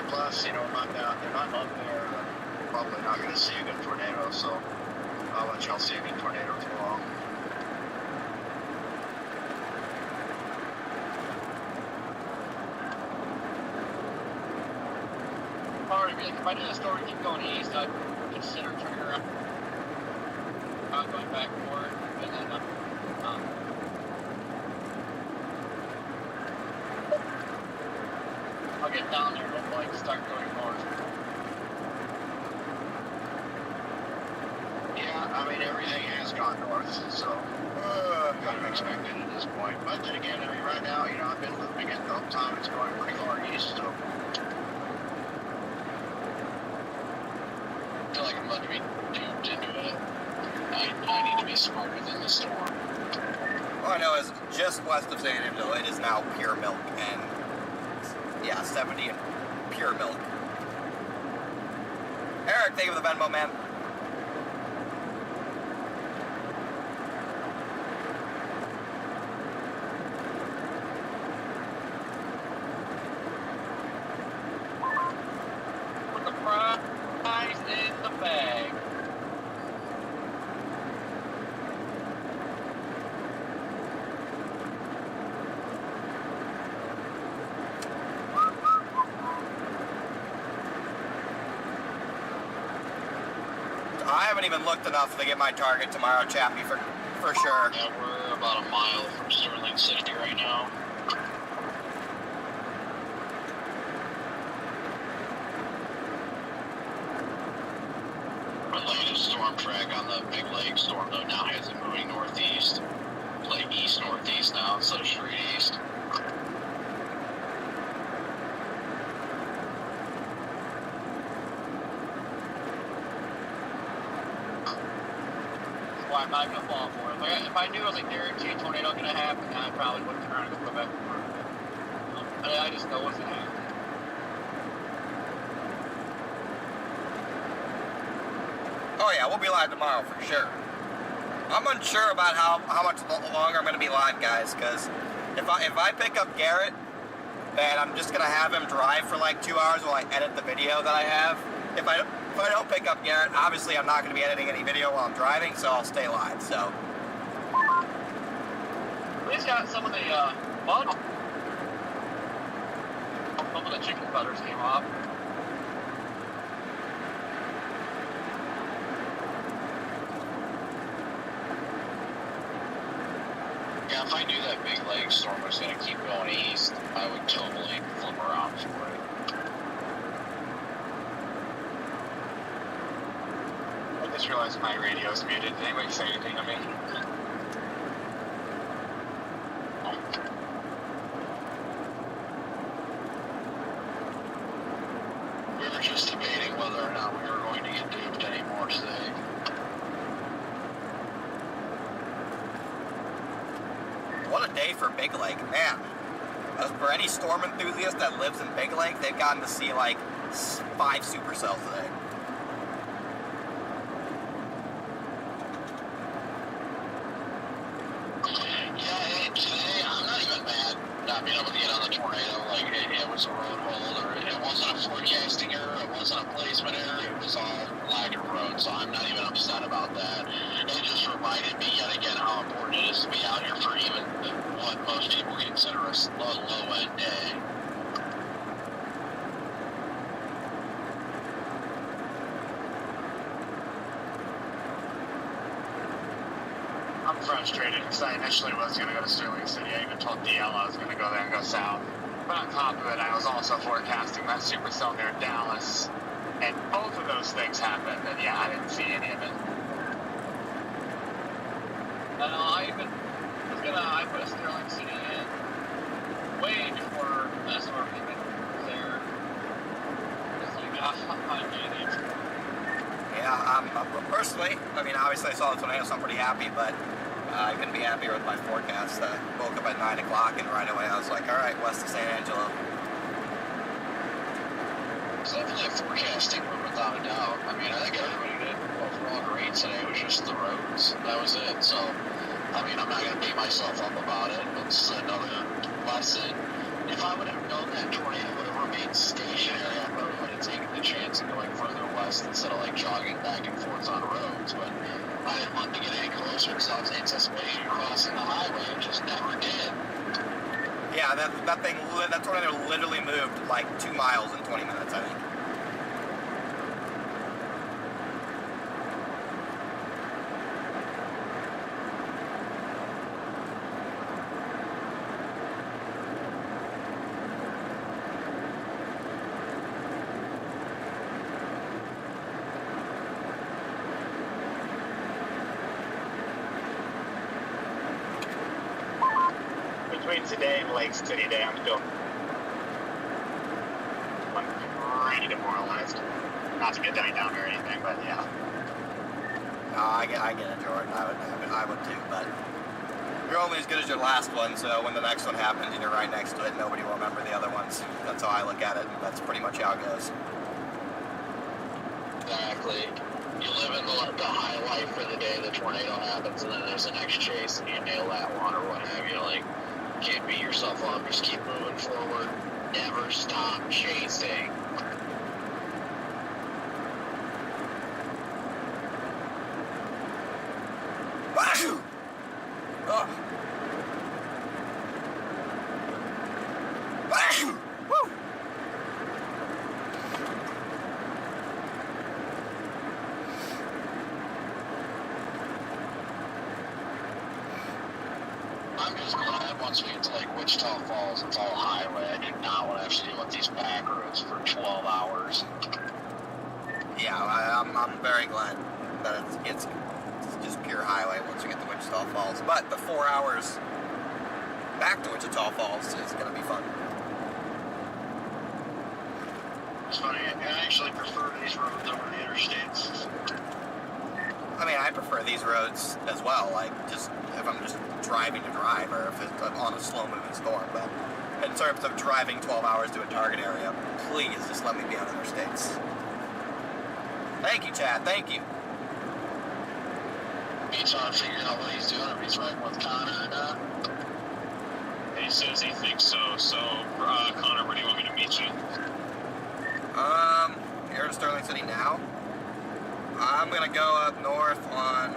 Plus, if I'm up there, I'm probably not going to see a good tornado, so I'll let y'all see a good tornado too long. If I did a story keep going east, I'd consider turning around. I'm going back forward, and then I'll get down there. like start going north. Yeah, I mean, everything has gone north, so kind of expected at this point. But then again, I mean, right now, you know, I've been looping it the whole time. It's going pretty far east, so. I feel like I'm about to be duped into it. I need to be smarter than the storm. All I know is just west of San Angelo, it is now pure milk, and yeah, 70 and pure milk. Eric, thank you for the Venmo, man. Put the prize in the bag. I haven't even looked enough to get my target tomorrow, Chappie, for sure. Yeah, we're about a mile from Sterling City right now. Our latest storm track on the Big Lake storm, though, now has it moving northeast. Like east-northeast now instead of straight east. Why I'm not gonna fall for it. If I knew it was like guaranteed tornado gonna happen, I probably wouldn't turn around and go back to work. I just know what's gonna happen. Oh yeah, we'll be live tomorrow for sure. I'm unsure about how much longer I'm gonna be live, guys, because if I pick up Garrett, then I'm just gonna have him drive for like 2 hours while I edit the video that I have. If I don't pick up Garrett, obviously I'm not gonna be editing any video while I'm driving, so I'll stay live. So We just got some of the mud. Some of the chicken feathers came off. Yeah, if I knew that Big Lake storm was going to keep going east, I would totally flip around for it. I just realized my radio's muted. Did anybody say anything to me? We were just debating whether or not we were going to get duped anymore today. what a day for Big Lake, man. For any storm enthusiast that lives in Big Lake, they've gotten to see like 5 supercells today. Yeah, today I'm not even mad not being able to get on the tornado. Like it was a road hold, or it wasn't a forecasting error, it wasn't a placement error, it was all lack of road. So I'm not even upset about that. It just reminded me yet again how important it is to be out here for even what most people consider a low end day. I'm frustrated because I initially was going to go to Sterling City. I even told DL I was going to go there and go south. But on top of it, I was also forecasting that supercell near Dallas. And both of those things happened, and yeah, I didn't see any of it. I put Sterling City in way before that storm even was there. It's like, I get it. Yeah, personally, I mean, obviously I saw the tornado, so I'm pretty happy, but I couldn't be happier with my forecast. Woke up at 9 o'clock, and right away I was like, all right, west of San Angelo. It's definitely a forecasting one without a doubt. I mean, I think everybody did overall great today. It was just the roads. That was it. So, I mean, I'm not going to beat myself up about it. It's another lesson. If I would have known that tornado would have remained stationary, I probably would have taken the chance of going further west instead of like jogging back and forth on roads. But I didn't want to get any closer because I was anticipating crossing the highway and just never did. Yeah, that tornado literally moved like 2 miles in 20 minutes, I think. between today and Lake City Day, I'm still pretty demoralized. Not to get Denny down or anything, but yeah. No, I get it, Jordan. I would too, but you're only as good as your last one, so when the next one happens and you're right next to it, nobody will remember the other ones. That's how I look at it, and that's pretty much how it goes. Exactly. You live in the high life for the day the tornado happens, and then there's the next chase, and you nail that one or what have you. Like, can't beat yourself up. Just keep moving forward. Never stop chasing. Oh. Woo. I'm just glad once we get to like Wichita Falls, it's all highway. I do not want to have to deal with these back roads for 12 hours. Yeah, I'm very glad that it's just pure highway once you get to Wichita Falls. But the 4 hours back to Wichita Falls is going to be fun. It's funny, I actually prefer these roads over the interstates. I mean, I prefer these roads as well, like, just if I'm just driving to drive, or if it's on a slow-moving storm, but in terms of driving 12 hours to a target area, please just let me be on interstates. Thank you, Chad, thank you. He's trying to figure out what he's doing, if he's riding with Connor or not. He says he thinks so. So, Connor, where do you want me to meet you? Here in Sterling City now. I'm gonna go up north on,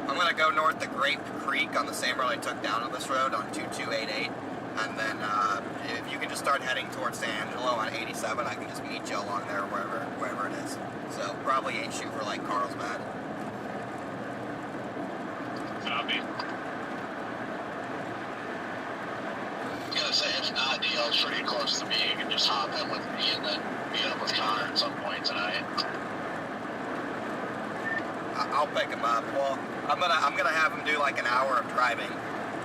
I'm gonna go north to Grape Creek on the same road I took down on this road on 2288. And then, if you can just start heading towards San Angelo on 87, I can just meet you along there wherever it is. So, probably ain't shoot for like Carlsbad. Copy. I was gonna say, if not, DL's pretty close to me. You can just hop in with me and then meet up with Connor at some point tonight. I'll pick him up. Well, I'm gonna have him do like an hour of driving.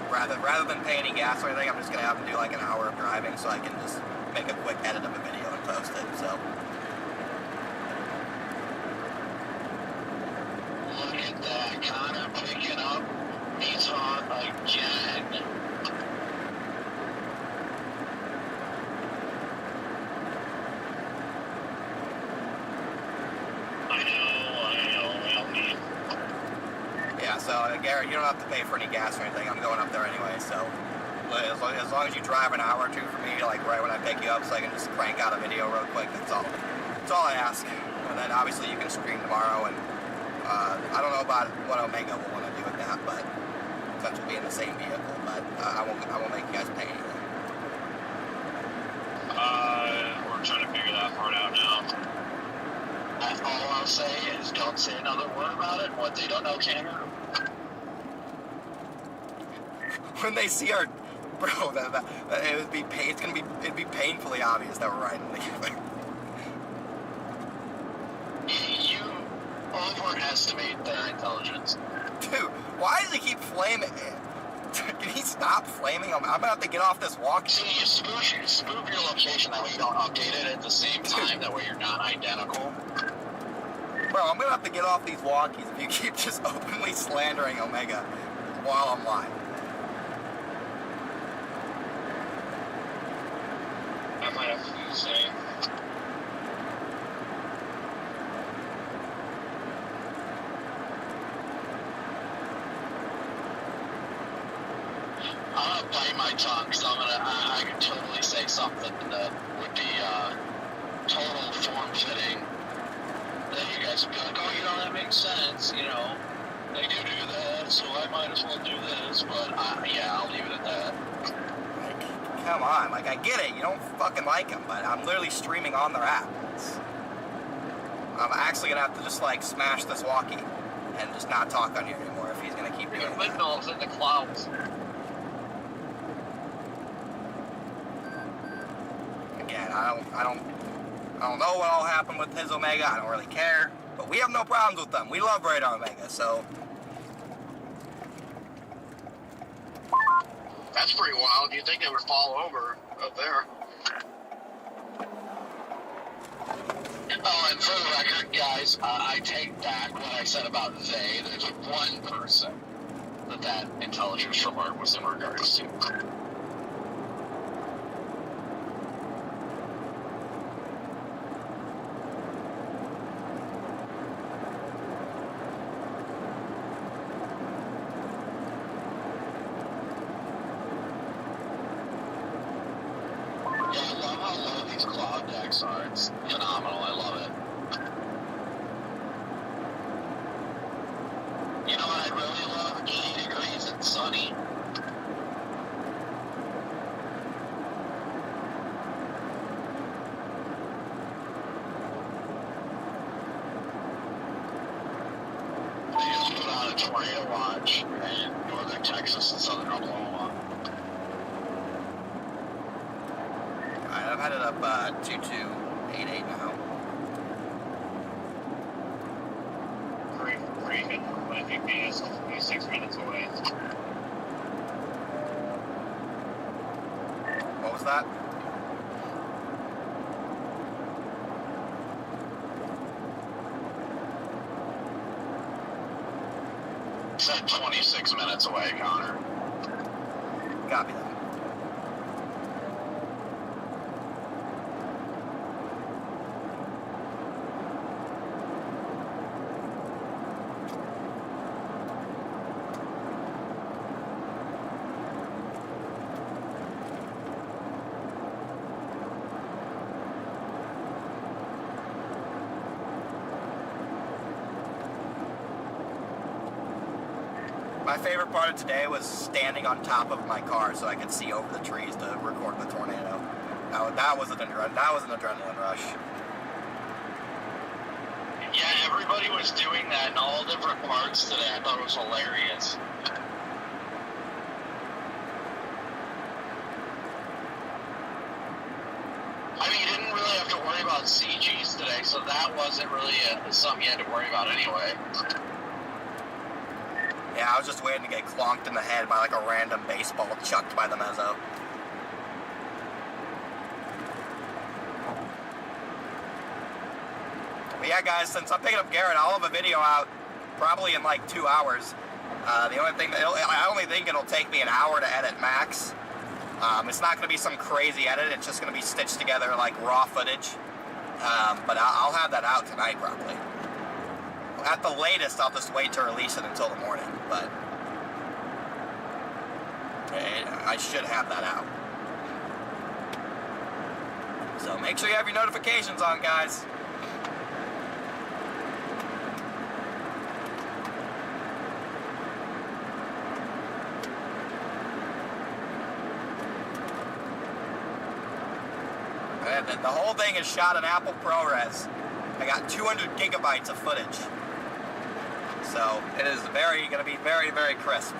Rather than pay any gas or anything, I'm just gonna have him do like an hour of driving so I can just make a quick edit of a video and post it. So. Look at that, Connor picking up Meton again. So, Garrett, you don't have to pay for any gas or anything. I'm going up there anyway, so as long as you drive an hour or two for me, like right when I pick you up, so I can just crank out a video real quick, that's all. That's all I ask. And then obviously you can stream tomorrow, and I don't know about what Omega will want to do with that, but since we'll be in the same vehicle, but I won't make you guys pay anything. We're trying to figure that part out now. All I'll say is don't say another word about it. What they don't know can't hurt them. When they see our, bro, it'd be painfully obvious that we're riding together. You overestimate their intelligence. Dude, why does he keep flaming? Can he stop flaming? I'm about to get off this walk. See, you spoof your location, that way you don't update it at the same time, that way you're not identical. Bro, I'm gonna have to get off these walkies if you keep just openly slandering Omega while I'm live. I might have to do the same. I'm gonna bite my tongue, because I could totally say something that would be total form-fitting. Then you guys would be like, oh, that makes sense, they do that, so I might as well do this, but yeah, I'll leave it at that. Like, come on, like, I get it, you don't fucking like him, but I'm literally streaming on their app. I'm actually gonna have to just, like, smash this walkie and just not talk on here anymore if he's gonna keep doing that. Windmills in the clouds. Again, I don't know what all happened with his Omega. I don't really care. But we have no problems with them. We love Radar Omega, so That's pretty wild. You'd think they would fall over up there. Oh, and for the record, guys, I take back what I said about they. There's one person that intelligence remark was in regards to. Yeah, I love how low these cloud decks are. It's phenomenal. I love it. You know what I really love? 80 degrees and sunny. They just put out a tornado watch in northern Texas and southern Oklahoma. Alright, I've had it up 2288 now. Pretty good. I think he is 6 minutes away. What was that? Said 26 minutes away, Connor. Copy that. My favorite part of today was standing on top of my car so I could see over the trees to record the tornado. That was an adrenaline rush. Yeah, everybody was doing that in all different parts today. I thought it was hilarious. I mean, you didn't really have to worry about CGs today, so that wasn't really something you had to worry about anyway. Yeah, I was just waiting to get clonked in the head by like a random baseball chucked by the mezzo. But yeah, guys, since I'm picking up Garrett, I'll have a video out probably in like 2 hours. The only thing I only think it'll take me an hour to edit max. It's not going to be some crazy edit. It's just going to be stitched together like raw footage. But I'll have that out tonight probably. At the latest, I'll just wait to release it until the morning, but I should have that out. So make sure you have your notifications on, guys. And the whole thing is shot in Apple ProRes. I got 200 gigabytes of footage. So it is going to be very, very crisp.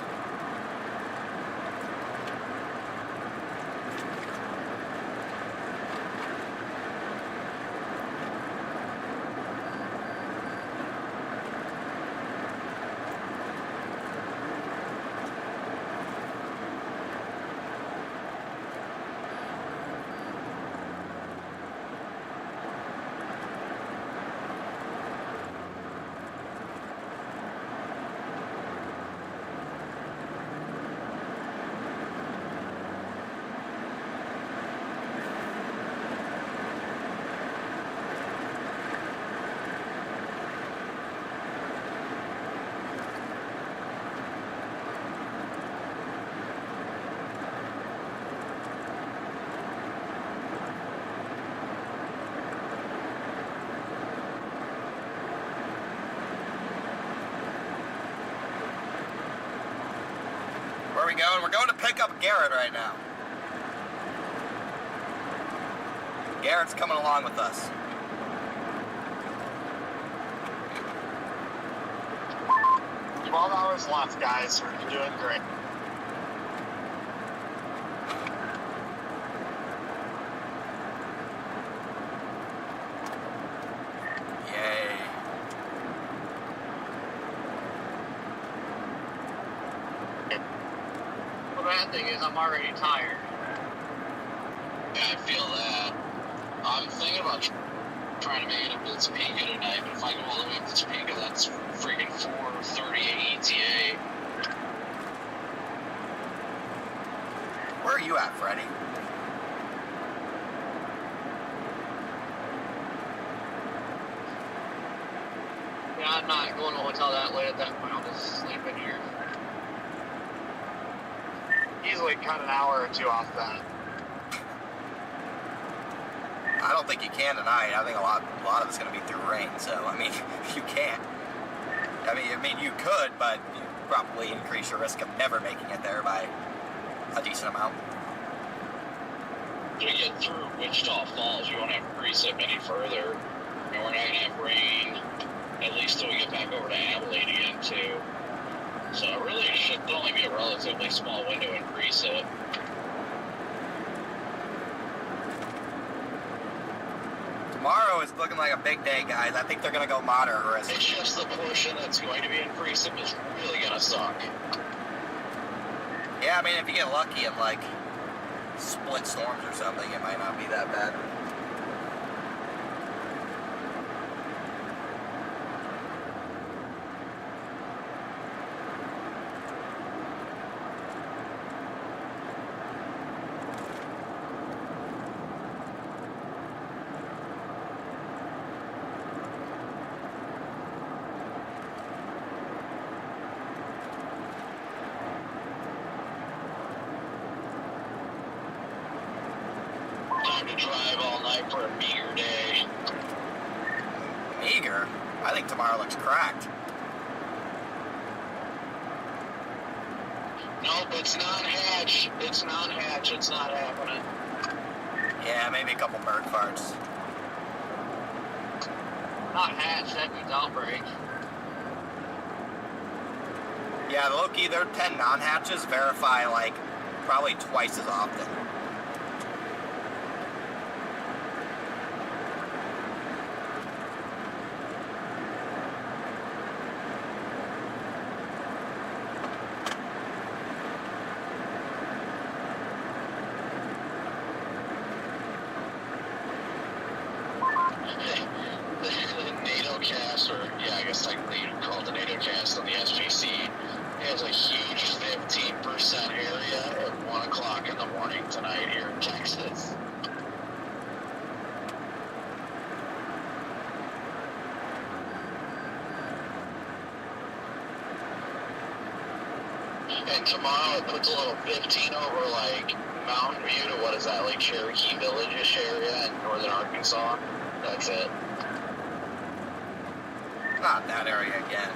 Where are we going? We're going to pick up Garrett right now. Garrett's coming along with us. $12 hours left, guys. We're doing great. Yay. Well, bad thing is I'm already tired. Yeah, I feel that. I'm thinking about trying to make it up to Topeka tonight, but if I go all the way up to Topeka, that's freaking 4:38 ETA. Where are you at, Freddie? Yeah, I'm not going to a hotel that late at that point. I'll just sleep in here. Easily cut an hour or two off that. I don't think you can tonight. I think a lot of it's going to be through rain. So I mean, you can't. I mean, you could, but you probably increase your risk of never making it there by a decent amount. To get through Wichita Falls, you won't have precip any further, and we're not going to have rain at least till we get back over to Abilene again too. So it really should only be a relatively small window in precip. Tomorrow is looking like a big day, guys. I think they're going to go moderate risk. It's just the portion that's going to be in precip is really going to suck. Yeah, I mean, if you get lucky and like split storms or something, it might not be that bad. Time to drive all night for a meager day. Meager? I think tomorrow looks cracked. Nope, it's non-hatch. It's non-hatch. It's not happening. Yeah, maybe a couple bird farts. Not hatch, that means outbreak. Yeah, low-key, their 10 non-hatches verify like probably twice as often. The NATO cast, or yeah, I guess technically you'd call it the NATO cast on the SGC, has a huge 15% area at 1 o'clock in the morning tonight here in Texas. And tomorrow it puts a little 15 over like Mountain View to what is that, like Cherokee Village-ish area in northern Arkansas. That's it. Not that area again.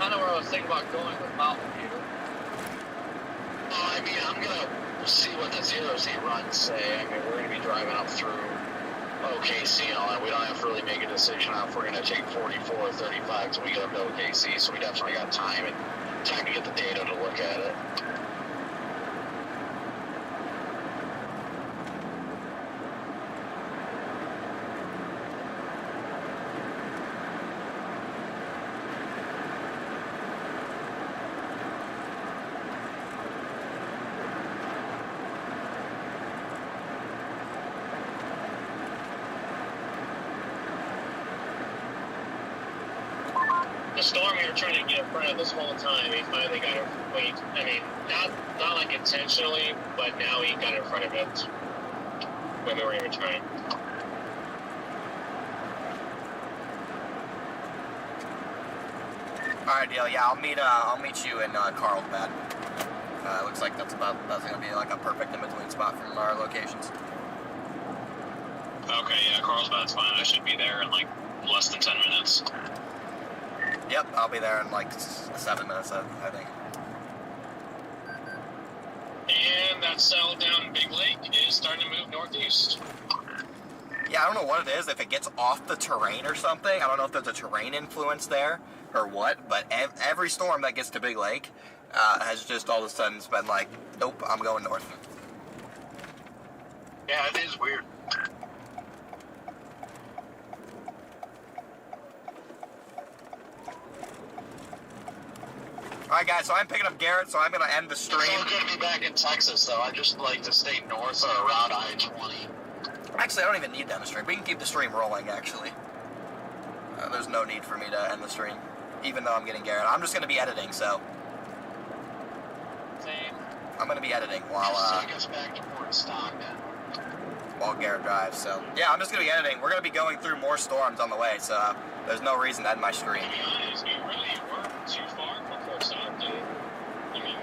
I know where I was thinking about going with Mountain View. I mean, I'm going to see what the 0Z runs say. I mean, we're going to be driving up through OKC and all that. We don't have to really make a decision on if we're going to take 44 or 35 till we get up to OKC, so we definitely got time to get the data to look at it. The storm we were trying to get in front of this whole time, he finally got it. I mean, not like intentionally, but now he got in front of it when we were even trying. All right, deal. Yeah, I'll meet you in Carlsbad. Looks like that's gonna be like a perfect in-between spot from our locations. Okay, yeah, Carlsbad's fine. I should be there in like less than 10 minutes. Yep, I'll be there in like 7 minutes, I think. And that cell down in Big Lake is starting to move northeast. Yeah, I don't know what it is, if it gets off the terrain or something. I don't know if there's a terrain influence there or what, but every storm that gets to Big Lake has just all of a sudden been like, nope, I'm going north. Yeah, it is weird. Alright guys, so I'm picking up Garrett, so I'm gonna end the stream. It's so good to be back in Texas, though. I just like to stay north or around I-20. Actually, I don't even need to end the stream. We can keep the stream rolling, actually. There's no need for me to end the stream, even though I'm getting Garrett. I'm just gonna be editing, so. Same. I'm gonna be editing while, Take us back to Port Stockton. while Garrett drives, so. Yeah, I'm just gonna be editing. We're gonna be going through more storms on the way, so there's no reason to end my stream. To be honest, you really weren't too far from Fort Stockton. I mean,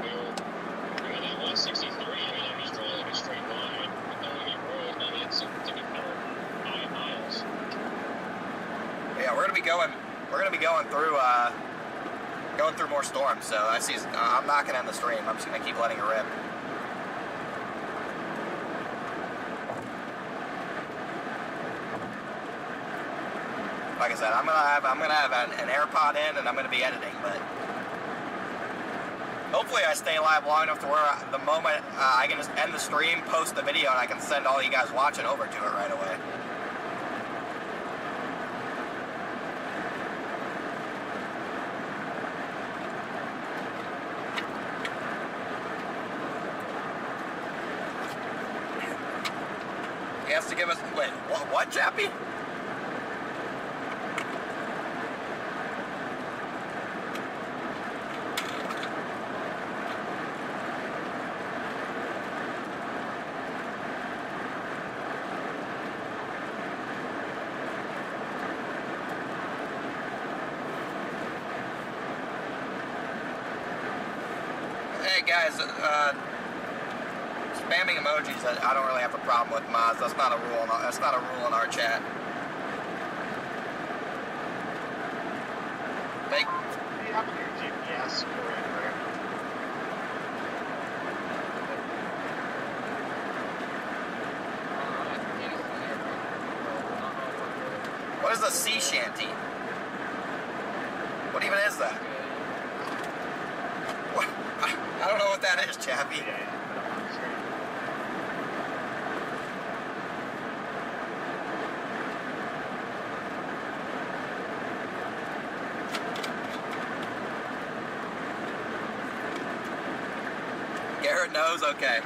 we were that 163. I mean, I'm just drawing like a straight line without any road. I mean, it's a good 5 miles. Yeah, we're gonna be going through more storms, so I'm not gonna end the stream. I'm just gonna keep letting it rip. Like I said, I'm gonna have an AirPod in, and I'm gonna be editing, but hopefully I stay live long enough to where the moment I can just end the stream, post the video, and I can send all you guys watching over to it right away. He has to give us, wait, what, Chappie? Hey guys, spamming emojis, I don't really have a problem with mods. That's not a rule in our chat. Thank. You have your GPS correct? What is a sea shanty? What even is that? What? I don't know what that is, Chappie. Garrett knows? Okay.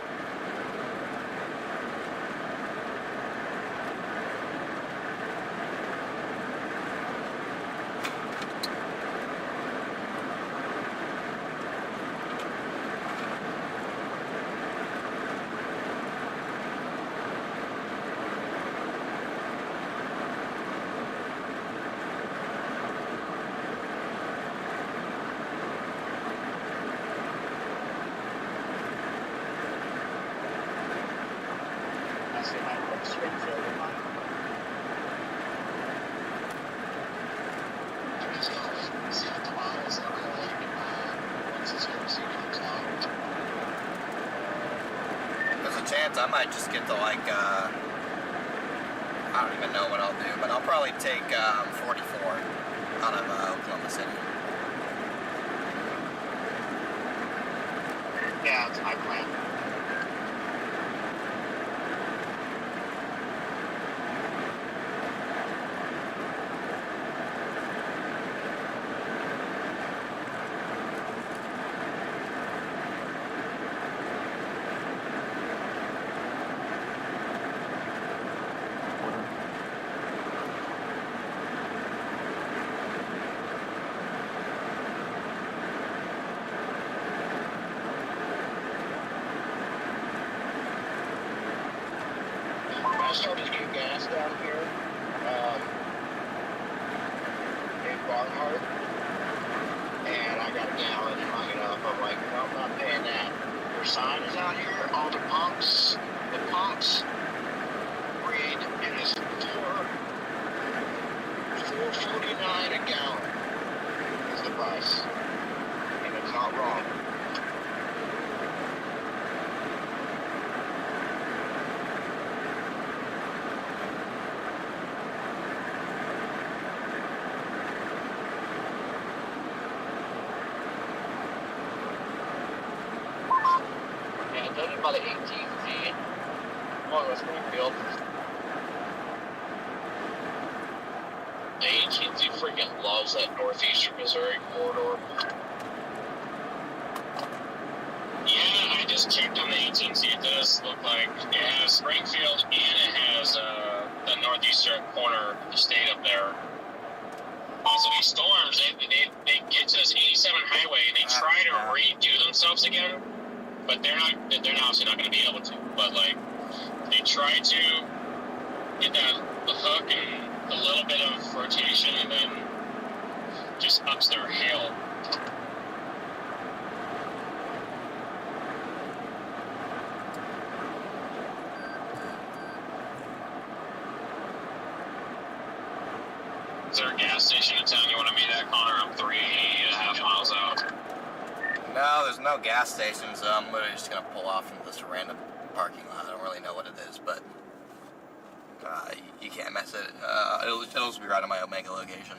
There's a chance I might just get to like, I don't even know what I'll do, but I'll probably take 44 out of Oklahoma City. Yeah, that's my plan. I started to get gas down here in Barnhart, and I got a gallon and hung it up. I'm like, well, I'm not paying that. Their sign is out here, all the pumps read, it is $4.49 a gallon is the price, and it's not wrong. By the 18Z, along with Springfield. The 18Z freaking loves that northeastern Missouri corridor. Yeah, I just checked on the 18C. It does look like it has Springfield and it has the northeastern corner of the state up there. Also, these storms, they get to this 87 highway and they try to redo themselves again, but they're obviously not going to be able to. But like, they try to get the hook and a little bit of rotation, and then just ups their hail. Is there a gas station in town you want to meet at, Connor? I'm 3.5 miles out. No, there's no gas stations. I'm literally just gonna pull off into this random parking lot. I don't really know what it is, but you can't mess it. It'll just be right on my Omega location.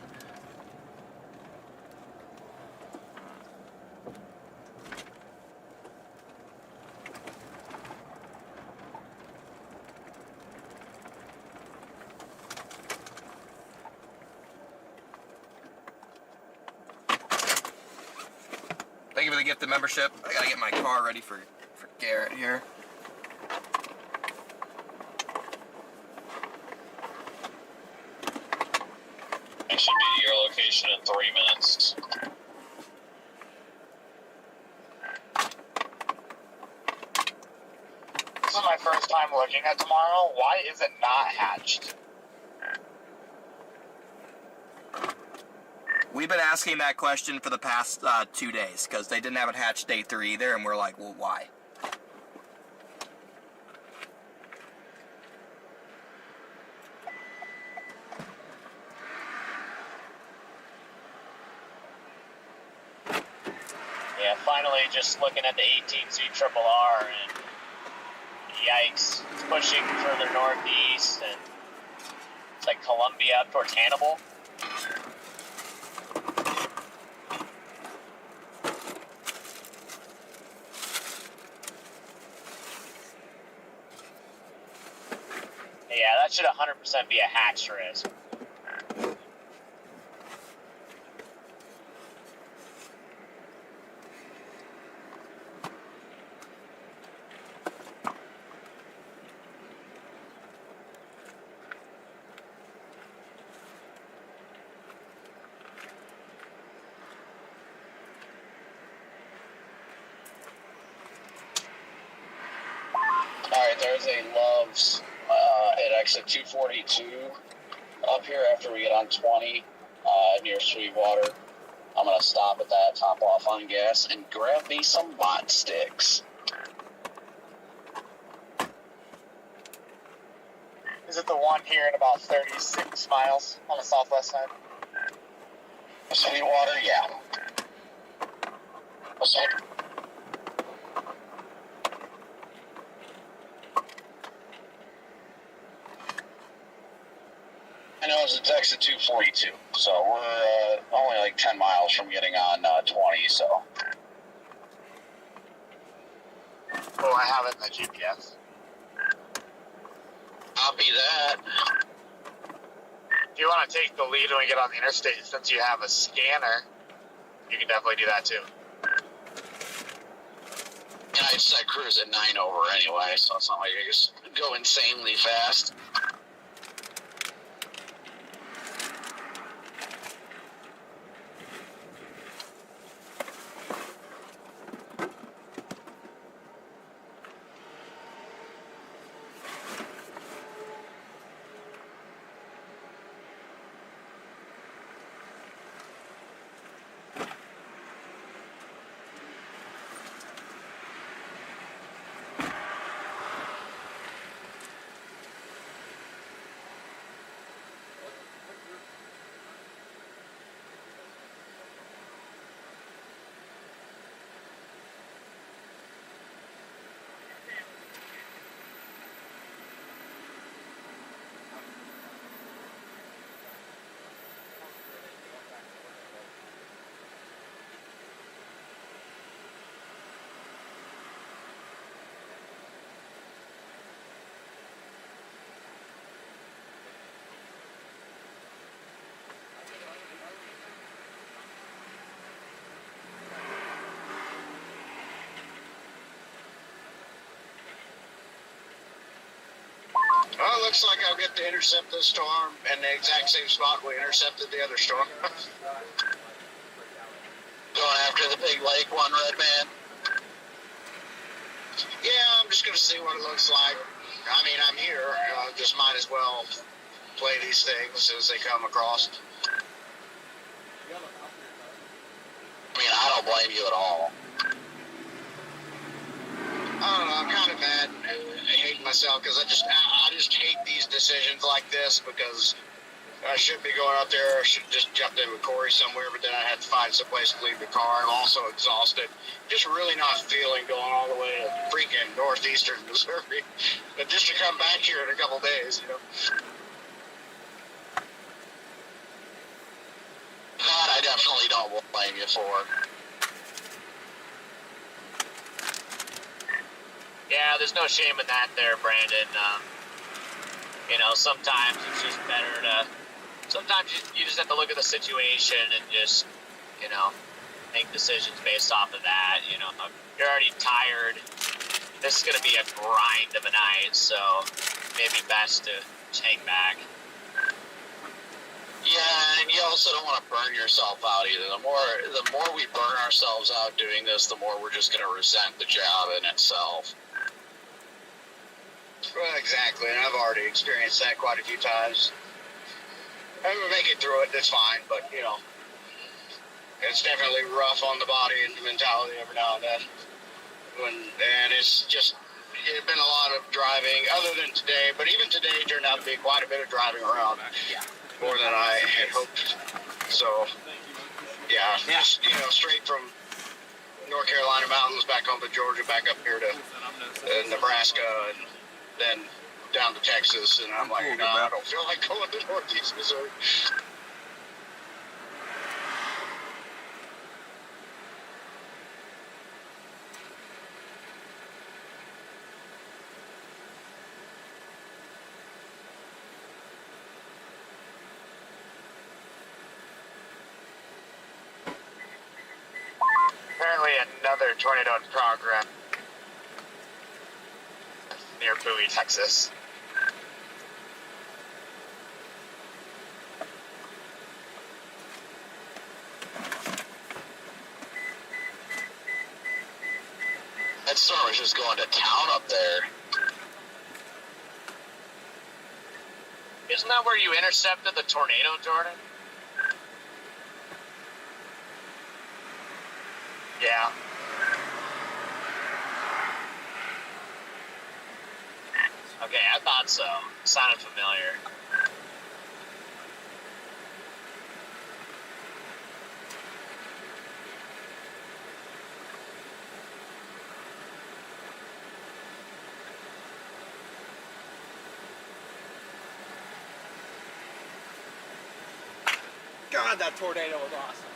Thank you for the gift of membership. I gotta get my car ready for Garrett here. I should be at your location in 3 minutes. This is my first time looking at tomorrow. Why is it not hatched? We've been asking that question for the past 2 days because they didn't have it hatched day 3 either, and we're like, well, why? Yeah, finally just looking at the 18C Triple R, and yikes, it's pushing further northeast, and it's like Columbia up towards Hannibal. Yeah, that should 100% be a hatch risk. Alright, there's a Love's at exit 242 up here after we get on 20 near Sweetwater. I'm going to stop at that, top off on gas, and grab me some bot sticks. Is it the one here in about 36 miles on the southwest side? Sweetwater, yeah. I know it's exit 242, so we're only like 10 miles from getting on 20, so. Oh, I have it in the GPS. Copy that. If you want to take the lead when we get on the interstate, since you have a scanner, you can definitely do that too. And I set cruise at 9 over anyway, so it's not like I just go insanely fast. Well, it looks like I'll get to intercept this storm in the exact same spot we intercepted the other storm. Going after the big lake one, Red Man. Yeah, I'm just going to see what it looks like. I mean, I'm here. Just might as well play these things as they come across. I mean, I don't blame you at all. I don't know. I'm kind of mad. I hate myself because I just hate these decisions like this because I should be going out there. I should just jumped in with Corey somewhere, but then I had to find some place to leave the car. I'm also exhausted. Just really not feeling going all the way to freaking northeastern Missouri. But just to come back here in a couple days, you know. That I definitely don't blame you for. Yeah, there's no shame in that there, Brandon. You know, sometimes it's just better to... Sometimes you just have to look at the situation and just, you know, make decisions based off of that. You know, you're already tired. This is going to be a grind of a night, so maybe best to hang back. Yeah, and you also don't want to burn yourself out either. The more we burn ourselves out doing this, the more we're just going to resent the job in itself. Well, exactly, and I've already experienced that quite a few times. I will make it through it, that's fine, but, you know, it's definitely rough on the body and the mentality every now and then. And it's been a lot of driving, other than today, but even today turned out to be quite a bit of driving around, more than I had hoped. So, yeah, just, you know, straight from North Carolina mountains back home to Georgia, back up here to Nebraska, and then down to Texas, and I'm like, no, I don't feel like going to northeast Missouri. Apparently another tornado in progress near Bowie, Texas. That storm is just going to town up there. Isn't that where you intercepted the tornado, Jordan? Yeah. Okay, I thought so. Sounded familiar. God, that tornado was awesome.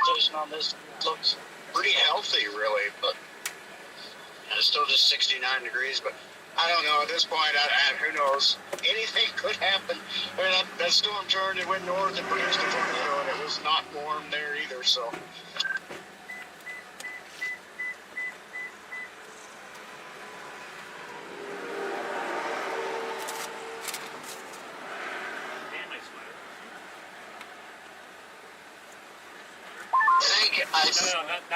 Station on this looks pretty healthy, really, but it's still just 69 degrees. But I don't know at this point. Who knows? Anything could happen. I mean, that storm turned and went north and produced a tornado, and it was not warm there either. So.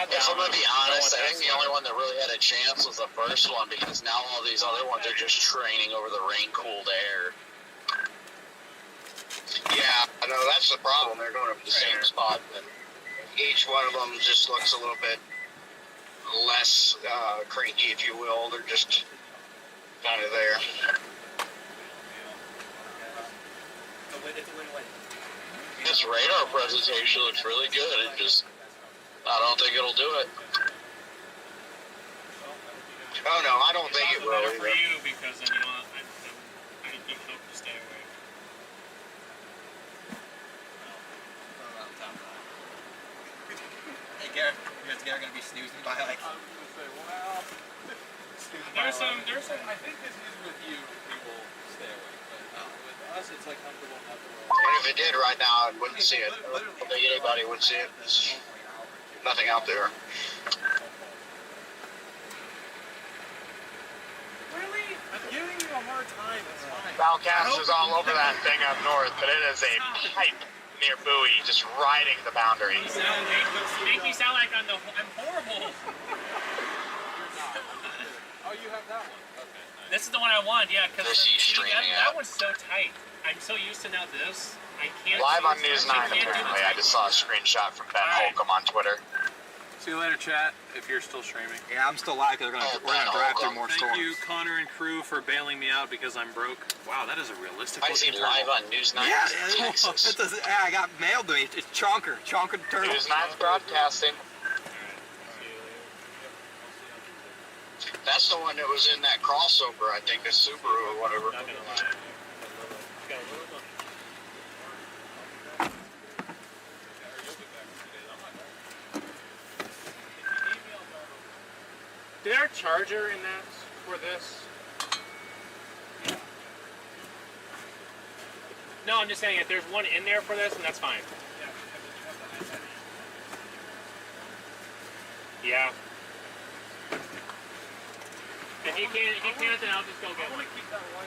If I'm going to be honest, I think the only one that really had a chance was the first one, because now all these other ones are just training over the rain-cooled air. Yeah, I know, that's the problem. They're going up the same spot, and each one of them just looks a little bit less cranky, if you will. They're just kind of there. This radar presentation looks really good. I don't think it'll do it. Oh no, I don't think it will. Better for you because then you know I keep hope to stay away. Hey Garrett, Because they're going to be snoozing by like... I was going to say, well, There's some, I think this is with you, people stay away. But with us, it's like comfortable enough to roll. And if it did right now, I wouldn't see it. I don't think anybody would see it. There's nothing out there. Really? I'm giving you a hard time. It's fine. Balcast is all over that thing up north, but it is a pipe near Bowie, just riding the boundary. Make me sound like I'm horrible. Oh, you have that one. Okay. This is the one I want, yeah, because that out. one's so tight. I'm so used to now this. I can't. Live on News 9, apparently. I just saw a screenshot from Ben Holcomb on Twitter. See you later, chat, if you're still streaming. Yeah, I'm still live because we're going to drive through more storms. Thank you, Connor and crew, for bailing me out because I'm broke. Wow, that is a realistic I see looking live turtle. on News 9 Yeah, Texas. I got mailed to me. It's Chonker Turtle. News 9's broadcasting. That's the one that was in that crossover, I think, the Subaru or whatever. Not gonna lie. Got a little money. Is there a charger in that for this? No, I'm just saying if there's one in there for this, then that's fine. Yeah. If you can't, then I'll just go get one. Keep that one.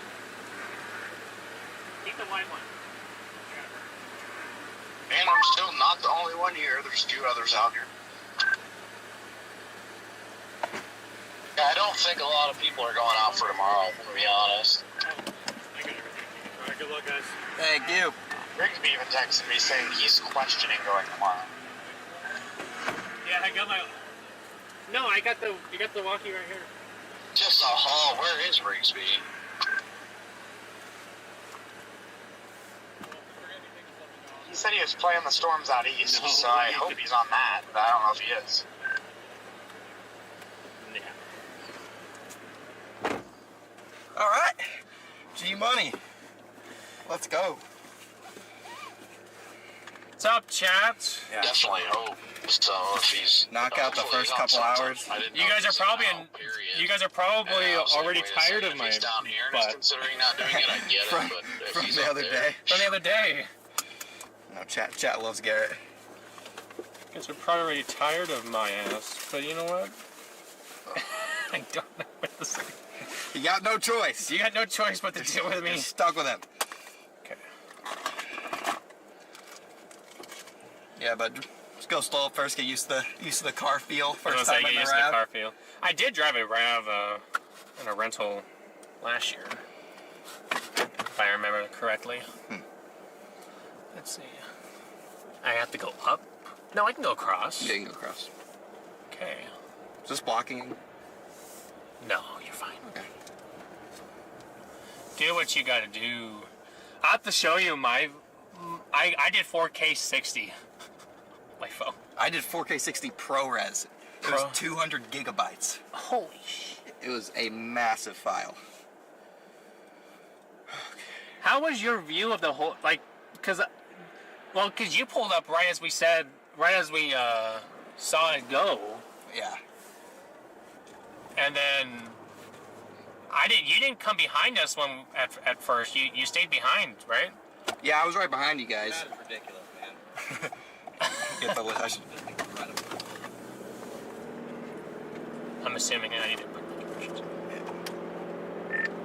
Keep the white one. And I'm still not the only one here. There's 2 others out here. Yeah, I don't think a lot of people are going out for tomorrow, to be honest. Alright, good luck, guys. Thank you. Rigsby even texted me saying he's questioning going tomorrow. Yeah, I got my. No, you got the walkie right here. Just a haul. Where is Rigsby? He said he was playing the storms out east, so I hope he's on that, but I don't know if he is. Yeah. All right. G-Money. Let's go. What's up, chat? Yeah. Definitely hope. So if he's Knock out the hopefully first he's on couple something. hours. I didn't You know guys he are was probably out, period. You guys are probably And I was like, already wait a tired second, of if my he's down here and he's butt considering not doing it, I get From- it, but if from he's the up other there, day. from the other day. No, chat loves Garrett. You guys are probably already tired of my ass, but you know what? I don't know what to say. You got no choice. You got no choice but to deal with me. You're stuck with him. Okay. Yeah, but let's go slow first. Get used to the car feel. First I time get in the used to the RAV. car feel. I did drive a RAV in a rental last year, if I remember correctly. Let's see. I have to go up. No, I can go across. Yeah, you can go across. Okay. Is this blocking? No, you're fine. Okay. Do what you gotta do. I have to show you my. I did 4K 60. My phone. I did 4K 60 ProRes. It was 200 gigabytes. Holy shit. It was a massive file. How was your view of the whole, like, because you pulled up right as we said, right as we saw it go, Yeah. and then you didn't come behind us when at first. You stayed behind, right? Yeah, I was right behind you guys. That is ridiculous, man. Get the list. I'm assuming I didn't put the questions.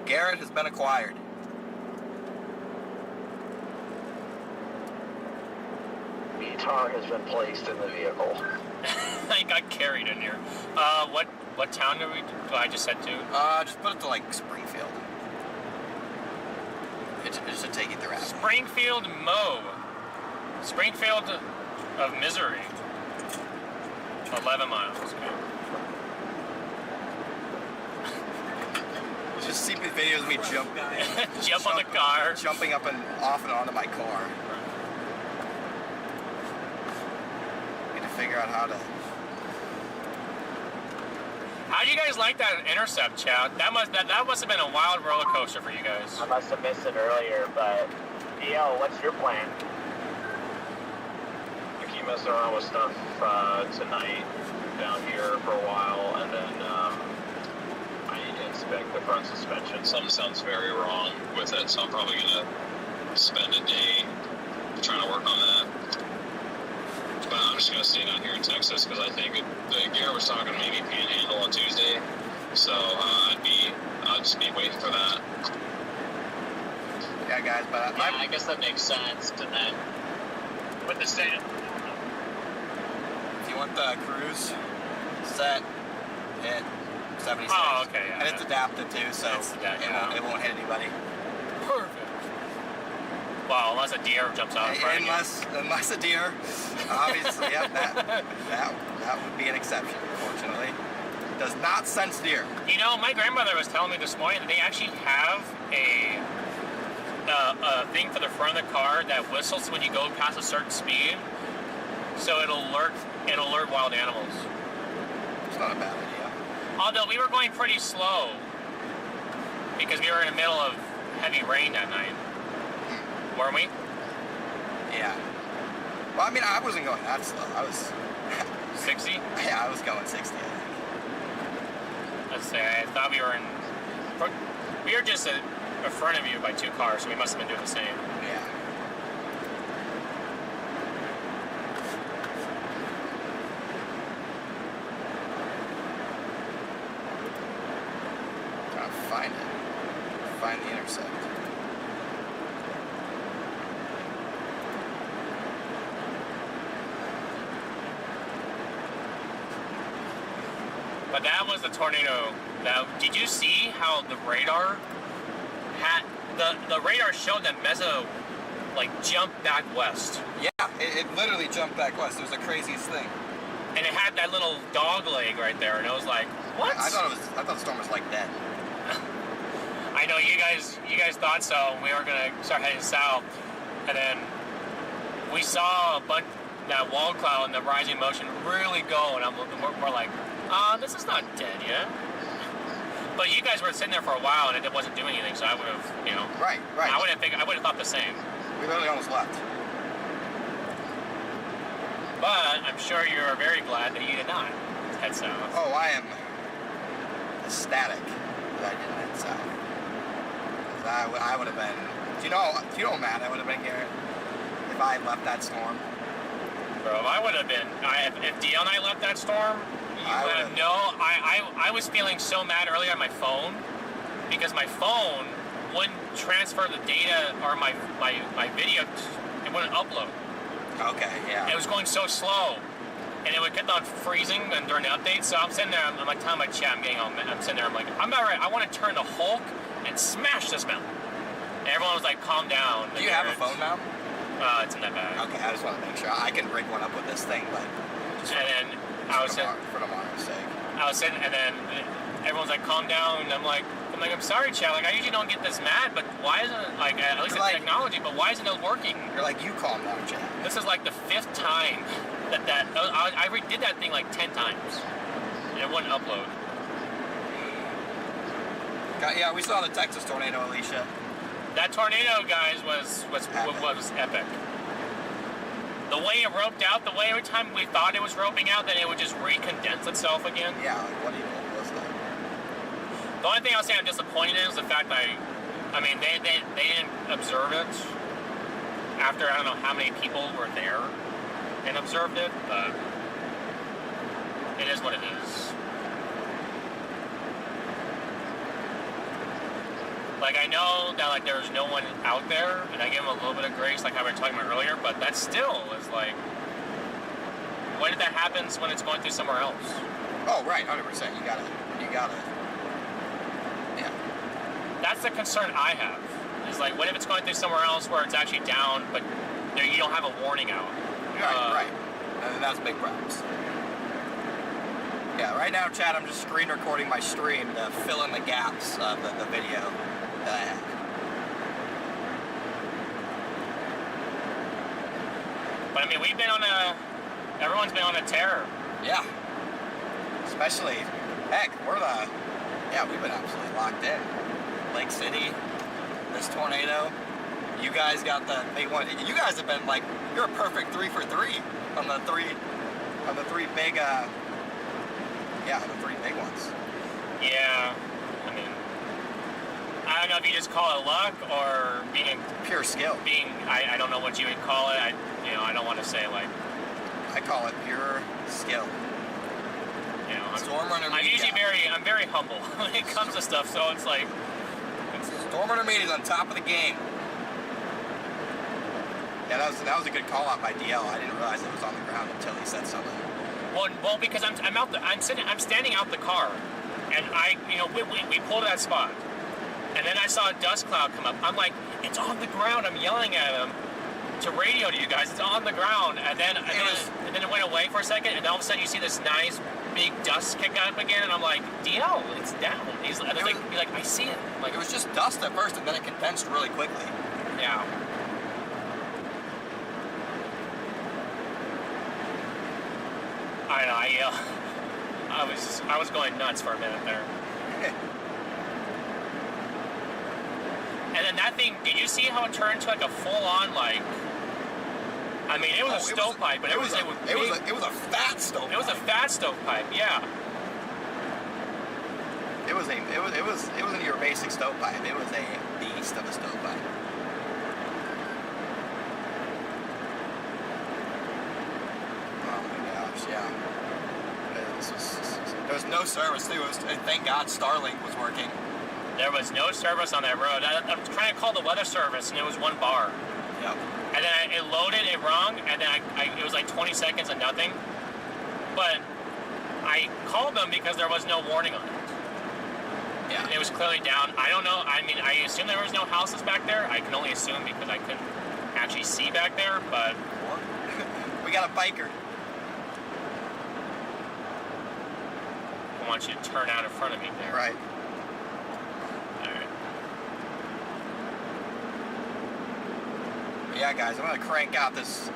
Garrett has been acquired. Guitar has been placed in the vehicle. I got carried in here. What town did we? I just said to. Just put it to like Springfield. It should take you through it. Springfield, Mo. Springfield of Missouri. 11 miles. Okay. Just see the videos of me Jump on the car. jumping up and off and onto my car. Need to figure out how to. How do you guys like that intercept, chat? That must have been a wild roller coaster for you guys. I must have missed it earlier, but DL, what's your plan? If you messing around with stuff tonight down here for a while, and then I need to inspect the front suspension. Something sounds very wrong with it, so I'm probably gonna spend a day trying to work on that. But I'm just gonna stay down here in Texas because I think Garrett was talking to maybe Panhandle on Tuesday, so I'll just be waiting for that. Yeah, guys, but I guess that makes sense. And then with the sand, if you want the cruise set, hit 76. Oh, okay, yeah. And it's adapted too, so it won't hit anybody. Perfect. Well, unless a deer jumps out in front of you. Unless a deer, obviously, yeah, that would be an exception, unfortunately. Does not sense deer. You know, my grandmother was telling me this morning that they actually have a thing for the front of the car that whistles when you go past a certain speed, so it'll alert wild animals. It's not a bad idea. Although we were going pretty slow because we were in the middle of heavy rain that night, weren't we? Yeah. Well, I mean, I wasn't going that slow. I was 60. Yeah, I was going 60. I think. Let's say I thought we were just in front of you by 2 cars, so we must have been doing the same. Yeah. Trying to find it. Find the intercept. But that was the tornado. Now, did you see how the radar had the radar showed that Mezzo like jumped back west? Yeah, it literally jumped back west. It was the craziest thing. And it had that little dog leg right there, and I was like, what? I thought the storm was like dead. I know you guys thought so. We were gonna start heading south, and then we saw that wall cloud and the rising motion really go, and we're like, this is not dead yet. But you guys were sitting there for a while and it wasn't doing anything, so I would have, Right. I would have thought the same. We literally almost left. But I'm sure you're very glad that you did not head south. Oh, I am ecstatic that I didn't head south. I would have been. Do you know how mad I would have been, Garrett, if I left that storm? Bro, I would have been. If DL and I left that storm, I was feeling so mad earlier on my phone because my phone wouldn't transfer the data or my video. It wouldn't upload. Okay, yeah. It was going so slow, and it would keep on freezing during the updates. So I'm sitting there. I'm like telling my chat, I'm sitting there. I'm like, I'm about ready. I want to turn the Hulk and smash this mountain. And everyone was like, calm down. Do you have a phone mount? It's in that bag. Okay, I just want to make sure. I can rig one up with this thing, but for tomorrow's sake. I was sitting, and then everyone's like, calm down. And I'm like, I'm sorry, Chad. Like, I usually don't get this mad, but why isn't it, like, at least it's technology, but why isn't it working? You're like, you calm down, Chad. This is like the 5th time I redid that thing like 10 times. And it wouldn't upload. Yeah, we saw the Texas tornado, Alicia. That tornado, guys, was epic. The way it roped out, the way every time we thought it was roping out, then it would just recondense itself again. Yeah, like what even was that? The only thing I'll say I'm disappointed in is the fact that they didn't observe it after I don't know how many people were there and observed it, but it is what it is. Like, I know that, like, there's no one out there, and I give them a little bit of grace, like how we were talking about earlier, but that still is, like, when did that happen when it's going through somewhere else? Oh, right, 100%. You gotta. Yeah. That's the concern I have, is, like, what if it's going through somewhere else where it's actually down, but you don't have a warning out? Right. And that's big problems. Yeah, right now, Chad, I'm just screen recording my stream to fill in the gaps of the video that I have. But I mean, everyone's been on a tear. Yeah. Especially, heck, we've been absolutely locked in. Lake City, this tornado, You guys got the big one. You guys have been like, you're a perfect 3 for 3 on the three big, the 3 big ones. Yeah, I mean, I don't know if you just call it luck or being pure skill. I don't know what you would call it. I don't want to say like. I call it pure skill. Stormrunner Media. I'm very humble when it comes to stuff. So it's like. Stormrunner Media's on top of the game. Yeah, that was a good call out by DL. I didn't realize it was on the ground until he said something. Well, because I'm standing out the car, and we pulled that spot, and then I saw a dust cloud come up. I'm like, it's on the ground. I'm yelling at him to radio to you guys. It's on the ground, and then it went away for a second, and all of a sudden you see this nice big dust kick up again, and I'm like, DL, it's down. He's like, I see it. Like it was just dust at first, and then it condensed really quickly. Yeah. I know. I was going nuts for a minute there. And then that thing, did you see how it turned to like a full-on like? I mean, it was a stovepipe, but it was a fat stovepipe. It was a fat stovepipe, yeah. It wasn't your basic stovepipe. It was a beast of a stovepipe. Oh my gosh, yeah. There was no service too. Thank God Starlink was working. There was no service on that road. I'm trying to call the weather service, and it was 1 bar. Yep. And then it loaded it wrong, and then it was like 20 seconds of nothing. But I called them because there was no warning on it. Yeah. It was clearly down. I don't know. I mean, I assume there was no houses back there. I can only assume because I couldn't actually see back there, but... We got a biker. I want you to turn out in front of me there. Right. Alright. Yeah, guys, I'm gonna crank out this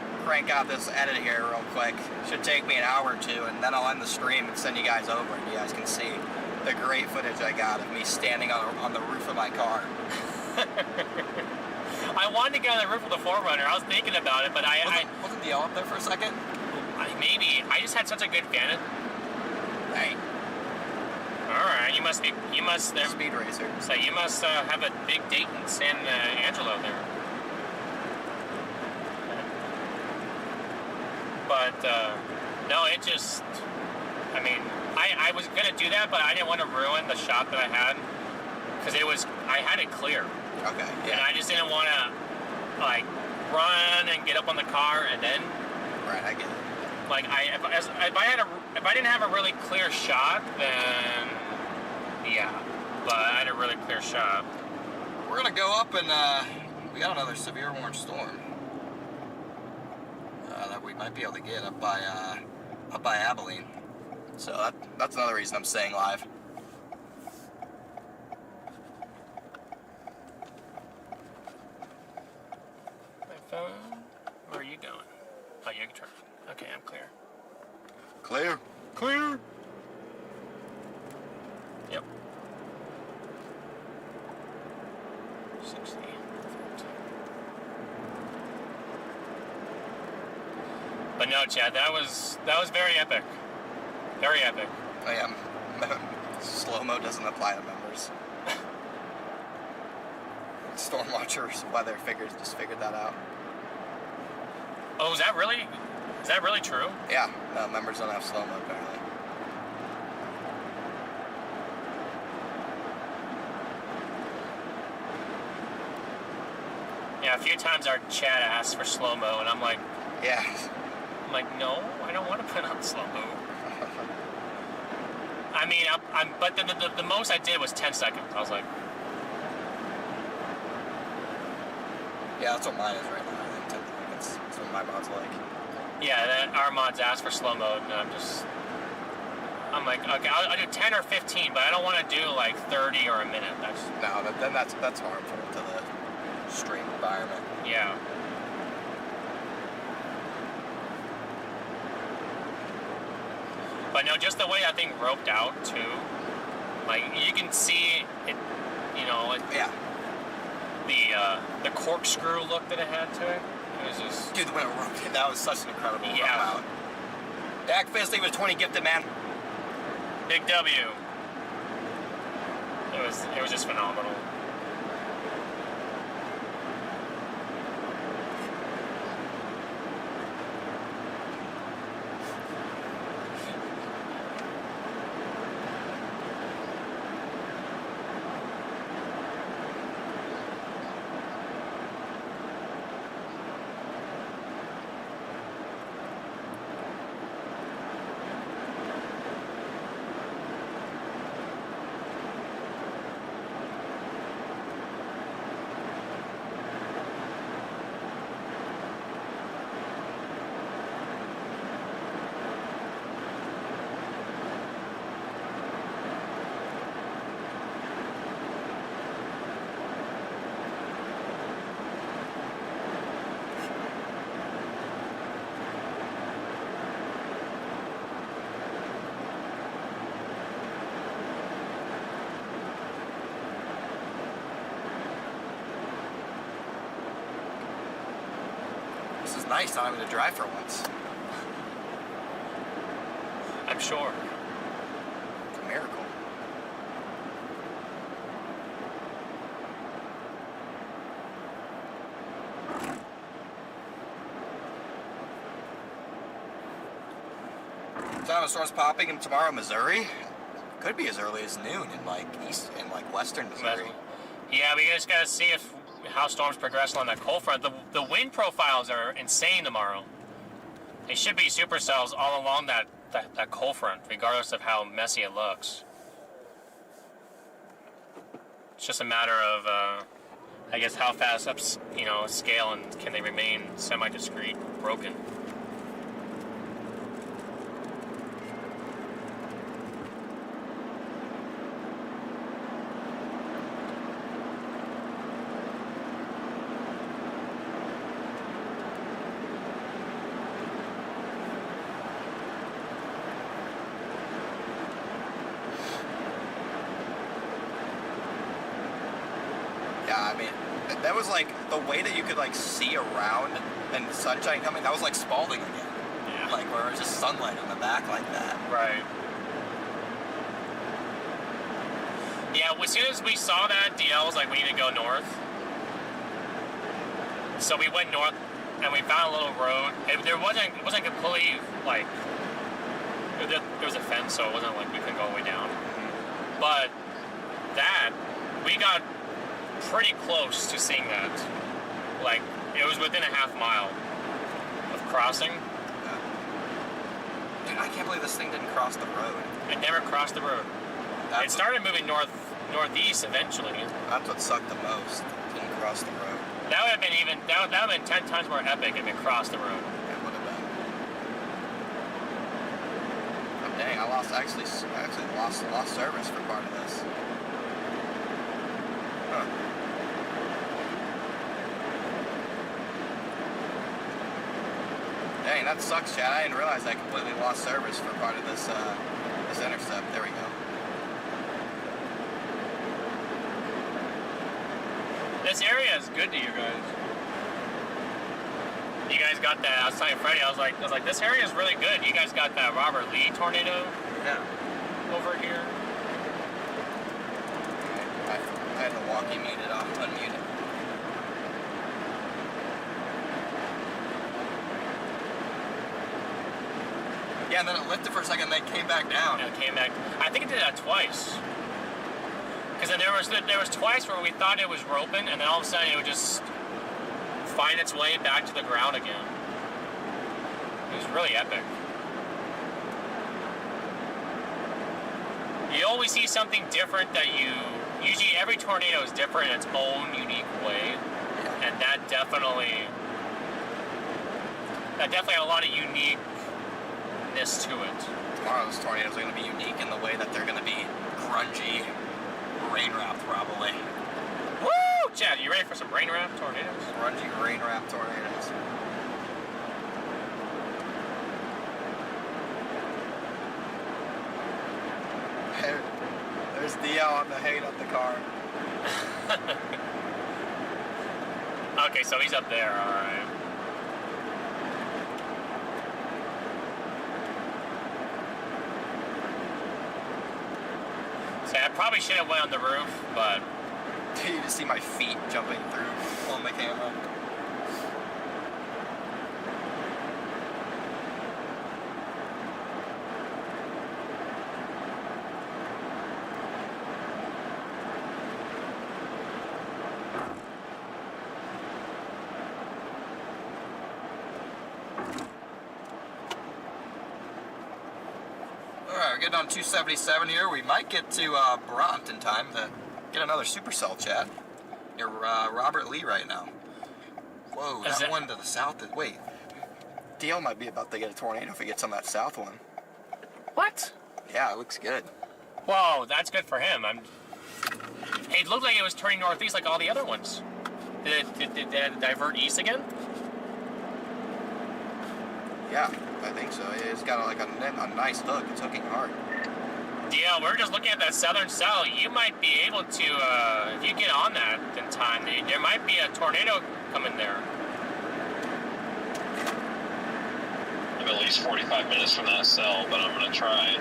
edit here real quick. Should take me an hour or two, and then I'll end the stream and send you guys over, and you guys can see the great footage I got of me standing on the roof of my car. I wanted to get on the roof of the 4Runner. I was thinking about it, but wasn't DL up there for a second? Maybe. I just had such a good vantage. Hey. Alright, you must Speed racer. So you must have a big date in San Angelo there. But no, it just, I mean, I was gonna do that, but I didn't want to ruin the shot that I had, because I had it clear. Okay. Yeah. And I just didn't want to like run and get up on the car and then. Right, I get it. Like if I didn't have a really clear shot, then yeah. But I had a really clear shot. We're gonna go up and we got another severe warning storm that we might be able to get up by Abilene. So that's another reason I'm staying live. My phone. Where are you going? Oh, you can turn. Okay, I'm clear. Clear. Clear. Yep. 60. Perfect. But no, Chad, that was very epic. Very epic. I am. Slow-mo doesn't apply to members. Storm watchers, weather just figured that out. Oh, is that really true? Yeah, no, members don't have slow-mo apparently. Yeah, a few times our chat asked for slow-mo, and I'm like, yeah. I'm like, no, I don't want to put on slow-mo. I mean, but the most I did was 10 seconds. I was like, yeah, that's what mine is right now. I think 10 seconds. That's what my mod's like. Yeah, our mods asked for slow mode, and I'm like, okay, I'll do 10 or 15, but I don't want to do like 30 or a minute. That's harmful to the stream environment. Yeah. But no, just the way that thing roped out too, like you can see it, Yeah. the corkscrew look that it had to it. It was just... Dude, when it rotated, that was such an incredible Yeah. run out. Dak Fisley was 20 gifted, man. Big W. It was just phenomenal. This is nice, not having to drive for once. I'm sure. It's a miracle. Thunderstorms popping, and tomorrow, Missouri. Could be as early as noon in western Missouri. Yeah, we just gotta see how storms progress along that cold front. The wind profiles are insane tomorrow. They should be supercells all along that cold front, regardless of how messy it looks. It's just a matter of, I guess, how fast scale and can they remain semi-discrete, broken. Yeah, I mean, that was like the way that you could like see around and the sunshine coming. That was like Spalding again. Yeah. Like where it was just sunlight on the back like that. Right. Yeah, as soon as we saw that, DL was like, we need to go north. So we went north, and we found a little road. It wasn't completely, like, there was a fence, so it wasn't like we couldn't go all the way down. But we got pretty close to seeing that. Like, it was within a half mile of crossing. Dude, I can't believe this thing didn't cross the road. It never crossed the road. It started moving northeast eventually. That's what sucked the most. It didn't cross the road. That would have been 10 times more epic if it crossed the road. It would have been. Oh, dang, I actually lost service for part of this. Huh. Dang, that sucks, Chad. I didn't realize I completely lost service for part of this intercept. There we go. This area is good to you guys. You guys got that. I was telling Freddie, I was like, this area is really good. You guys got that Robert Lee tornado. Yeah. Over here. I had the walkie muted off, unmuted. Yeah, and then it lifted for a second, and then it came back down. Yeah, it came back. I think it did that twice. Because then there was twice where we thought it was roping, and then all of a sudden it would just find its way back to the ground again. It was really epic. You always see something different usually every tornado is different in its own unique way, and that definitely had a lot of uniqueness to it. Tomorrow's tornadoes are going to be unique in the way that they're going to be grungy, rain wrapped probably. Woo! Chad, you ready for some rain wrapped tornadoes? Grungy rain wrapped tornadoes. There's DL on the hate of the car. Okay, so he's up there, alright. See, I probably should have went on the roof, but... You just see my feet jumping through on the camera. Alright, we're getting on 277 here. We might get to Bront in time to get another supercell chat. Near Robert Lee right now. Whoa, that one to the south is... Wait. DL might be about to get a tornado if he gets on that south one. What? Yeah, it looks good. Whoa, that's good for him. It looked like it was turning northeast like all the other ones. Did it divert east again? Yeah, I think so. It's got like a nice hook. It's hooking hard. DL, we're just looking at that southern cell. You might be able to, if you get on that in time, there might be a tornado coming there. I'm at least 45 minutes from that cell, but I'm going to try.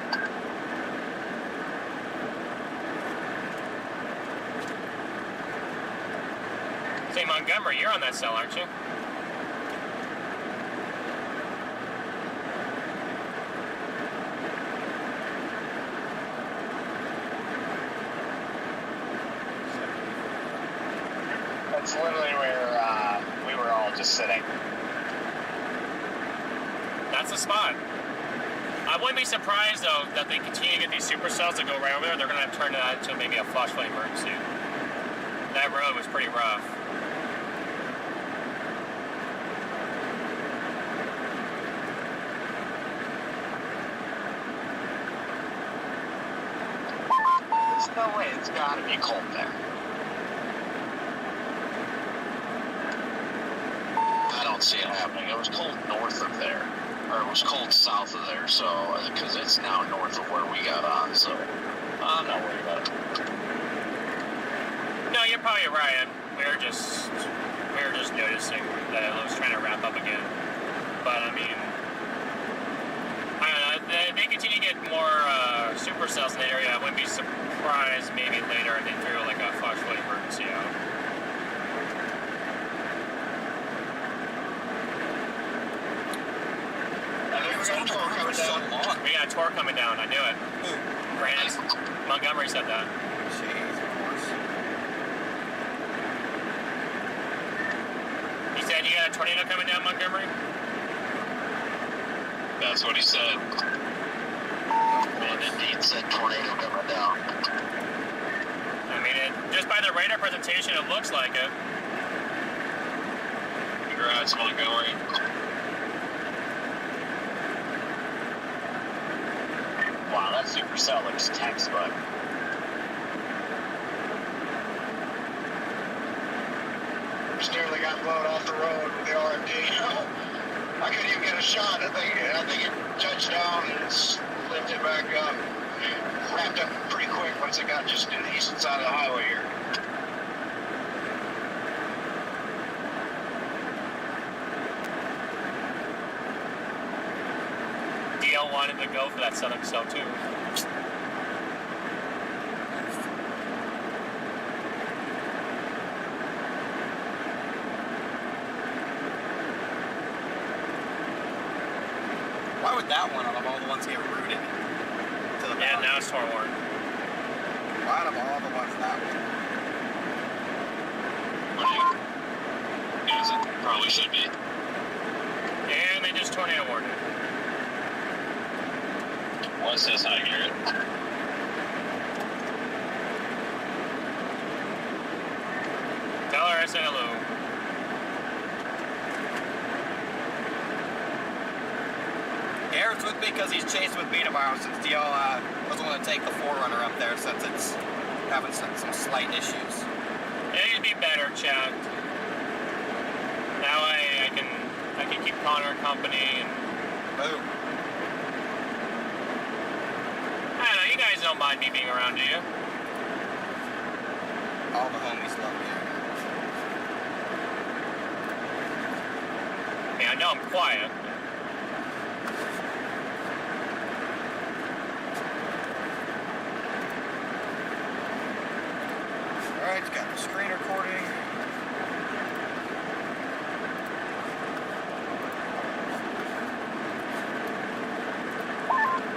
Say, Montgomery, you're on that cell, aren't you? That's literally where we were all just sitting. That's the spot. I wouldn't be surprised, though, that they continue to get these supercells that go right over there. They're going to have to turn that into maybe a flash flood emergency. That road was pretty rough. There's no way it's got to be cold there. I don't see it happening. It was cold north of there, or it was cold south of there. So because it's now north of where we got on, so I'm not worried about it. No, you're probably right. We were just noticing that it was trying to wrap up again. But I mean, I don't know. If they continue to get more supercells in the area, I wouldn't be surprised maybe later they threw like a flash flood emergency out. We got a tour coming down. I knew it. Grant Montgomery said that. Jeez, of course. He said you got a tornado coming down, Montgomery? That's what he said. And indeed said tornado coming down. I mean, just by the radar presentation, it looks like it. Congrats, Montgomery. Wow, that supercell looks textbook. Just nearly got blown off the road with the RMD. I couldn't even get a shot. I think it touched down and it's lifted back up. It wrapped up pretty quick once it got just to the eastern side of the highway here. DL wanted to go for that southern cell too. Why would that one out of all the ones get rooted to the Yeah, bottom? now it's torn. Why out of all the ones that one? Yes, it probably should be. And they just tornado warned it. What says hi, Garrett? Tell her I said hello. Garrett's with me because he's chased with me tomorrow since DL doesn't want to take the Forerunner up there since it's having some slight issues. It'd be better, Chad. That way I can keep Connor company and Boom. I don't know, you guys don't mind me being around, do you? All the homies love me. know I'm quiet. Alright, it's got the screen recording.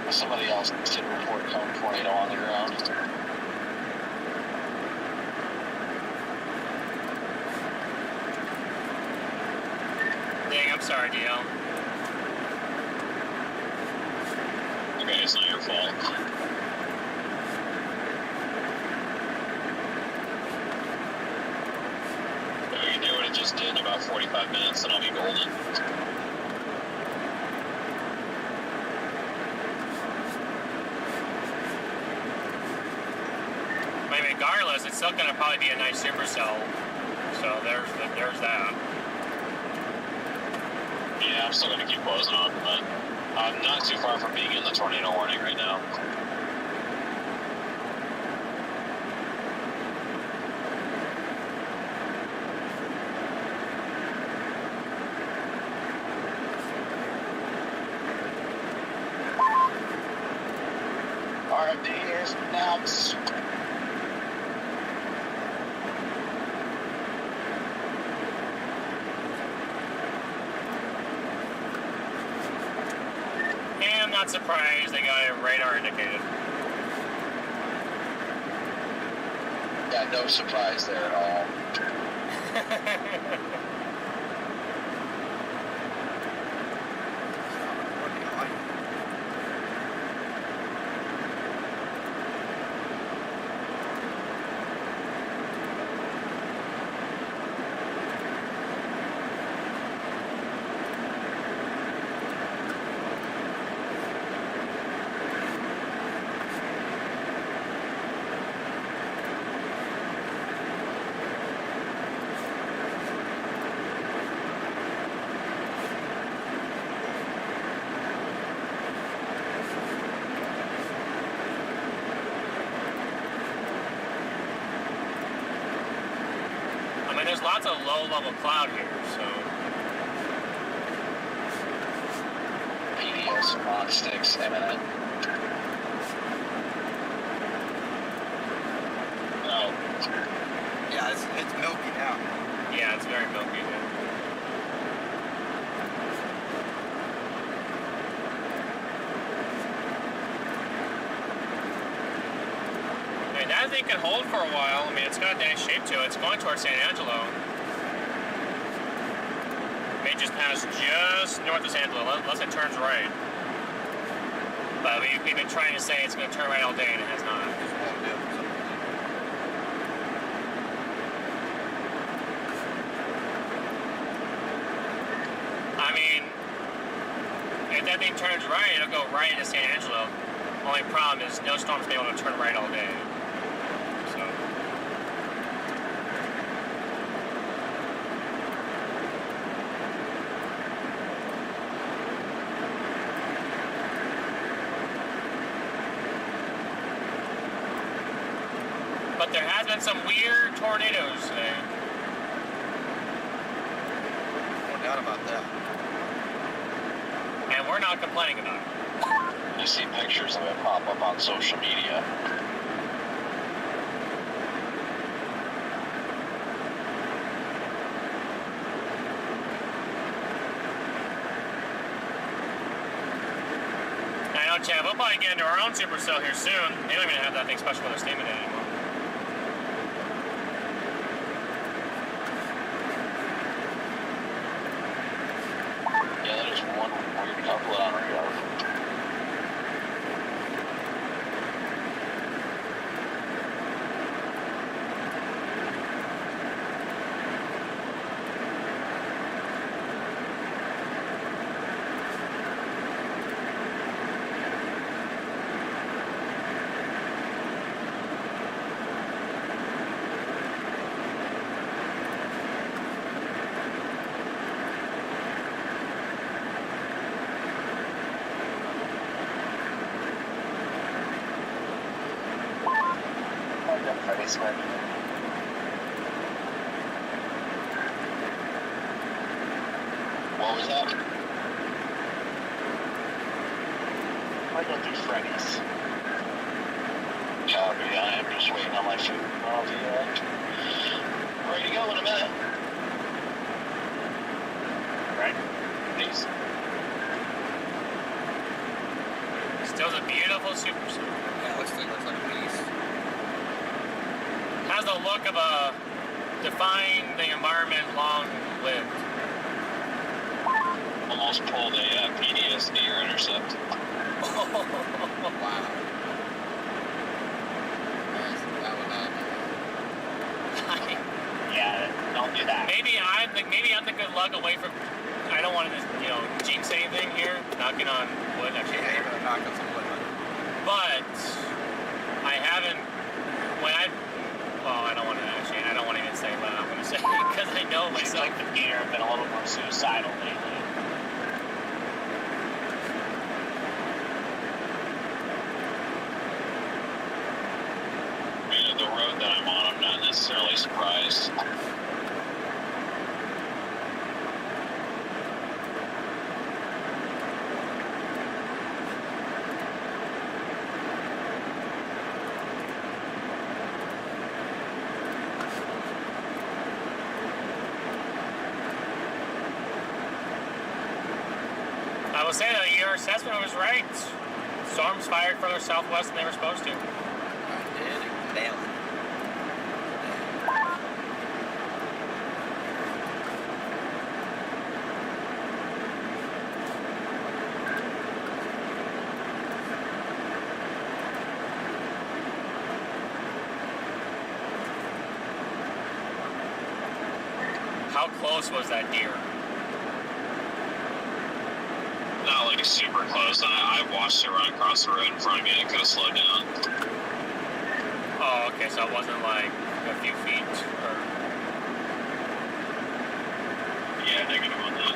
Somebody else did report cone tornado on the ground. Dang, I'm sorry, DL. Okay, it's not your fault. So you do what it just did in about 45 minutes, and I'll be golden. I mean, regardless, it's still going to probably be a nice supercell. So there's that. Yeah, I'm still going to keep closing on, but I'm not too far from being in the tornado warning right now. RFD is announced. And I'm not surprised they got it radar indicated. Yeah, no surprise there at all. I mean, there's lots of low-level cloud here, so... PDS on sticks imminent. Oh, Yeah, it's milky now. Yeah, it's very milky here. I mean, that thing can hold for a while. I mean, it's got a nice shape to it. It's going towards San Angelo. May just pass just north of San Angelo, unless it turns right. But we've been trying to say it's going to turn right all day, and it has not. I mean, if that thing turns right, it'll go right into San Angelo. Only problem is no storm's been able to turn right all day. So. But there has been some weird tornadoes today. No doubt about that. And we're not complaining about it. You see pictures of it pop up on social media. I know, Chad, we'll probably get into our own supercell here soon. They don't even have that thing special weather statement in anymore. Yeah, that is one weird couplet on radar. Basement. What was that? I go through Freddy's. Copy. I am just waiting on my food. I'll be ready to go in a minute. Right? Peace. Still a beautiful supercell. Yeah, it looks like a piece. Has the look of a define the environment long-lived. Almost pulled a PDSD or intercept. Wow. That would not. Yeah, don't do that. Maybe I'm the good luck away from. I don't want to, jinx anything here. Knocking on wood. Actually, Yeah, you're gonna knock on some wood. but I haven't. I don't want to actually. I don't want to even say what I'm going to say because I know Seems myself. like the deer have been a little more suicidal lately. I mean, the road that I'm on, I'm not necessarily surprised. I will say that your assessment was right. Storms fired further southwest than they were supposed to. I did nail it. How close was that deer? Not like super close. I watched it run across the road in front of me and it could have slowed down. Oh, okay, so it wasn't like a few feet or. Yeah, negative on that.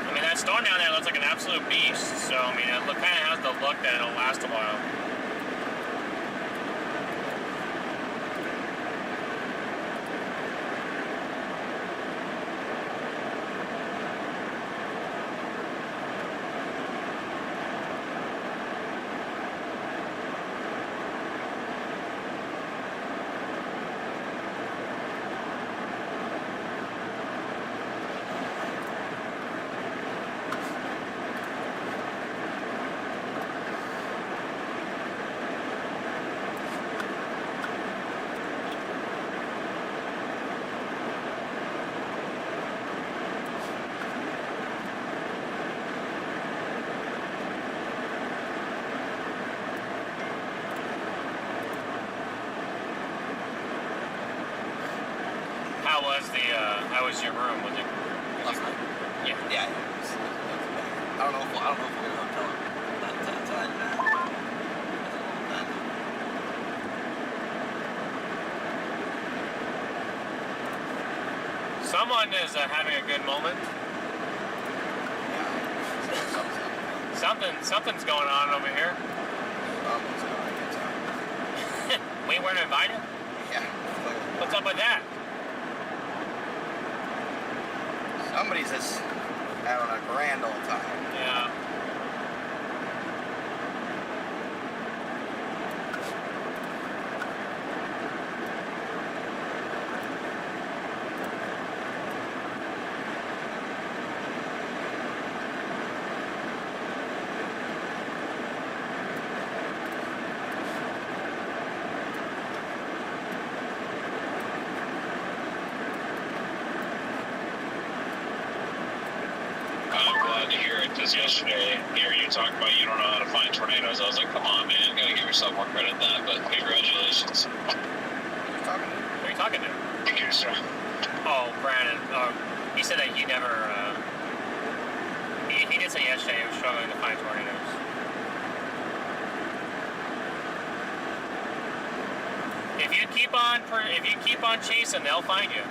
I mean, that storm down there looks like an absolute beast. So I mean, it kind of has the look that it'll last a while. How was your room? Was it? Last night? Yeah. Yeah. I don't know if we're gonna hotel that tonight or not. Someone is having a good moment. Something's going on over here. We weren't invited? Yeah. What's up with that? Somebody's just having a grand old time. Yeah. Because yesterday, here you talked about you don't know how to find tornadoes. I was like, come on, man, you gotta give yourself more credit than that. But congratulations. Who are you talking to? Producer. Oh, Brandon. He said that he never. He did say yesterday he was struggling to find tornadoes. If you keep on chasing, they'll find you.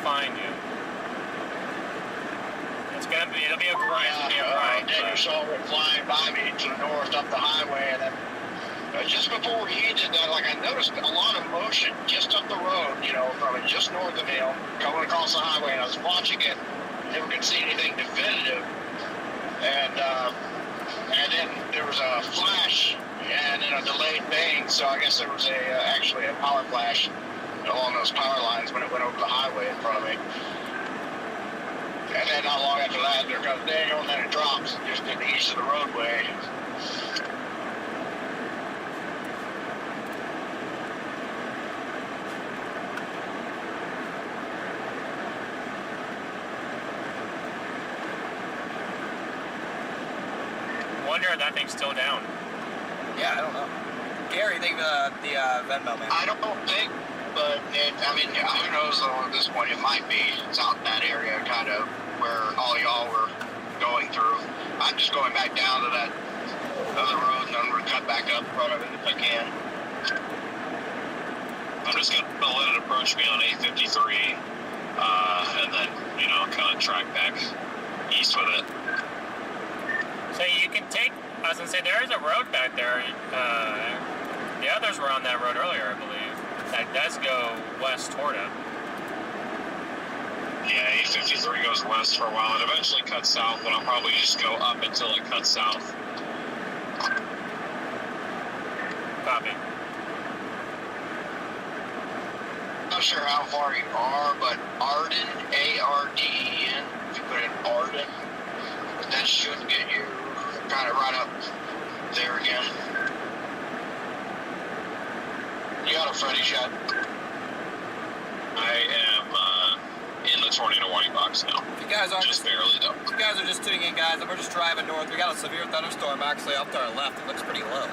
Find you. It's good. it'll be a grind. It'll be a grind. Daniel saw it flying by me to the north up the highway, and then just before he did that, like I noticed a lot of motion just up the road, you know, from just north of me, coming across the highway, and I was watching it, never could see anything definitive, and then there was a flash and then a delayed bang, so I guess there was actually a power flash along those power lines when it went over the highway in front of me. And then not long after that, there comes Daniel, and then it drops just to the east of the roadway. Wonder if that thing's still down. Yeah, I don't know. Gary, think the Venmo man. I don't think, but I mean, who knows though at this point, it might be. It's out in that area kind of where all y'all were going through. I'm just going back down to that other road and then we're cut back up in front of it if I can. I'm just going to let it approach me on 853, and then, you know, kind of track back east with it. So you can take, I was going to say, there is a road back there. The others were on that road earlier, I believe. That does go west toward it. Yeah, 853 goes west for a while. It eventually cuts south, but I'll probably just go up until it cuts south. Copy. Not sure how far you are, but Arden, A-R-D-E-N, if you put in Arden, that should get you kind of right up there again. You got a Freddy shot? I am in the tornado warning box now. If you guys aren't just barely though. If you guys are just tuning in, guys, and we're just driving north. We got a severe thunderstorm actually up to our left. It looks pretty low.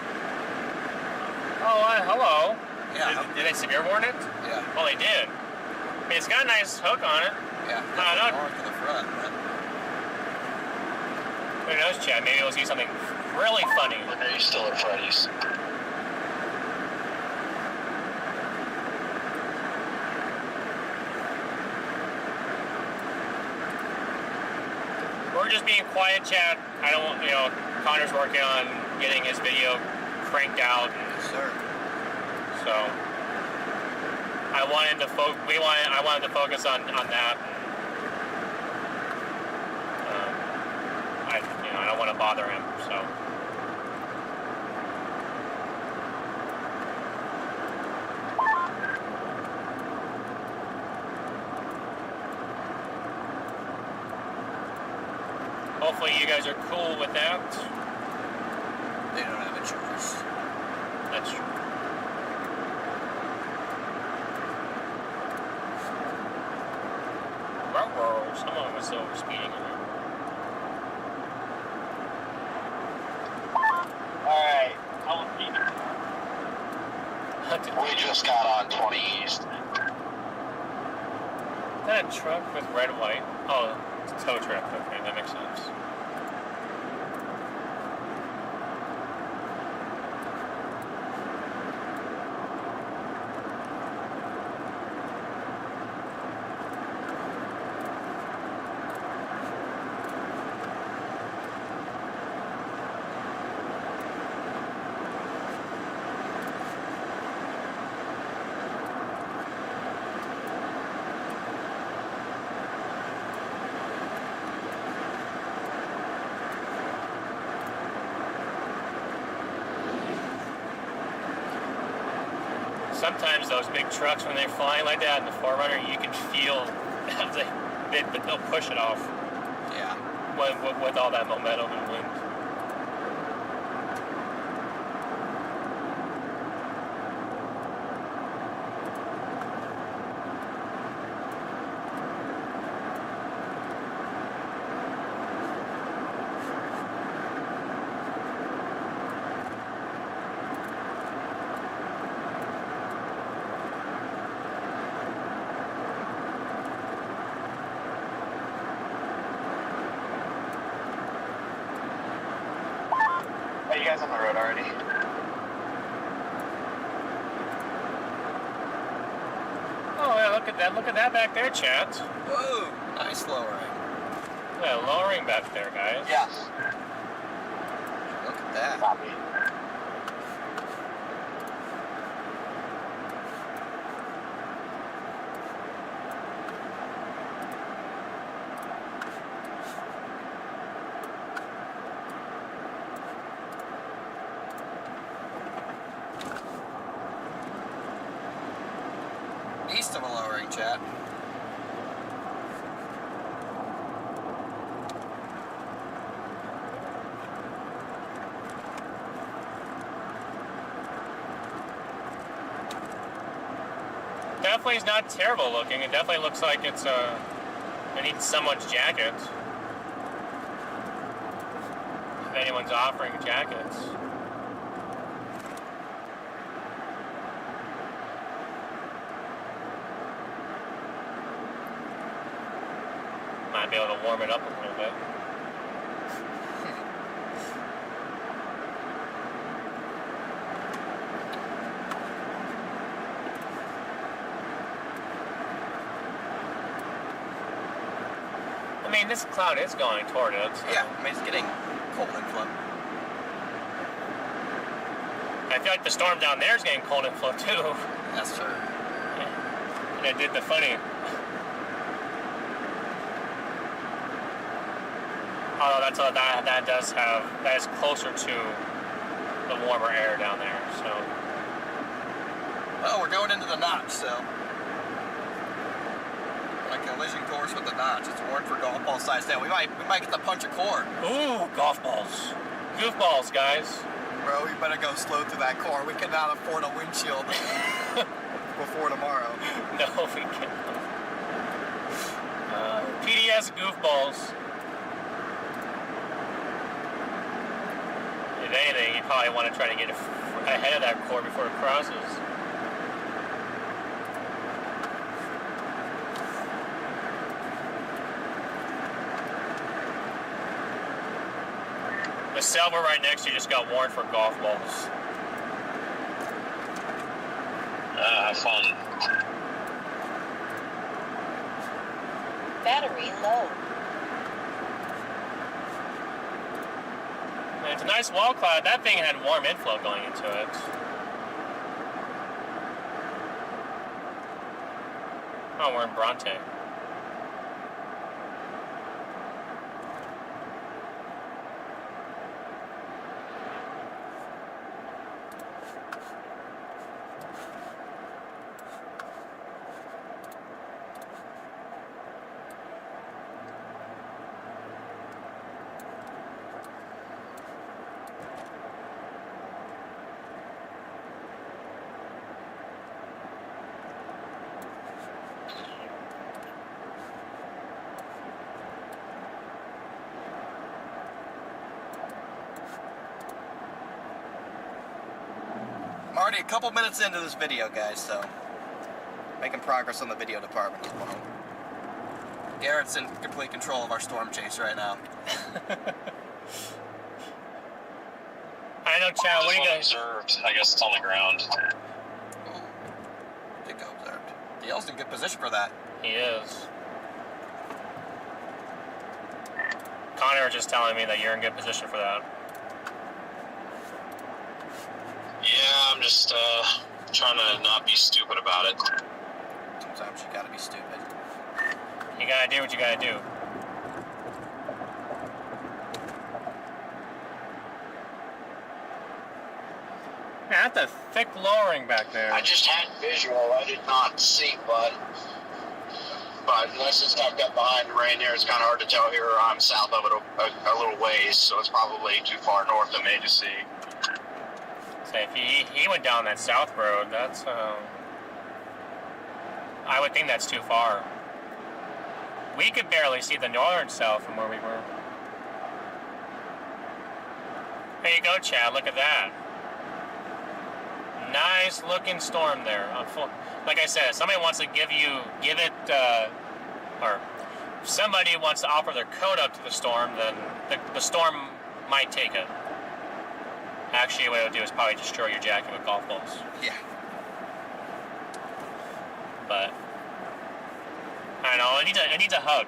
Oh, hello. Yeah. Did they severe warn it? Yeah. Well, they did. I mean, it's got a nice hook on it. Yeah. I don't know. North to the front. But... Who knows, Chad? Maybe we'll see something really funny. But are you still at Freddy's? We're just being quiet, Chad. I don't want, you know, Connor's working on getting his video cranked out. Yes, sir. So I wanted to I wanted to focus on that. I don't want to bother him, so. Hopefully you guys are cool with that. They don't have a choice. That's true. Someone was over speeding. Alright. We just got on 20 East. Is that a truck with red and white? Oh, it's a tow truck. Okay, that makes sense. Sometimes those big trucks, when they're flying like that in the Forerunner, you can feel they'll push it off. Yeah. With all that momentum and wind. Are you guys on the road already? Oh, yeah, look at that. Look at that back there, Chad. Whoa, nice lowering. Yeah, lowering back there, guys. Yes. Look at that. Copy. East of a lowering, chat. Definitely is not terrible looking. It definitely looks like it's it needs someone's jacket. If anyone's offering jackets. Might be able to warm it up a little bit. I mean, this cloud is going toward it. So. Yeah, I mean, it's getting cold and flow. I feel like the storm down there is getting cold and flow too. That's true. Yeah. And I did the funny. Although that's that is closer to the warmer air down there. So. Oh, we're going into the notch, so. On a collision course with the notch. It's warned for golf ball size down. We might get to punch a cord. Ooh, golf balls. Goofballs, guys. Bro, we better go slow through that core. We cannot afford a windshield before tomorrow. No, we can't. PDS goofballs. If anything, you probably want to try to get ahead of that core before it crosses. The Selva right next to you just got warned for golf balls. Have fun. Battery low. And it's a nice wall cloud. That thing had warm inflow going into it. Oh, we're in Bronte. I'm already a couple minutes into this video, guys, so making progress on the video department as well. Garrett's in complete control of our storm chase right now. I know, Chad. What are you gonna observed? I guess it's on the ground. Ooh, did go observed. DL's in good position for that. He is. Connor was just telling me that you're in good position for that. Yeah, I'm just trying to not be stupid about it. Sometimes you gotta be stupid. You gotta do what you gotta do. Man, that's a thick lowering back there. I just had visual. I did not see, but unless it's tucked up behind the rain there, it's kind of hard to tell here. I'm south of it a little ways, so it's probably too far north of me to see. So if he went down that south road, that's I would think that's too far. We could barely see the northern south from where we were. There you go, Chad. Look at that. Nice looking storm there. Like I said, if somebody wants to give it, or if somebody wants to offer their coat up to the storm, then the storm might take it. Actually, what it would do is probably destroy your jacket with golf balls. Yeah. But I don't know. It needs a hug.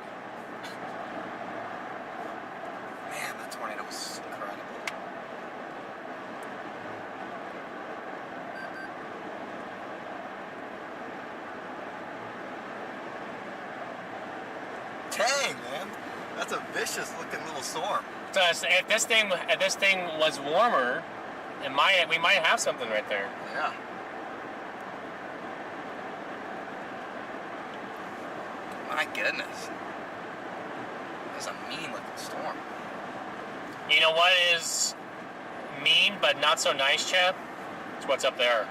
man. That's a vicious looking little storm. So if this thing was warmer, we might have something right there. Yeah. My goodness. That's a mean looking storm. You know what is mean but not so nice, Chad? It's what's up there.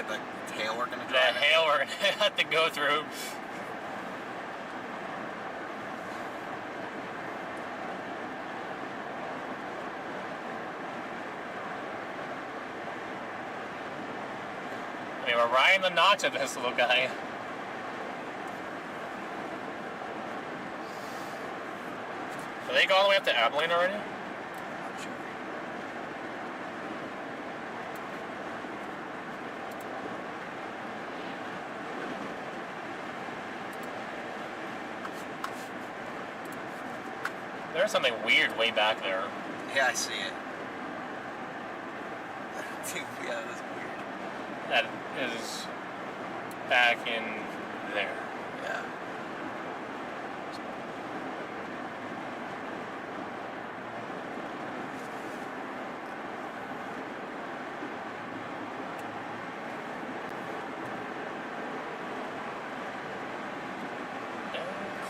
The hail we're gonna The drive. hail we're gonna have to go through. I mean, we're riding the notch of this little guy. Did they go all the way up to Abilene already? Not sure. There's something weird way back there. Yeah, I see it. Yeah, that is weird. That is back in there. Yeah.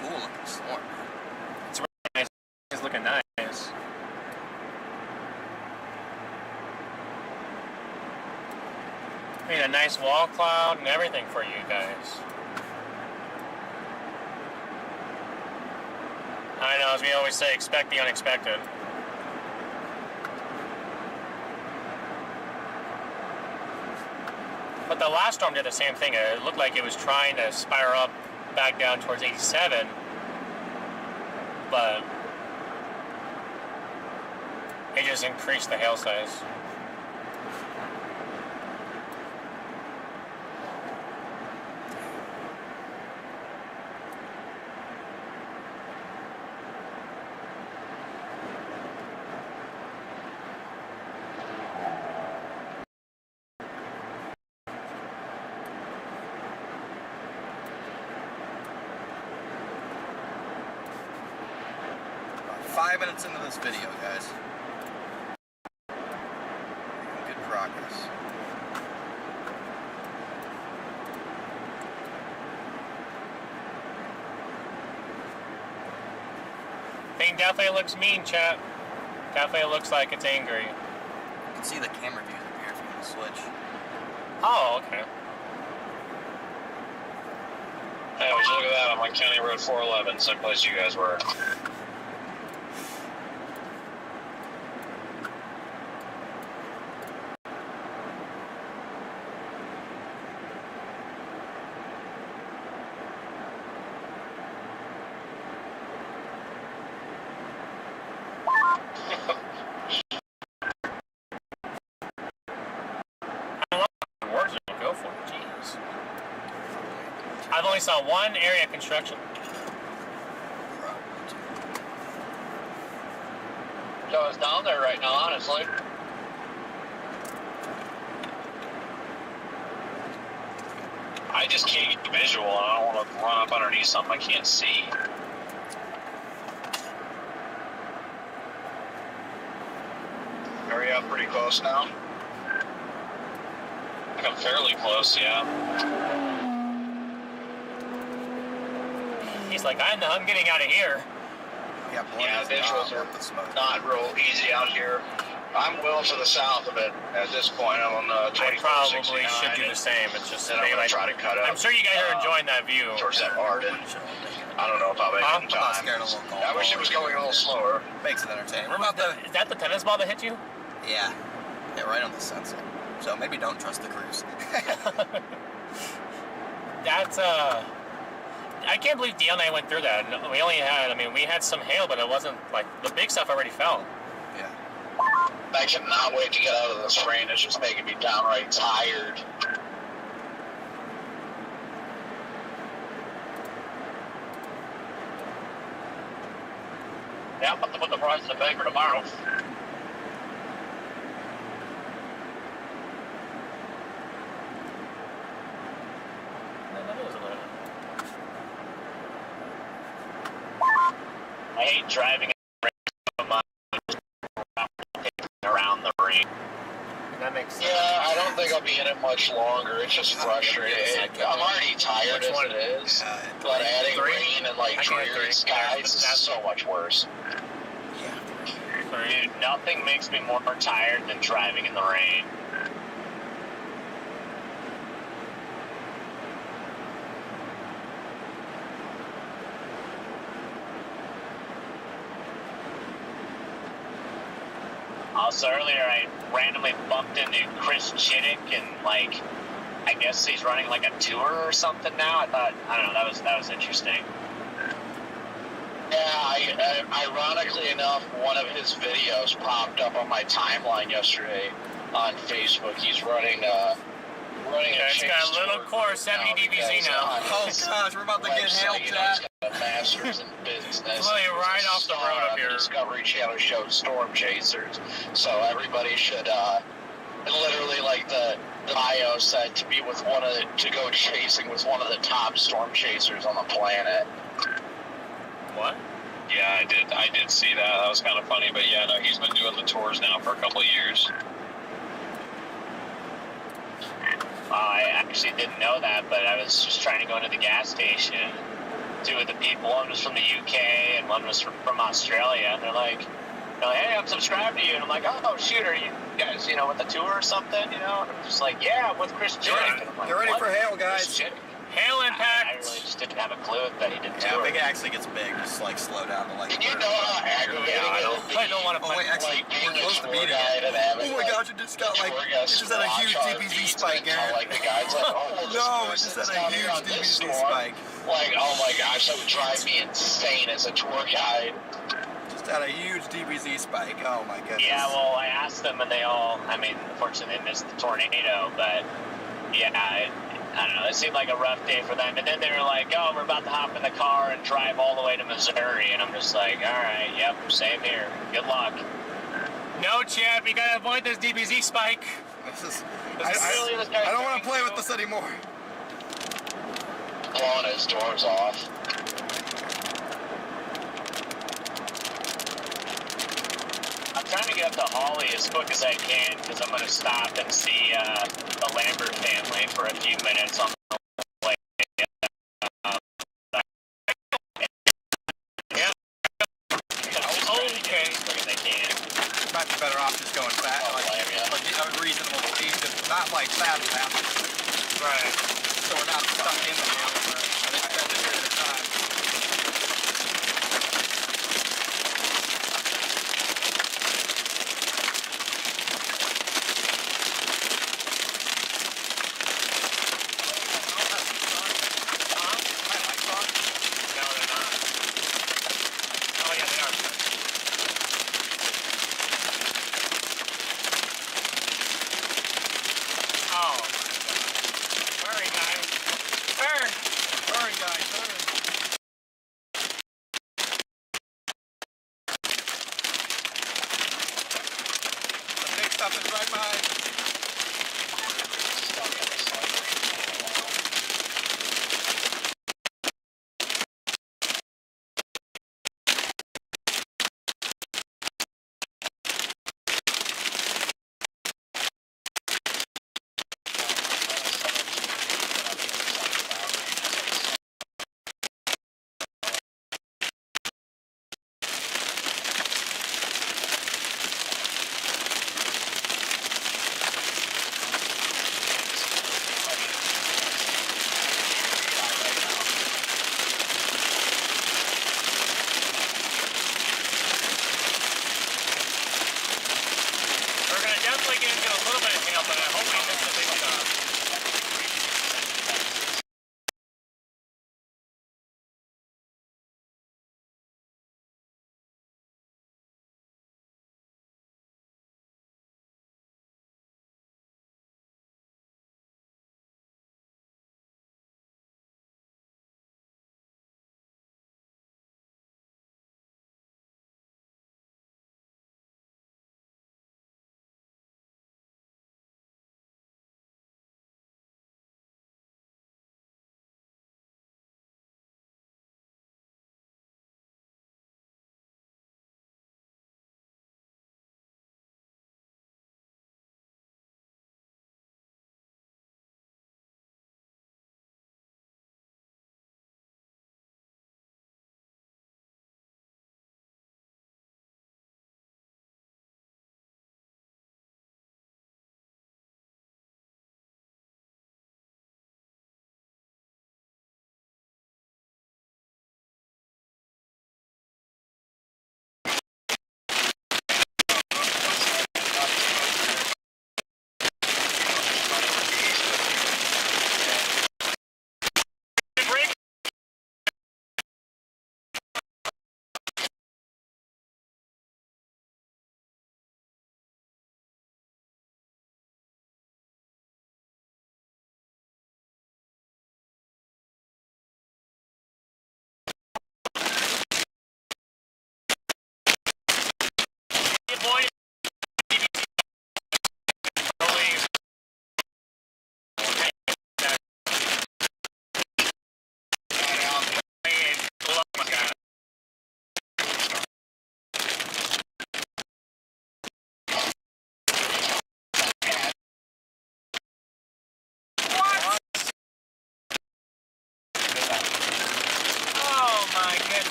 Cool looking storm. It's really nice. It's looking nice. I mean, a nice wall cloud and everything for you guys. I know, as we always say, expect the unexpected. But the last storm did the same thing. It looked like it was trying to spiral up back down towards 87, but it just increased the hail size. About 5 minutes into this video, guys. Making good progress. Thing definitely looks mean, chat. Definitely looks like it's angry. You can see the camera views up here if you want to switch. Oh, okay. Hey, would you look at that? I'm on County Road 411, same place you guys were. Words don't go for it, jeez. I've only saw one area of construction. So it's down there right now, honestly. I just can't get the visual, and I don't want to run up underneath something I can't see. Are you up pretty close now? I think I'm fairly close, yeah. He's like, I know, I'm getting out of here. Yeah, visuals are not real easy out here. I'm well to the south of it at this point. I'm on I 2469. probably should do the same. It's just And I'm maybe gonna like, try to cut up. I'm sure you guys are enjoying that view. Towards that Arden. I don't know if I'll make it in I'm not time. scared of a little golf I wish it was going a little slower. Makes it entertaining. We're about to... Is that the tennis ball that hit you? Yeah. Yeah, right on the sunset. So maybe don't trust the cruise. That's, I can't believe Deal and I went through that. We only had, we had some hail, but it wasn't, like, the big stuff already fell. Yeah. I cannot wait to get out of this rain. It's just making me downright tired. Yeah, I'm about to put the price in the bank for tomorrow. I hate driving around the ring. That makes sense. Yeah, I don't think I'll be in it much longer. It's just frustrating. I'm already tired as it is. But adding rain and like dreary skies is so much worse. Dude, nothing makes me more tired than driving in the rain. Also, earlier I randomly bumped into Chris Chittick, and like, I guess he's running like a tour or something now. I don't know, that was interesting. Yeah, ironically enough, one of his videos popped up on my timeline yesterday on Facebook. He's running a it's got a little core 70 DBZ now. Oh gosh, we're about to get hailed, Chad. A master's in business. Literally right off the road up here. Discovery Channel show Storm Chasers. So everybody should literally, like the bio said, to go chasing with one of the top storm chasers on the planet. What? Yeah, I did see that. That was kind of funny, but yeah, no, he's been doing the tours now for a couple of years. I actually didn't know that, but I was just trying to go into the gas station. Two of the people, one was from the UK and one was from Australia, and they're like, hey, I'm subscribed to you. And I'm like, oh, shoot, are you guys, with a tour or something, And I'm just like, yeah, I'm with Chris Chittick. Get ready for hail, guys. Hail impact! I really just didn't have a clue that he did tour. Yeah, Big actually gets big. Just like slow down to like. And you know how aggravating I don't want to. Oh wait, actually, we're close to beating it. Oh my gosh, it just got like, it just had a huge DBZ spike, Garrett. Like the guy's like, No, it just had a huge DBZ spike. Like, oh my gosh, that would drive me insane as a tour guide. Just had a huge DBZ spike. Oh my goodness. Yeah, well, I asked them, and they all. I mean, unfortunately, they missed the tornado, but yeah, I don't know. It seemed like a rough day for them. And then they were like, oh, we're about to hop in the car and drive all the way to Missouri. And I'm just like, all right, yep, same here. Good luck. No, Chad, we gotta avoid this DBZ spike. I don't want to play with this anymore. Blowing his doors off. I'm trying to get up to Holly as quick as I can because I'm going to stop and see the Lambert family for a few minutes on the way. Yeah. Okay. As quick as I can. Might be better off just going fast, like a reasonable speed, just not like fast. Right. So we're not stuck in the hail for an extended period of time.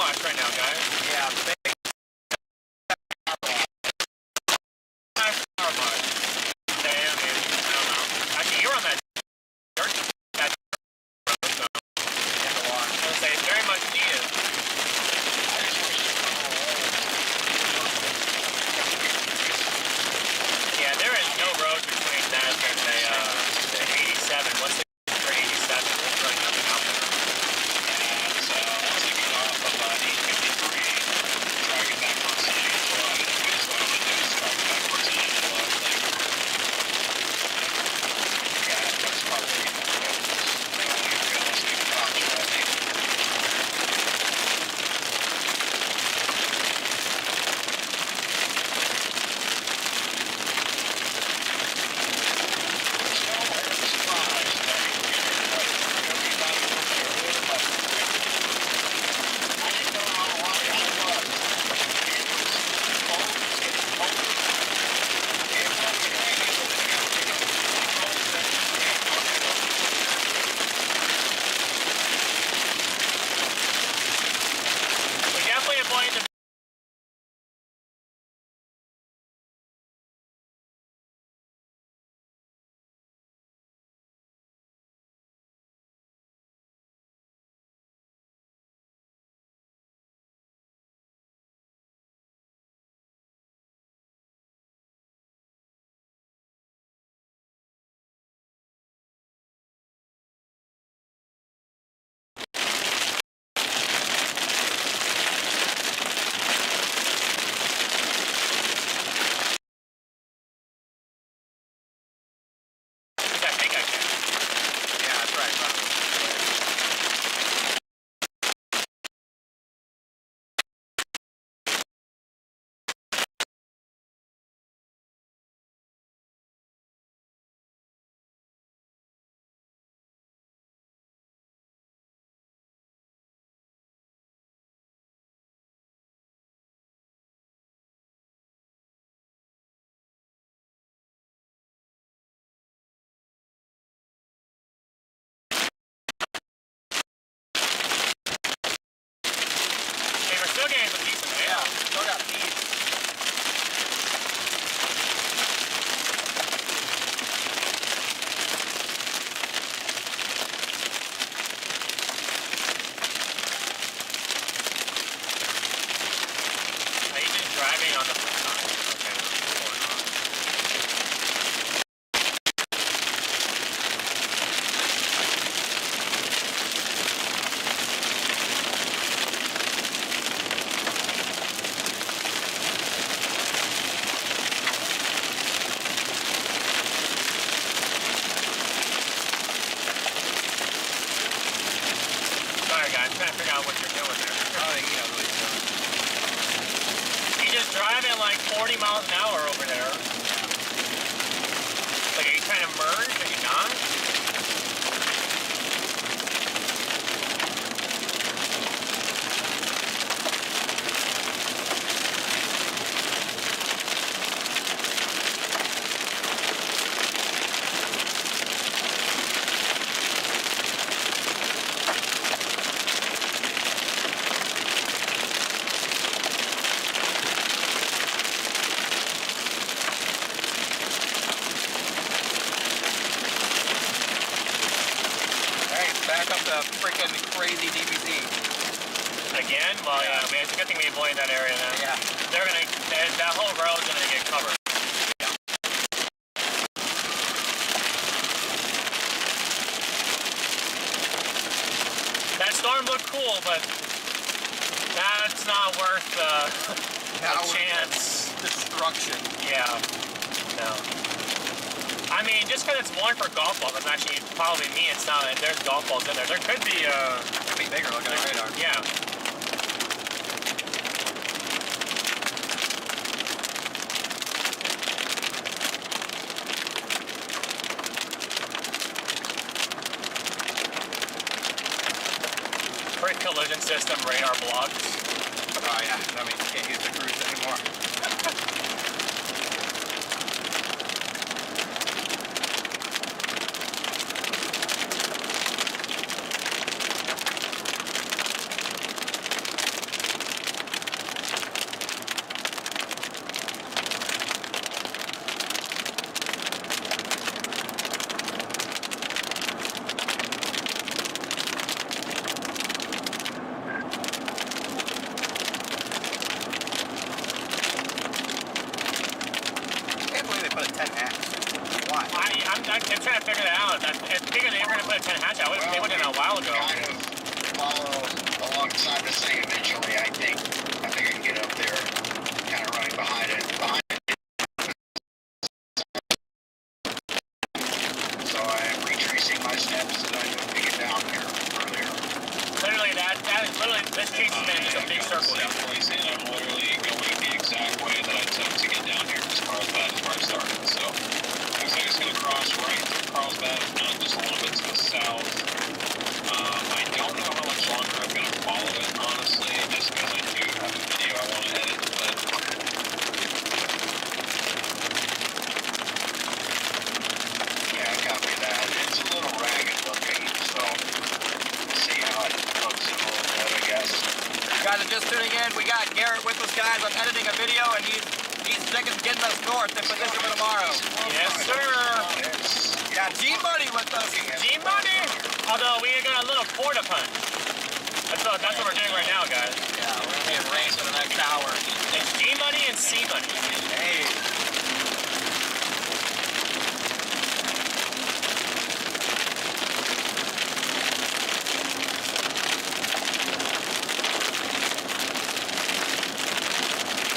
wash right now, guys. Yeah, big Power wash. Damn, man. I don't know. Actually, you're on that dirt. That road, so yeah, the wash. I would say it's very much needed. Yeah, there is no road between that and the 87. What's it for 87? There's really nothing out there. And so once I get off of 853, try to get back towards San Angelo. I think that's what I'm going to do is try to get back towards San Angelo. I think. Yeah, that's probably the only realistic option, I think. We definitely avoid the I think I can. Yeah, that's right. Hey, we're still getting some decent mail. Yeah, still got these. Are you just driving on the front side? Okay, what's going on? Sorry guys, trying to figure out what you're doing there. Oh, you know, really stuff. You're just driving like 40 miles an hour over there. Like, are you trying to merge? Are you not? Back up the freaking crazy DBZ. Again? Well, yeah, it's a good thing we avoided that area then. Yeah. They're gonna, that whole road's gonna get covered. That storm looked cool, but that's not worth the chance. Destruction. Yeah. No. I mean, just because it's worn for golf balls, doesn't actually probably mean it's not. There's golf balls in there. There could be. Could be bigger looking at radar. Yeah. Pre-collision system radar blocks. Oh yeah, that means you can't use the cruise anymore. 10 hatch. Why? I'm trying to figure that out. I figured they were going to put a 10 hatch out. They would have done a while ago. Kind of follow alongside this thing eventually. I think I can get up there, kind of running behind it. So I am retracing my steps that I took to get down here earlier. Literally, that is literally, this chase has been just a big circle now. I'm literally going the exact way that I took to get down here as far as that is where I started. So looks like it's going to cross right through Carlsbad, if not just a little bit to the south. I don't know how much longer I'm going to follow it, honestly, just because I do have a video I want to edit, but yeah, I copy that. It's a little ragged looking, so we'll see how it looks in a little bit, I guess. Guys are just tuning in. We got Garrett with us, guys. I'm editing a video, and he's getting us north in position for tomorrow. Yes, sir. Got G-Money with us. G-Money! Although we got a little porta punch. That's what we're doing right now, guys. Yeah, we're going to be in race for the next hour. It's G-Money and C-Money. Hey.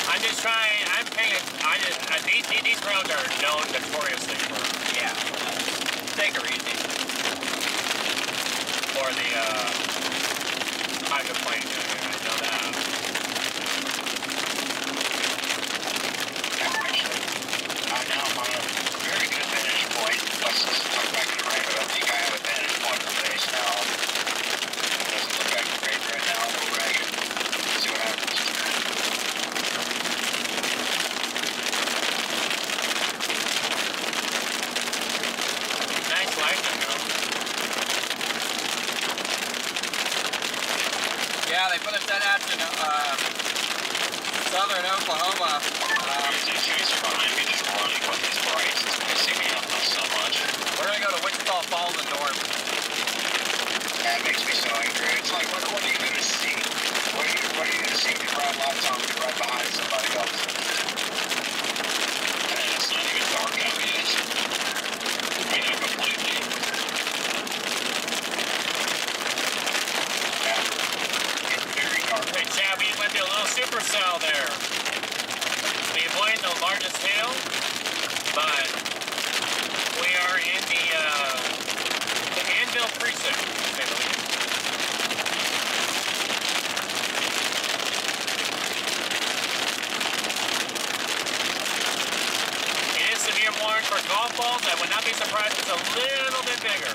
I'm just trying, these roads are known notoriously for, Yeah. Take her easy. for the, hydroplane doing it, I know that. I now I'm on a very good vantage point. Let's just talk back in the rain, but I think I have a vantage point for base now. It doesn't look like great right now. A little ragged. See what happens. Nice lightning, though. Yeah, they put a 10 hatch in southern Oklahoma. there's a chaser behind me just running with his brakes. It's pissing me off so much. We're going to go to Wichita Falls and north. That makes me so angry. It's like, what are you going to see? What are you going to see if you ride lights on when you're right behind somebody else? And it's not even dark out yet. I mean, not completely. Yeah. It's very dark. Hey, Chad, we went to a little supercell there. We avoided the largest hill, but we are in the Anvil precinct, I believe. It is severe warning for golf balls. I would not be surprised if it's a little bit bigger.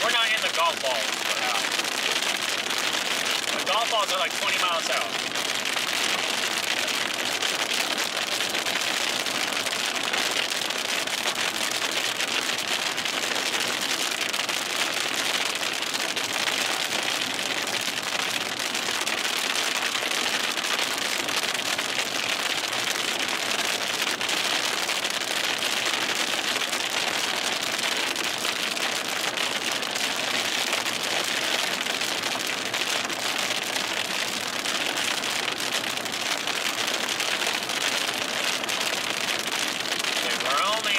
We're not in the golf balls. The golf balls are like 20 miles out. Okay, we're only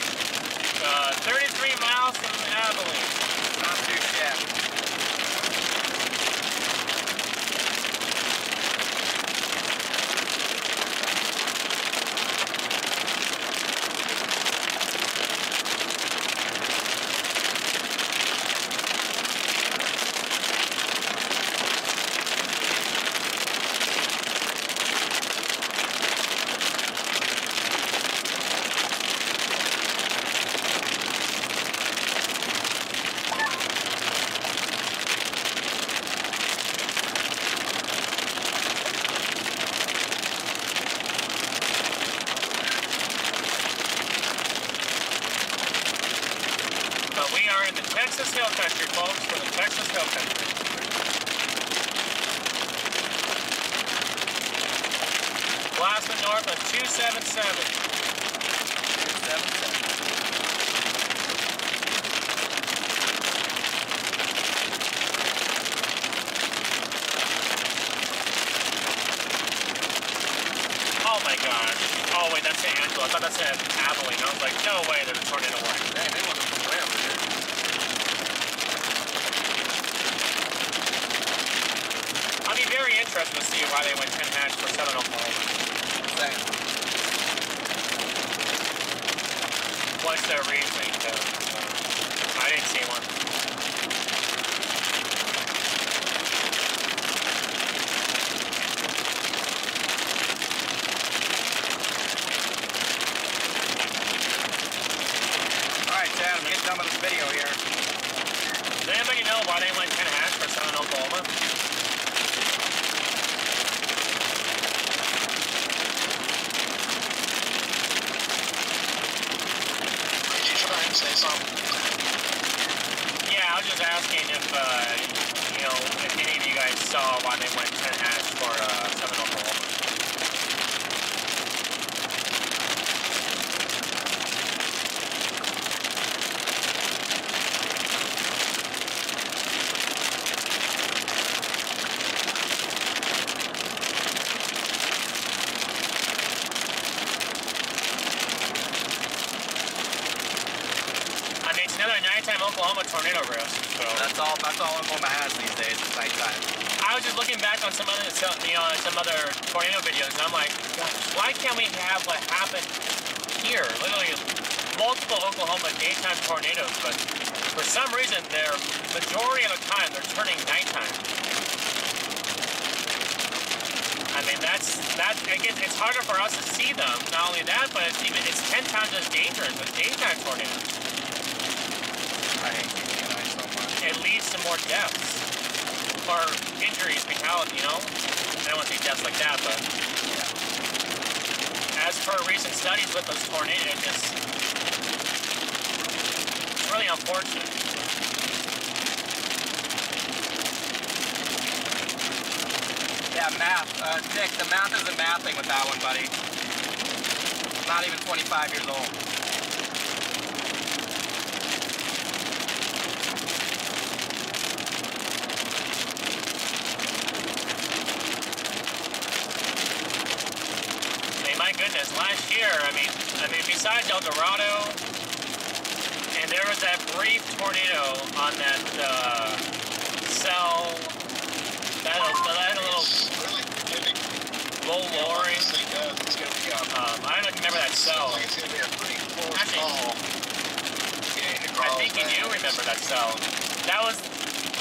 33 miles from Abilene. Not too shabby. But we are in the Texas Hill Country, folks. We're in the Texas Hill Country. Blasting north of 277. 277. thought that said Abilene. I was like, no way there's a tornado warning. Dang, they wasn't from way over here. I'll be very interested to see why they went 10 hash for Southern Oklahoma. Same. What's their reasoning? I didn't see one. Alright, Chad, I'm getting done with this video here. Does anybody know why they went 10 hash for Southern Oklahoma? Did you try and say something? Yeah, I was just asking if, you know, if any of you guys saw why they went 10 hash for Southern Oklahoma. I mean, it's another nighttime Oklahoma tornado risk, so. That's all Oklahoma has these days, is nighttime. I was just looking back on some other tornado videos, and I'm like, gosh, why can't we have what happened here? Literally, multiple Oklahoma daytime tornadoes, but for some reason, they're majority of the time they're turning nighttime. I mean, it's harder for us to see them. Not only that, but it's 10 times as dangerous as daytime tornadoes. I hate TNI so much. It leads to more deaths. Or injuries, fatality, you know? I don't want to say deaths like that, but as per recent studies with those tornadoes, it's really unfortunate. Yeah, math. Dick, the math isn't mathing with that one, buddy. I'm not even 25 years old. My goodness, last year, I mean, besides El Dorado, and there was that brief tornado on that cell, that little low lowering. I don't remember that cell. I think you do remember that cell. That was,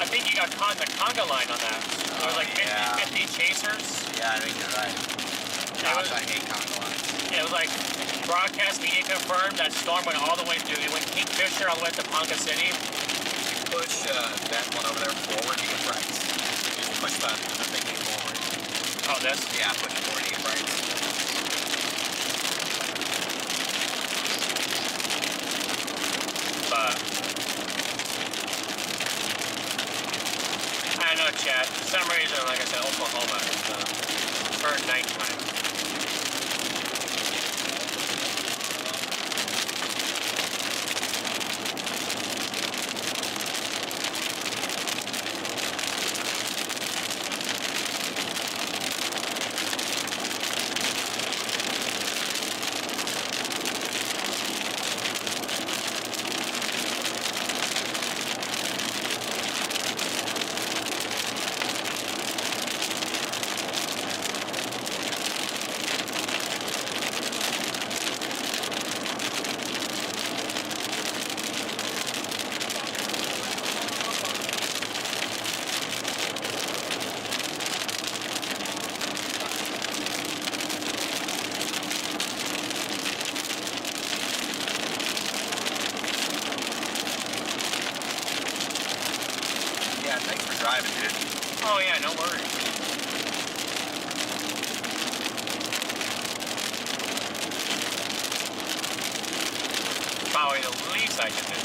I think you got caught in the conga line on that. There was like 50 chasers. Yeah, I think you're right. Gosh, I hate conga lines. It was like broadcast media confirmed that storm went all the way through. It went Kingfisher all the way to Ponca City. Push that one over there forward, you get brights. Just push the thing forward. Oh, this? Yeah, push it forward, you get brights. But I don't know, Chad. For some reason, like I said, Oklahoma is burnt nighttime. Thanks for driving, dude. Oh yeah, no worries. Probably the least I can do.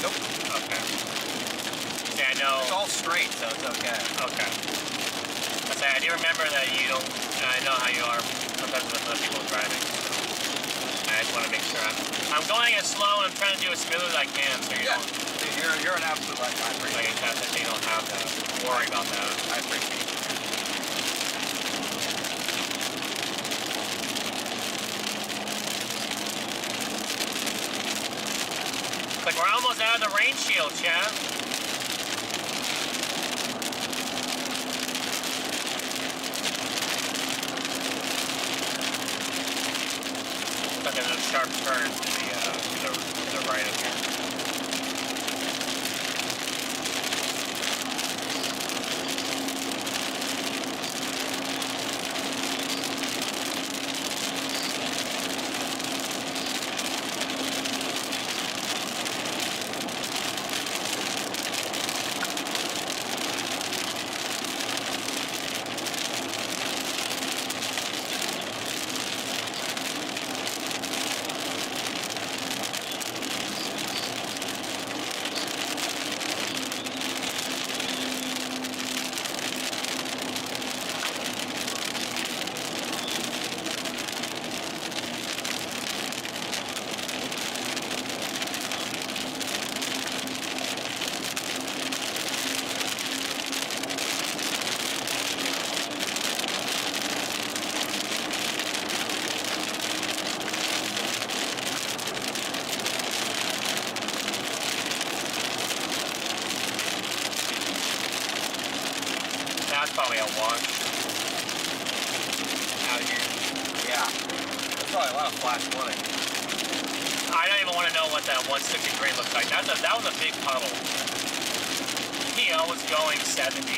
Nope. Okay. See, I know. It's all straight, so it's okay. Okay. I do remember that you don't. I know how you are sometimes with other people driving. So I just want to make sure I'm going as slow and I'm trying to do as smooth as I can. So You're an absolute light. I appreciate it. That you don't have to worry about that. I appreciate it. Like we're almost out of the rain shield, Chad. Like there's a sharp turn to the right of here. That's probably a wash out here. Yeah. There's probably a lot of flash flooding. I don't even want to know what that 163 looks like. That was a big puddle. He was going 70.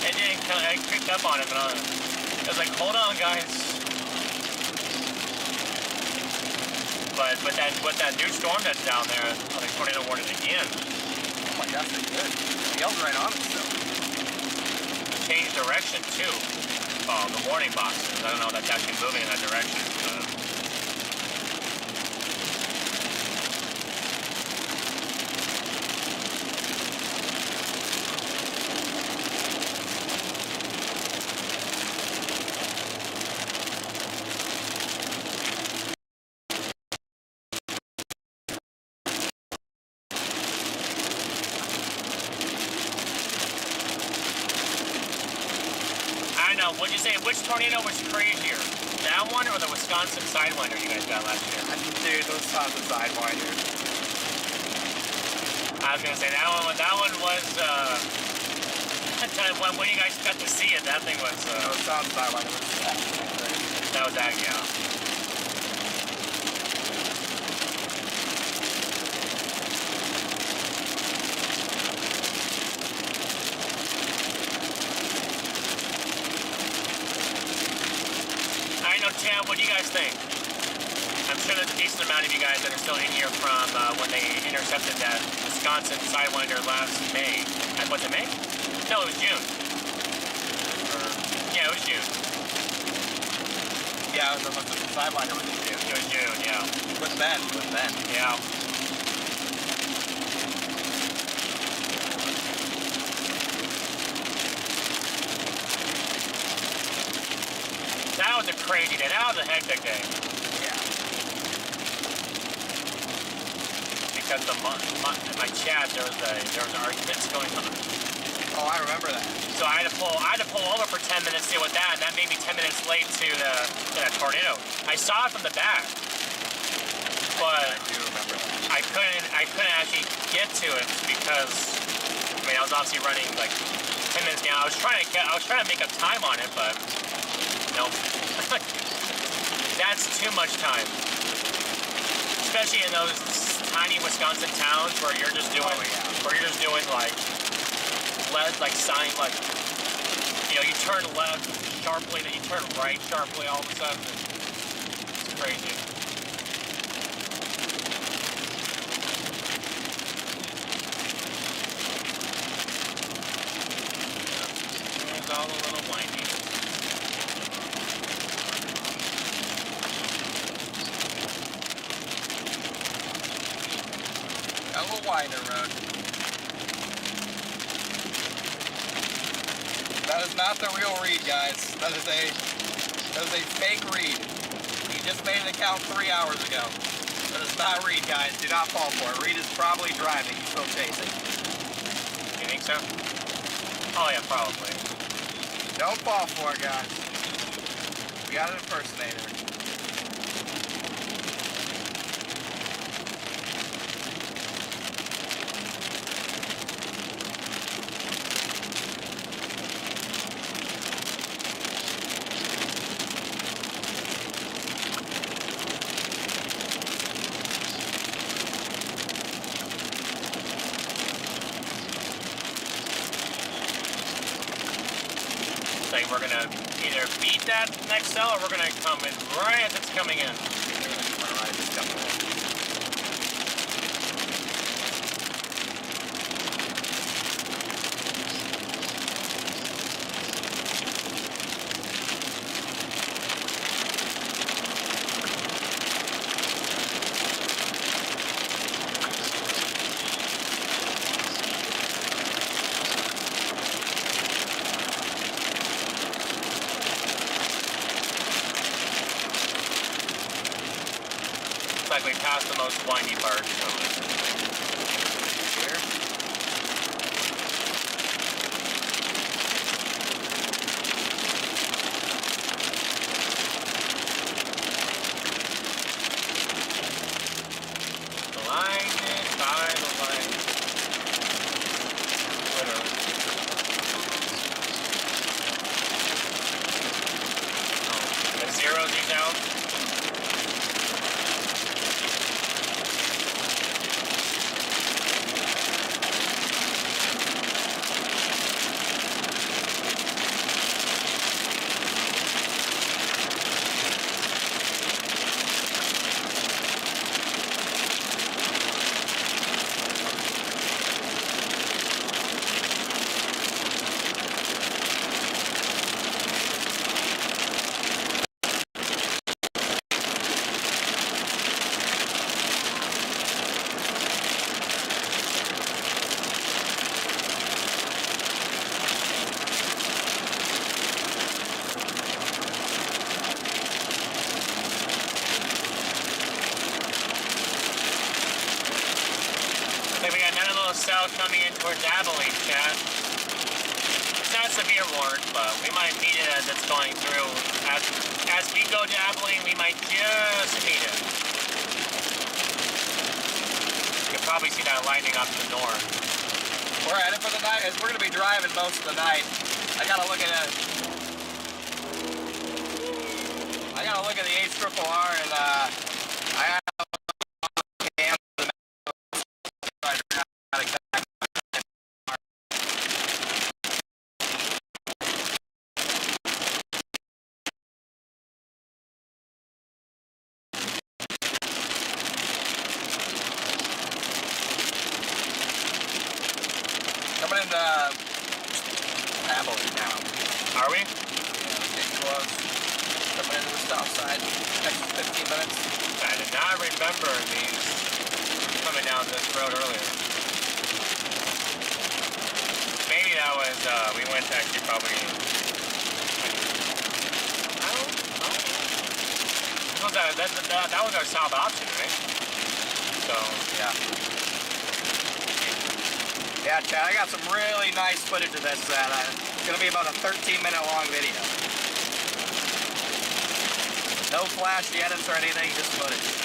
It didn't. I creeped up on him, and I was like, "Hold on, guys." But with that new storm that's down there, the tornado warning again. Oh my gosh, they good. The yell's right on it still. Change direction too. The warning boxes. I don't know if that's actually moving in that direction. What'd you say? Which tornado was crazier? That one or the Wisconsin Sidewinder you guys got last year? Dude, those Wisconsin Sidewinders. I was gonna say that one was when you guys got to see it. That thing was Wisconsin Sidewinder was that was that, yeah. Chad, what do you guys think? I'm sure there's a decent amount of you guys that are still in here from when they intercepted that Wisconsin Sidewinder last May. Was it May? No, it was June. Yeah, it was June. Yeah, it was the Sidewinder was in June. It was June, yeah. With Ben. Yeah. That was a crazy day. That was a hectic day. Yeah. Because my chat, there was arguments going on. Oh, I remember that. So I had to pull over for 10 minutes to deal with that, and that made me 10 minutes late to that tornado. I saw it from the back, but I do remember that. I couldn't actually get to it because I was obviously running like 10 minutes down. I was trying to make up time on it, but. Nope. That's too much time. Especially in those tiny Wisconsin towns where you're just doing you turn left sharply, then you turn right sharply all of a sudden. It's crazy. There's all the little windings. a little wider road. That is not the real read, guys. That is a fake read. He just made an account 3 hours ago. That is not Reed, guys. Do not fall for it. Reed is probably driving. He's still chasing. You think so? Oh yeah, probably. Don't fall for it, guys. We got an impersonator. Like we're gonna either beat that next cell or we're gonna come in right as it's coming in. Right as it's coming in. Like we passed the most windy part. So Here. the line is by the line. Literally. Oh, the zeros these out. South coming in towards Abilene, Chad. It's not severe warn, but we might meet it as it's going through. As we go to Abilene, we might just meet it. You can probably see that lightning up to the north. We're headed for the night, as we're going to be driving most of the night. I got to look at it. I got to look at the HRRR and I have coming into Abilene now. Are we? Yeah, getting close. Coming into the south side. Next 15 minutes. I did not remember these coming down this road earlier. Maybe that was, we went to actually probably, I don't know. That was our south option, right? So, yeah. Yeah, Chad, I got some really nice footage of this. It's going to be about a 13-minute long video. No flashy edits or anything, just footage.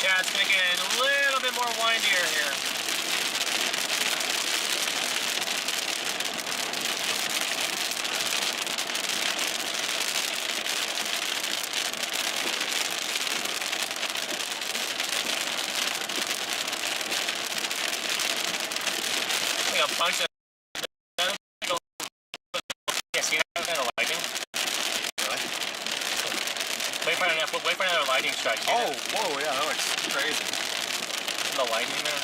Chad's gonna get a little bit more windier here. I think a bunch of Wait for another lightning strike. Oh, whoa, yeah, that looks crazy. The lightning there.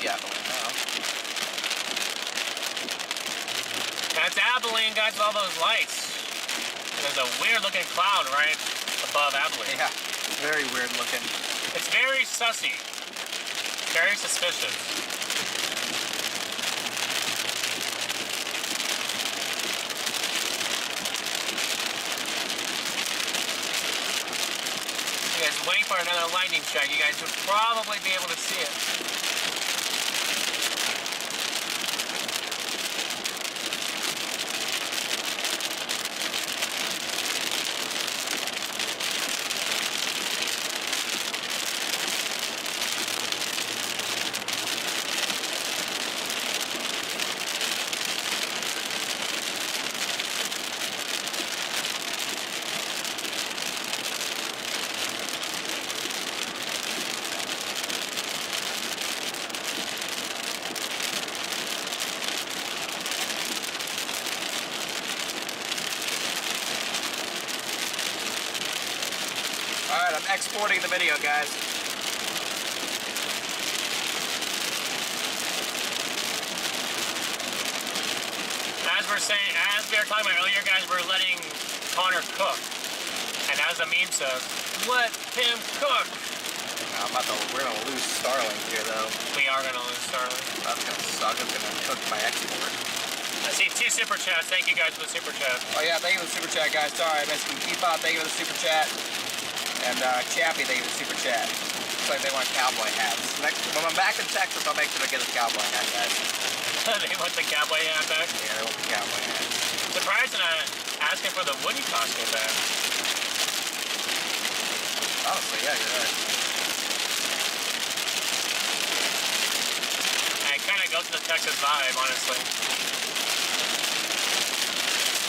Yeah, now. That's Abilene, guys, with all those lights. There's a weird looking cloud right above Abilene. Yeah, very weird looking. It's very sussy. Very suspicious. You guys wait for another lightning strike. You guys would probably be able to see it. Alright, I'm exporting the video, guys. As we were talking about earlier, guys, we're letting Connor cook. And as the meme says, let him cook. We're gonna lose Starlink here, though. We are gonna lose Starlink. That's gonna suck. It's gonna cook my export. I see 2 super chats. Thank you guys for the super chat. Oh yeah, thank you for the super chat, guys. Sorry, I missed you. Keep on, thank you for the super chat. And Chappie, thank you for the super chat. Looks like they want cowboy hats. When I'm back in Texas, I'll make sure to get this cowboy hat, guys. They want the cowboy hat back? Yeah, they want the cowboy hat. Surprised they're not asking for the Woody costume back. Honestly, yeah, you're right. I kind of go to the Texas vibe, honestly.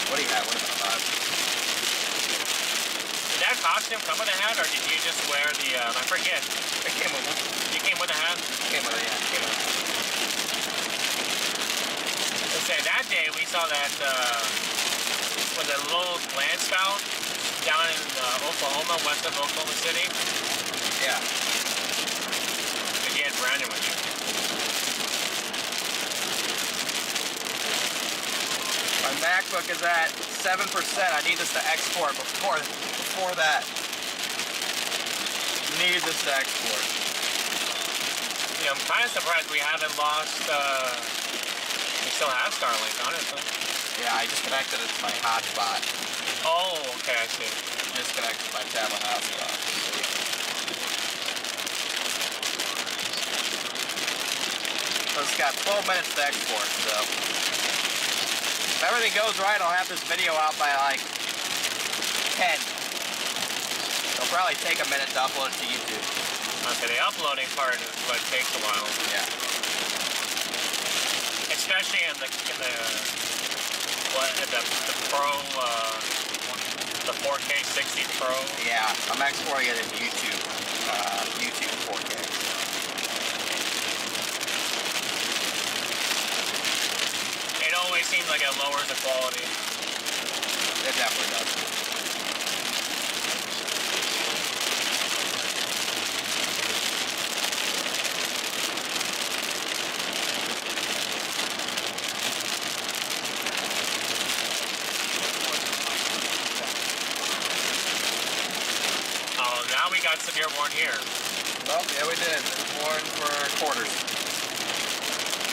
What do you have? What about a vibe? Did that costume come with a hat, or did you just wear the, I forget. It came with one. You came with a hat? Came with it, yeah. Came with it. Okay, that day we saw that, when the little landspout down in Oklahoma, west of Oklahoma City. Yeah. Again, Brandon with you. My MacBook is at 7%. I need this to export before that. Need this to export. You know, I'm kind of surprised we haven't lost, we still have Starlink, honestly. Yeah, I just connected it to my hotspot. Oh, okay, I see. Disconnected my tablet hotspot. So it's got 12 minutes to export, so if everything goes right, I'll have this video out by like 10. It'll probably take a minute to upload it to YouTube. Okay, the uploading part is what takes a while. Yeah. Especially in the Pro, the 4K 60 Pro. Yeah, I'm exporting it in YouTube 4K. It always seems like it lowers the quality. It definitely does. Now we got some airborne here. Oh, yeah, we did. Airborne for quarters.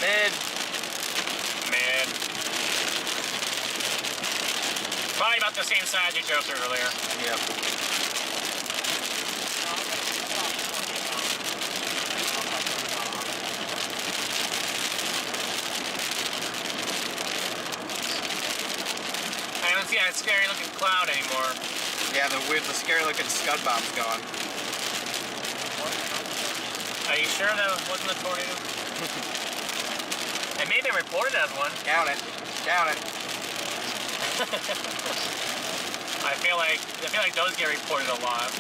Mid. Probably about the same size you drove through earlier. Yep. I don't see that scary looking cloud anymore. Yeah, the scary looking scud bomb's gone. Are you sure that wasn't a tornado? It may be reported as one. Count it. Count it. I feel like those get reported a lot.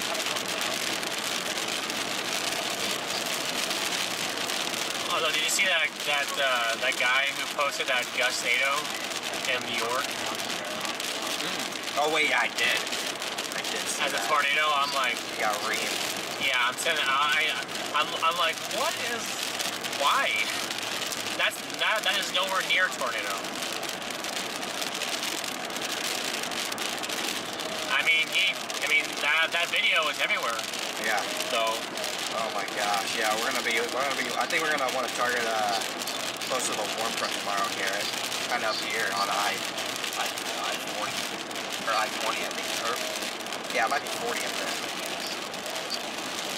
Although, did you see that guy who posted that gustado in New York? Oh wait, I did. I did see As a that. tornado, I'm like, He got reamed. yeah, I'm saying, I'm like, what is, why? That is nowhere near a tornado. I mean, that video is everywhere. Yeah. So, Oh my gosh. Yeah, we're gonna be. I think we're gonna want to target close to the warm front tomorrow, Garrett. Kind of up here on I-40 or I-20, I think. Or, yeah, it might be 40 up there.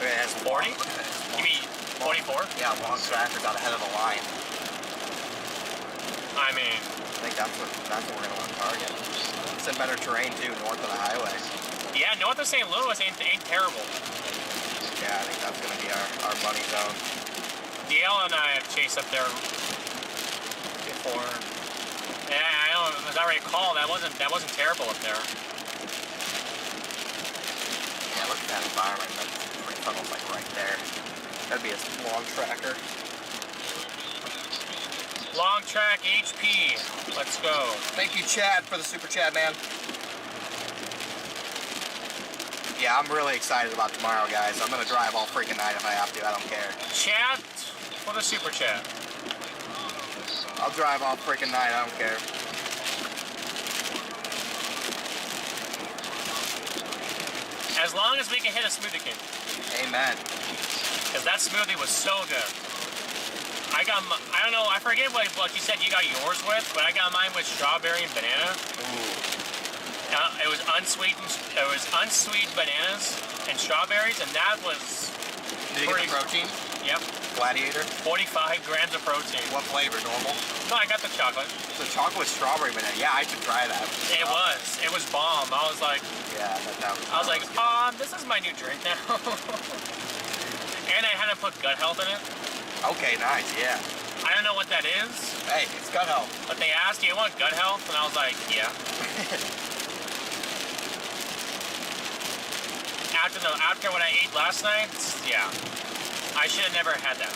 It has 40? You mean 44? Yeah, long trackers out ahead of the line. I mean, I think that's what we're gonna want to target. It's in better terrain too, north of the highway. yeah, north of St. Louis ain't terrible. Yeah, I think that's gonna be our money zone. DL and I have chased up there before. Yeah, I don't, as I recall, that wasn't terrible up there. Yeah, look at that environment. That's pretty almost like right there. That'd be a long tracker. Long track HP. Let's go. Thank you, Chad, for the super chat, man. Yeah, I'm really excited about tomorrow, guys. I'm gonna drive all freaking night if I have to. I don't care. Chat for the super chat. I'll drive all freaking night. I don't care. As long as we can hit a Smoothie King. Amen. Because that smoothie was so good. I don't know, I forget what you said you got yours with, but I got mine with strawberry and banana. Ooh. It was unsweet bananas and strawberries, and that was Did you get the protein? Yep. Gladiator? 45 grams of protein. What flavor? Normal? No, I got the chocolate. The chocolate with strawberry banana. Yeah, I should try that. It was bomb. I was like, yeah, I was like, this is my new drink now. And I had to put gut health in it. Okay, nice, yeah. I don't know what that is. Hey, it's gut health. But they asked, do you want gut health? And I was like, yeah. After what I ate last night, yeah. I should have never had that.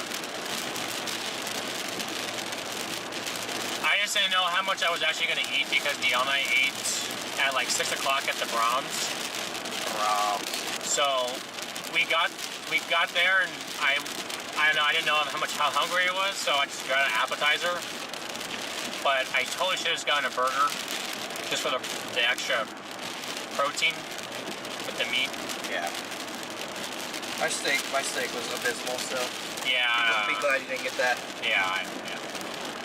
I just didn't know how much I was actually going to eat because Dion and I ate at like 6 o'clock at the Brahms. So we got there and I don't know, I didn't know how hungry I was, so I just got an appetizer. But I totally should have just gotten a burger just for the extra protein with the meat. Yeah. My steak was abysmal, so. Yeah. I'll be glad you didn't get that. Yeah.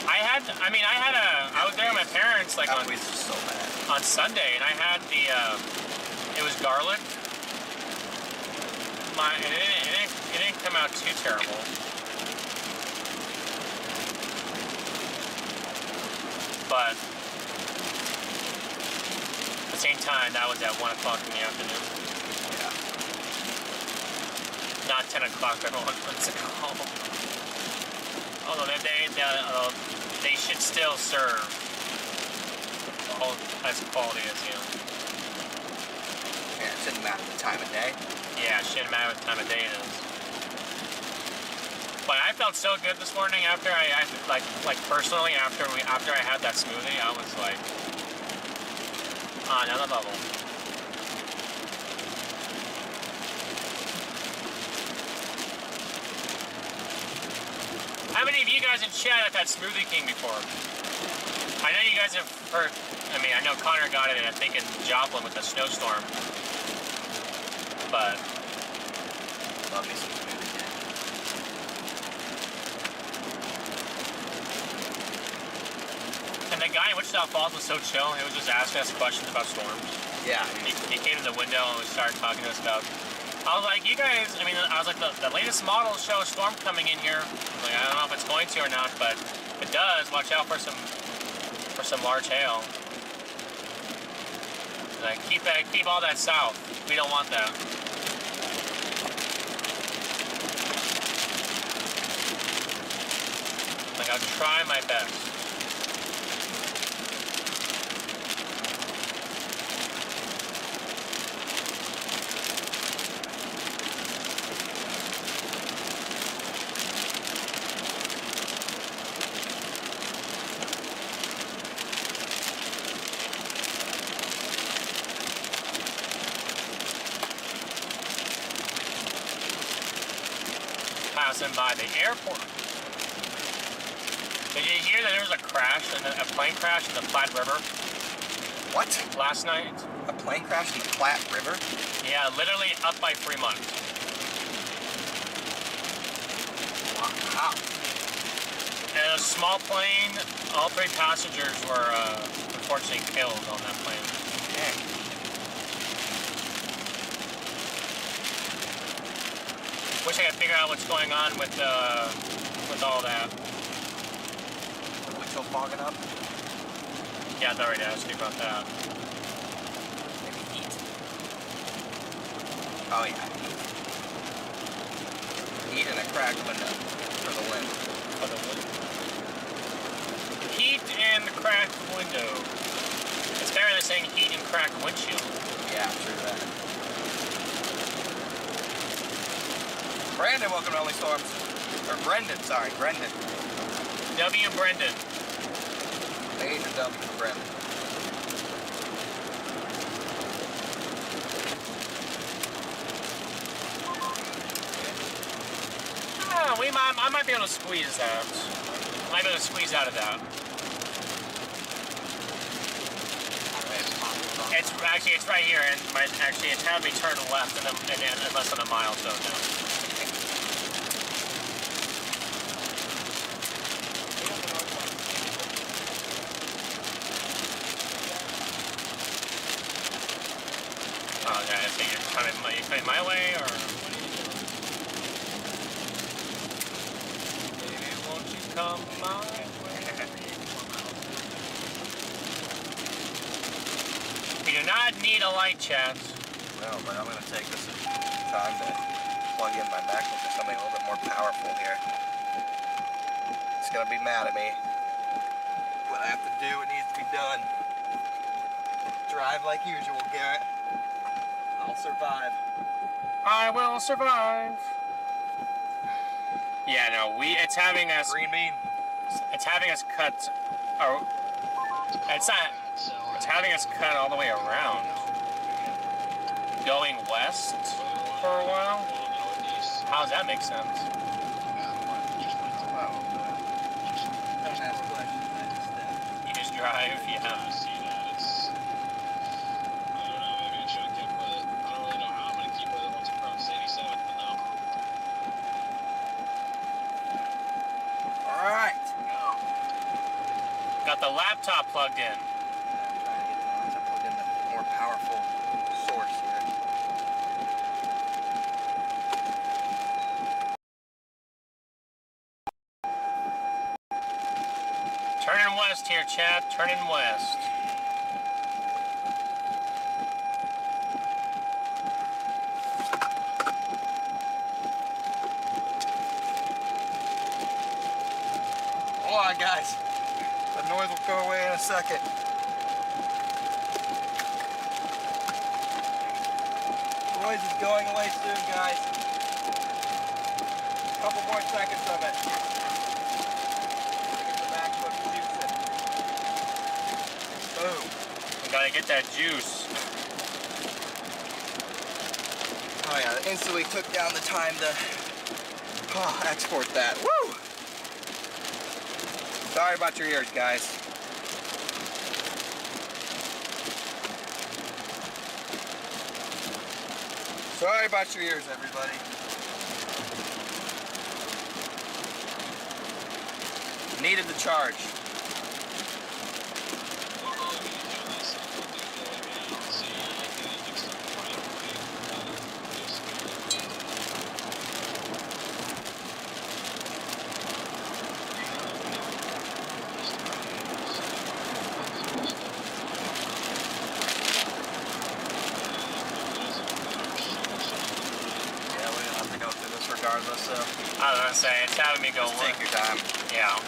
I was there with my parents like on so bad. On Sunday, and I had it was garlic. It didn't come out too terrible. But at the same time, that was at 1 o'clock in the afternoon. Yeah. Not 10 o'clock, everyone wants to go home. Although they should still serve all as quality as you. Yeah, it shouldn't matter the time of day. Yeah, it shouldn't matter what time of day it is. But I felt so good this morning after I personally after I had that smoothie, I was like on another level. How many of you guys in chat have had Smoothie King before? I know you guys have heard. I know Connor got it, I think, in Joplin with the snowstorm. But love me some Smoothie King. And the guy in Wichita Falls was so chill. He was just asking us questions about storms. Yeah. He came to the window and started talking to us about. I was like, you guys, I was like, the latest models show a storm coming in here. Like, I don't know if it's going to or not, but if it does, watch out for some large hail. Like, keep all that south. We don't want that. Like, I'll try my best. passing by the airport. Did you hear that there was a crash, a plane crash in the Platte River? What? Last night? A plane crash in the Platte River? Yeah, literally up by Fremont. Wow. And a small plane, all 3 passengers were unfortunately killed on that plane. Dang. Wish I could figure out what's going on with all that. The windshield fogging up? Yeah, I already asked you about that. Maybe heat. Oh yeah. Heat and a cracked window for the wind. For the wind. Heat and cracked window. It's better than saying heat and cracked windshield. Yeah, true that. Brandon, welcome to Only Storms. Or Brendan, sorry, Brendan. W. Brendan. Major W for Brendan. I might be able to squeeze that. I might be able to squeeze out of that. It's right here, and it's had me turn left in less than a mile, so no. Oh, okay, so you're coming my way, or? Maybe won't you come my way? You do not need a light, chat. No, but I'm going to take this time to plug in my MacBook to something a little bit more powerful here. It's going to be mad at me. What I have to do, it needs to be done. Drive like usual, Garrett. I'll survive. I will survive. Yeah, no, it's having us... Green bean. It's having us cut... Oh, it's not... It's having us cut all the way around. Going west for a while? How does that make sense? Don't ask questions, you just drive, yeah. I see that. I don't know, maybe I should have kept with it. I don't really know how I'm going to keep with it once I cross 87, but no. Alright. Got the laptop plugged in. More powerful source here. Turning west here, chat. Turning west. Hold on, guys. The noise will go away in a second. Noise is going away soon, guys. A couple more seconds of it. Get the MacBook juicing. Boom. We gotta get that juice. Oh yeah, it instantly took down the time to export that. Woo! Sorry about your ears, guys. Sorry about your ears, everybody. Needed the charge. Regardless, so I was gonna say, it's having me go. Just take your time. Yeah.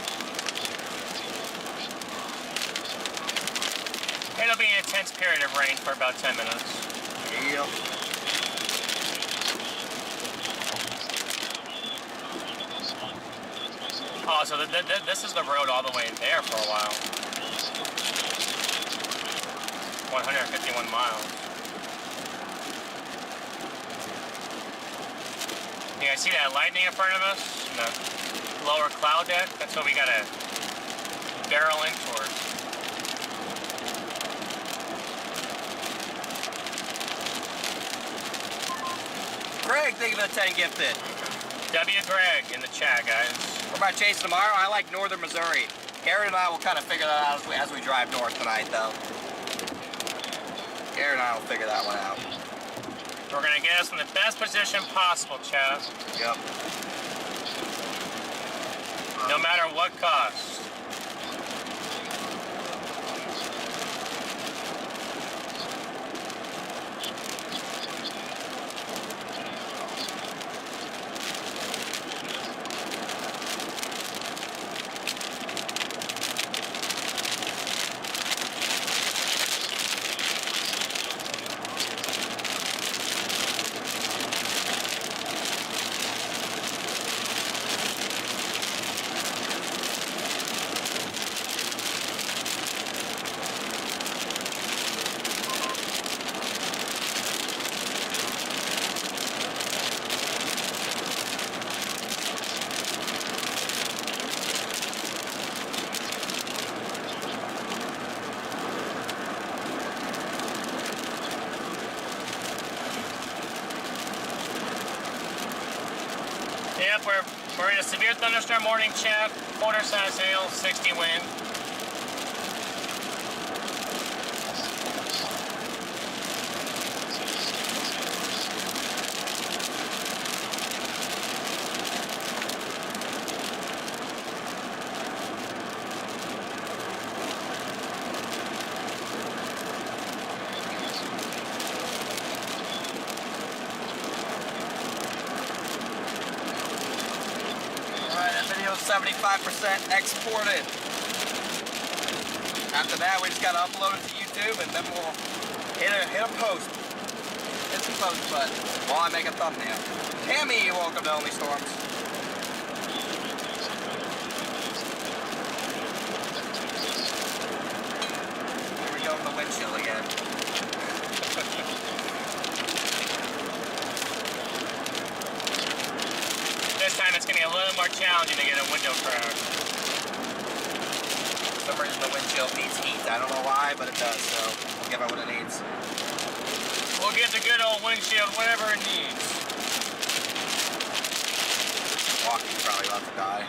It'll be an intense period of rain for about 10 minutes. Yeah. Oh, so this is the road all the way there for a while. 151 miles. You guys see that lightning in front of us? in the lower cloud deck. That's what we gotta barrel in towards. Greg, thank you for the 10 gifted. W. Greg in the chat, guys. Where am I chasing tomorrow? I like northern Missouri. Aaron and I will kind of figure that out as we drive north tonight, though. Aaron and I will figure that one out. We're gonna get us in the best position possible, Chaz. Yep. No matter what cost. Yep, we're in a severe thunderstorm warning, chat. Quarter size hail, 60 wind. Alright, that video's 75% exported. After that, we just gotta upload it to YouTube and then we'll hit a post. Hit the post button while I make a thumbnail. Tammy, welcome to Only Storms. Here we go in the wind chill again. This time it's gonna be a little more challenging to get a window crowd. For some reason the wind chill needs heat. I don't know why, but it does, so we'll give it what it needs. We'll get the good old windshield, whatever it needs. Walking's probably about to die.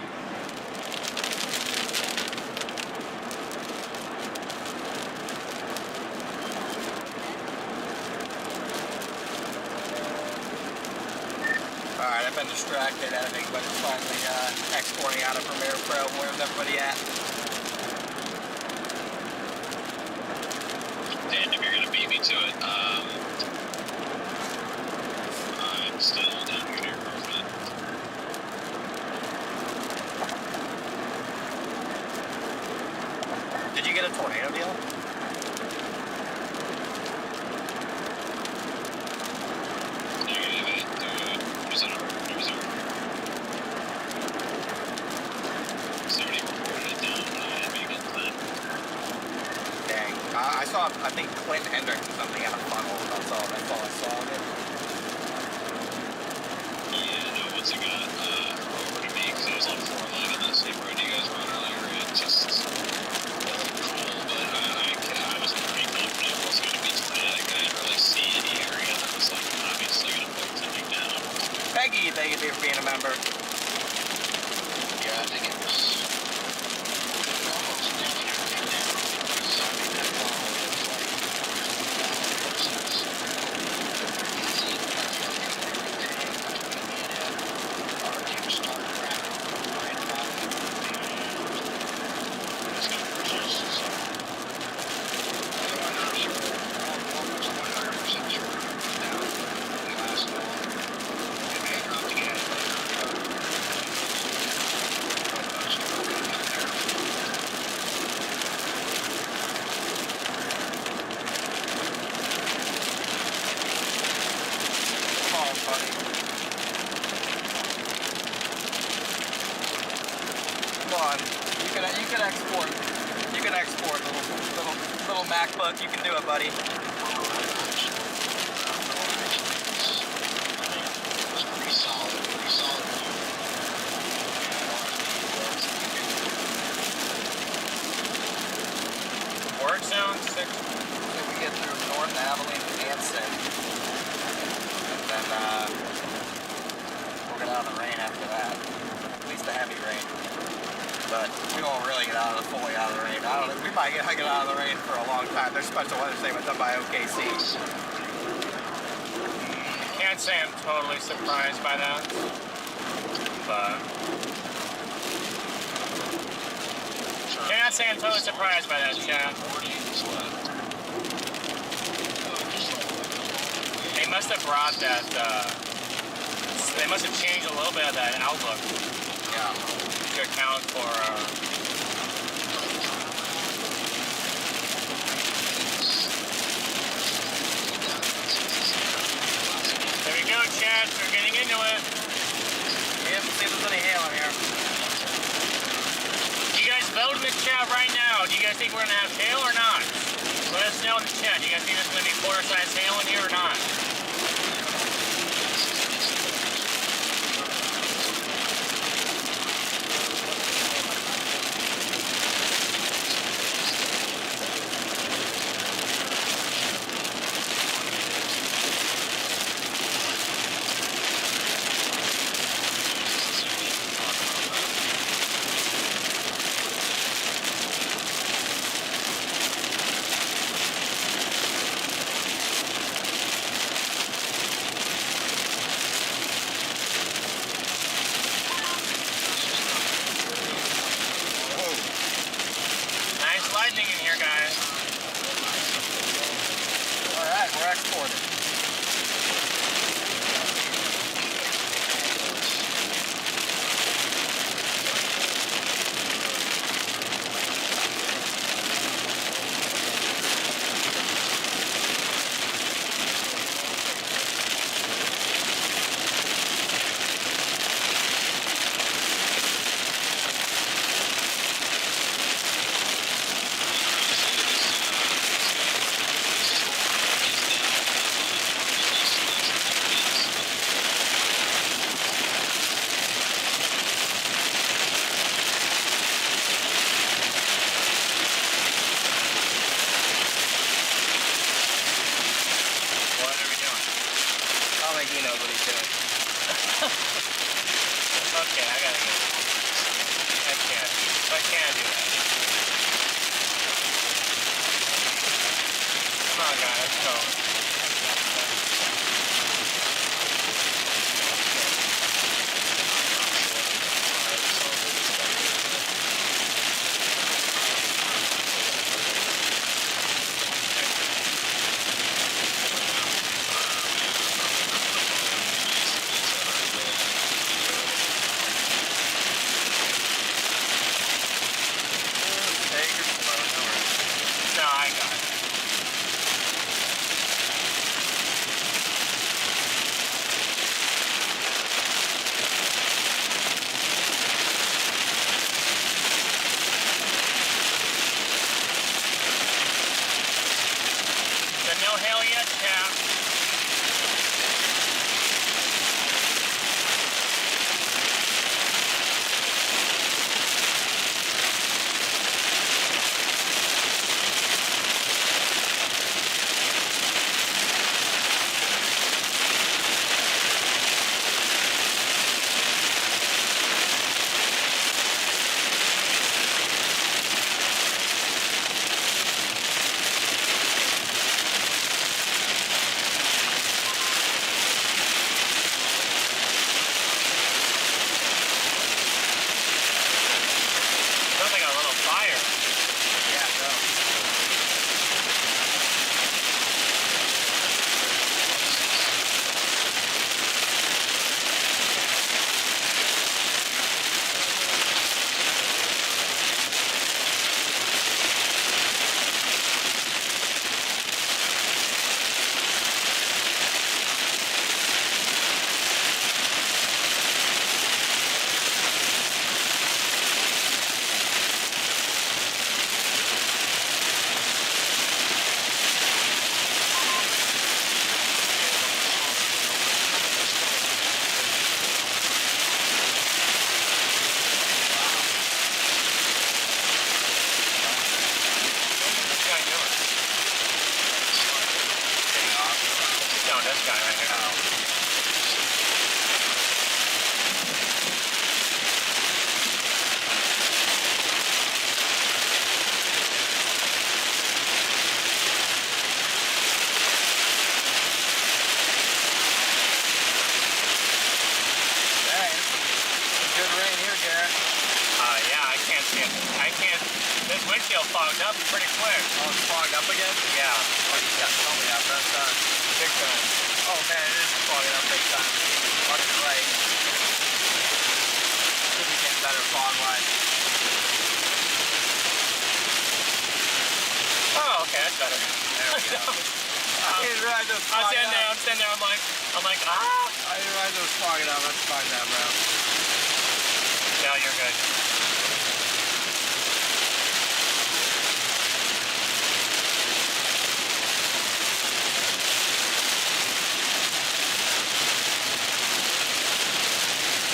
Alright, I've been distracted editing, but it's finally exporting out of Premiere Pro. Where's everybody at? Dan, if you're gonna beat me to it, I'm still down here for a minute. Did you get a tornado deal? Dang. I saw, I think Clint Hendricks or something had a funnel. That's all I saw of it. Yeah, no, once it got over to me, because I was on 4 lane on that same road you guys were on earlier, it just wasn't cool, but I was pretty confident it wasn't going to be tornadic. I didn't really see any area that was like obviously going to put something down. Peggy, thank you for being a member. Yeah, I think it was almost definitely down because I mean that ball was like versus easy our team started around right about it's going to just so I'm not sure almost 100% sure now the last one it may drop again. You can export. You can export little MacBook. You can do it, buddy. It was pretty solid. work soon? 6? So we get through North Abilene and Sin. And then we'll get out of the rain after that. At least the heavy rain. But we won't really get fully out of the rain. I don't know. We might get out of the rain for a long time. There's special weather statement done by OKC. Can't say I'm totally surprised by that. But can't say I'm totally surprised by that, Chad. They must have brought that, they must have changed a little bit of that outlook. Yeah. To account for, there we go, Chad. We're getting into it. Yeah, see if there's any hail in here. You guys vote in the chat right now. Do you guys think we're going to have hail or not? Let us know in the chat. Do you guys think there's going to be quarter-size hail in here or not? Lightning in here, guys. All right, we're exporting. He knows what he's doing. Okay, I gotta go. I can't. I can't do that. Come on, guys, let's go. No hail yet, Cap. way. Oh, it's fogged up again? Yeah. Oh, you got to tell me that. That's Big time. oh man, it is fogging up big time. Watch it right. Could be getting better fog-wise. Oh, okay, that's better. There we go. I didn't realize it was I'm fogging standing there, up. I'm like, ah! I didn't realize it was fogging up. That's fine now, bro. No, you're good.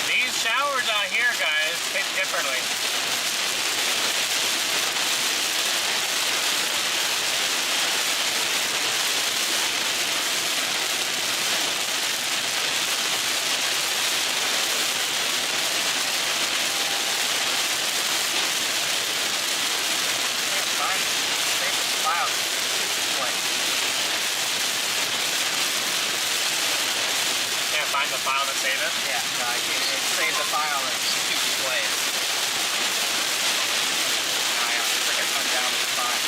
These showers out here, guys, hit differently. Find the file to save it? Yeah, no, I can't. It saved the file and it's too displays. Now I have to freaking hunt down the file.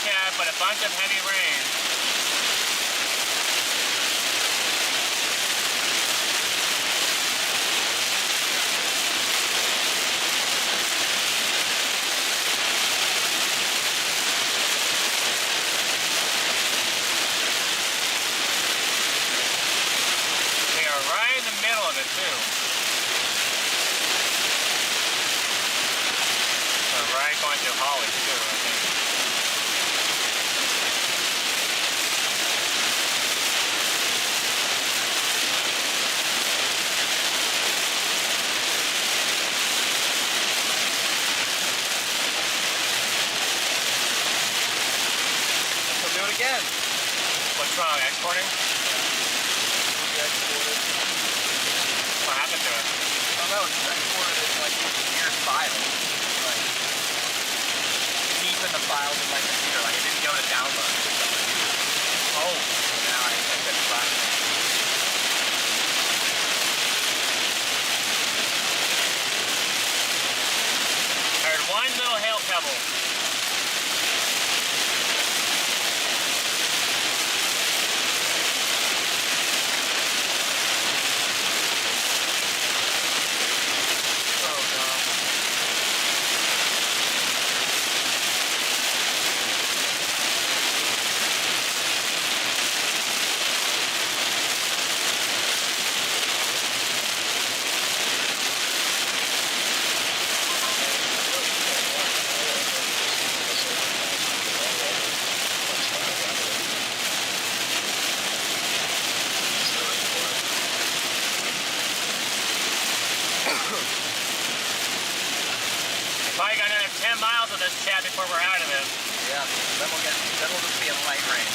Chad, but a bunch of heavy rain. We are right in the middle of it too. We're right going through Holly too, I think. Again. What's wrong? Exporting? What happened to it? I don't know. It's exported as like weird file. Like deep in the files in my computer. Like it didn't go to download. Oh, now I think that's fine. I heard one little hail pebble. Probably got another 10 miles of this, Chad, before we're out of it. Yeah, then we'll just be in light rain.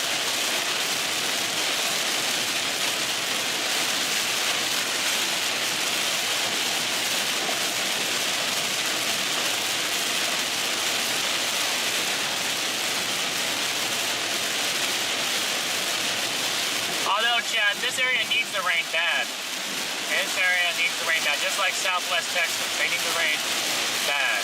Although, Chad, this area needs the rain bad. This area needs the rain bad, just like Southwest Texas. They need the rain bad.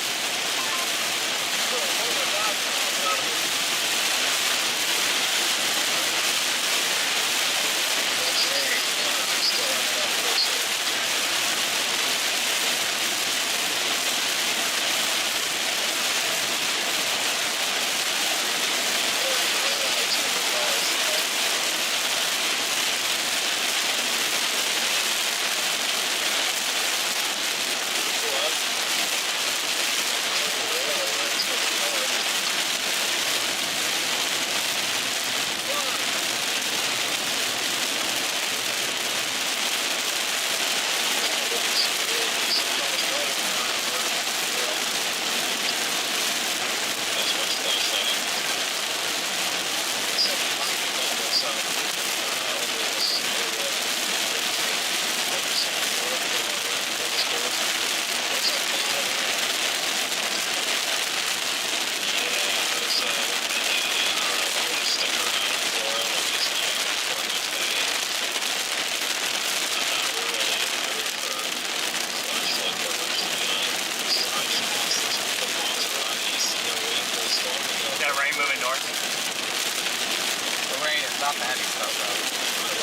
top the heavy stuff though.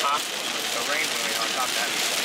Huh? The rain's gonna be on top of the heavy stuff.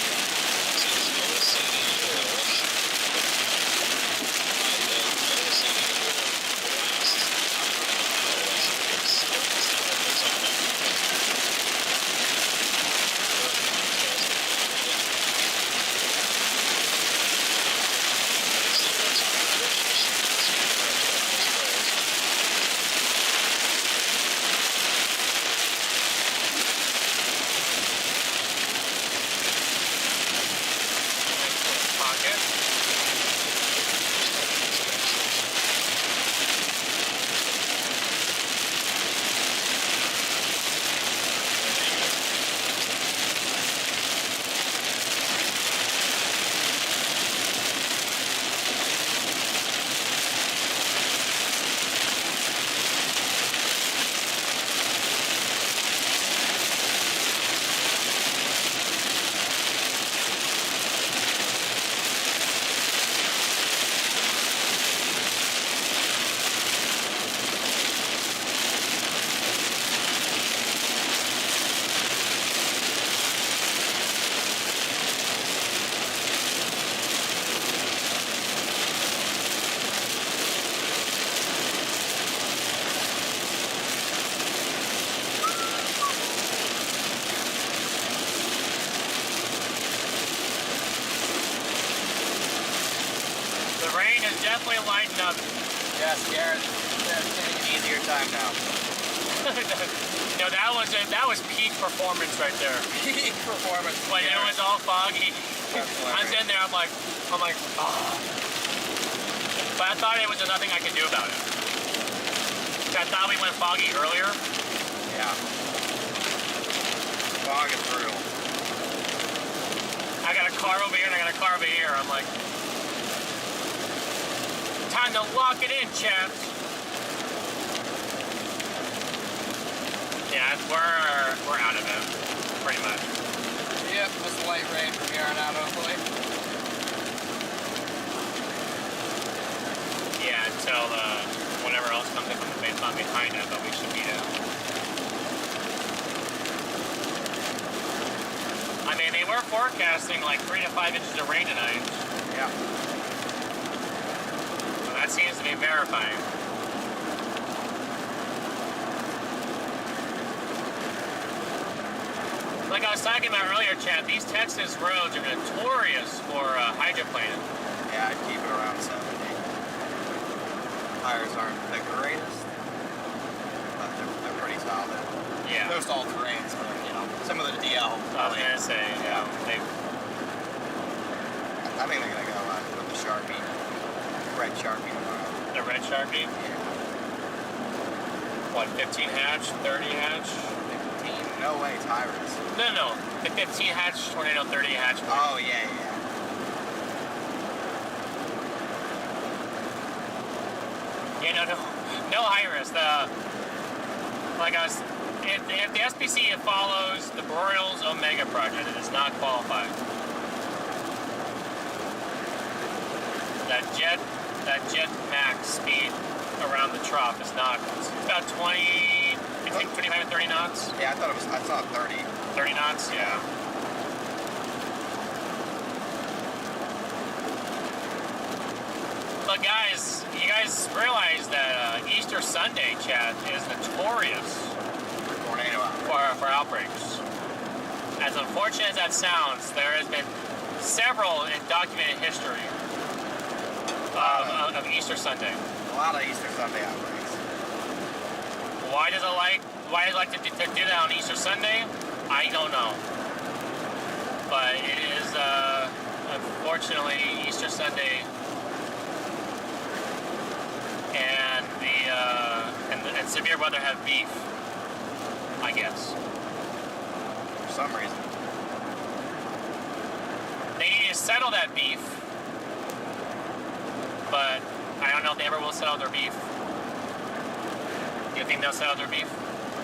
Definitely lighten up. Yes, Garrett's getting an easier time now. No, that was peak performance right there. Peak performance. When it was all foggy. I'm sitting there, I'm like, ah. But I thought it was just nothing I could do about it. I thought we went foggy earlier. Yeah. Fog is brutal. I got a car over here and I got a car over here. I'm like, time to lock it in, chaps. Yeah, we're out of it, pretty much. Yep, just light rain from here on out, hopefully. Yeah, until whatever else comes in from the basement behind it, but we should be out. I mean, they were forecasting like 3 to 5 inches of rain tonight. Yeah. That seems to be verifying. Like I was talking about earlier, Chad, these Texas roads are notorious for hydroplaning. Yeah, I'd keep it around 70. Tires aren't the greatest, but they're pretty solid. Yeah. Most all terrains, but you know, some of the DL. I was gonna say, yeah. I think they're gonna go with the Sharpie. Red Sharpie tomorrow. The red Sharpie? Yeah. What, 15 hatch, 30 hatch? 15? No way, Tyrus. No. The 15 hatch, Tornado 30 hatch. Oh, yeah. Yeah, no Iris. If the SPC follows the Broyles Omega project, it does not qualify. That jet max speed around the trough is not. It's about 25 and 30 knots. Yeah, I saw 30. 30 knots, yeah. But guys, you guys realize that Easter Sunday, Chad, is notorious for outbreaks. As unfortunate as that sounds, there has been several in documented history of Easter Sunday. A lot of Easter Sunday outbreaks. Why does it like to do that on Easter Sunday? I don't know. But it is, unfortunately, Easter Sunday, and and severe weather have beef, I guess. For some reason. They need to settle that beef, but I don't know if they ever will settle their beef. Do you think they'll settle their beef?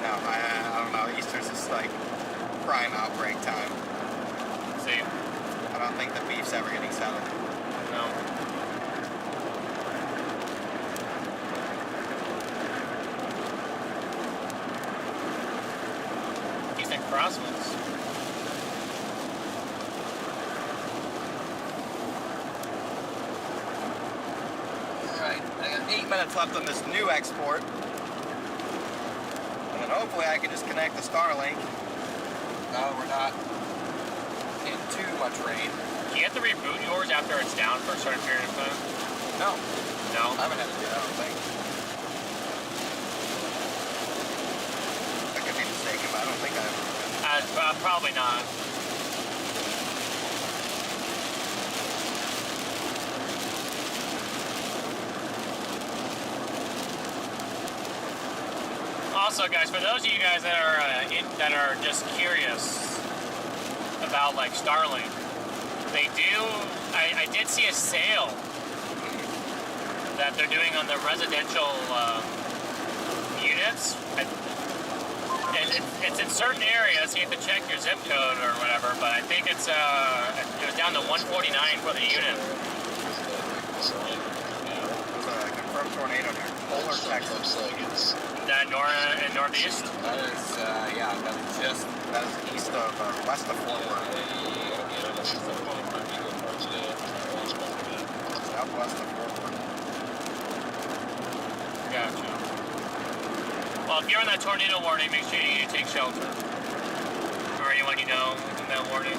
No, I don't know. Easter's just like prime outbreak time. See? I don't think the beef's ever getting settled. No. crosswinds. Alright, I got 8 minutes left on this new export. And then hopefully I can just connect to Starlink. Now we're not in too much rain. Do you have to reboot yours after it's down for a certain period of time? No. No? I haven't had to do that, I don't think. I could be mistaken, but I don't think I've... Probably not. Also, guys, for those of you guys that are just curious about like Starlink, they do. I did see a sale that they're doing on the residential units. And it's in certain areas. You have to check your zip code or whatever, but I think it was down to $149 for the unit. Confirmed tornado near Polar, Texas. That northeast? That is, yeah, that is east of, west of Fort Worth. Southwest of Fort Worth. Gotcha. Well, if you're on that tornado warning, make sure you take shelter. Or anyone you know in that warning.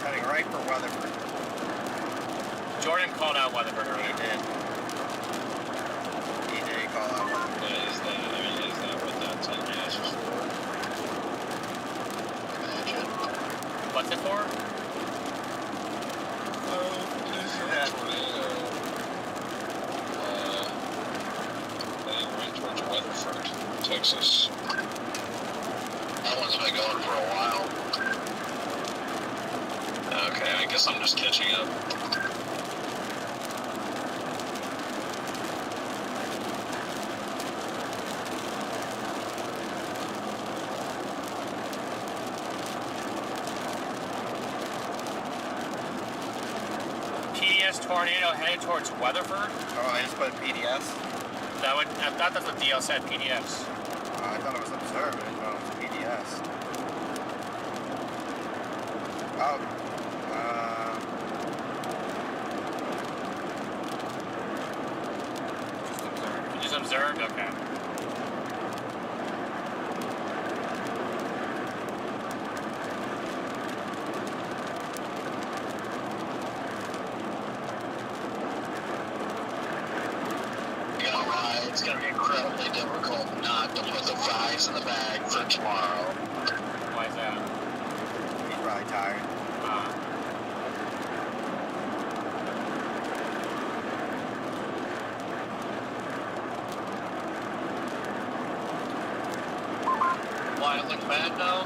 Heading right for Weatherford. Jordan called out Weatherford earlier. He did call out Weatherford. Is that what that 10 gas was for? Imagine. What's it for? Weatherford, Texas. That one's been going for a while. Okay, I guess I'm just catching up. PDS tornado headed towards Weatherford? Oh, I just put PDS? I thought that's what DL said, PDS. I thought it was observed, I didn't know it was PDS. Oh. Just observed. Just observed? Okay. It's going to be incredibly difficult not to put the fries in the bag for tomorrow. Why is that? He's probably tired. Why, it look bad now?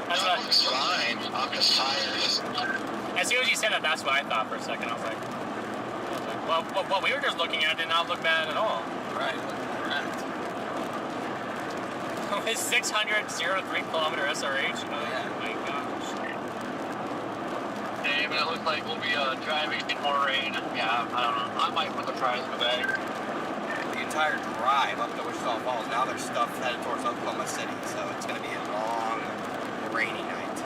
That's no, it's fine. I'm just tired. As soon as you said it, that's what I thought for a second. I was like, well, what we were just looking at did not look bad at all. Right, correct. With 603-kilometer SRH? Oh, yeah. My gosh. Dave, it looks like we'll be driving in more rain. Yeah, I don't know. I might put the fries in the bag. The entire drive up to Wichita Falls, now there's stuff headed towards Oklahoma City, so it's going to be a long, rainy night.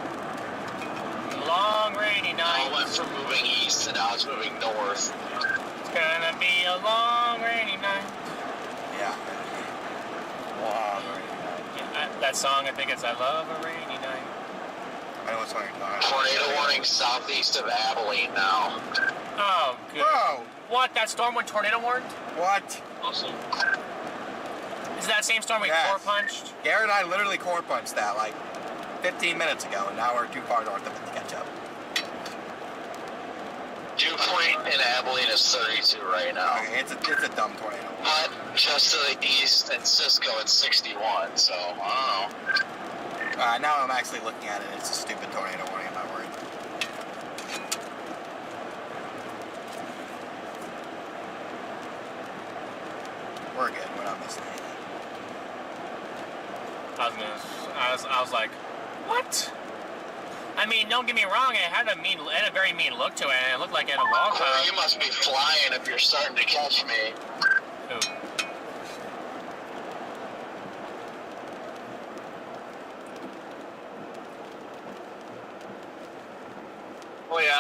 Long, rainy night. I went from moving east to now it's moving north. It's gonna be a long, rainy night. Yeah. Long, rainy night. Yeah, that song, I think it's I Love a Rainy Night. I know what song you're talking about. Tornado warning southeast of Abilene now. Oh, good. Bro! What? That storm when tornado warned? What? Awesome. Is that same storm we core punched? Garrett and I literally core punched that like 15 minutes ago, and now we're too far north of it to catch up. Dew point in Abilene is 32 right now. Okay, it's a dumb tornado. But just to the east in Cisco it's 61, so I don't know. Now I'm actually looking at it, it's a stupid tornado warning, I'm not worried. We're good, we're not missing anything. I was like, what? I mean, don't get me wrong, it had a very mean look to it, and it looked like it had a wall Corey, you must be flying if you're starting to catch me. Who?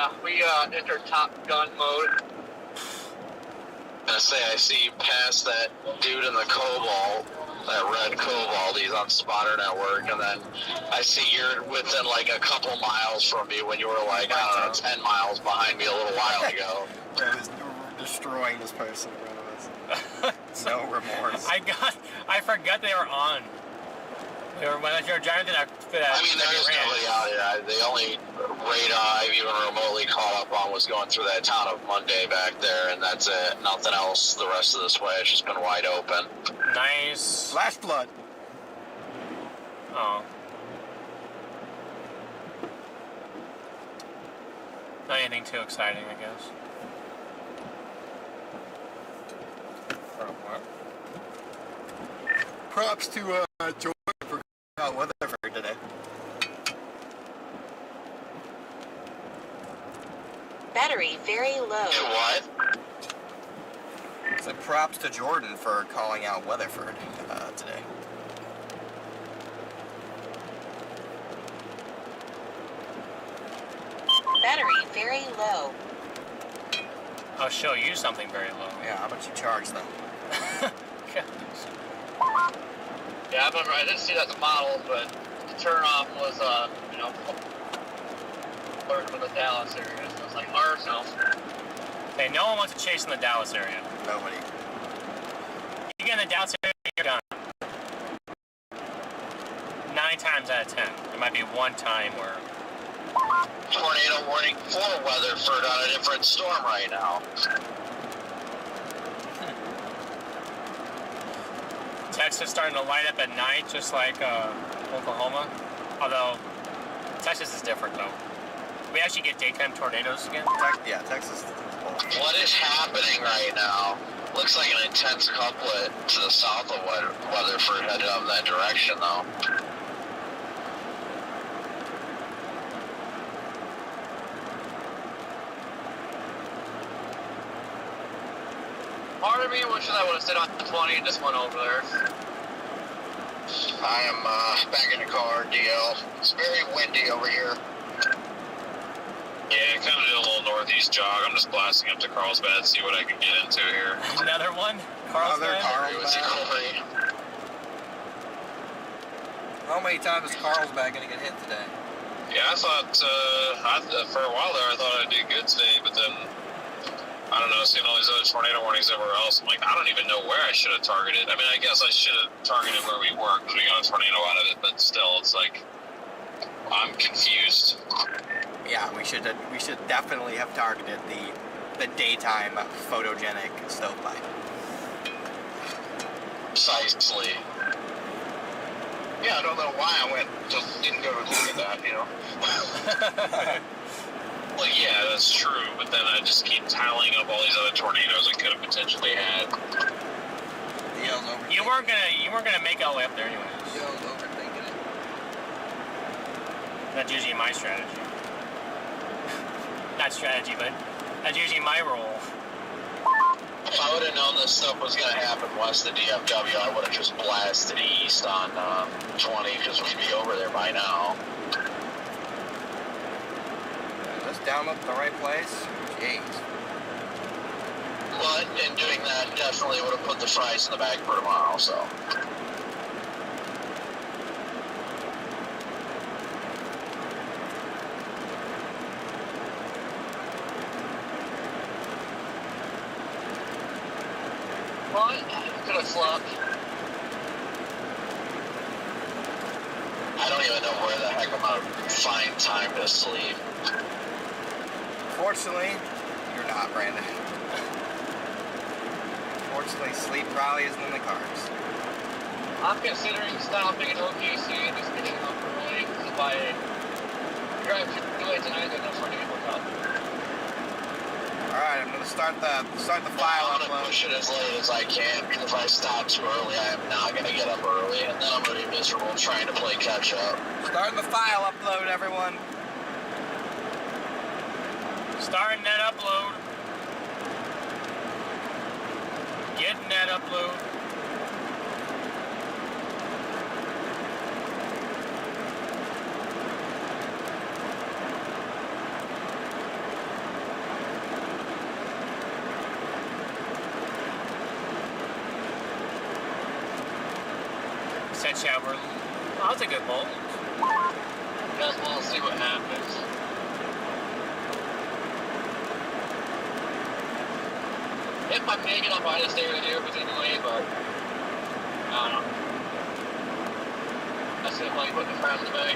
Yeah, we entered Top Gun mode. I say I see you past that dude in the Cobalt, that red Cobalt. He's on Spotter Network, and then I see you're within like a couple miles from me when you were like, I don't know, 10 miles behind me a little while ago. I was destroying this person in front of us. No remorse. I forgot they were on. When you're driving to that, I mean, there's nobody out here. The only radar I've even remotely caught up on was going through that town of Monday back there, and that's it. Nothing else the rest of this way. It's just been wide open. Nice. Flash flood. Oh. Not anything too exciting, I guess. Props to Jordan for out Weatherford today. Battery very low. What? So props to Jordan for calling out Weatherford today. Battery very low. I'll show you something very low. Yeah, how much you charge them? Yeah, I remember. I didn't see that in the model, but the turnoff was, working with the Dallas area. So it's like Arsenal. Hey, no one wants to chase in the Dallas area. Nobody. You get in the Dallas area, you're done. 9 times out of 10. There might be one time where... Tornado warning for Weatherford on a different storm right now. Texas starting to light up at night, just like Oklahoma. Although, Texas is different, though. We actually get daytime tornadoes again. Yeah, Texas. What is happening right now? Looks like an intense couplet to the south of Weatherford headed up that direction, though. Part of me wishes I would have stayed on 20 and just went over there. I am back in the car, DL. It's very windy over here. Yeah, kind of did a little northeast jog. I'm just blasting up to Carlsbad, see what I can get into here. Another one? Carlsbad? Carlsbad. How many times is Carlsbad going to get hit today? Yeah, I thought, for a while there, I thought I'd do good today, but then, I don't know, seeing all these other tornado warnings everywhere else, I'm like, I don't even know where I should have targeted. I mean, I guess I should have targeted where we were, because we got a tornado out of it, but still, it's like, I'm confused. Yeah, we should definitely have targeted the daytime photogenic stovepipe. Precisely. Yeah, I don't know why I didn't go to look at that, you know. Well, yeah, that's true, but then I just keep tallying up all these other tornadoes I could have potentially had. You weren't gonna make it all the way up there anyways. DL's overthinking it. That's usually my strategy. Not strategy, but that's usually my role. If I would have known this stuff was going to happen west of DFW, I would have just blasted east on 20, because we'd be over there by now. Just download the right place? Jeez. But in doing that, definitely would have put the fries in the bag for tomorrow, so. Well, could have slept. I don't even know where the heck I'm going to find time to sleep. Fortunately, you're not, Brandon. Fortunately, sleep probably isn't in the cards. I'm considering stopping in OKC and just getting up early, because if I drive too late tonight, then no tornado will come. Alright, I'm gonna start the file I'm upload. gonna push it as late as I can, because if I stop too early, I am not gonna get up early, and then I'm gonna be miserable trying to play catch up. Starting the file upload, everyone. Starting that upload. Getting that upload. that shower. Oh, that's a good bolt. Guess we'll see what happens. If I make it, I'll probably stay with you anyway, but I don't know. That's it, like putting the crap in the bag.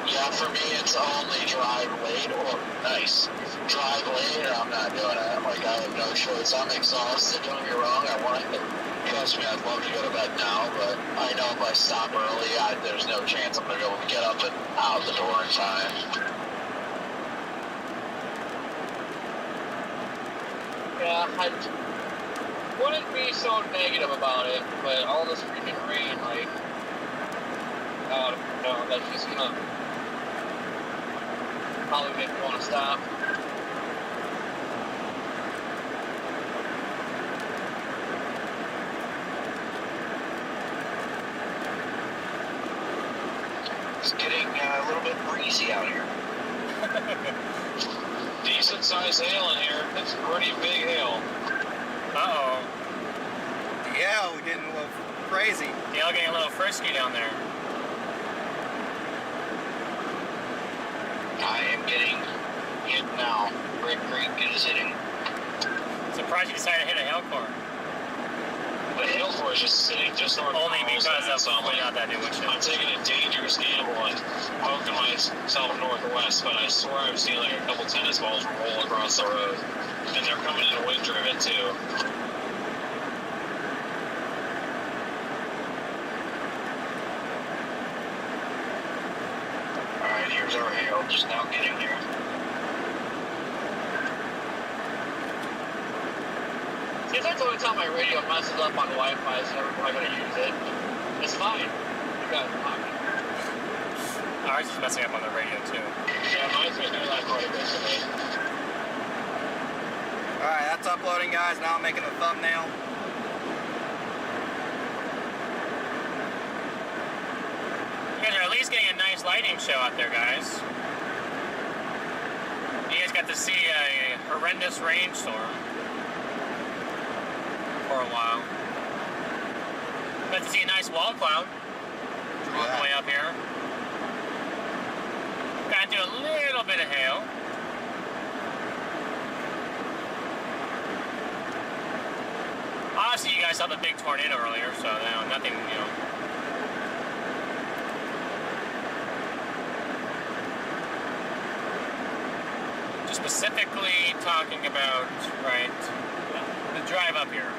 Yeah, for me, it's only drive late or nice. Drive late, or I'm not doing it. Like, I have no choice. I'm exhausted. Don't get me wrong. I want to. Trust me, I'd love to go to bed now, but I know if I stop early, there's no chance I'm going to be able to get up and out the door in time. Yeah, I wouldn't be so negative about it, but all this freaking rain, like, no, that's just gonna probably make me want to stop. It's getting a little bit breezy out here. Decent sized hail in here. It's pretty big hail. Uh-oh. Yeah, we're getting a little crazy. Y'all getting a little frisky down there. I am getting hit now. Red Creek is hitting. Surprised you decided to hit a hail core. The hail core is just sitting just north of Only because of so I'm without that new windshield. I'm taking a dangerous gamble and poking myself northwest, but I swear I've seen like a couple tennis balls roll across the road. And they're coming in wind driven too. Alright, here's our hail, just now getting here. Seems like the only time my radio messes up on Wi-Fi is never probably gonna use it. It's fine. You got it fine. Ours is messing up on the radio too. Yeah, mine's been doing that quite a bit today. Alright, that's uploading, guys. Now I'm making the thumbnail. You guys are at least getting a nice lighting show out there, guys. You guys got to see a horrendous rainstorm for a while. Got to see a nice wall cloud all the way up here. Got to do a little bit of hail. Obviously, you guys saw the big tornado earlier, so nothing, Just specifically talking about, right, the drive up here.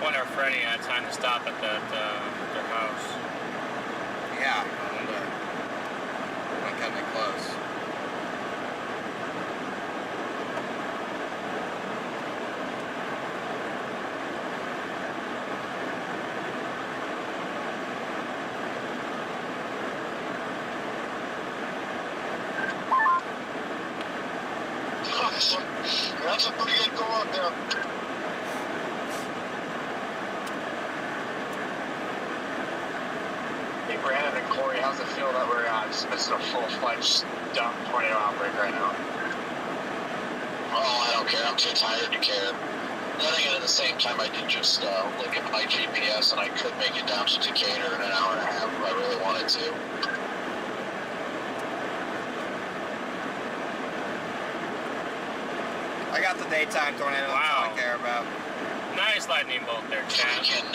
Wonder if Freddie had time to stop at their house. Yeah, I wonder. When coming close. That's a pretty good go up there. Hey Brandon and Corey, how's it feel that we're just missing a full-fledged dump tornado outbreak right now? Oh, I don't care. I'm too tired to care. Then again, at the same time, I did just look at my GPS, and I could make it down to Decatur in an hour and a half if I really wanted to. I got the daytime tornado. That's all I care about. Nice lightning bolt there, Chad. Freaking,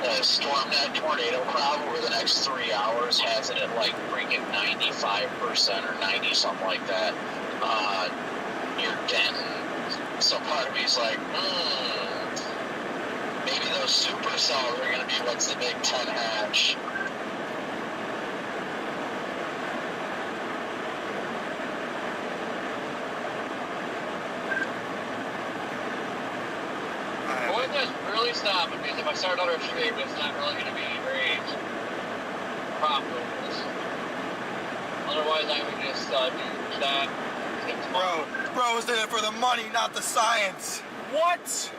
StormNet tornado cloud over the next 3 hours has it at like freaking 95% or 90 something like that near Denton. So part of me's like, maybe those supercells are going to be what's the big 10 hatch. The one that's really stopping me is if I start another stream, it's not really going to be very profitable. Otherwise, I would just do that. Bro's in it for the money, not the science. What?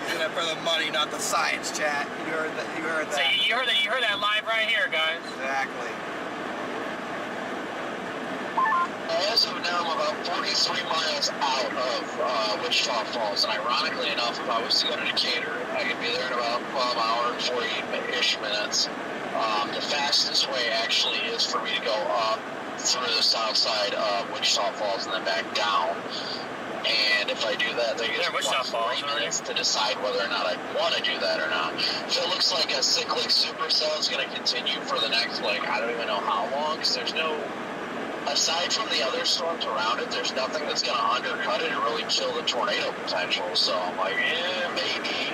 He's in it for the money, not the science, chat. You heard that? You heard So that? you heard that live right here, guys. Exactly. As of now, I'm about 43 miles out of Wichita Falls, and ironically enough, if I was to go to Decatur, I could be there in about 12 hours and 40-ish minutes. The fastest way actually is for me to go up through the south side of Wichita Falls and then back down. And if I do that, they get 3 minutes to decide whether or not I want to do that or not. So it looks like a cyclic supercell is going to continue for the next, I don't even know how long, because there's no, aside from the other storms around it, there's nothing that's going to undercut it and really kill the tornado potential. So I'm like, maybe.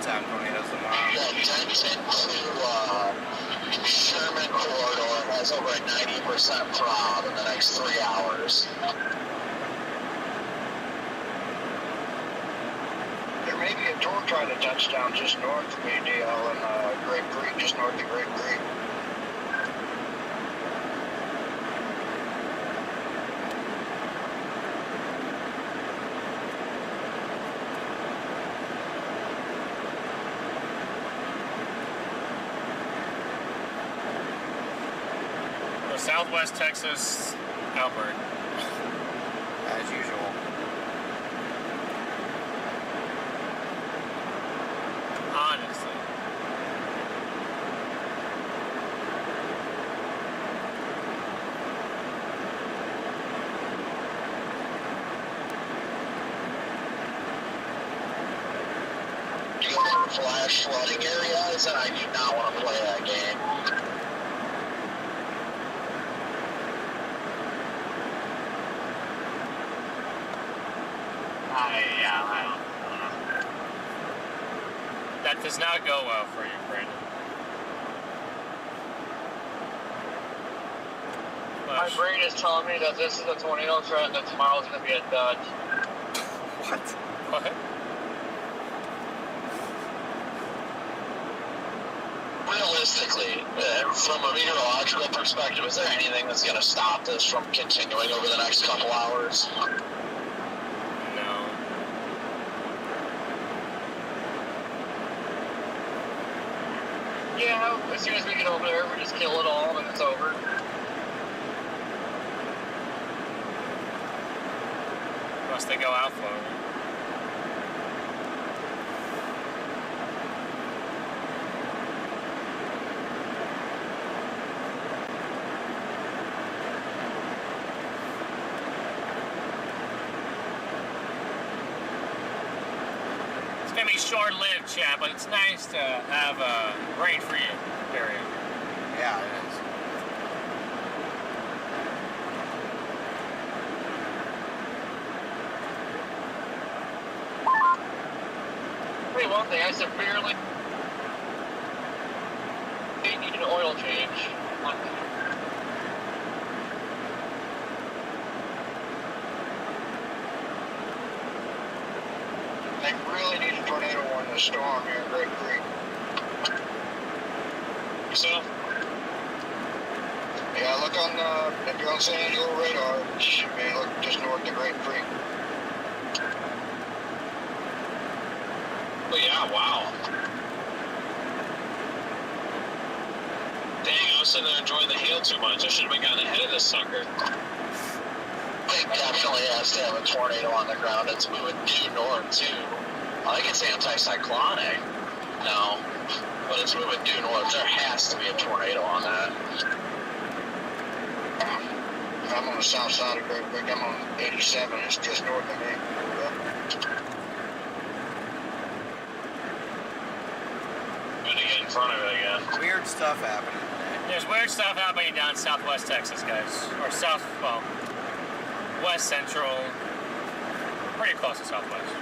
Tornadoes tomorrow. The Denton to Sherman corridor has over a 90% prob in the next 3 hours. There may be a tour trying to touch down just north of me, DL, in Grape Creek, just north of Grape Creek. Southwest Texas, Albert. As usual. Honestly. You go to flash flooding areas, and I do not want to play that game. I don't know. That does not go well for you, Brandon. My brain is telling me that this is a tornado threat and that tomorrow's going to be a dud. What? What? Realistically, from a meteorological perspective, is there anything that's going to stop this from continuing over the next couple hours? No. Yeah, as soon as we get over there, we just kill it all and it's over. Unless they go out for it. It's gonna be short-lived, chat, but it's nice to have a rain-free area. Yeah, it is. Hey, one thing, I severely need an oil change. They really need a tornado warning this storm here in Grape Creek. Yourself? Yeah, look on if you're on San Angelo radar, it should be look just north of Grape Creek. Oh yeah, wow. Dang, I was sitting there enjoying the hail too much. I should have been gotten ahead of this sucker. It definitely has to have a tornado on the ground. It's moving due north too. I think it's anticyclonic. No, but it's moving due north. There has to be a tornado on that. I'm on the south side of Grape Creek. I'm on 87. It's just north of me. But again, in front of it again. Weird stuff happening. There's weird stuff happening down southwest Texas, guys. Or south, well, west central. Pretty close to southwest.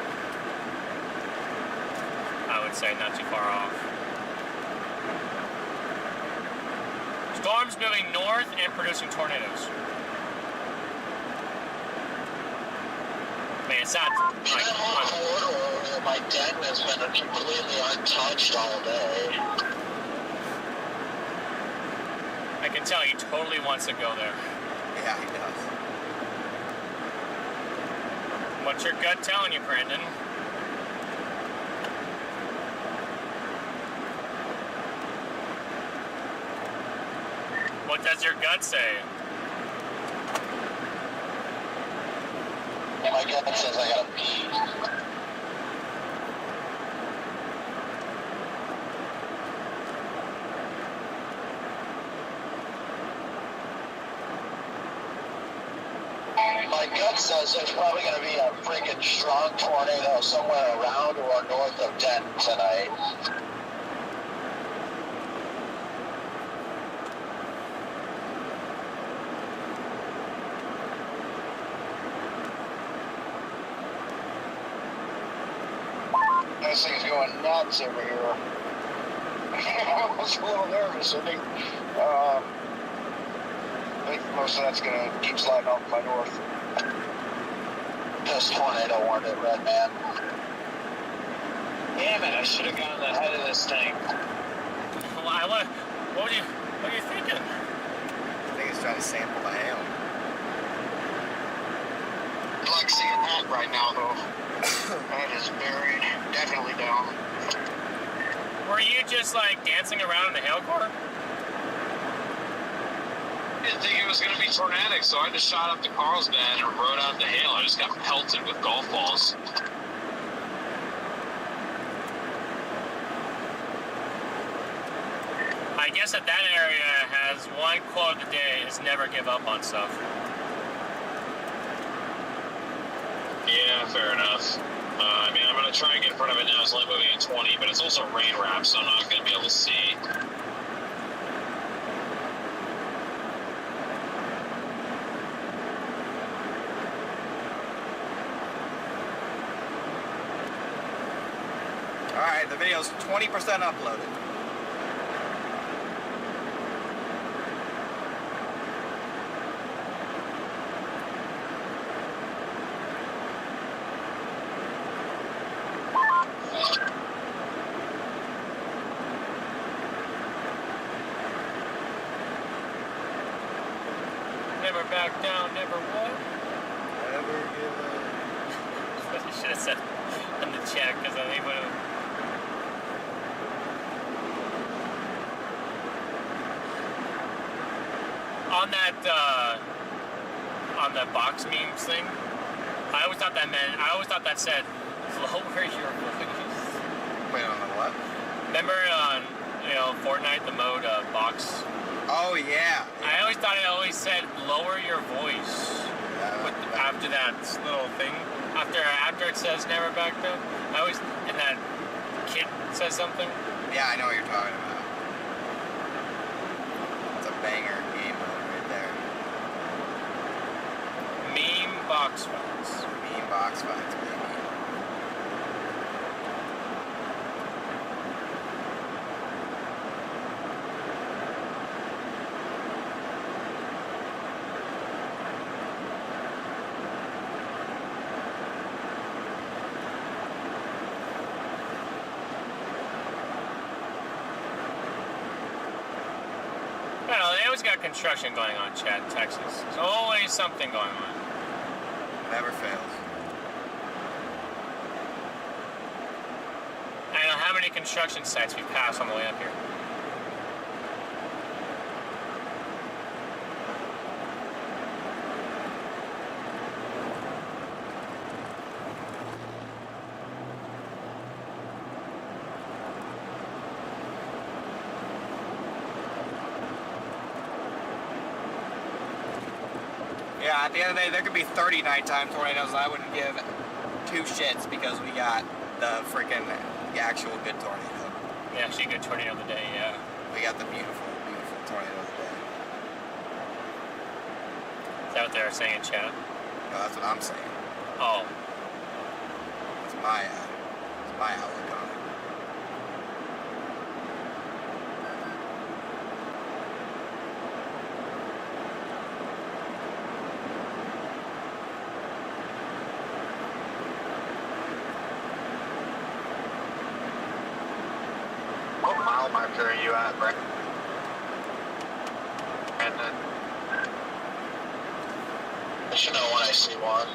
I would say not too far off. Storms moving north and producing tornadoes. Man, it's not like my den has been completely untouched all day. I can tell he totally wants to go there. Yeah, he does. What's your gut telling you, Brandon? What does your gut say? My gut says I gotta pee. My gut says there's probably going to be a freaking strong tornado somewhere around or north of Denton tonight. This thing's going nuts over here. I was a little nervous. I think most of that's going to keep sliding off my north. This tornado warned it, Red Man. Damn it, I should have gotten ahead of this thing. What are you thinking? I think he's trying to sample the hail. I like seeing that right now, though. That is buried, definitely down. Were you just like dancing around in the hail core? I didn't think it was going to be tornadic, so I just shot up to Carlsbad and rode out the hail. I just got pelted with golf balls. I guess that area has one quote of the day: is never give up on stuff. Yeah, fair enough. I mean, I'm going to try and get in front of it now. It's only moving at 20, but it's also rain wrapped, so I'm not going to be able to see. Alright, the video's 20% uploaded. Never back down, never what? Never give up. That's what you should have said in the chat, because I think would have. On that box memes thing, I always thought that said lower your voice. Wait, on the what? Remember on Fortnite, the mode box? Oh yeah. I always thought it always said lower your voice after that little thing. After it says never back down. And that kid says something. Yeah, I know what you're talking about. It's a banger game mode right there. Meme box fights. Meme box fights, baby. They always got construction going on, Chad, in Texas. There's always something going on. Never fails. I don't know how many construction sites we passed on the way up here. Yeah, at the end of the day, there could be 30 nighttime tornadoes, and I wouldn't give two shits because we got the freaking actual good tornado. Yeah, actually a good tornado of the day, yeah. We got the beautiful, beautiful tornado of the day. Is that what they're saying in chat? No, that's what I'm saying. Oh. It's my outlook on it. What mile marker are you at, Brett? Brandon? I should know when I see one.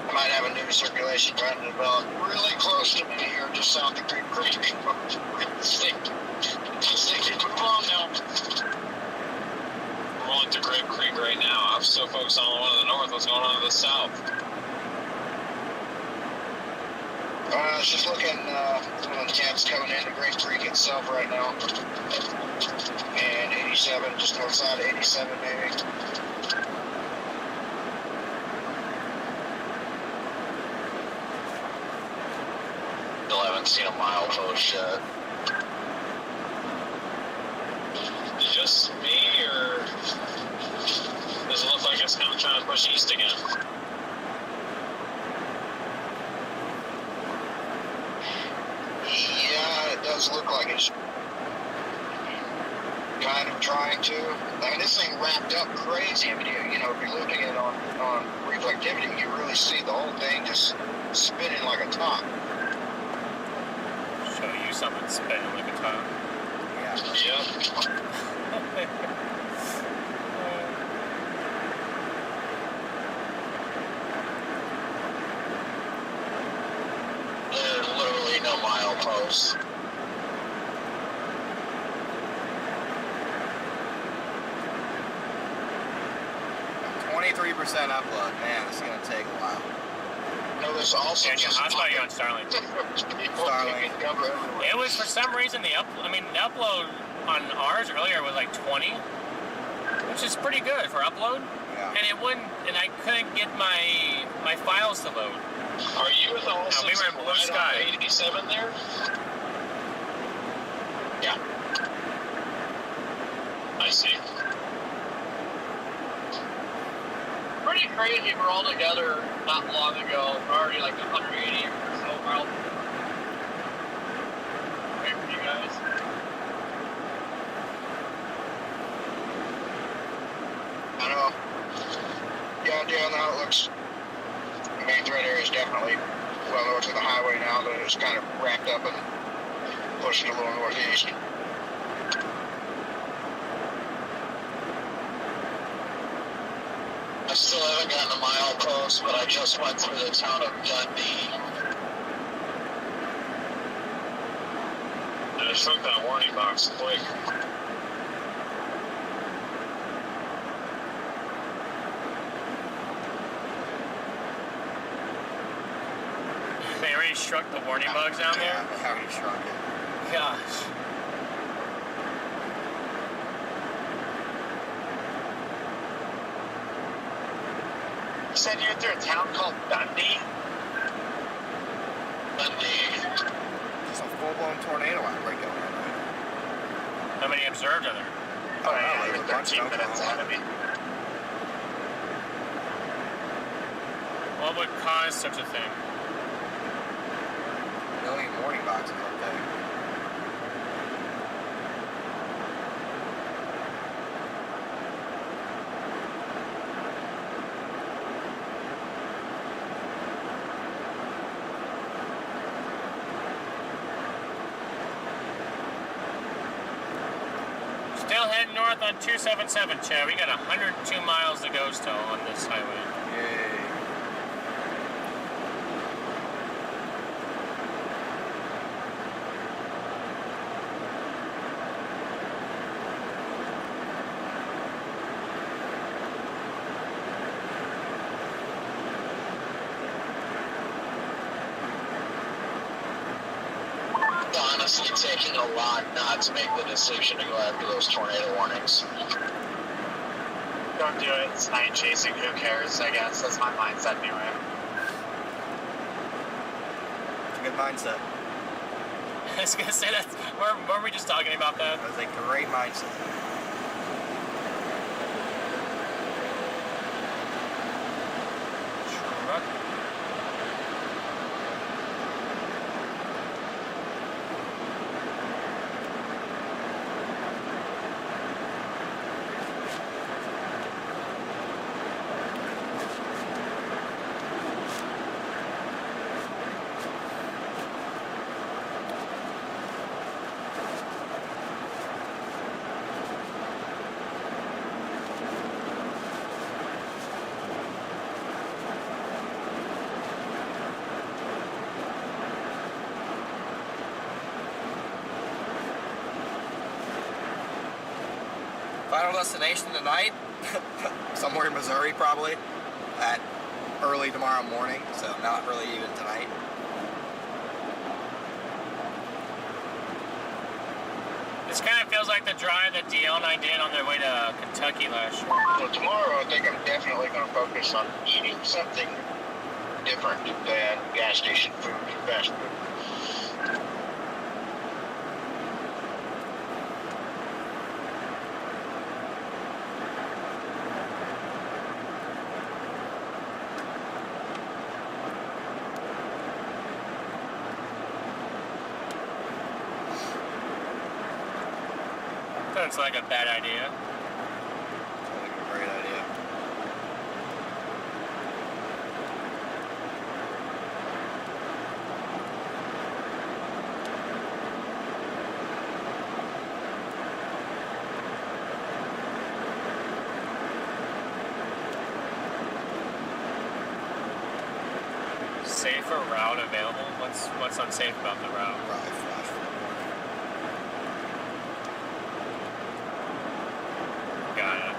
I might have a new circulation trying to develop really close to me here, just south of Green Creek. Stay move on now. We're rolling to Grape Creek right now. I'm still focused on the one to the north. What's going on to the south? I was just looking on the tabs coming into Grape Creek itself right now. And 87, just north side of 87 maybe. Still haven't seen a milepost yet. Just me, or does it look like it's kind of trying to push east again? Yeah, it does look like it's kind of trying to. I mean, this thing wrapped up crazy. I mean, you know, if you're looking at it on reflectivity, you really see the whole thing just spinning like a top. Show you something spinning like a top. Yep. There's literally no mileposts. %, upload. Man, this is gonna take a while. No, there's also Yeah, just I saw you on Starlink. Starlink. It was for some reason the upload on ours earlier was like 20, which is pretty good for upload. Yeah. And it wouldn't, and I couldn't get my files to load. Are you in the whole we were in blue sky. 87 there? Yeah. I see. Pretty crazy. We're all together not long ago. We're already like 180 or so miles away from you guys. I know. Yeah, now it looks. The main threat area is definitely well north of the highway now, but it's kind of wrapped up and pushing a little northeast. I still haven't gotten a milepost, but I just went through the town of Dundee. And I shrunk that warning box quick. They already shrunk the warning bugs down there? Yeah, they already shrunk it. Gosh. You said you're through a town called Dundee? Dundee. There's a full-blown tornado outbreak going on right now. How many observed are there? Oh, yeah, there's you're a bunch 13 of them. minutes ahead of me. What would cause such a thing? A million warning boxes up there. Still heading north on 277, Chad. We got 102 miles to go still on this highway. Yay. Honestly, taking a lot not to make the decision to go after those tornado warnings. Don't do it. It's night chasing. Who cares? I guess that's my mindset anyway. Good mindset. I was gonna say that. Weren't we just talking about that? That was a great mindset. Truck. Final destination tonight, somewhere in Missouri probably, at early tomorrow morning, so not really even tonight. This kind of feels like the drive that DL and I did on their way to Kentucky last year. So tomorrow, I think I'm definitely going to focus on eating something different than gas station food, fast food. Sounds like a bad idea. Sounds like a great idea. Safer route available? What's unsafe about the route? Probably flash flood. Got it.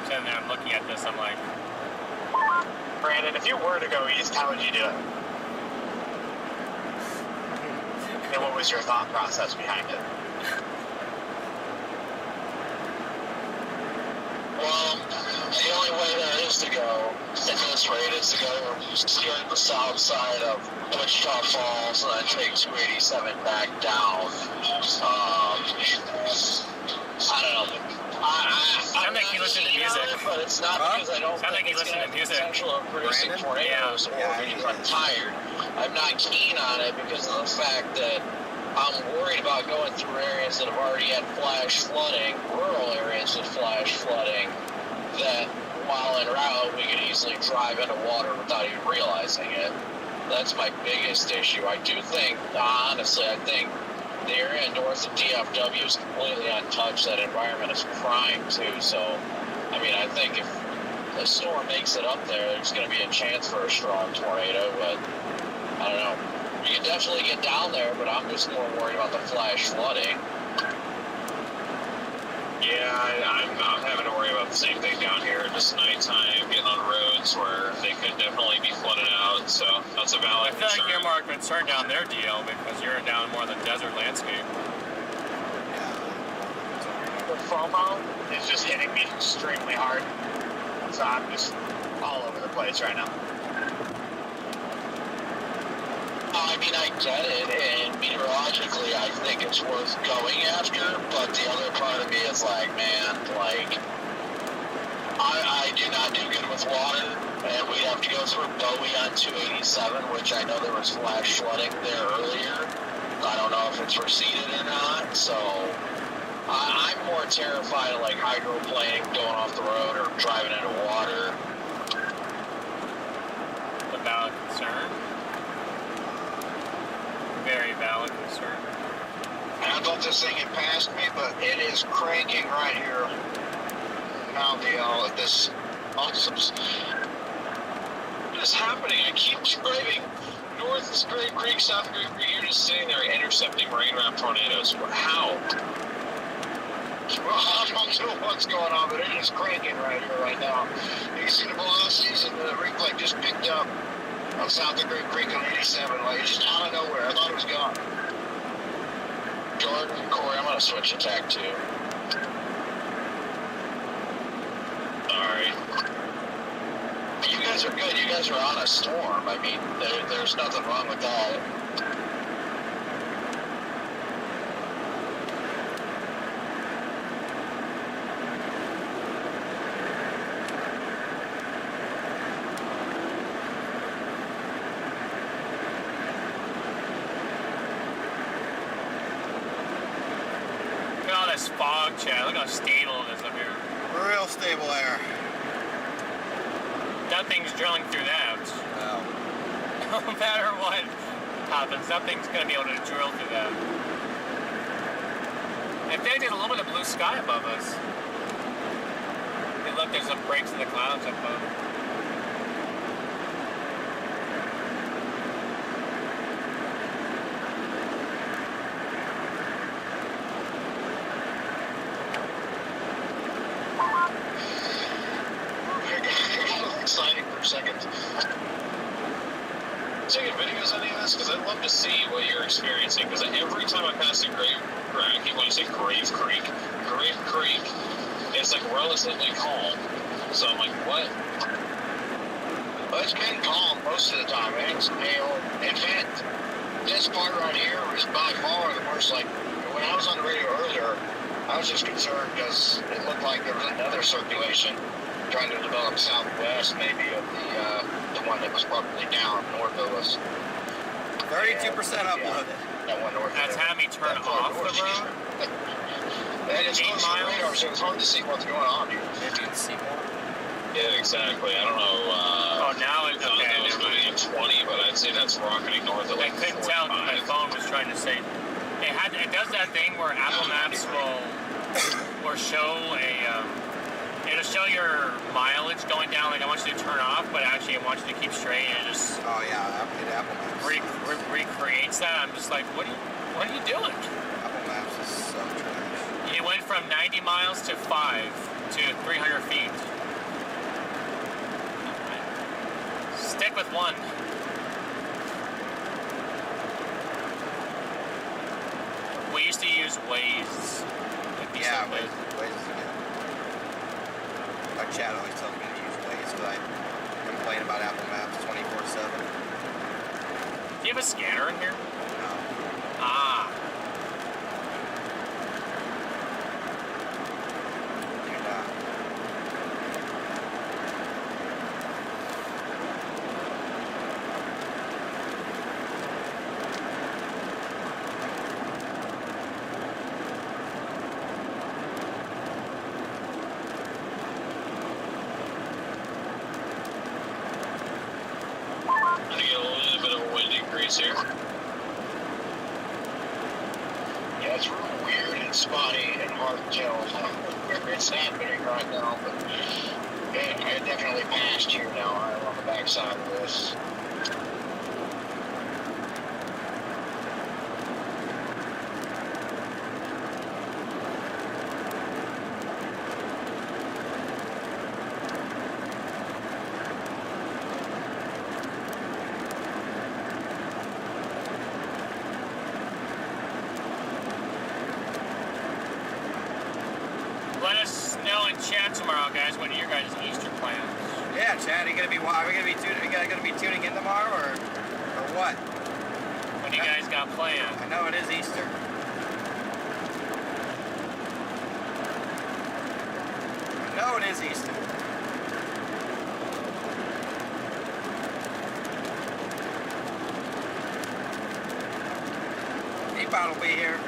Sitting there, I'm looking at this, I'm like, Brandon, if you were to go east, how would you do it? And what was your thought process behind it? Well, the only way there is to go at this rate is to go steer the south side of Wichita Falls and then take 287 back down. I don't know. Sound like you listen to music. But it's not because I don't Sound like think you it's listen going to to have the music. potential of producing tornadoes or because I'm tired. I'm not keen on it because of the fact that I'm worried about going through areas that have already had flash flooding, rural areas with flash flooding, that while en route we could easily drive into water without even realizing it. That's my biggest issue. I do think, honestly, I think the area north of DFW is completely untouched. That environment is prime too. So, I mean, I think if the storm makes it up there, there's going to be a chance for a strong tornado. But I don't know. You can definitely get down there, but I'm just more worried about the flash flooding. Yeah, I'm having to worry about the same thing down here. Just nighttime, getting on roads where they could definitely be flooded out. So that's a valid I feel concern. like you're more concerned down their DL because you're down more the desert landscape. The FOMO is just hitting me extremely hard. So I'm just all over the place right now. I mean, I get it, and meteorologically, I think it's worth going after, but the other part of me is like, man, like, I do not do good with water, and we have to go through Bowie on 287, which I know there was flash flooding there earlier. I don't know if it's receded or not, so I'm more terrified of, like, hydroplaning, going off the road, or driving into water. A valid concern. Very valid concern. And I thought this thing had passed me, but it is cranking right here. Now at this awesome. What is happening? I keep driving north of Great Creek, south of Great Creek. You're just sitting there intercepting rain wrap tornadoes. How? Well, I don't know what's going on, but it is cranking right here, right now. You can see the velocities and the replay just picked up on south of Great Creek on 87. Like, it's just out of nowhere. I thought it was gone. Jordan, Corey, I'm going to switch attack too. guys are good. You guys are on a storm. I mean, there's nothing wrong with that. Look at all this fog, Chad. Look how stable it is up here. Real stable air. Nothing's drilling through that. No. No matter what happens, nothing's going to be able to drill through that. In fact, there's a little bit of blue sky above us. Hey, look, there's some breaks in the clouds up above. Exciting for a second. Taking videos of any of this because I'd love to see what you're experiencing. Because every time I pass a Grave Creek, it's like relatively calm. So I'm like, what? Well, it's been calm most of the time, man. It's hail. In fact, this part right here was by far the worst. Like, when I was on the radio earlier, I was just concerned because it looked like there was another circulation trying to develop southwest, maybe, of the one that was probably down north of us. 32% uploaded. That one north. That's having me turn off the road? And it's 8 close to the miles? radar, so it's hard to see what's going on here. Maybe you can see more. Yeah, exactly. I don't know. Oh, now it's I okay. thought it was Never moving mind. at 20, but I'd say that's rocketing north at I like couldn't tell what my 45. phone was trying to say. It does that thing where Apple Maps will show it'll show your mileage going down. Like I want you to turn off, but actually I want you to keep straight, and it just Oh yeah, Apple Maps. recreates that. I'm just like, what are you doing? Apple Maps is so trash. You went from 90 miles to 5 to 300 feet. Stick with one. We used to use Waze. Yeah, Waze is good. My chat always tells me to use Waze because I complain about Apple Maps 24/7. Do you have a scanner in here? No. Ah. Do not. I get a little bit of a wind increase here. Yeah, it's real weird and spotty and hard to tell where it's happening right now, but I definitely passed here now. I'm on the backside of this. Let us know in chat tomorrow, guys. What are your guys' Easter plans? Yeah, Chad, are we gonna be tuning in tomorrow or what? What do you guys got planned? I know it is Easter. I know it is Easter. Peapod will be here.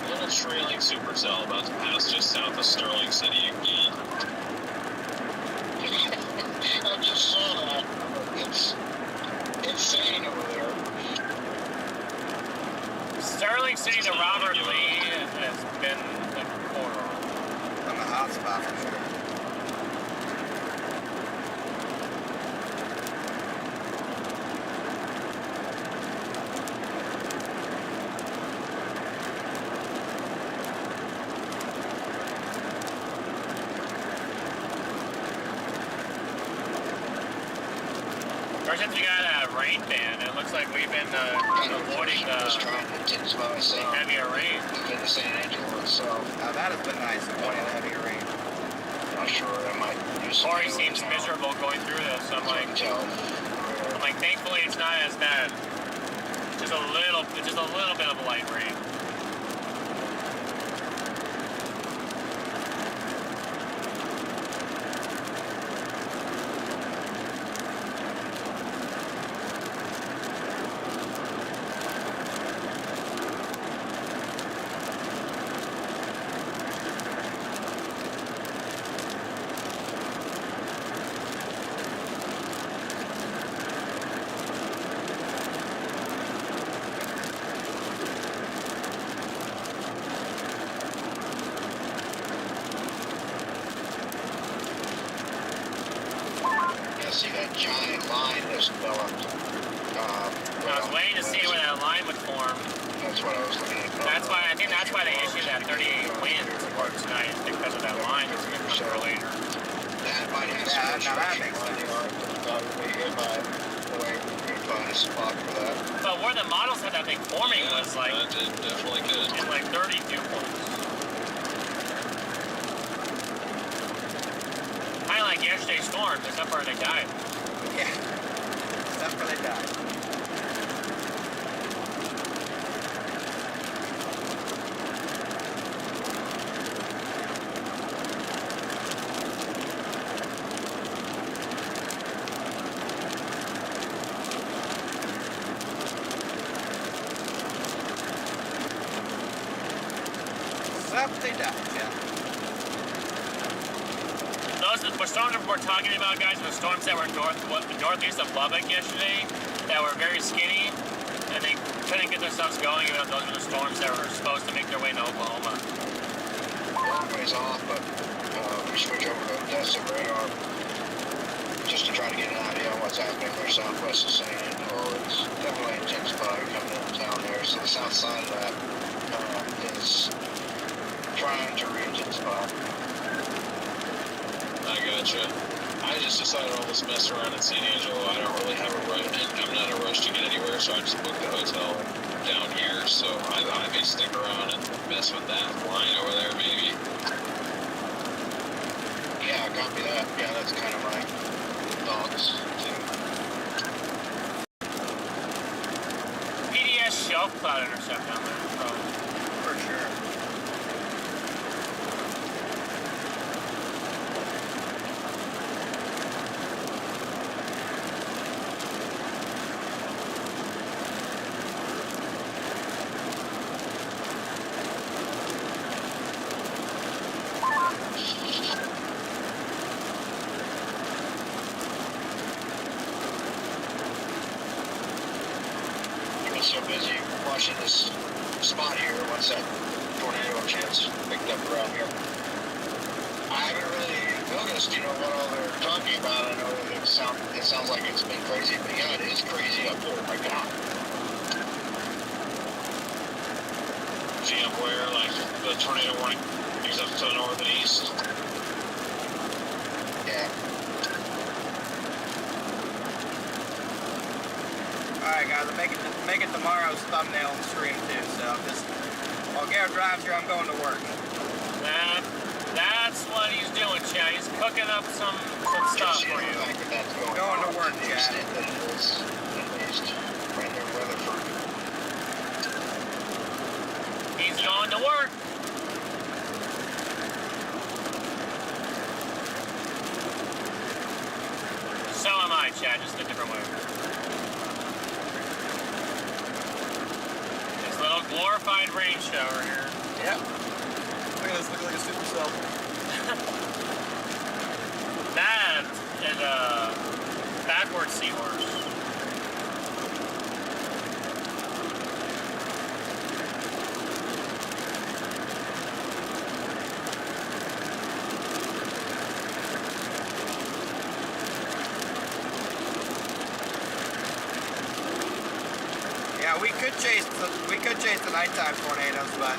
Little trailing supercell about to pass just south of Sterling City again. I just saw that. It's insane over there. Sterling City to Robert Lee has been the corridor. On the hot spot for sure. First, you got rain ban. It looks like we've been avoiding just trying to intensify myself. heavier rain. In the San Angelo itself. Now that has been nice, avoiding heavy rain. Not sure. I might do some. Corey seems miserable going through this. I'm like, thankfully it's not as bad. Just a little bit of light rain. See that giant line that's developed. I was waiting to see where that line would form. That's what I was looking at. I think that's why they issued that 38 wind support tonight, because of that line that's going to come through later. That might have some instruction on the art, but probably if I find a spot for that. But where the models had that thing forming was like, That definitely could. in like 30 dew points. Kind of like yesterday's storm, except where they died. Yeah. Except for they died. Except they died, yeah. The storms we're talking about, guys, were storms that were northeast of Lubbock yesterday that were very skinny, and they couldn't get themselves going, even though those were the storms that were supposed to make their way to Oklahoma. Long ways off, but we switch over to Odessa radar just to try to get an idea on what's happening there southwest of San Angelo. It's definitely intensified coming into town there, so the south side of that is trying to re-intensify. I gotcha. I just decided all this mess around in San Angelo, I don't really have a rush, and I'm not in a rush to get anywhere, so I just booked a hotel down here, so I may stick around and mess with that line over there, maybe. Yeah, copy that. Yeah, that's kind of my thoughts, too. PDS shelf cloud intercept down there. Oh. For sure. So busy watching this spot here once that tornado chance picked up around here. I haven't really noticed, what all they're talking about. I know that it sounds like it's been crazy, but yeah, it is crazy up there. My God. See up where, like, the tornado warning is up to the north and east? Yeah. Alright guys, I'm making tomorrow's thumbnail and stream too, so while Garrett drives here, I'm going to work. That's what he's doing, Chad. He's cooking up some stuff for you. Going to work, Chad. He's going to work. So am I, Chad, just a different way. Little glorified rain shower here. Yep. Look at this, look like a supercell. That is a backward seahorse. Yeah, we could chase the nighttime tornadoes, but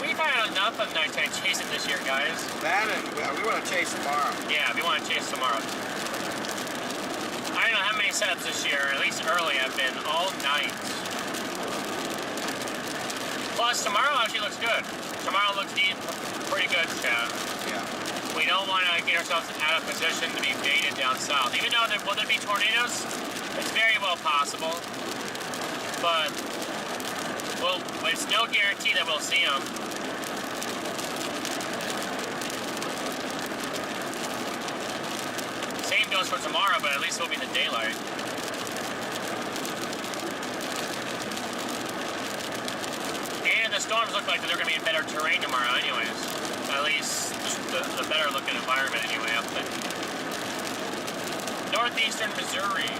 we've had enough of nighttime chasing this year, guys. That and we want to chase tomorrow. Yeah, we want to chase tomorrow. I don't know how many setups this year, at least early, have been all night. Plus, tomorrow actually looks good. Tomorrow looks pretty good, Chad. Yeah. We don't want to get ourselves out of position to be baited down south. Even though will there be tornadoes? It's very well possible. But it's no guarantee that we'll see them. Same goes for tomorrow, but at least it'll be in the daylight. And the storms look like they're going to be in better terrain tomorrow anyways. At least the better looking environment anyway up there. Northeastern Missouri.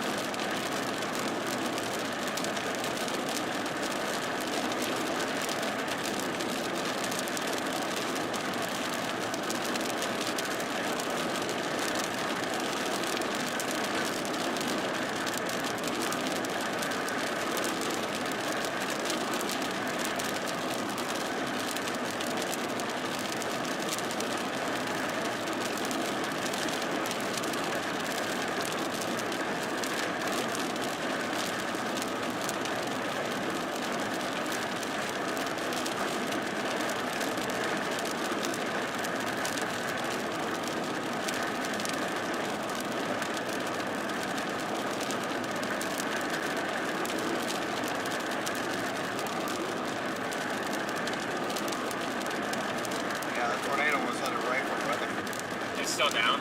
Still down?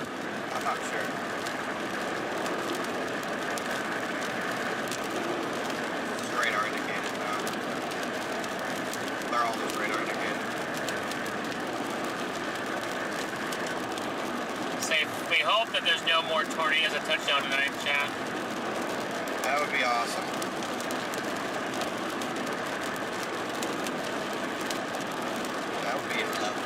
I'm not sure. This is radar indicated now. They're all just radar indicated. Say, we hope that there's no more tornadoes at touchdown tonight, Chad. That would be awesome. That would be lovely.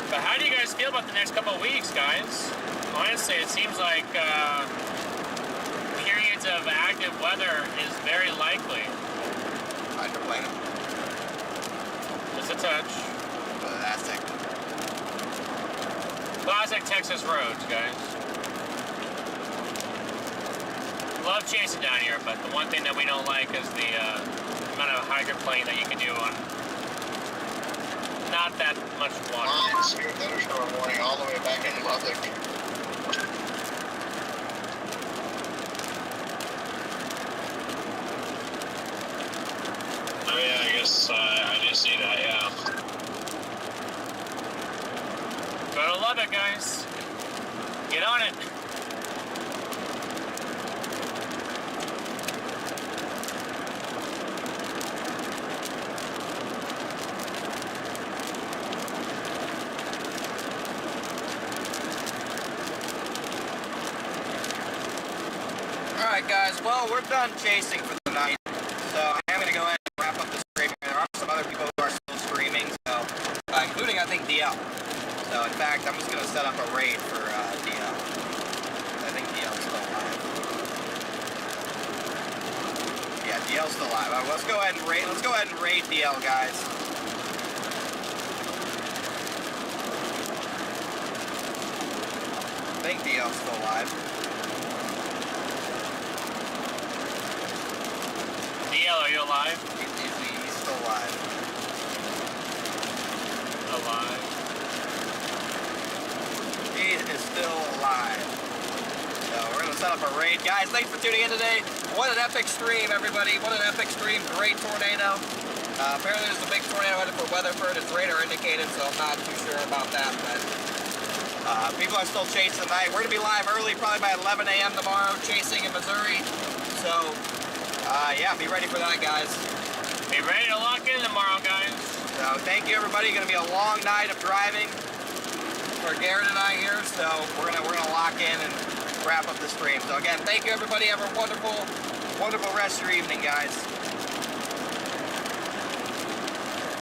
But how do you guys feel about the next couple of weeks, guys? Honestly, it seems like periods of active weather is very likely. Hydroplane. Just a touch. Classic. Classic Texas roads, guys. Love chasing down here, but the one thing that we don't like is the amount of hydroplane that you can do on not that much water. Severe thunderstorm warning all the way back into Lubbock. Oh yeah, I guess I did see that, yeah. Go to Lubbock, guys. Get on it. Alright guys, well we're done chasing for the night, so I am going to go ahead and wrap up the streaming. There are some other people who are still streaming, so including I think DL. So in fact, I'm just going to set up a raid for DL. I think DL's still alive. Yeah, DL's still alive. Let's go ahead and raid DL, guys. I think DL's still alive. DL, are you alive? He's still alive. Alive. He is still alive. So we're going to set up a raid. Guys, thanks for tuning in today. What an epic stream, everybody. What an epic stream. Great tornado. Apparently there's a big tornado headed for Weatherford. It's radar indicated, so I'm not too sure about that. But people are still chasing tonight. We're going to be live early, probably by 11 a.m. tomorrow, chasing in Missouri. So, yeah, be ready for that, guys. Be ready to lock in tomorrow, guys. So, thank you, everybody. Going to be a long night of driving for Garrett and I here. So, we're gonna lock in and wrap up the stream. So, again, thank you, everybody. Have a wonderful rest of your evening, guys.